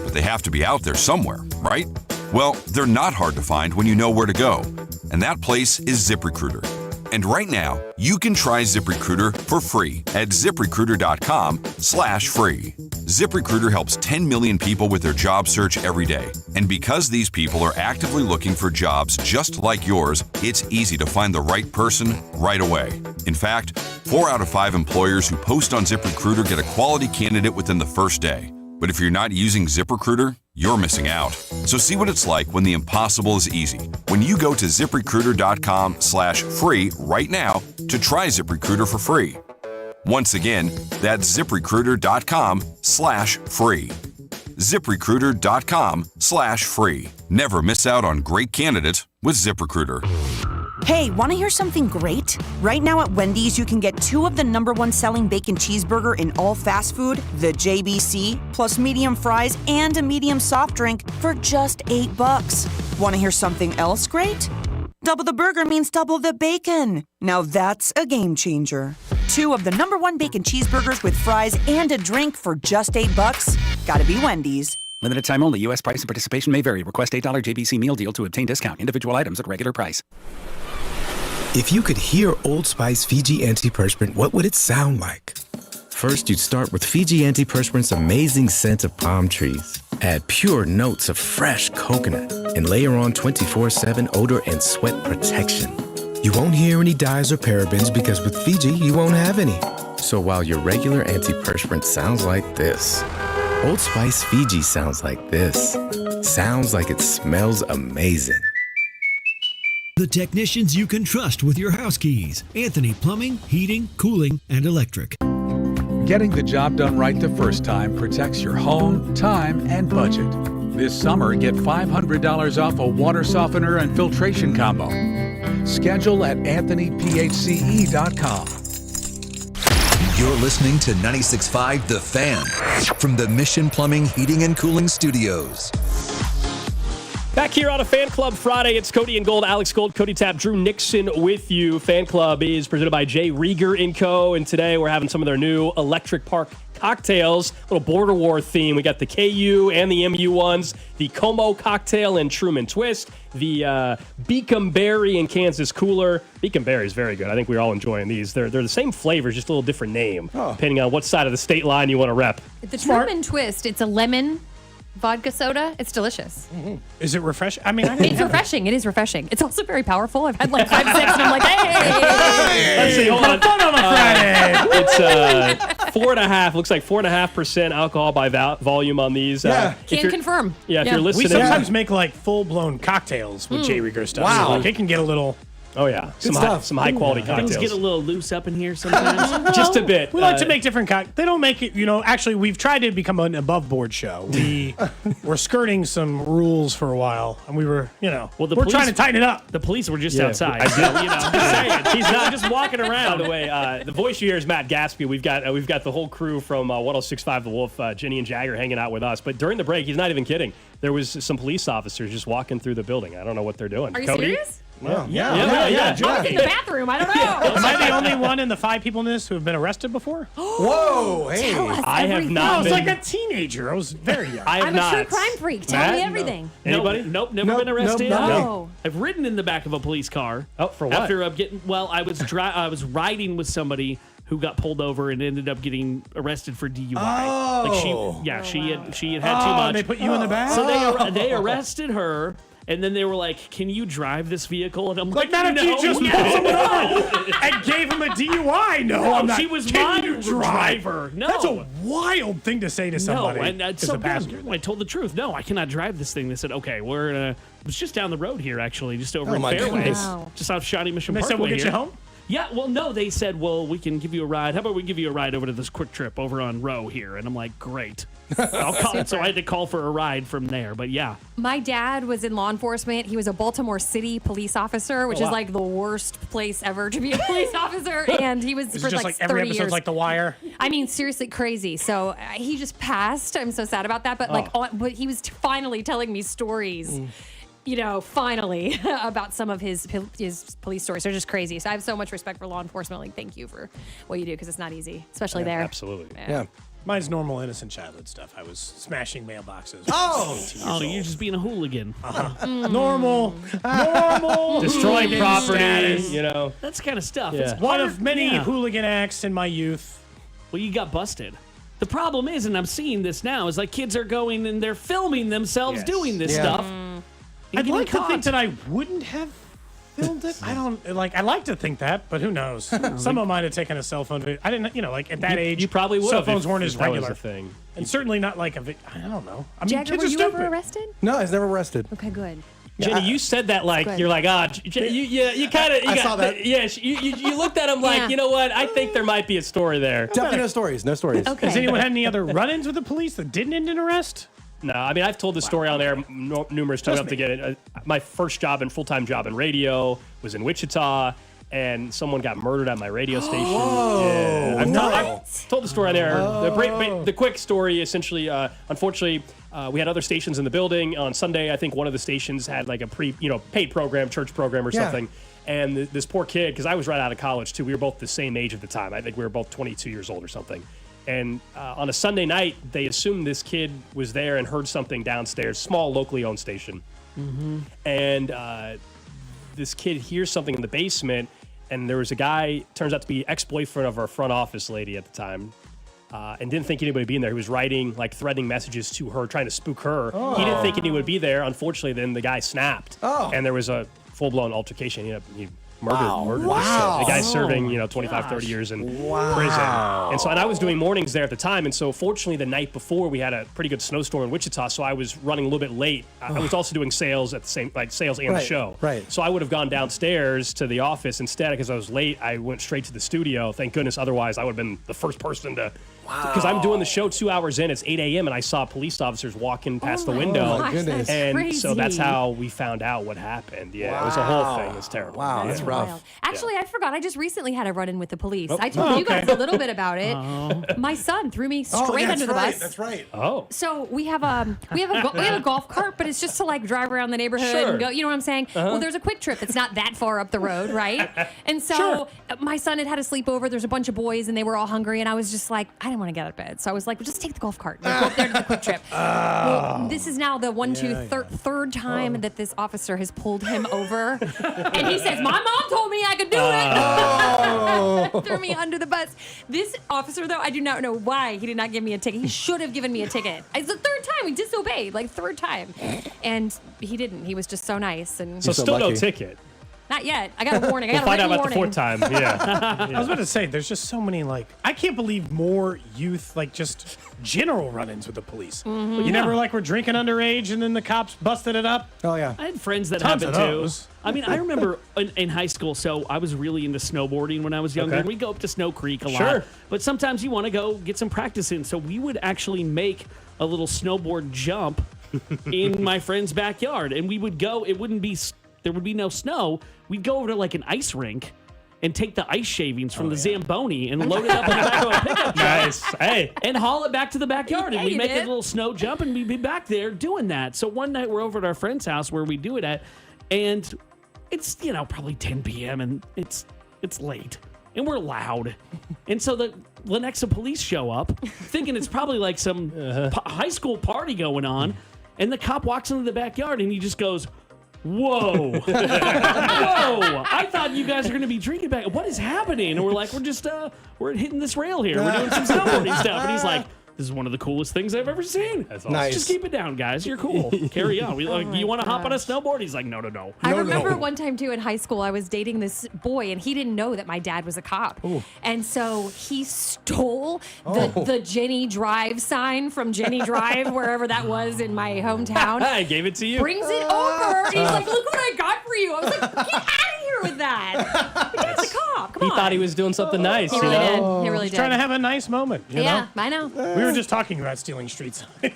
but they have to be out there somewhere, right? Well, they're not hard to find when you know where to go, and that place is ZipRecruiter. And right now, you can try ZipRecruiter for free at ZipRecruiter.com/free. ZipRecruiter helps 10 million people with their job search every day. And because these people are actively looking for jobs just like yours, it's easy to find the right person right away. In fact, 4 out of 5 employers who post on ZipRecruiter get a quality candidate within the first day. But if you're not using ZipRecruiter, you're missing out. So see what it's like when the impossible is easy. When you go to ZipRecruiter.com/free right now to try ZipRecruiter for free. Once again, that's ZipRecruiter.com/free. ZipRecruiter.com/free. Never miss out on great candidates with ZipRecruiter. Hey, want to hear something great? Right now at Wendy's, you can get 2 of the #1 selling bacon cheeseburger in all fast food, the JBC, plus medium fries and a medium soft drink for just $8. Want to hear something else great? Double the burger means double the bacon. Now that's a game changer. 2 of the #1 bacon cheeseburgers with fries and a drink for just $8. Gotta be Wendy's. Limited time only. U.S. price and participation may vary. Request $8 JBC meal deal to obtain discount. Individual items at regular price. If you could hear Old Spice Fiji Antiperspirant, what would it sound like? First, you'd start with Fiji Antiperspirant's amazing scent of palm trees. Add pure notes of fresh coconut and layer on 24/7 odor and sweat protection. You won't hear any dyes or parabens because with Fiji, you won't have any. So while your regular antiperspirant sounds like this, Old Spice Fiji sounds like this. Sounds like it smells amazing. The technicians you can trust with your house keys. Anthony Plumbing, Heating, Cooling, and Electric. Getting the job done right the first time protects your home, time, and budget. This summer, get $500 off a water softener and filtration combo. Schedule at AnthonyPHCE.com. You're listening to 96.5 The Fan from the Mission Plumbing, Heating, and Cooling Studios. Back here on a Fan Club Friday, it's Cody and Gold, Alex Gold, Cody Tapp, Drew Nixon with you. Fan Club is presented by Jay Rieger & Co. And today we're having some of their new Electric Park cocktails, little border war theme. We got the KU and the MU ones, the Como cocktail and Truman Twist, the Beacom Berry and Kansas Cooler. Beacom Berry is very good. I think we're all enjoying these. They're the same flavors, just a little different name, depending on what side of the state line you want to rep. The Truman Twist, it's a lemon vodka soda. It's delicious. Mm-hmm. Is it refreshing? I mean, it's refreshing. It is refreshing. It's also very powerful. I've had like 5, 6, and I'm like, hey! Let's see, hold on. Fun on a Friday. It's 4.5. Looks like 4.5% alcohol by volume on these. Can confirm. Yeah, if you're listening, we sometimes make like full-blown cocktails with Jay Rieger stuff. Wow. So, like, it can get a little. Oh, yeah. Some high quality cocktails. Things get a little loose up in here sometimes. Just a bit. We like to make different cocktails. They don't make it, actually, we've tried to become an above board show. We were skirting some rules for a while, and we were, we're trying to tighten it up. The police were just outside. I did. Just saying. He's not just walking around. By the way, the voice you hear is Matt Gaspey. We've got the whole crew from 106.5 The Wolf, Jenny and Jagger, hanging out with us. But during the break, he's not even kidding. There was some police officers just walking through the building. I don't know what they're doing. Are you Cody? serious? Yeah. I was in the bathroom. I don't know. Am I the only one in the 5 people in this who have been arrested before? Whoa, hey. Tell us I have everything. not I was been. like a teenager. I was very young. I'm a true crime freak. Tell me everything. Anybody? Nope, never been arrested. No. I've ridden in the back of a police car. Oh, for what? After I was riding with somebody who got pulled over and ended up getting arrested for DUI. She had too much. They put you in the back? So they arrested her. And then they were like, "Can you drive this vehicle?" And I'm like, not if you just pulled someone over and gave him a DUI. No, I'm not. She was Can my you driver. No, that's a wild thing to say to somebody. No, and as a passenger. I told the truth. No, I cannot drive this thing. They said, "Okay, we're gonna." It was just down the road here, actually, just over in Fairway, just off Shawnee Mission And they Parkway. said, "We'll get here. you home." Yeah, well, no, they said, well, we can give you a ride. How about we give you a ride over to this Quick Trip over on Row here? And I'm like, great. I'll call. So I had to call for a ride from there. But yeah. My dad was in law enforcement. He was a Baltimore City police officer, which is like the worst place ever to be a police officer. And he was for just like every 30 episode's years. like The Wire. I mean, seriously crazy. So he just passed. I'm so sad about that. But but he was finally telling me stories. Finally, about some of his police stories. They're just crazy. So I have so much respect for law enforcement. Like, thank you for what you do, because it's not easy, especially there. Absolutely. Yeah. Mine's normal, innocent childhood stuff. I was smashing mailboxes. Oh, you're just being a hooligan. Normal. Destroying hooligan property, status. That's kind of stuff. Yeah. It's One hard- of many yeah. hooligan acts in my youth. Well, you got busted. The problem is, and I'm seeing this now, is like kids are going and they're filming themselves doing this stuff. I'd like to think that I wouldn't have filmed it. I don't like. I like to think that, but who knows? Someone might have taken a cell phone video. I didn't. Like at that age, you probably would. Cell have phones if- weren't if as that was regular a thing. and certainly not like a. I don't know. I mean, Jagger, kids were are you stupid. ever arrested? No, I was never arrested. Okay, good. Jenny, you said that like Good. you're like, you kind of. I saw that. Yeah, you looked at him like, Yeah. you know what? I think there might be a story there. Definitely no stories. No stories. Okay. Has anyone had any other run-ins with the police that didn't end in arrest? No, I mean, I've told this story on air numerous times. Enough to get it. My first full-time job in radio was in Wichita, and someone got murdered at my radio station. Whoa. I've told the story on air. The quick story, essentially, unfortunately, we had other stations in the building. On Sunday, I think one of the stations had like a paid program, church program or something. And this poor kid, because I was right out of college too. We were both the same age at the time. I think we were both 22 years old or something. And on a Sunday night, they assumed this kid was there and heard something downstairs, small locally owned station. Mm-hmm. And this kid hears something in the basement, and there was a guy, turns out to be ex-boyfriend of our front office lady at the time, and didn't think anybody would be in there. He was writing, like, threatening messages to her, trying to spook her. Oh. He didn't think anyone would be there. Unfortunately, then the guy snapped, and there was a full-blown altercation. He murdered this kid. The guy's serving, 25, 30 years in prison. And I was doing mornings there at the time. And so fortunately the night before we had a pretty good snowstorm in Wichita. So I was running a little bit late. I was also doing sales at the same, sales and the show. Right. So I would have gone downstairs to the office instead. Because I was late, I went straight to the studio. Thank goodness. Otherwise I would have been the first person to, because I'm doing the show 2 hours in, it's 8 a.m. and I saw police officers walking past the window. Gosh, that's And crazy. so that's how we found out what happened. Yeah, it was a whole thing. It was terrible. Wow, that's rough. rough. wild. Actually, I forgot. I just recently had a run-in with the police. Oh. I told you guys a little bit about it. My son threw me straight under the bus. That's right. Oh. So we have a golf cart, but it's just to like drive around the neighborhood and go. You know what I'm saying? Well, there's a quick trip. It's not that far up the road, right? And so my son had a sleepover. There's a bunch of boys, and they were all hungry. And I was just like, I didn't want to get out of bed, so I was like, well, just take the golf cart. Like, go up there to the quick trip. Well, this is now the third time that this officer has pulled him over, and he says, "My mom told me I could do it." Threw me under the bus. This officer, though, I do not know why he did not give me a ticket. He should have given me a ticket. It's the third time he disobeyed, third time, and he didn't. He was just so nice and So still no ticket. Not yet. I got a warning. I got a Find out written about the warning. fourth time. Yeah. I was about to say, there's just so many, I can't believe more youth, just general run-ins with the police. Mm-hmm. You never, were drinking underage and then the cops busted it up? Oh, yeah. I had friends that Tons happened of too. those. I mean, I remember in high school, so I was really into snowboarding when I was younger. Okay. And we'd go up to Snow Creek a lot. Sure. But sometimes you want to go get some practice in. So we would actually make a little snowboard jump in my friend's backyard. And we would go, there would be no snow. We'd go over to an ice rink and take the ice shavings from the Zamboni and load it up in the back of a pickup truck. Nice. Hey. And haul it back to the backyard. Yeah, And we you make a did. little snow jump and we'd be back there doing that. So one night we're over at our friend's house where we do it at, and it's, probably 10 p.m. and it's late. And we're loud. And so the Lenexa police show up thinking it's probably some high school party going on. And the cop walks into the backyard and he just goes, "Whoa. Whoa. I thought you guys are going to be drinking back. What is happening?" And we're like, we're hitting this rail here. We're doing some snowboarding stuff. And he's like, "This is one of the coolest things I've ever seen." That's awesome. Nice. Just keep it down, guys. You're cool. Carry on. You want to hop on a snowboard? He's like, no. I remember one time, too, in high school, I was dating this boy, and he didn't know that my dad was a cop. And so he stole the Jenny Drive sign from Jenny Drive, wherever that was in my hometown. I gave it to you. Brings it over. He's like, "Look what I got for you." I was like, "Get out of here with that." My dad's a cop. Come He on. thought he was doing something nice. He really did. He really He's did. trying to have a nice moment, you yeah, know? I know. We were just talking about stealing street signs.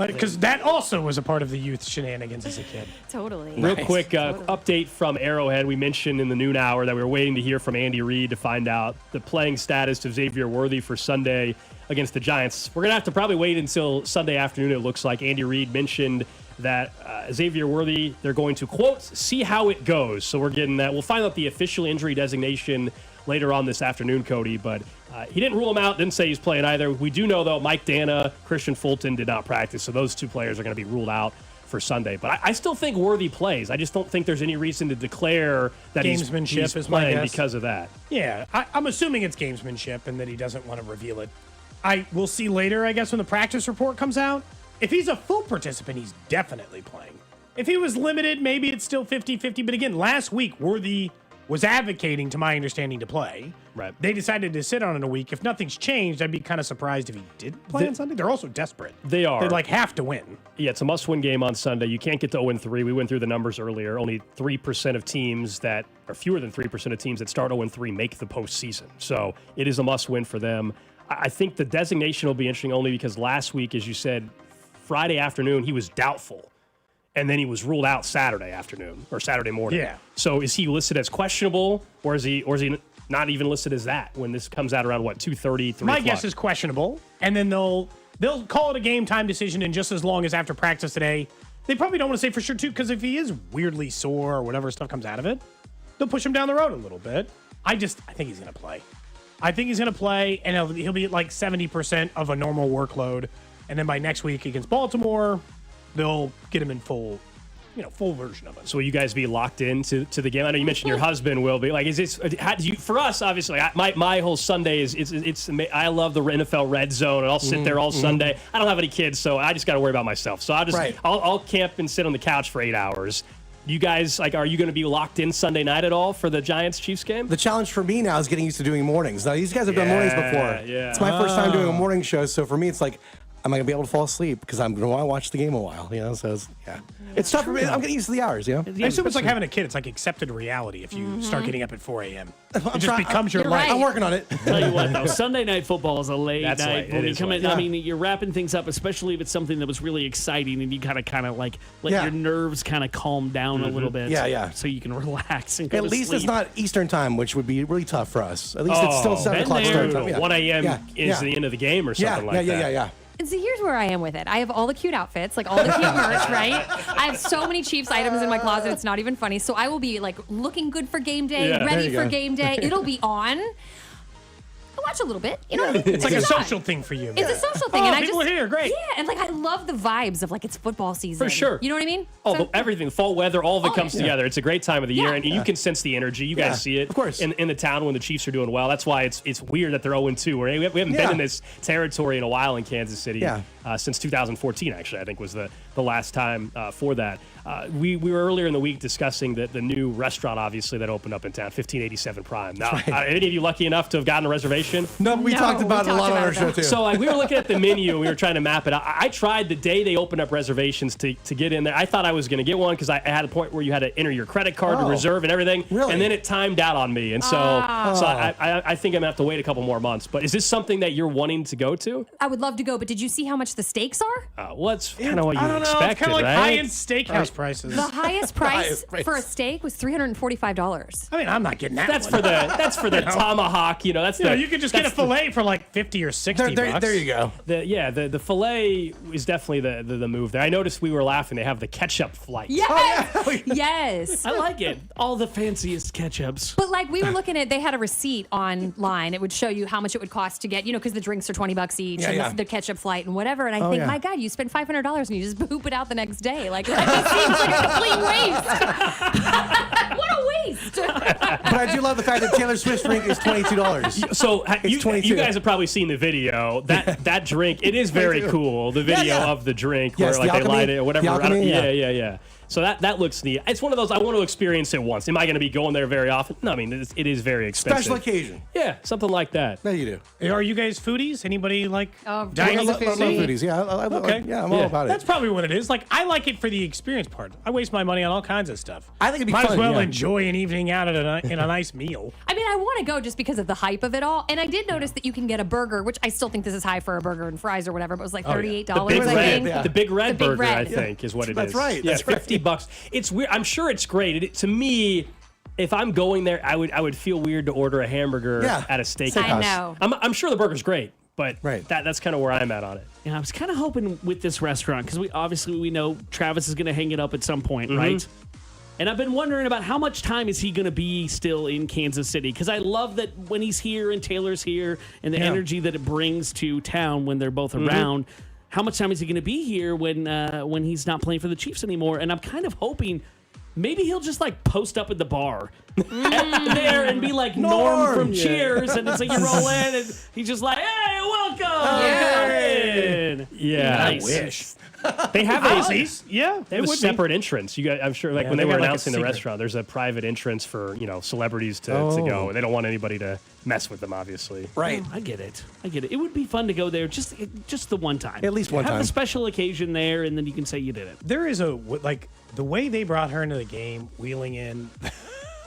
Because that also was a part of the youth shenanigans as a kid. Totally. Real quick update from Arrowhead. We mentioned in the noon hour that we were waiting to hear from Andy Reid to find out the playing status of Xavier Worthy for Sunday against the Giants. We're going to have to probably wait until Sunday afternoon, it looks like. Andy Reid mentioned that Xavier Worthy, they're going to, quote, see how it goes. So we're getting that. We'll find out the official injury designation later on this afternoon, Cody, but he didn't rule him out, didn't say he's playing either. We do know, though, Mike Dana, Christian Fulton did not practice, so those two players are going to be ruled out for Sunday. But I still think Worthy plays. I just don't think there's any reason to declare that he's Gamesmanship is my playing guess. because of that. Yeah, I'm assuming it's gamesmanship and that he doesn't want to reveal it. We'll see later, I guess, when the practice report comes out. If he's a full participant, he's definitely playing. If he was limited, maybe it's still 50-50. But again, last week, Worthy was advocating, to my understanding, to play. Right. They decided to sit on it a week. If nothing's changed, I'd be kind of surprised if he didn't play on Sunday. They're also desperate. They are. They have to win. Yeah, it's a must-win game on Sunday. You can't get to 0-3. We went through the numbers earlier. Only 3% of teams that, or fewer than 3% of teams that start 0-3 make the postseason. So it is a must-win for them. I think the designation will be interesting only because last week, as you said, Friday afternoon, he was doubtful. And then he was ruled out Saturday afternoon or Saturday morning. Yeah. So is he listed as questionable or is he not even listed as that when this comes out around, 2:30, 3 My o'clock? guess is questionable. And then they'll call it a game time decision, and just as long as after practice today, they probably don't want to say for sure, too, because if he is weirdly sore or whatever stuff comes out of it, they'll push him down the road a little bit. I think he's going to play. I think he's going to play, and he'll be at 70% of a normal workload. And then by next week against Baltimore, they'll get him in full version of it. So will you guys be locked into the game? I know you mentioned your husband will be. Is this for us? Obviously, my whole Sunday is I love the NFL Red Zone, and I'll sit there all Sunday. I don't have any kids, so I just got to worry about myself. So I'll camp and sit on the couch for 8 hours. You guys, are you going to be locked in Sunday night at all for the Giants-Chiefs game? The challenge for me now is getting used to doing mornings. Now, these guys have done mornings before. Yeah. It's my first time doing a morning show, so for me, it's am I going to be able to fall asleep? Because I'm going to want to watch the game a while, So it's tough for me. I'm getting used to the hours, I assume it's like having a kid. It's like accepted reality if you start getting up at 4 a.m. It just becomes your life. I'm working on it. Tell you what, though, Sunday night football is a late That's night. late. When It you is come late. in, I mean, you're wrapping things up, especially if it's something that was really exciting, and you kind of like let Yeah. your nerves kind of calm down a little bit. Yeah. So you can relax and go At to least sleep. it's not Eastern time, which would be really tough for us. At least it's still 7 o'clock start time. 1 a.m. is the end of the game or something like that. Yeah. And see, here's where I am with it. I have all the cute outfits, like all the cute merch, right? I have so many Chiefs items in my closet. It's not even funny. So I will be like looking good for game day, ready for game day. It'll be on. I'll watch a little bit. You know what I mean? It's like a social thing for you. It's a social thing. Oh, and I people just, are here. Great. Yeah, and like I love the vibes of like it's football season. For sure. You know what I mean? Oh, everything, fall weather, all of it comes together. It's a great time of the year, and you can sense the energy. You guys see it, of course, in the town when the Chiefs are doing well. That's why it's weird that they're 0-2. We haven't been in this territory in a while in Kansas City since 2014. Actually, I think was the last time for that. We were earlier in the week discussing the new restaurant, obviously, that opened up in town, 1587 Prime. Now, are any of you lucky enough to have gotten a reservation? No, we talked about it a lot on our show too. So we were looking at the menu and we were trying to map it out. I tried the day they opened up reservations to get in there. I thought I was going to get one because I had a point where you had to enter your credit card to reserve and everything. Really? And then it timed out on me. And so I think I'm going to have to wait a couple more months. But is this something that you're wanting to go to? I would love to go, but did you see how much the steaks are? Well, it's kind of what you I don't know. It's expected, kind of like right? high-end steakhouse prices. The highest price for a steak was $345. I mean, I'm not getting that. That's for the tomahawk. That's you could just get a fillet for like 50 or 60 bucks. There you go. The fillet is definitely the move there. I noticed we were laughing. They have the ketchup flight. Yes, yes. I like it. All the fanciest ketchups. But like we were looking at, they had a receipt online. It would show you how much it would cost to get, because the drinks are $20 each and the ketchup flight and whatever. And I think, my God, you spend $500 and you just poop it out the next day. Like that seems like a complete waste. What a waste. But I do love the fact that Taylor Swift's drink is $22. So you guys have probably seen the video. That drink, it is very cool. The video of the drink where the they alchemy, light it or whatever. the alchemy, Yeah. So that looks neat. It's one of those I want to experience it once. Am I going to be going there very often? No, I mean it is very expensive. Special occasion. Yeah, something like that. There you do. Are you guys foodies? Anybody like I dining? love foodies. Yeah, I'm all about it. That's probably what it is. Like I like it for the experience part. I waste my money on all kinds of stuff. I think it'd be Might fun. as well yeah. enjoy an evening out in a nice meal. I mean, I want to go just because of the hype of it all. And I did notice that you can get a burger, which I still think this is high for a burger and fries or whatever, but it was like $38. The big red burger, I think, is what it is. That's right. Yeah, That's right. $50. It's weird. I'm sure it's great. To me, if I'm going there, I would feel weird to order a hamburger at a steakhouse. I know. I'm sure the burger's great, but that's kind of where I'm at on it. Yeah, I was kind of hoping with this restaurant because we know Travis is going to hang it up at some point, right? And I've been wondering about how much time is he going to be still in Kansas City? Because I love that when he's here and Taylor's here and the energy that it brings to town when they're both around. How much time is he going to be here when he's not playing for the Chiefs anymore? And I'm kind of hoping maybe he'll just like post up at the bar there and be like Norm from Cheers, and it's like you roll in and he's just like, "Hey, welcome!" Yeah, nice. I wish. They have they have a separate entrance. You guys, I'm sure, like when they were announcing the restaurant, there's a private entrance for celebrities to go. They don't want anybody to mess with them, obviously. Right. I get it. It would be fun to go there just the one time. At least one time. Have a special occasion there, and then you can say you did it. There is the way they brought her into the game, wheeling in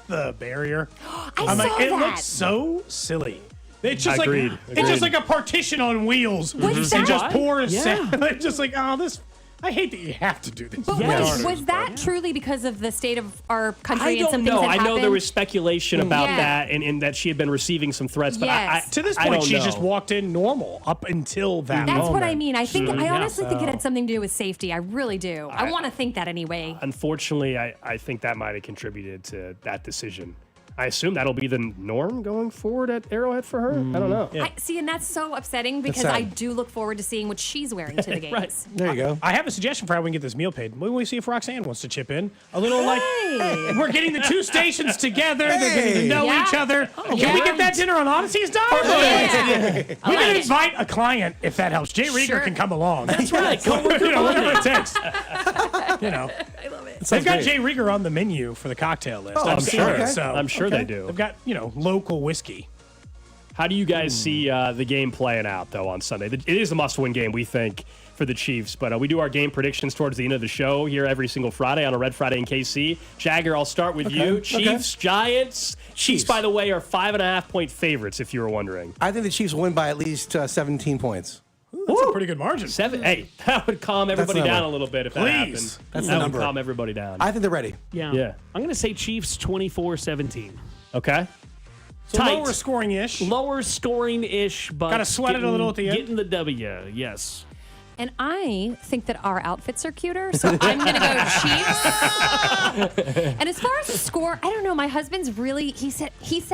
the barrier. I saw it that. looks so silly. It's just Agreed. it's just like a partition on wheels. Was and that- just pour Yeah. sand. Just like, this. I hate that you have to do this. But wait, was that truly because of the state of our country I and don't some know. things that I know happened? there was speculation about Yeah. that and that she had been receiving some threats. But Yes. To this I point, don't she know. just walked in normal up until that That's moment. what I mean. I think I Yeah. honestly think it had something to do with safety. I really do. I want to think that anyway. Unfortunately, I think that might have contributed to that decision. I assume that'll be the norm going forward at Arrowhead for her. I don't know. I see, and that's so upsetting because sad. I do look forward to seeing what she's wearing to the games. There you go. I have a suggestion for how we can get this meal paid. We want to see if Roxanne wants to chip in. A little we're getting the two stations together. They're getting to know each other. Can we get that dinner on Odyssey's dime? Yeah. We can invite a client if that helps. Jay Rieger can come along. That's right. Whatever it takes. I love it. They've got Jay Rieger on the menu for the cocktail list. I'm sure. So I'm sure they do. They've got local whiskey. How do you guys see the game playing out, though, on Sunday? It is a must-win game, we think, for the Chiefs. But we do our game predictions towards the end of the show here every single Friday on a Red Friday in KC. Jagger, I'll start with you. Chiefs, Giants. Chiefs, by the way, are 5.5-point favorites, if you were wondering. I think the Chiefs will win by at least 17 points. Ooh, that's a pretty good margin. 7. Hey, that would calm everybody down a little bit if that happened. That's that the number. would calm everybody down. I think they're ready. Yeah. I'm going to say Chiefs 24-17. Okay. So Tight. lower scoring-ish. Lower scoring-ish, but Gotta sweat it a little at the end. Getting the W, yes. And I think that our outfits are cuter, so I'm going to go Chiefs. And as far as the score, I don't know. My husband's really, he says, he's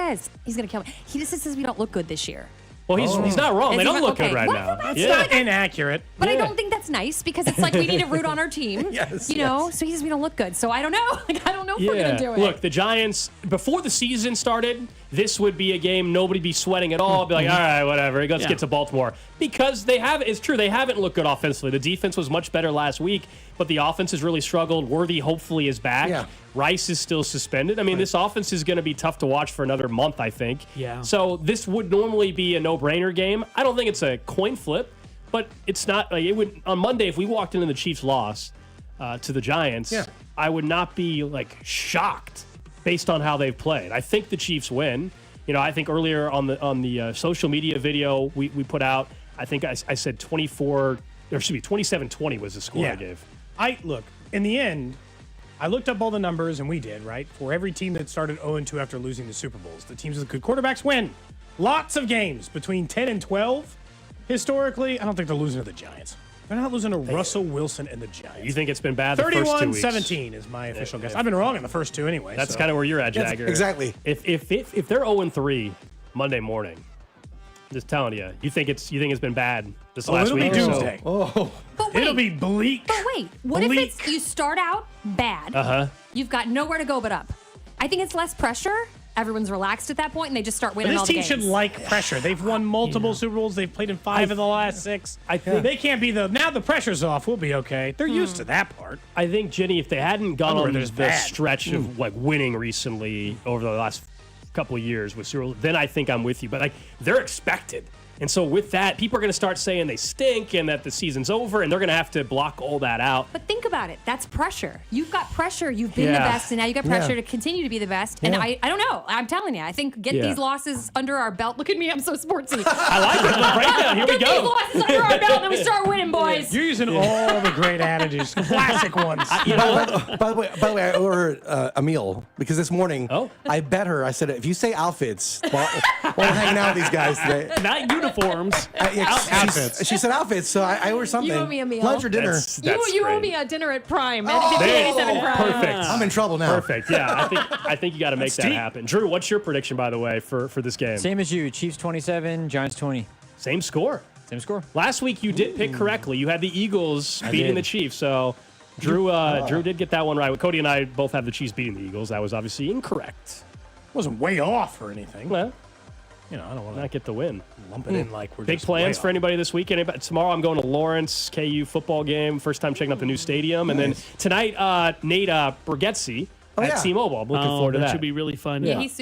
going to kill me. He just says we don't look good this year. Well, he's not wrong. They don't look good right now. That's not inaccurate. But I don't think that's nice because it's like we need to root on our team. Yes, you know? So he says we don't look good. So I don't know. Like, I don't know if we're going to do it. Look, the Giants, before the season started, this would be a game nobody'd be sweating at all. Be like, all right, whatever. Let's get to Baltimore. Because it's true, they haven't looked good offensively. The defense was much better last week, but the offense has really struggled. Worthy hopefully is back. Yeah. Rice is still suspended. I mean, this offense is going to be tough to watch for another month, I think. Yeah. So this would normally be a no-brainer game. I don't think it's a coin flip, but it's not like it would on Monday if we walked in and the Chiefs lost to the Giants. Yeah. I would not be like shocked based on how they've played. I think the Chiefs win. You know, I think earlier on the social media video we put out, I think I said 27-20 was the score I gave. Look, in the end, I looked up all the numbers, and we did, right? For every team that started 0-2 after losing the Super Bowls, the teams with good quarterbacks win. Lots of games between 10 and 12. Historically, I don't think they're losing to the Giants. They're not losing to Russell Wilson and the Giants. You think it's been bad the first 2 weeks? 31-17 is my official guess. I've been wrong in the first two anyway. That's kind of where you're at, Jagger. Exactly. If they're 0-3 Monday morning, just telling you, you think it's been bad this last week? It'll be doomsday. It'll be bleak. But wait, what if it's you start out bad? You've got nowhere to go but up. I think it's less pressure. Everyone's relaxed at that point, and they just start winning all the games. This team should like pressure. They've won multiple Super Bowls. They've played in 5 of the last 6. They can't be now the pressure's off. We'll be okay. They're used to that part. I think, Jenny, if they hadn't gone on there's the bad. stretch of like winning recently over the last couple of years with Super Bowl, then I think I'm with you. But like they're expected. And so with that, people are going to start saying they stink and that the season's over, and they're going to have to block all that out. But think about it. That's pressure. You've got pressure. You've been the best, and now you got pressure to continue to be the best. And I don't know. I'm telling you. I think get these losses under our belt. Look at me. I'm so sportsy. I like it. Right now. Here we Get go. these losses under our belt, and then we start winning, boys. You're using all the great adages, classic ones. By the way, I ordered a meal because this morning I bet her. I said, if you say outfits while we're hanging out with these guys today, not uniforms. Outfits. She said outfits, so I ordered something. You owe me a meal. Lunch or dinner. You owe me a dinner at Prime. At 1587 Prime. Perfect. I'm in trouble now. Perfect. Yeah, I think you got to make that happen. Drew, what's your prediction, by the way, for this game? Same as you. Chiefs 27, Giants 20. Same score. Same score. Last week you did pick correctly. You had the Eagles beating the Chiefs, so Drew did get that one right. Cody and I both have the Chiefs beating the Eagles. That was obviously incorrect. Wasn't way off or anything. Well, I don't want to not get the win. lump it in like we're Big just plans way for off. anybody this weekend. Tomorrow I'm going to Lawrence KU football game. First time checking out the new stadium. And then tonight, Nate Bergetzi at T-Mobile. I'm looking forward to that. Should be really fun. Yeah, he's super